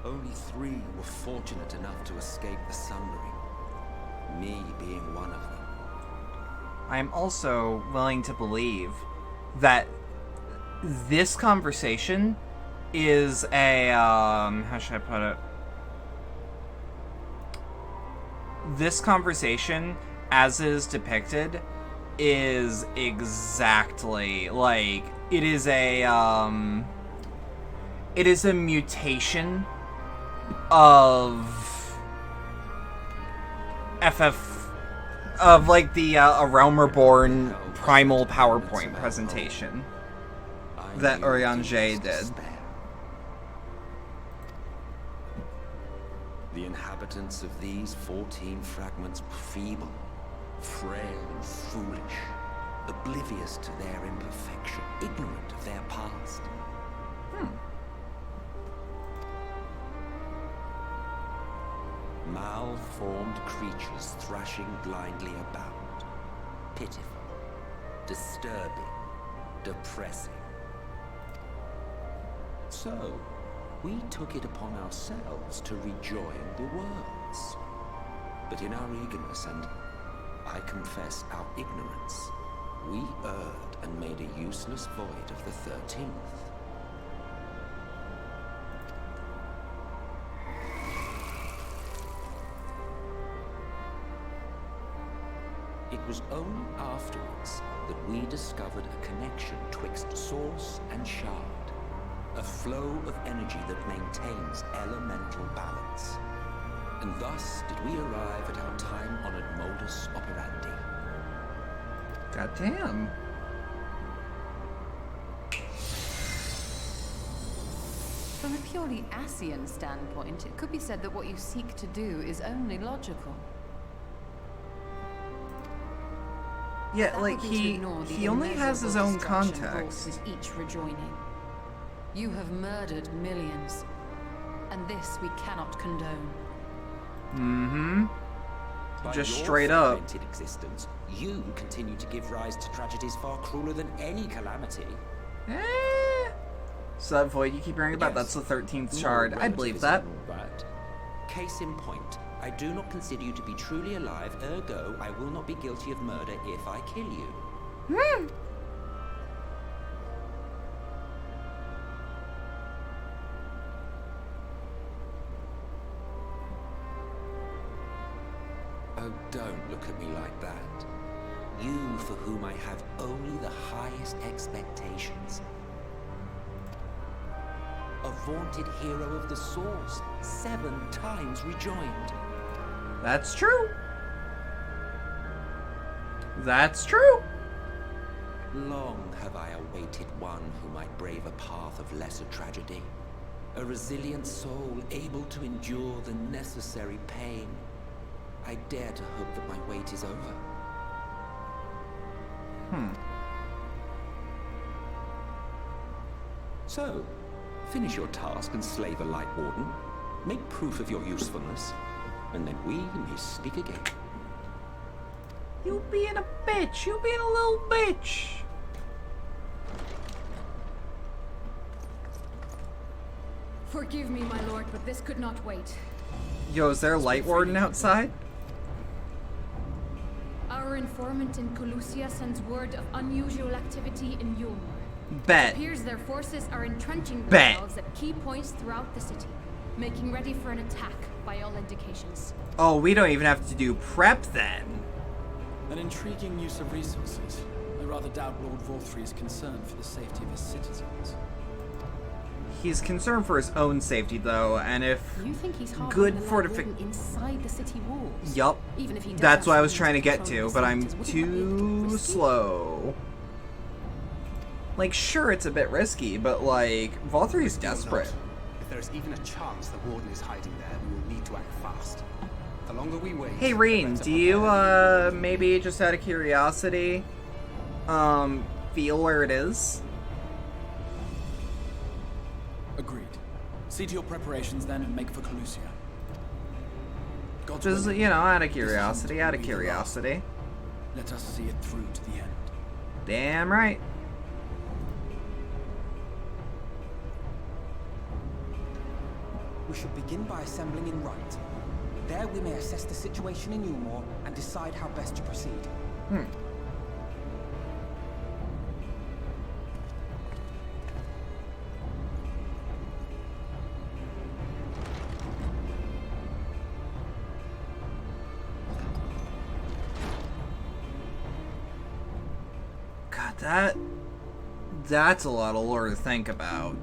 Only 3 were fortunate enough to escape the Sundering. Me being one of them. I am also willing to believe that this conversation is a, how should I put it? This conversation, as is depicted, is exactly, like, it is a mutation of of like the A Realm Reborn Primal PowerPoint presentation that Urianger did. The inhabitants of these 14 fragments were feeble, frail and foolish, oblivious to their imperfection, ignorant of their past. Malformed creatures thrashing blindly about. Pitiful, disturbing, depressing. So, we took it upon ourselves to rejoin the worlds. But in our eagerness and, I confess, our ignorance, we erred and made a useless void of the 13th. It was only afterwards that we discovered a connection twixt source and shard. A flow of energy that maintains elemental balance. And thus did we arrive at our time-honored modus operandi. Goddamn. From a purely Ascian standpoint, it could be said that what you seek to do is only logical. Yeah, That like would be to ignore the he only has his own immeasurable destruction context. wrought with each rejoining. You have murdered millions, and this we cannot condone. Mm-hmm. By Just your straight up. fragmented existence, you continue to give rise to tragedies far crueler than any calamity. So that void you keep hearing about, that's the 13th shard. I believe that. Case in point, I do not consider you to be truly alive, ergo, I will not be guilty of murder if I kill you. Oh, don't look at me like that. You for whom I have only the highest expectations. A vaunted hero of the Source, 7 times rejoined. That's true. That's true. Long have I awaited one who might brave a path of lesser tragedy. A resilient soul able to endure the necessary pain. I dare to hope that my wait is over. So, finish your task and slay the Light Warden. Make proof of your usefulness, and then we may speak again. You being a bitch. You being a little bitch. Forgive me, my lord, but this could not wait. Yo, is there a Light Warden outside? Our informant in Colusia sends word of unusual activity in Yulmor. Bet. It appears their forces are entrenching Bet. themselves at key points throughout the city, making ready for an attack by all indications. Oh, we don't even have to do prep then. An intriguing use of resources. I rather doubt Lord Vorthry is concerned for the safety of his citizens. He's concerned for his own safety, though, and if You think he's good harboring the Light fortification. Warden inside the city walls? Yup. Even if he does That's have what I was something trying to get control to, the but I'm Sanctors, wouldn't that be a bit too risky? slow. Like, sure, it's a bit risky, but, like, Valtry's desperate. If there is even a chance the Warden is hiding there, we will need to act fast. The longer we wait... Hey, Reen, do you, maybe just out of curiosity, feel where it is? Agreed. See to your preparations then and make for Colusia. God's Just, willing, you know, out of this curiosity, hunt out of will be the last. curiosity. Let us see it through to the end. Damn right. we should begin by assembling in Rite. There we may assess the situation in Yulmore and decide how best to proceed. God, that's a lot of lore to think about.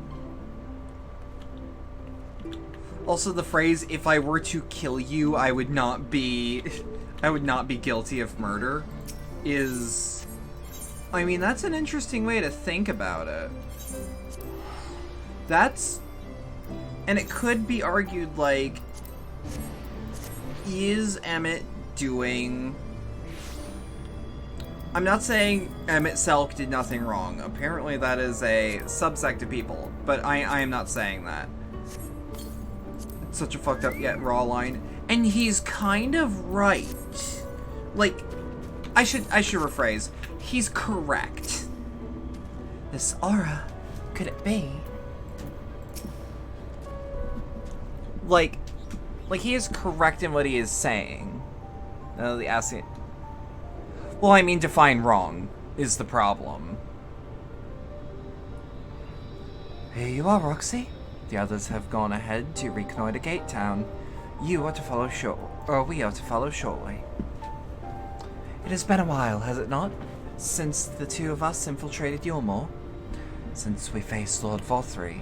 Also, the phrase, if I were to kill you, I would not be guilty of murder, is, I mean, that's an interesting way to think about it. And it could be argued, like, is Emmett doing... I'm not saying Emmett Selk did nothing wrong. Apparently that is a subsect of people, but I am not saying that. It's such a fucked up yet raw line. And he's kind of right. Like, I should rephrase. He's correct. This aura, could it be? Like he is correct in what he is saying. The acid. Well, I mean, define wrong is the problem. Here you are, Roxy. The others have gone ahead to reconnoiter Gate Town. You are to follow we are to follow shortly. It has been a while, has it not? Since the two of us infiltrated Yulmore? Since we faced Lord Volthree.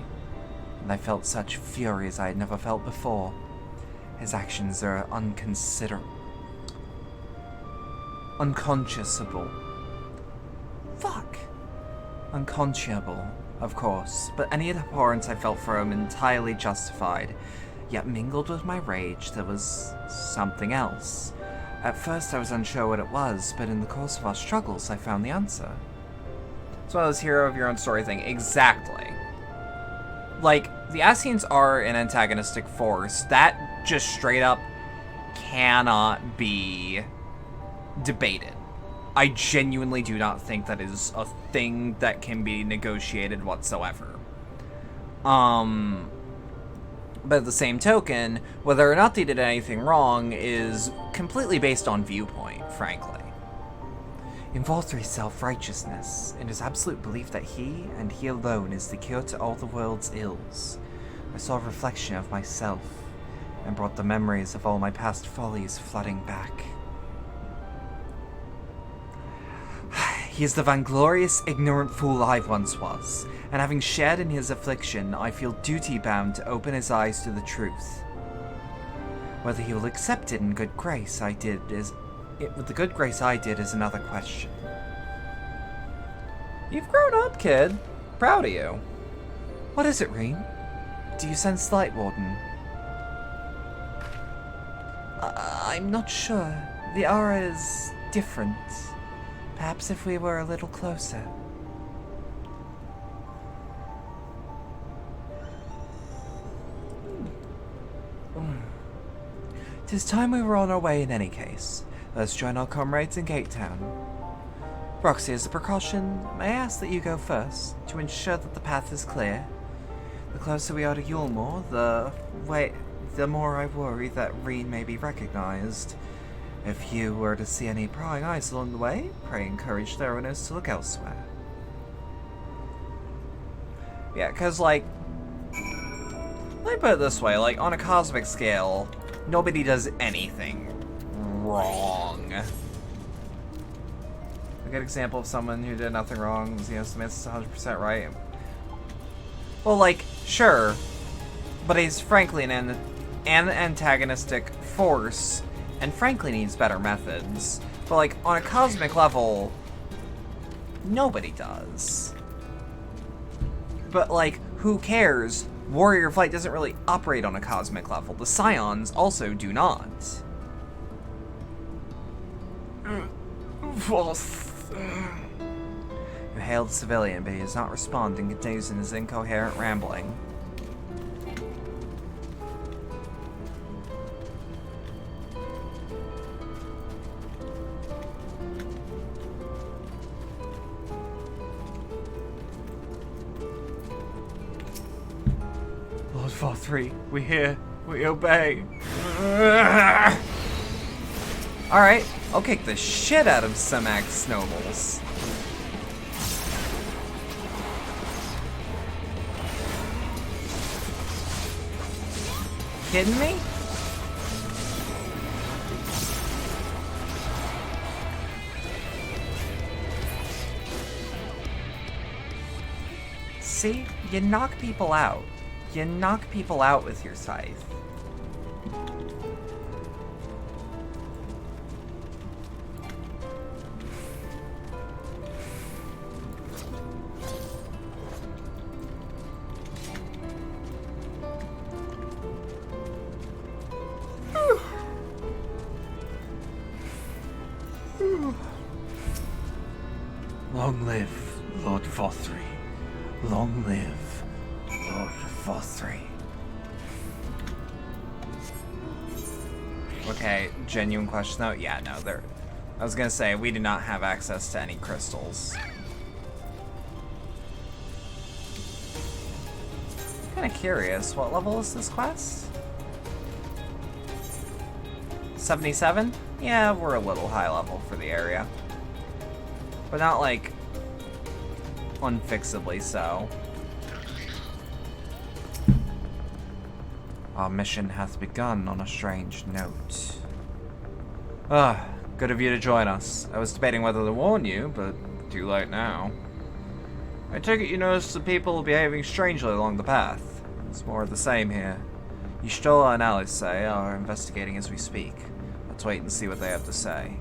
And I felt such fury as I had never felt before. His actions are unconscionable. Fuck. Unconscionable, of course, but any abhorrence I felt for him entirely justified. Yet mingled with my rage, there was something else. At first I was unsure what it was, but in the course of our struggles, I found the answer. It's one of those hero of your own story thing. Exactly. Like, the Ascians are an antagonistic force. That just straight up cannot be debated. I genuinely do not think that is a thing that can be negotiated whatsoever. But at the same token, whether or not they did anything wrong is completely based on viewpoint, frankly. In Volthry's self-righteousness, in his absolute belief that he, and he alone, is the cure to all the world's ills, I saw a reflection of myself, and brought the memories of all my past follies flooding back. He is the vainglorious, ignorant fool I once was, and having shared in his affliction, I feel duty-bound to open his eyes to the truth. Whether he will accept it in good grace with the good grace I did is another question. You've grown up, kid. Proud of you. What is it, Reen? Do you sense the Light Warden? I'm not sure. The aura is different. Perhaps if we were a little closer. Tis time we were on our way in any case. Let's join our comrades in Gate Town. Roxy, as a precaution, may I ask that you go first, to ensure that the path is clear? The closer we are to Yulmore, the more I worry that Reen may be recognized. If you were to see any prying eyes along the way, pray encourage their owners to look elsewhere. Yeah, because, like, let me put it this way, like, on a cosmic scale, nobody does anything wrong. A good example of someone who did nothing wrong is, you know, Smith's 100% right. Well, like, sure, but he's frankly an antagonistic force, and frankly needs better methods. But, like, on a cosmic level, nobody does. But, like, who cares? Warrior of Light doesn't really operate on a cosmic level. The Scions also do not. You hail the civilian, but he does not respond and continues in his incoherent rambling. Lord 4-3, we hear, we obey. Alright, I'll kick the shit out of some axe nobles. Kidding me? See? You knock people out. You knock people out with your scythe. Long live Lord Fothry. Long live Lord Fothry. Okay, genuine question though. Yeah, no, there. I was gonna say we do not have access to any crystals. Kind of curious. What level is this quest? 77? Yeah, we're a little high level for the area. But not like unfixably so. Our mission hath begun on a strange note. Ah, good of you to join us. I was debating whether to warn you, but too late now. I take it you noticed the people behaving strangely along the path. It's more of the same here. Y'shtola and Alice are investigating as we speak. Let's wait and see what they have to say.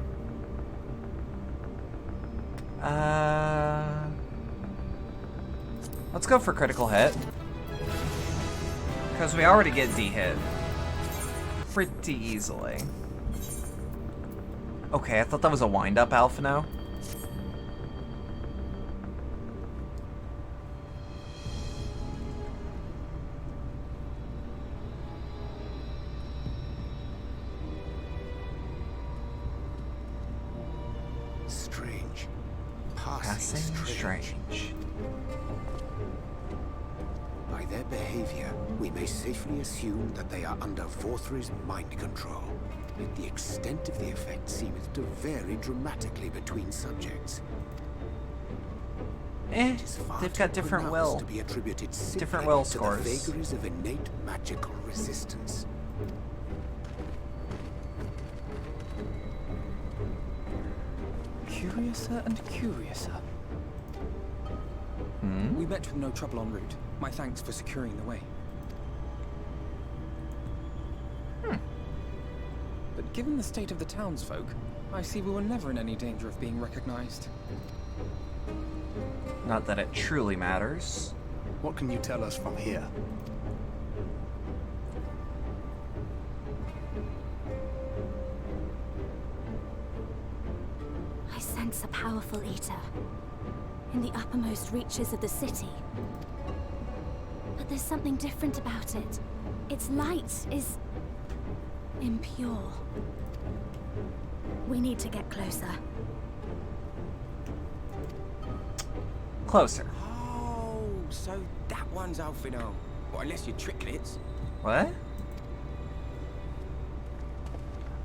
Let's go for critical hit. Because we already get D-hit pretty easily. Okay, I thought that was a wind-up Alphino. Strange. Passing strange. By their behavior, we may safely assume that they are under Fothry's mind control. Yet the extent of the effect seems to vary dramatically between subjects. They've got different will. To be attributed different will to scores. the vagaries of innate magical resistance. Curiouser and curiouser. We met with no trouble en route. My thanks for securing the way. But given the state of the townsfolk, I see we were never in any danger of being recognized. Not that it truly matters. What can you tell us from here? I sense a powerful eater in the uppermost reaches of the city. But there's something different about it. Its light is impure. We need to get closer. Closer. Oh, so that one's Alphino. Well, unless you're tricklets. What?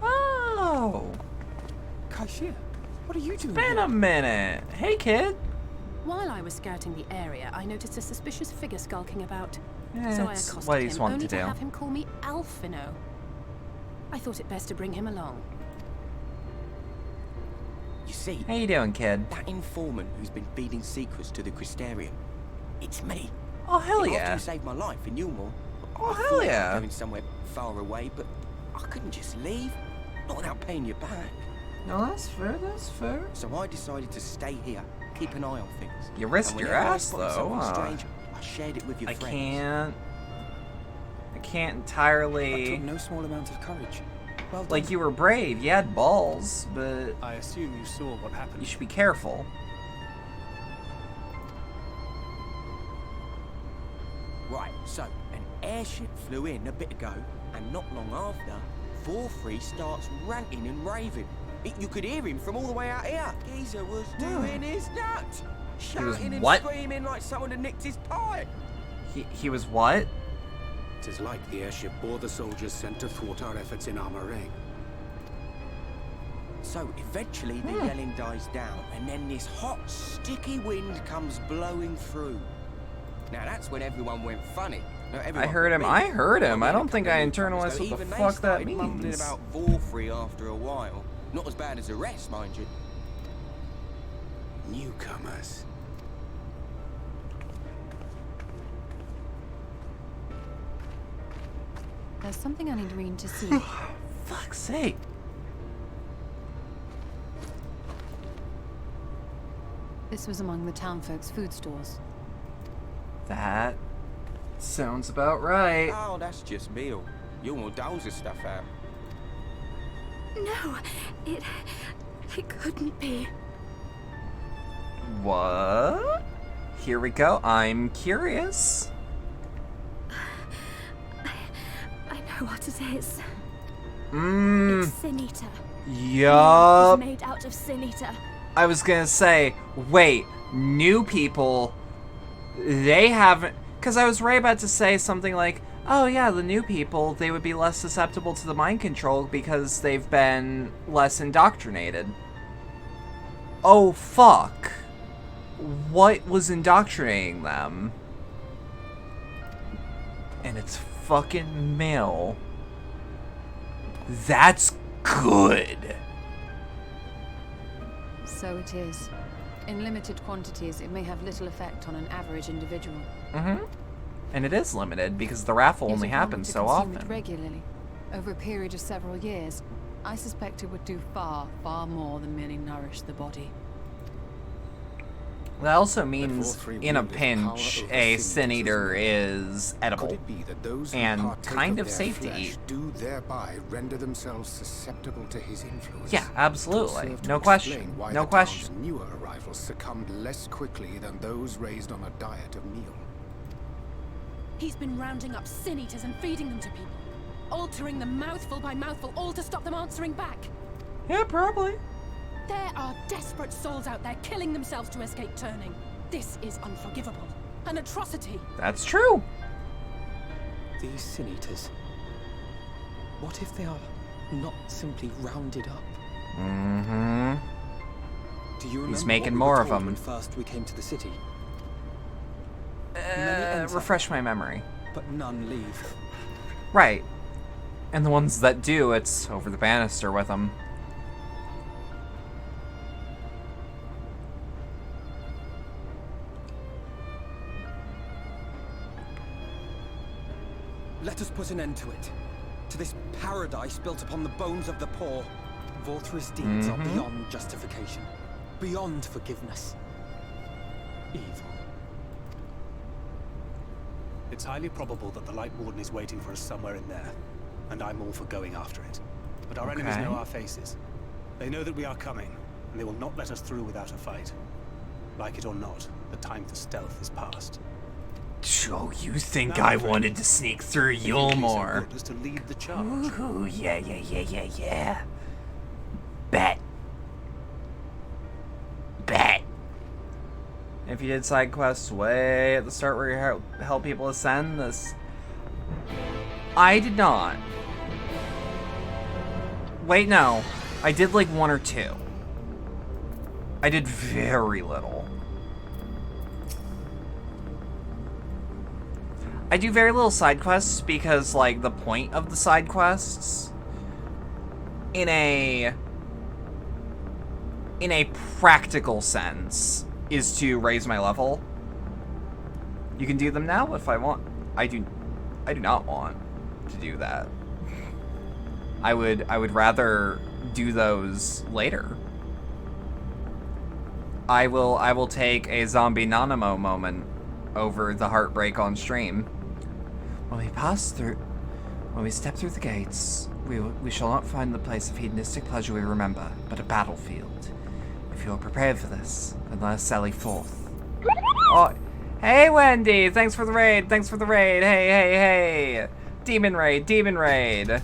Oh. Kaishia, what are you doing? Been a minute. Hey, kid. While I was scouting the area, I noticed a suspicious figure skulking about. Yeah, so I it's accosted what he's him, wanted only to to do. have him call me Alphino. I thought it best to bring him along. You see, How you doing, kid? that informant who's been feeding secrets to the Crystarium, it's me. Oh, hell After yeah. you saved my life in Yulmore. Oh, I hell thought yeah. I was going somewhere far away, but I couldn't just leave. Not without paying you back. No, that's fair, that's fair. So I decided to stay here, keep an eye on things. You risked And your whenever I ass, spotted though. something strange, I shared it with your friends. I can't entirely. That took no small amount of courage. Well done. Like, you were brave, you had balls, but I assume you saw what happened. you should be careful. Right, so an airship flew in a bit ago, and not long after, Fothry starts ranting and raving. You could hear him from all the way out here. Geezer was doing his nut, shouting and what? screaming like someone had nicked his pie. He was what? 'Tis like the airship bore the soldiers sent to thwart our efforts in Armorang. So eventually the yelling dies down, and then this hot, sticky wind comes blowing through. Now that's when everyone went funny. I heard him. I don't think I internalized what the fuck that mumbling means. about Vorfrey after a while. Not as bad as the rest, mind you. Newcomers. There's something I need Reen to see. Fuck's sake. This was among the townfolk's food stores. That sounds about right. Oh, that's just meal. You'll more dozer stuff out. No, it couldn't be. What? Here we go. I'm curious. I know what it is. It's Sin Eater. Yup. It's made out of Sin Eater. I was gonna say, wait, new people, they haven't, because I was right about to say something like, oh yeah, the new people, they would be less susceptible to the mind control because they've been less indoctrinated. Oh fuck. What was indoctrinating them? And it's fucking Mill. That's good. So it is. In limited quantities, it may have little effect on an average individual. Mm-hmm. And it is limited because the raffle only happens so often. It regularly, over a period of several years, I suspect it would do far, far more than merely nourish the body. That also means, in a pinch, a Sin Eater is edible and kind of safe to eat. Do thereby render themselves susceptible to his influence. Yeah, absolutely. No question. No question. Newer arrivals succumbed less quickly than those raised on a diet of meal. He's been rounding up Sin Eaters and feeding them to people, altering them mouthful by mouthful, all to stop them answering back. Yeah, probably. There are desperate souls out there killing themselves to escape turning. This is unforgivable. An atrocity. That's true. These Sin Eaters. What if they are not simply rounded up? Mm-hmm. Do you remember He's making what we more were of told them. When first we came to the city? Refresh my memory. But none leave. Right. And the ones that do, it's over the banister with them. Let us put an end to it. To this paradise built upon the bones of the poor. Volthra's deeds are beyond justification. Beyond forgiveness. Evil. It's highly probable that the Light Warden is waiting for us somewhere in there, and I'm all for going after it. But our enemies know our faces. They know that we are coming, and they will not let us through without a fight. Like it or not, the time for stealth is past. Oh, you think I wanted to sneak through Yulmore? As to lead the charge. Ooh, yeah. Bet. If you did side quests way at the start where you help people ascend, this... I did not. Wait, no. I did like 1 or 2. I did very little. I do very little side quests because, like, the point of the side quests in a practical sense is to raise my level. You can do them now if I want. I do not want to do that. I would rather do those later. I will take a zombie Nanamo moment over the heartbreak on stream. When we step through the gates, we shall not find the place of hedonistic pleasure we remember, but a battlefield. If you are prepared for this, then let us sally forth. Oh, hey Wendy! Thanks for the raid! Hey! Demon raid!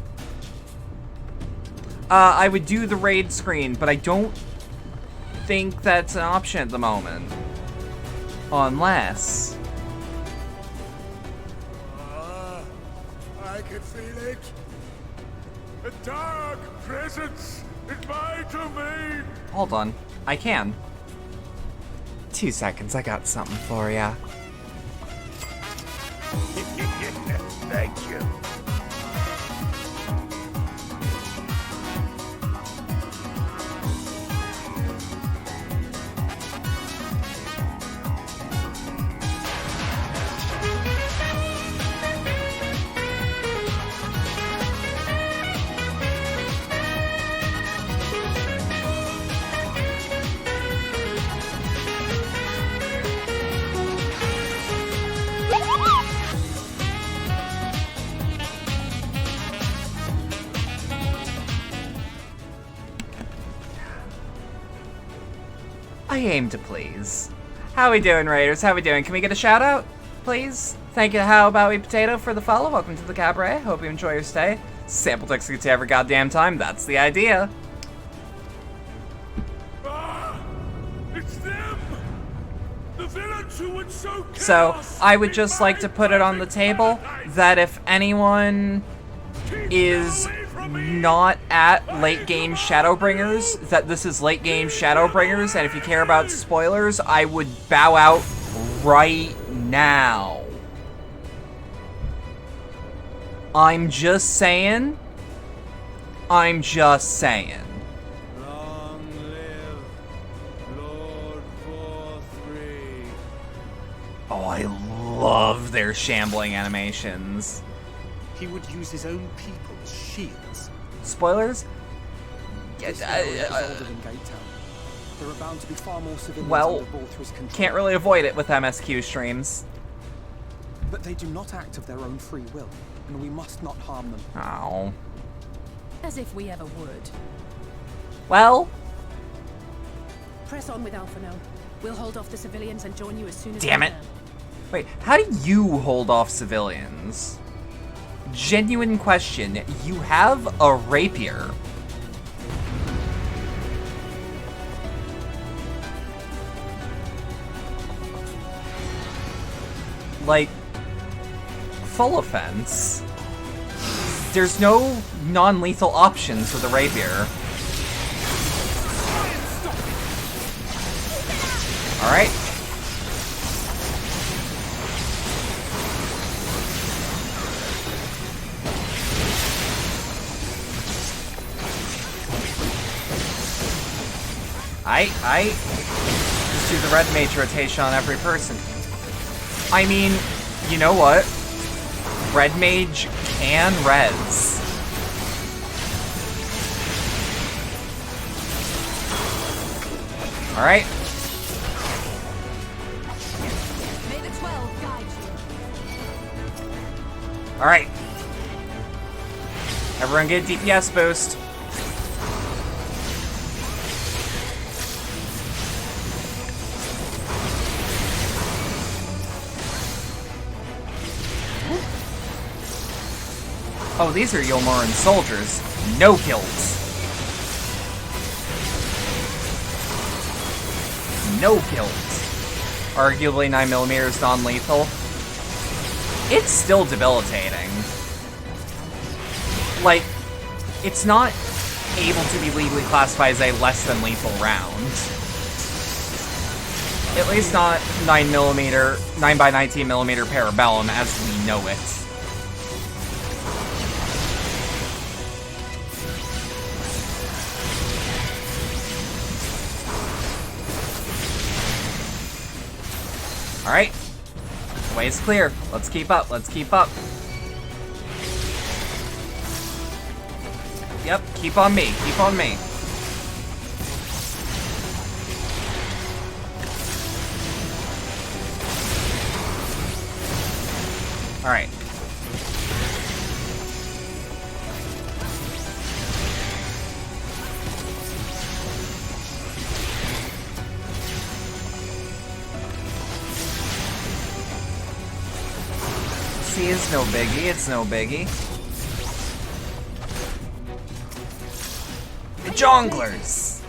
I would do the raid screen, but I don't think that's an option at the moment. Unless... can feel it. A dark presence in my domain. Hold on. I can. 2 seconds, I got something for ya. Thank you. I aim to please. How we doing, Raiders? How we doing? Can we get a shout out, please? Thank you, How About We Potato, for the follow. Welcome to the cabaret. Hope you enjoy your stay. Sample text gets you every goddamn time. That's the idea. It's them! The villains who would sow chaos. So, I would just like to put it on the table that if anyone is not at late game Shadowbringers, that this is late game Shadowbringers, and if you care about spoilers, I would bow out right now. I'm just saying. I'm just saying. Long live Lord 4-3. Oh, I love their shambling animations. He would use his own people as shields. Spoilers? This area is older than Gatetown. There are bound to be far more civilians Well, under Volthra's control. can't really avoid it with MSQ streams. But they do not act of their own free will, and we must not harm them. Oh. As if we ever would. Well, Press on with Alpha now. We'll hold off the civilians and join you as soon as damn we it. can. Wait, how do you hold off civilians? Genuine question. You have a rapier. Like, full offense. There's no non-lethal options with a rapier. Alright. I just do the red mage rotation on every person. I mean, you know what? Red mage can res. Alright. May the 12 guide you. Alright. Everyone get a DPS boost. Oh, these are Yulmoran soldiers. No kills. No kills. Arguably 9mm is non-lethal. It's still debilitating. Like, it's not able to be legally classified as a less than lethal round. At least not 9mm, 9x19mm Parabellum as we know it. Alright. The way is clear. Let's keep up. Let's keep up. Yep, keep on me. Keep on me. Alright. See, it's no biggie. It's no biggie. The jonglers.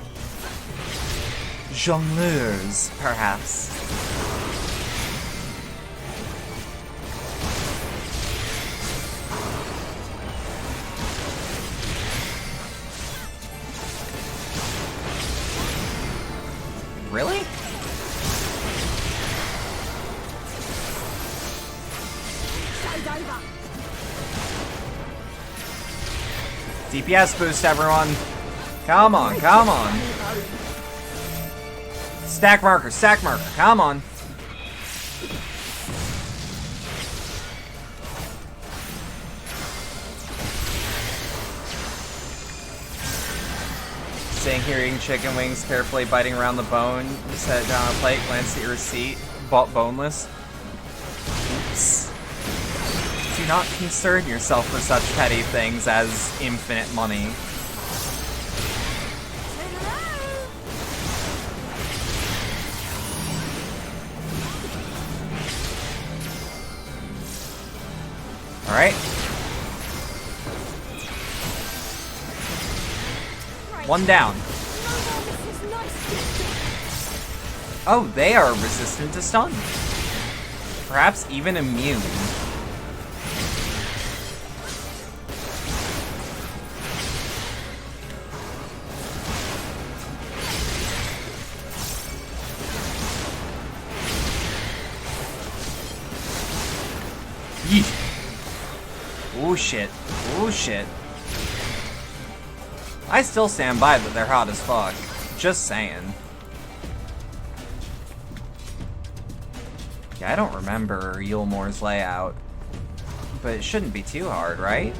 Jongleurs, perhaps. over. DPS boost, everyone. Come on, come on. Stack marker, come on. Staying here eating chicken wings, carefully biting around the bone. Set it down on a plate, glance at your receipt. Bought boneless. Oops. Do not concern yourself for such petty things as infinite money. Alright. One down. Oh, they are resistant to stun. Perhaps even immune. Yeet. Oh shit. Oh shit. I still stand by that they're hot as fuck. Just saying. Yeah, I don't remember Yulmore's layout. But it shouldn't be too hard, right?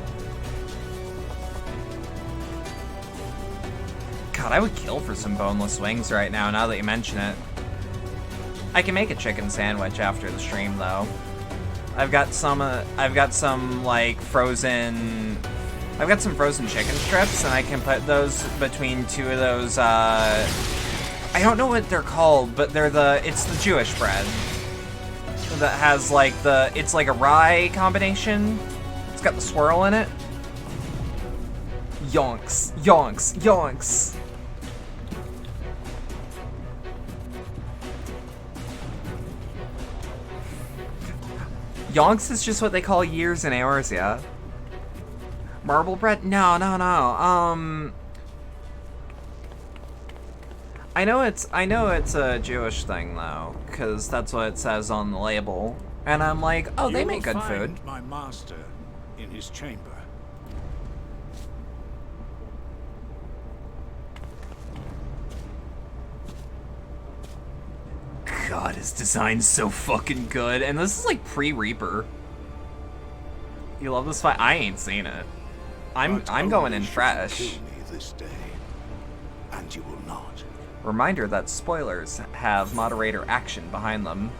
God, I would kill for some boneless wings right now that you mention it. I can make a chicken sandwich after the stream, though. I've got some like frozen chicken strips, and I can put those between two of those, I don't know what they're called, but it's the Jewish bread. That has like it's like a rye combination. It's got the swirl in it. Yonks, yonks, yonks. Yonks is just what they call years in Eorzea. Marble bread? No. I know it's a Jewish thing though, because that's what it says on the label. And I'm like, oh, they make good food. My master in his chamber. God, his design's so fucking good. And this is like pre-Reaper. You love this fight? I ain't seen it. I'm going in fresh. Kill me this day, and you will not. Reminder that spoilers have moderator action behind them.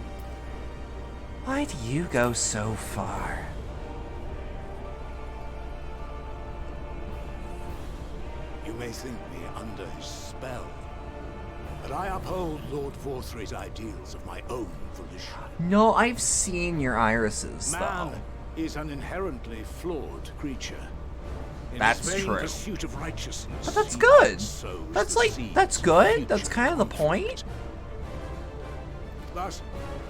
Why do you go so far? You may think me under his spell, but I uphold Lord Vorthry's ideals of my own volition. No, I've seen your irises, though. Man is an inherently flawed creature. In That's his vain true. Pursuit of righteousness, But that's good. sows That's the like, seeds that's of good. future That's kind of the point. Thus,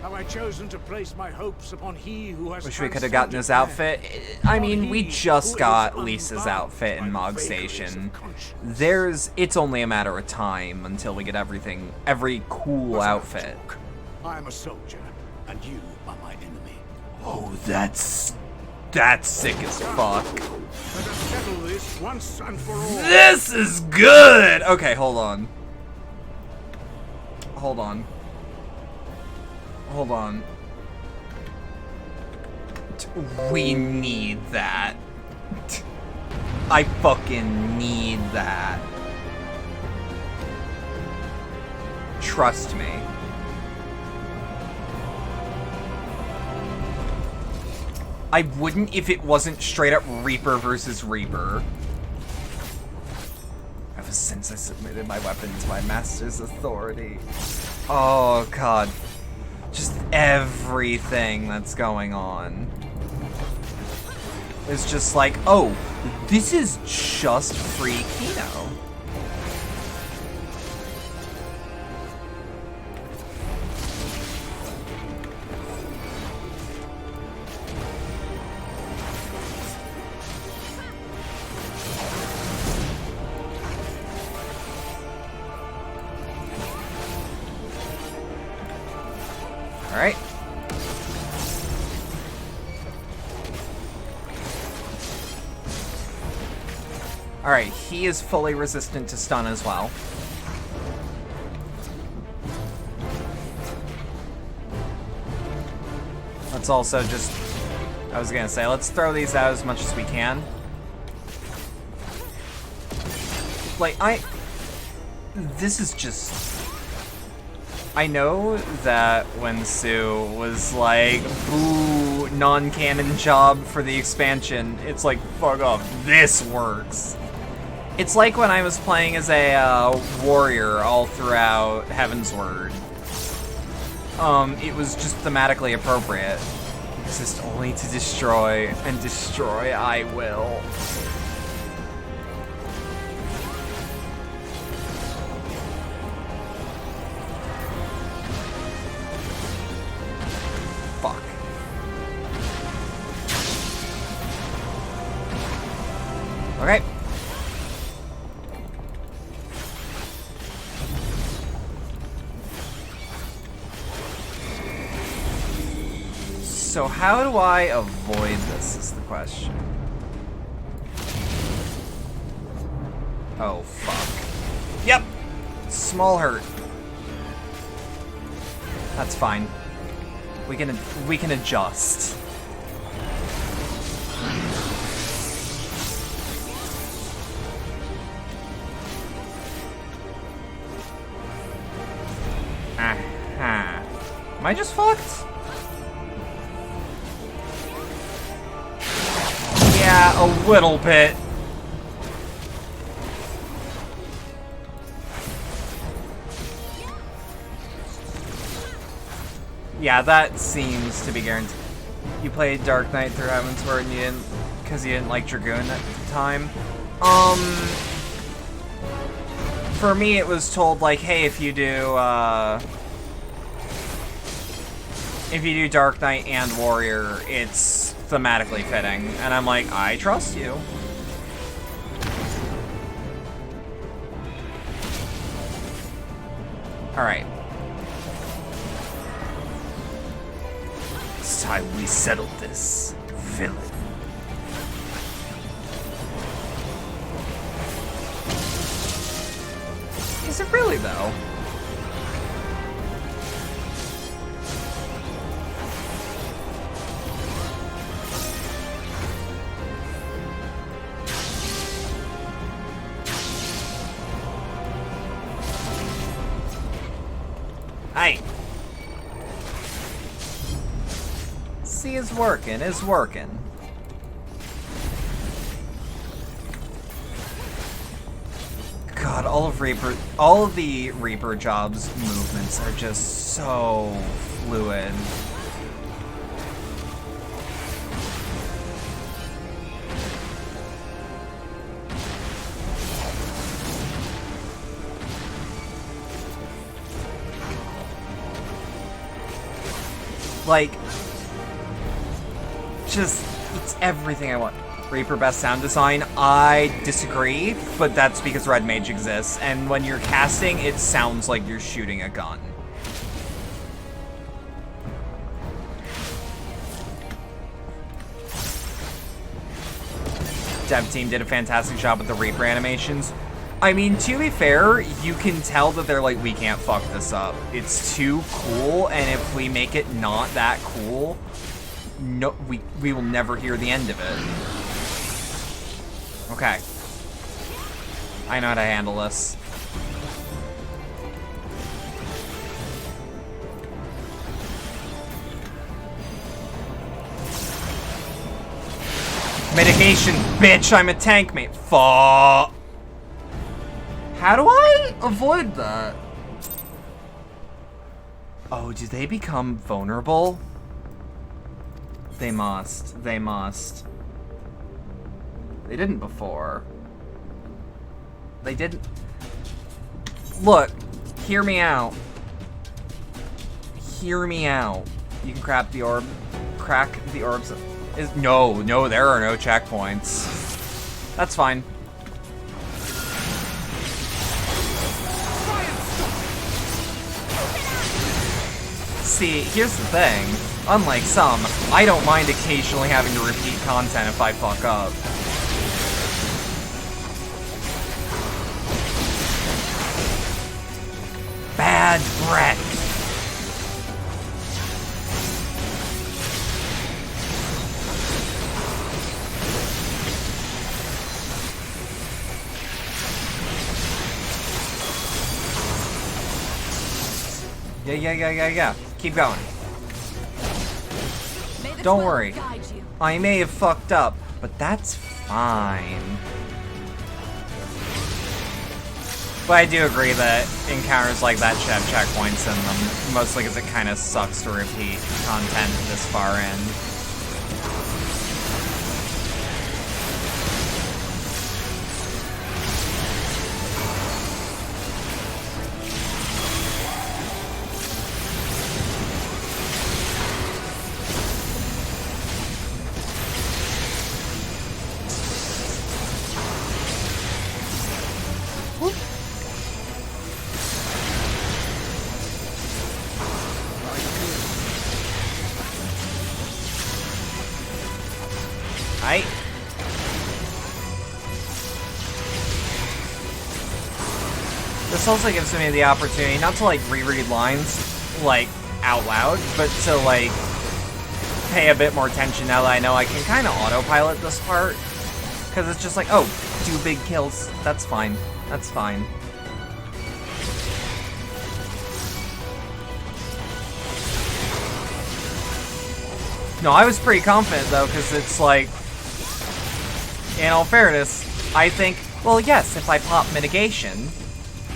have I chosen to place my hopes upon he who has Wish we could have gotten his outfit. I mean, we just got Lisa's outfit in Mog Station. It's only a matter of time until we get every cool outfit. I am a soldier, and you are my enemy. Oh, that's sick as fuck. Let us settle this once and for all. This is good! Okay, hold on. Hold on. Hold on. We need that. I fucking need that. Trust me. I wouldn't if it wasn't straight up Reaper versus Reaper. Ever since I submitted my weapon to my master's authority. Oh god. Just everything that's going on. It's just like, oh, this is just free Kino. Alright, he is fully resistant to stun as well. Let's also just... I was gonna say, let's throw these out as much as we can. Like, this is just... I know that when Sue was like, boo, non-canon job for the expansion, it's like, fuck off, this works. It's like when I was playing as a warrior all throughout Heavensward. It was just thematically appropriate. Exist only to destroy, and destroy I will. Fuck. Okay. So how do I avoid this is the question. Oh, fuck. Yep! Small hurt. That's fine. We can adjust. Aha. Am I just fucked? Yeah, a little bit. Yeah, that seems to be guaranteed. You played Dark Knight through Heavensward and you didn't, because you didn't like Dragoon at the time. For me it was told like, hey, if you do Dark Knight and Warrior, it's thematically fitting. And I'm like, I trust you. Alright. It's time we settled this, villain. Is it really, though? Hey! See, it's working, it's working. God, all of the Reaper jobs movements are just so fluid. Like, just, it's everything I want. Reaper best sound design, I disagree, but that's because Red Mage exists, and when you're casting, it sounds like you're shooting a gun. Dev team did a fantastic job with the Reaper animations. I mean, to be fair, you can tell that they're like, we can't fuck this up. It's too cool, and if we make it not that cool, no, we will never hear the end of it. Okay. I know how to handle this. Mitigation, bitch! I'm a tank mate. Fuck. How do I avoid that? Oh, do they become vulnerable? They must. They must. They didn't before. They didn't. Look, hear me out. Hear me out. You can crack the orb. Crack the orbs. No, there are no checkpoints. That's fine. See, here's the thing. Unlike some, I don't mind occasionally having to repeat content if I fuck up. bad breath. Yeah. Keep going. Don't worry. I may have fucked up, but that's fine. But I do agree that encounters like that should have checkpoints in them, mostly because it kind of sucks to repeat content this far in. This also gives me the opportunity not to like reread lines like out loud, but to like pay a bit more attention now that I know I can kind of autopilot this part, because it's just like, oh, do big kills. That's fine. That's fine. No, I was pretty confident though, because it's like, in all fairness, I think, well, yes, if I pop mitigation,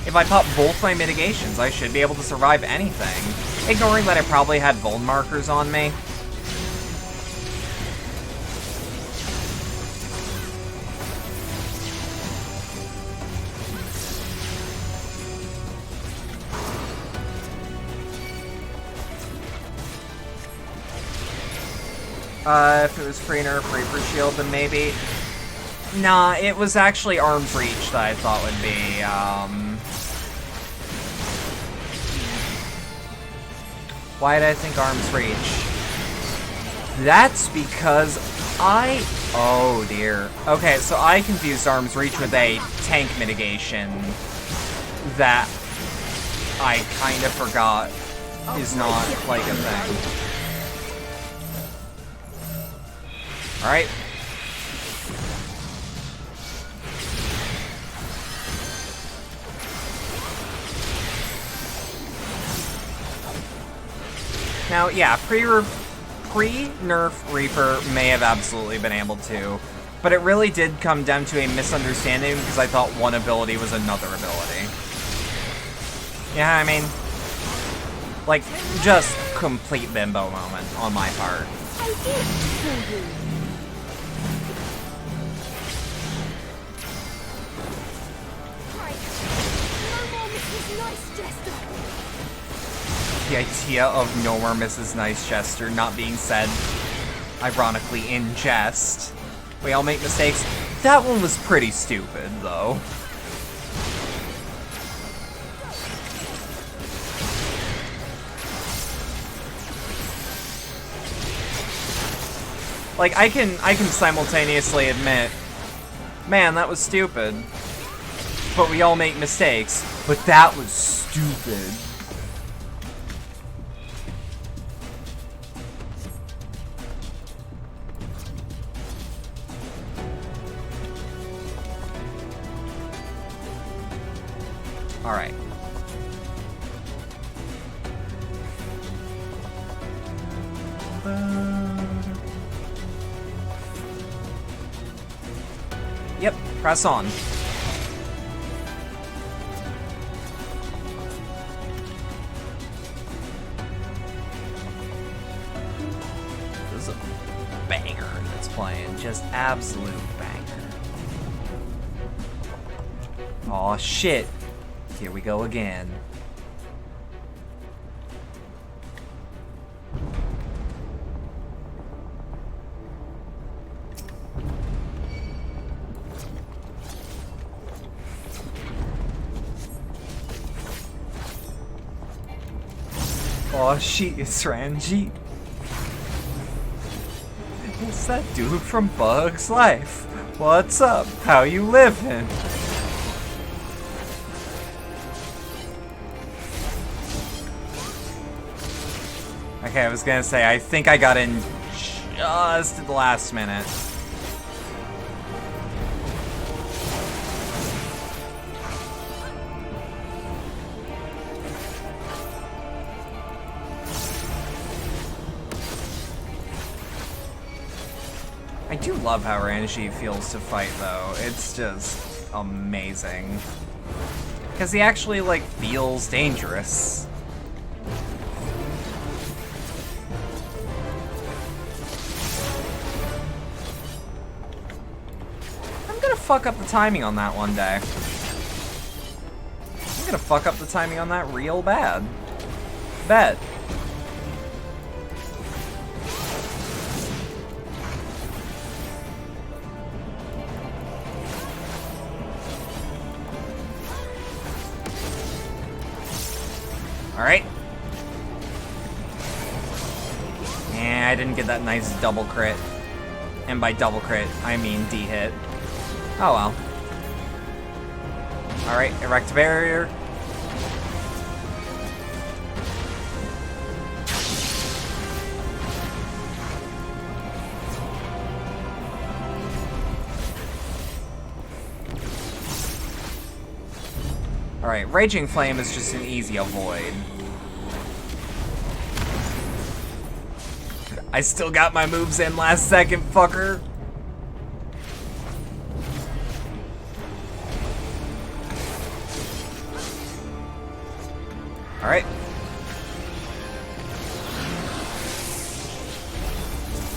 if I pop both my mitigations, I should be able to survive anything. Ignoring that I probably had vuln markers on me. If it was free nerf Reaper Shield, then maybe. Nah, it was actually Arm's Reach that I thought would be, Why did I think Arm's Reach? That's because oh dear. Okay, so I confused Arm's Reach with a tank mitigation that I kind of forgot is not, like, a thing. Alright. Now, yeah, pre-nerf Reaper may have absolutely been able to, but it really did come down to a misunderstanding because I thought one ability was another ability. Yeah, I mean, like, just complete bimbo moment on my part. The idea of no more Mrs. Nice Jester not being said, ironically, in jest. We all make mistakes. That one was pretty stupid, though. Like, I can simultaneously admit, man, that was stupid. But we all make mistakes. But that was stupid. Alright. Yep, press on. This is a banger that's playing, just absolute banger. Aw, shit. Here we go again. Aw, shit, it's Ranji. It's that dude from Bug's Life. What's up? How you living? Okay, I was gonna say, I think I got in just at the last minute. I do love how Ranji feels to fight, though. It's just amazing. Because he actually, like, feels dangerous. I'm gonna fuck up the timing on that one day. I'm gonna fuck up the timing on that real bad. Bet. Alright. And I didn't get that nice double crit. And by double crit, I mean D-hit. Oh well. Alright, erect a barrier. Alright, Raging Flame is just an easy avoid. I still got my moves in last second, fucker. Alright.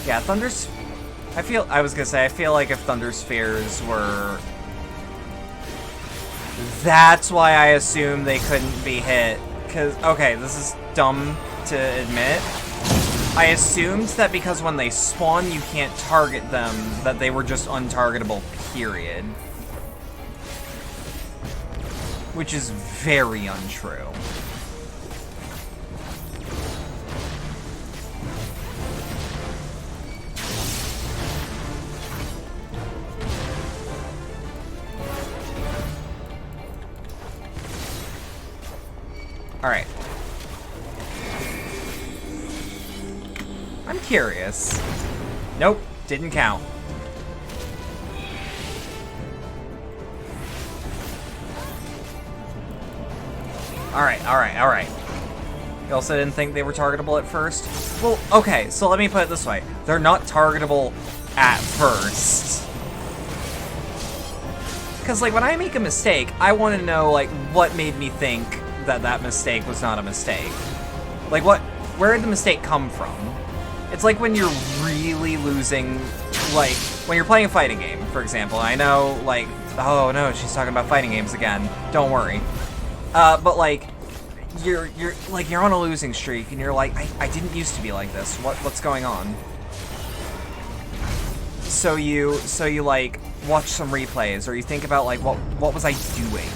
Yeah, Thunder's... I was gonna say, I feel like if Thunder Spheres were... That's why I assumed they couldn't be hit. Cause, okay, this is dumb to admit. I assumed that because when they spawn you can't target them, that they were just untargetable, period. Which is very untrue. Alright. I'm curious. Nope, didn't count. Alright. You also didn't think they were targetable at first? Well, okay, so let me put it this way. They're not targetable at first. Because, like, when I make a mistake, I want to know, like, what made me think that that mistake was not a mistake. Like, where did the mistake come from? It's like when you're really losing, like, when you're playing a fighting game, for example. I know, like, oh no, she's talking about fighting games again. Don't worry. But, like, you're on a losing streak, and you're like, I didn't used to be like this. What's going on? So you like, watch some replays, or you think about, like, what was I doing?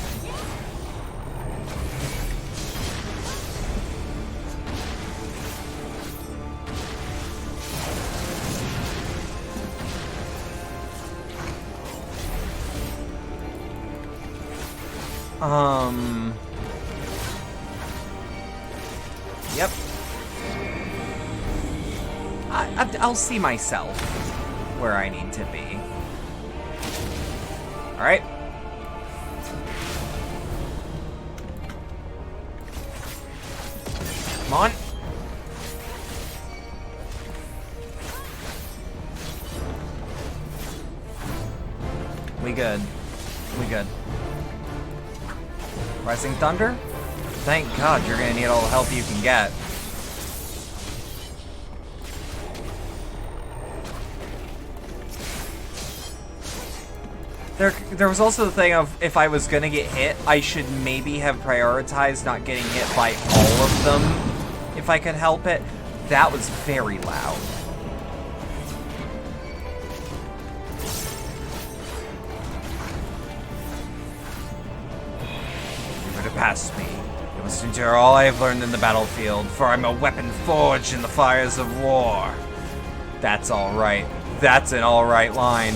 Yep. I'll see myself where I need to be. Alright. Come on. We good. We good. Rising Thunder? Thank God you're gonna need all the help you can get. There was also the thing of, if I was gonna get hit, I should maybe have prioritized not getting hit by all of them, if I could help it. That was very loud. To pass me. You must endure all I have learned in the battlefield, for I'm a weapon forged in the fires of war. That's alright. That's an alright line.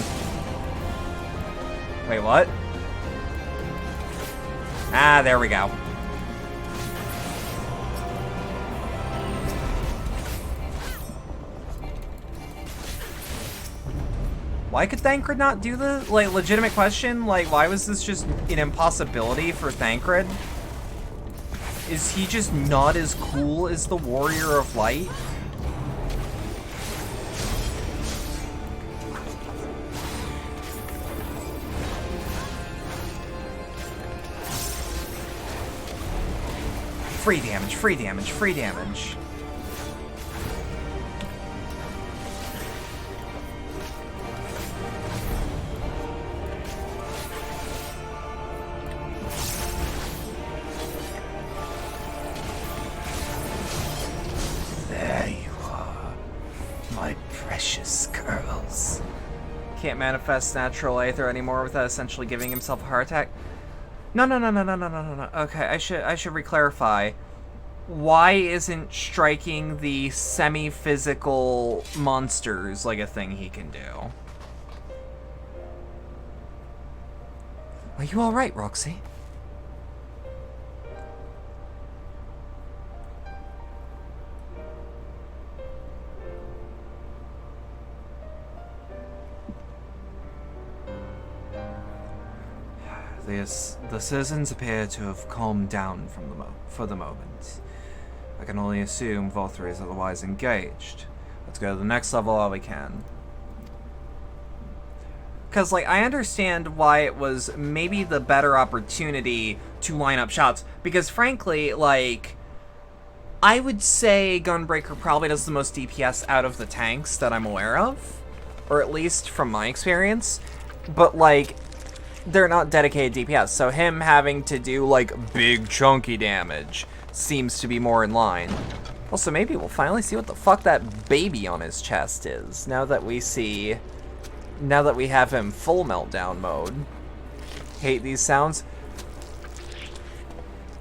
Wait, what? Ah, there we go. Why could Thancred not do the, like, legitimate question? Like, why was this just an impossibility for Thancred? Is he just not as cool as the Warrior of Light? Free damage, free damage, free damage. There you are, my precious girls. Can't manifest natural aether anymore without essentially giving himself a heart attack. No. Okay, I should re-clarify. Why isn't striking the semi-physical monsters like a thing he can do? Are you alright, Roxy? The citizens appear to have calmed down for the moment. I can only assume Volturi is otherwise engaged. Let's go to the next level while we can. Because, like, I understand why it was maybe the better opportunity to line up shots. Because, frankly, like, I would say Gunbreaker probably does the most DPS out of the tanks that I'm aware of. Or at least from my experience. But, like, they're not dedicated DPS. So him having to do, like, big chunky damage seems to be more in line. Also, maybe we'll finally see what the fuck that baby on his chest is. Now that we have him full meltdown mode. Hate these sounds.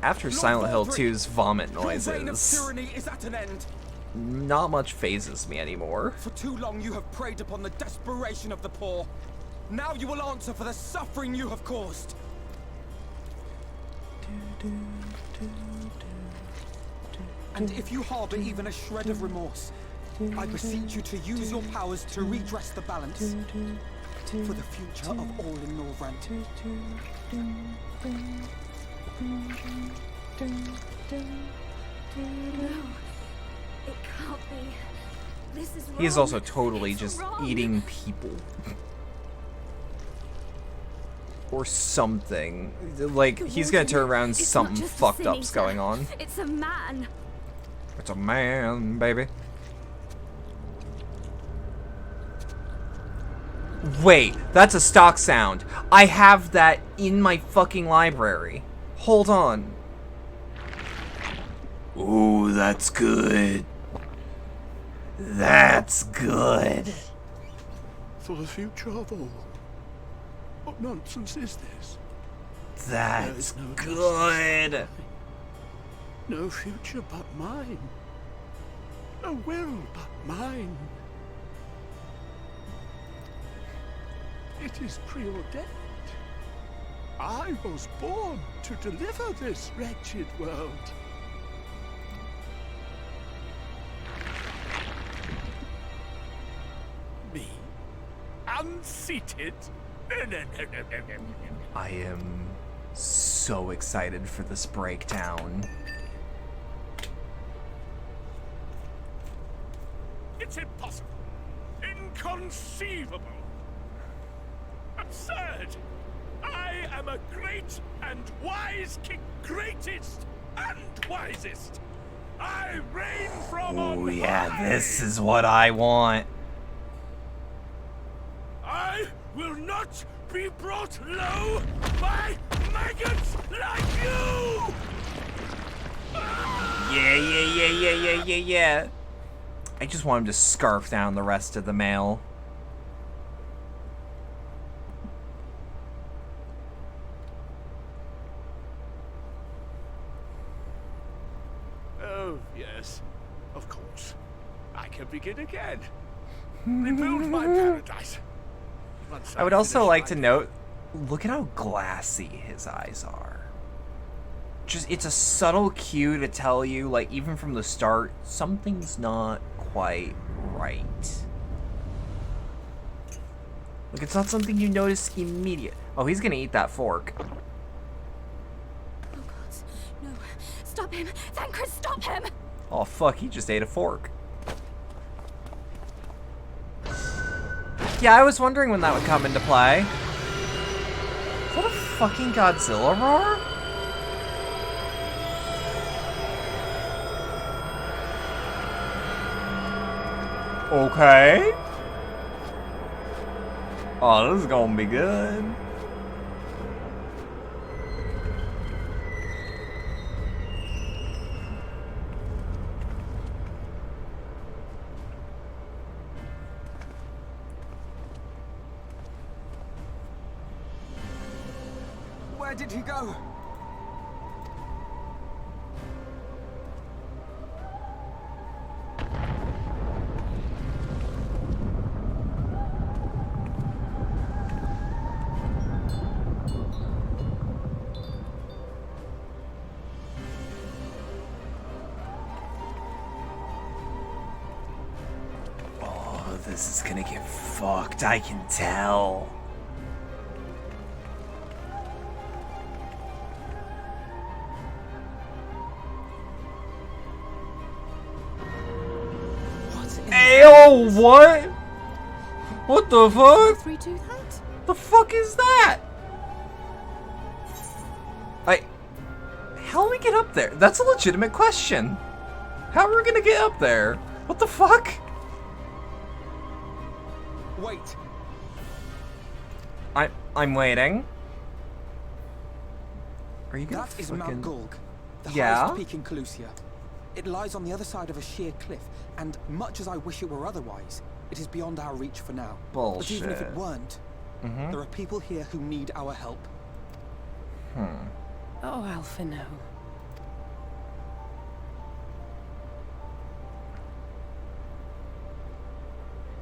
After Silent Hill 2's vomit noises, not much phases me anymore. For too long you have preyed upon the desperation of the poor. Now you will answer for the suffering you have caused. And if you harbor even a shred of remorse, I beseech you to use your powers to redress the balance for the future of all in Norvrant. No, it can't be. This is wrong. He is also totally It's just wrong. eating people. Or something. Like, he's gonna turn around, It's something not just a fucked up's Sinisa. going on. It's a man. It's a man, baby. Wait, that's a stock sound. I have that in my fucking library. Hold on. Ooh, that's good. That's good. For the future of all. What nonsense is this? That's good. No future but mine. No will but mine. It is preordained. I was born to deliver this wretched world. Me? Unseated? No. I am so excited for this breakdown. It's impossible. Inconceivable. Absurd. I am a great and wise king. Greatest and wisest. I reign from on Oh yeah, high. this is what I want. I will not be brought low by maggots like you! Yeah. I just want him to scarf down the rest of the mail. Oh, yes. Of course. I can begin again. Rebuild my paradise. Once I would I've also finished like my to note, look at how glassy his eyes are. Just, it's a subtle cue to tell you, like, even from the start, something's not quite right. Like, it's not something you notice immediate. Oh, he's gonna eat that fork. Oh God, no. Stop him. Thancred, stop him. Oh, fuck, he just ate a fork. Yeah, I was wondering when that would come into play. Is that a fucking Godzilla roar? Okay. Oh, this is gonna be good. Where did he go? Oh, this is gonna get fucked, I can tell. Ayo, what? What the fuck? Three-tooth hat? The fuck is that? How do we get up there? That's a legitimate question. How are we gonna get up there? What the fuck? Wait. I'm waiting. Are you gonna That is Mount Gulg, the Yeah? highest peak in Calusia. It lies on the other side of a sheer cliff, and much as I wish it were otherwise, it is beyond our reach for now. But even if it Bullshit. weren't, there are people here who need our help. Oh, Alpha, no.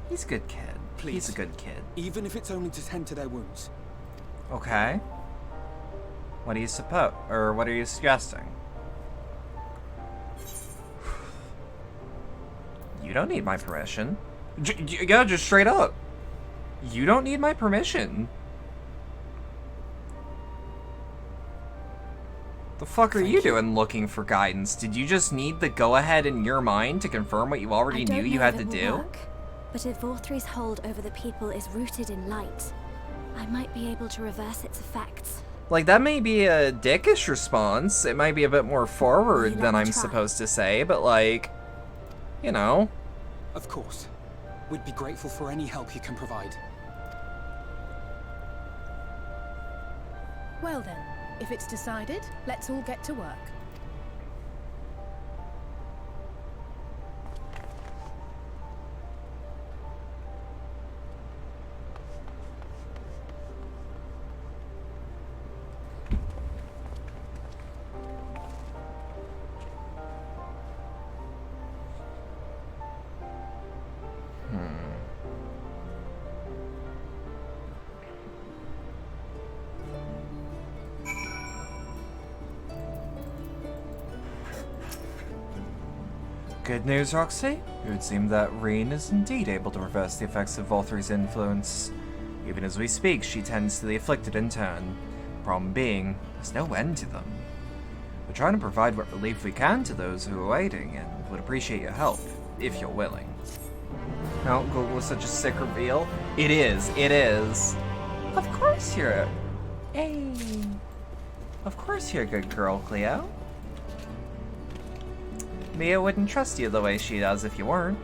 He's a good kid. Please. He's a good kid. Even if it's only to tend to their wounds. Okay. What do you suppose? Or what are you suggesting? You don't need my permission. Yeah, just straight up. You don't need my permission. The fuck are you doing looking for guidance? Did you just need the go-ahead in your mind to confirm what you already knew you had to do? Work, but if Vorthri's hold over the people is rooted in light, I might be able to reverse its effects. Like, that may be a dickish response. It might be a bit more forward than I'm supposed to say, but like, you know. Of course. We'd be grateful for any help you can provide. Well then, if it's decided, let's all get to work. Good news, Roxy. It would seem that Reen is indeed able to reverse the effects of Volthri's influence. Even as we speak, she tends to the afflicted in turn. Problem being, there's no end to them. We're trying to provide what relief we can to those who are waiting, and would appreciate your help, if you're willing. No, Google is such a sick reveal. It is, it is. Of course you're a... Hey. Of course you're a good girl, Cleo. Mia wouldn't trust you the way she does if you weren't.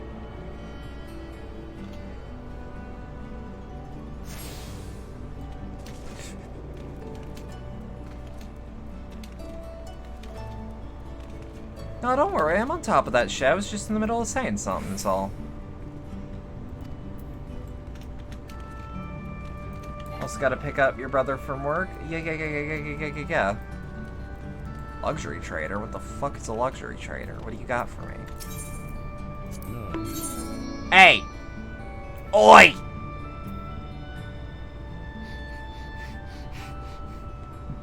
No, don't worry, I'm on top of that shit. I was just in the middle of saying something, that's all. Also gotta pick up your brother from work? Yeah. Luxury trader? What the fuck is a luxury trader? What do you got for me? Hey! Oi!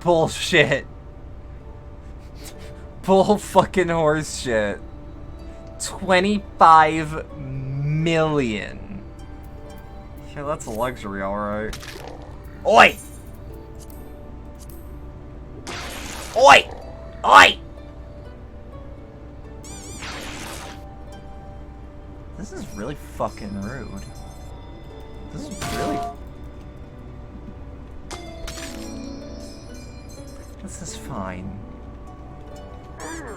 Bullshit. Bull fucking horse shit. 25 million. Okay, that's a luxury, alright. Oi! Oi! Oi! This is really fucking rude. This is really... This is fine.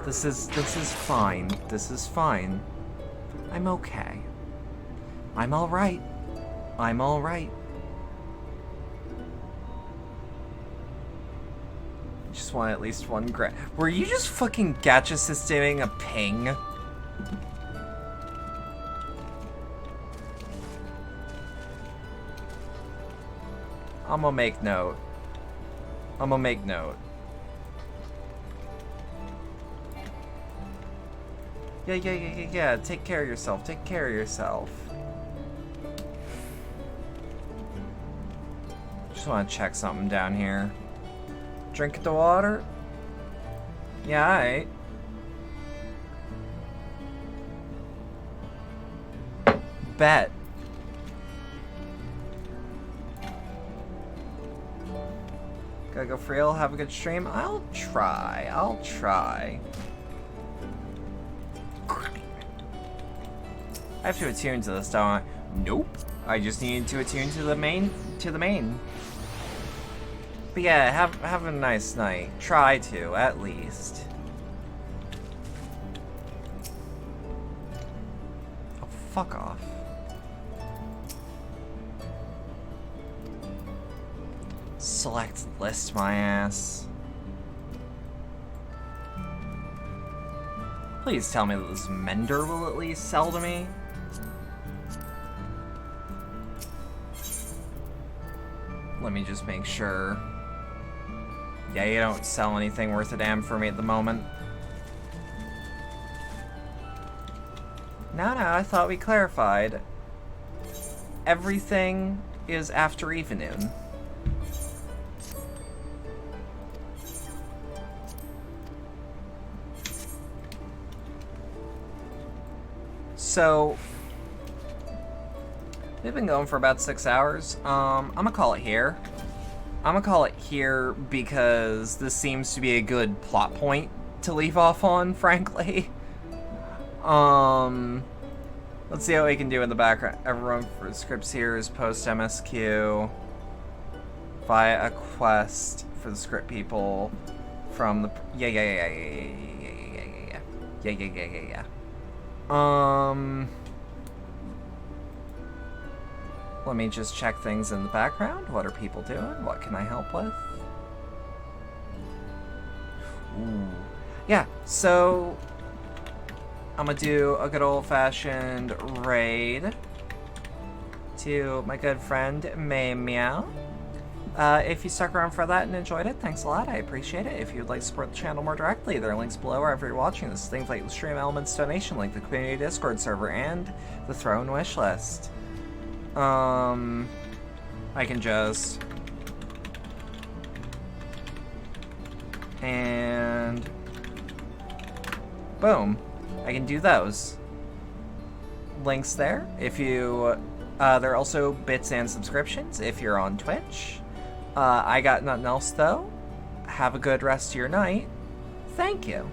This is fine. This is fine. I'm okay. I'm alright. I'm alright. Just want at least one gra- Were you just fucking gacha systeming a ping? I'm gonna make note. I'm gonna make note. Yeah. Take care of yourself. Take care of yourself. Just want to check something down here. Drink the water? Yeah, alright. Bet. Gotta go for real, have a good stream? I'll try. I have to attune to this, don't I? Nope. I just needed to attune to the main. But yeah, have a nice night. Try to, at least. Oh, fuck off. Select list, my ass. Please tell me that this Mender will at least sell to me. Let me just make sure. Yeah, you don't sell anything worth a damn for me at the moment. No, I thought we clarified. Everything is after Evenoon. So, we've been going for about 6 hours. I'm gonna call it here. Because this seems to be a good plot point to leave off on, frankly. Let's see what we can do in the background. Everyone for scripts here is post MSQ via a quest for the script people from the yeah. Let me just check things in the background. What are people doing? What can I help with? Ooh. Yeah, so I'm gonna do a good old-fashioned raid to my good friend May Meow. If you stuck around for that and enjoyed it, thanks a lot. I appreciate it. If you'd like to support the channel more directly, there are links below wherever you're watching this. Things like the stream elements donation link, the community Discord server, and the throne wish list. I can just... And... Boom. I can do those. Links there. If you... there are also bits and subscriptions if you're on Twitch. I got nothing else, though. Have a good rest of your night. Thank you.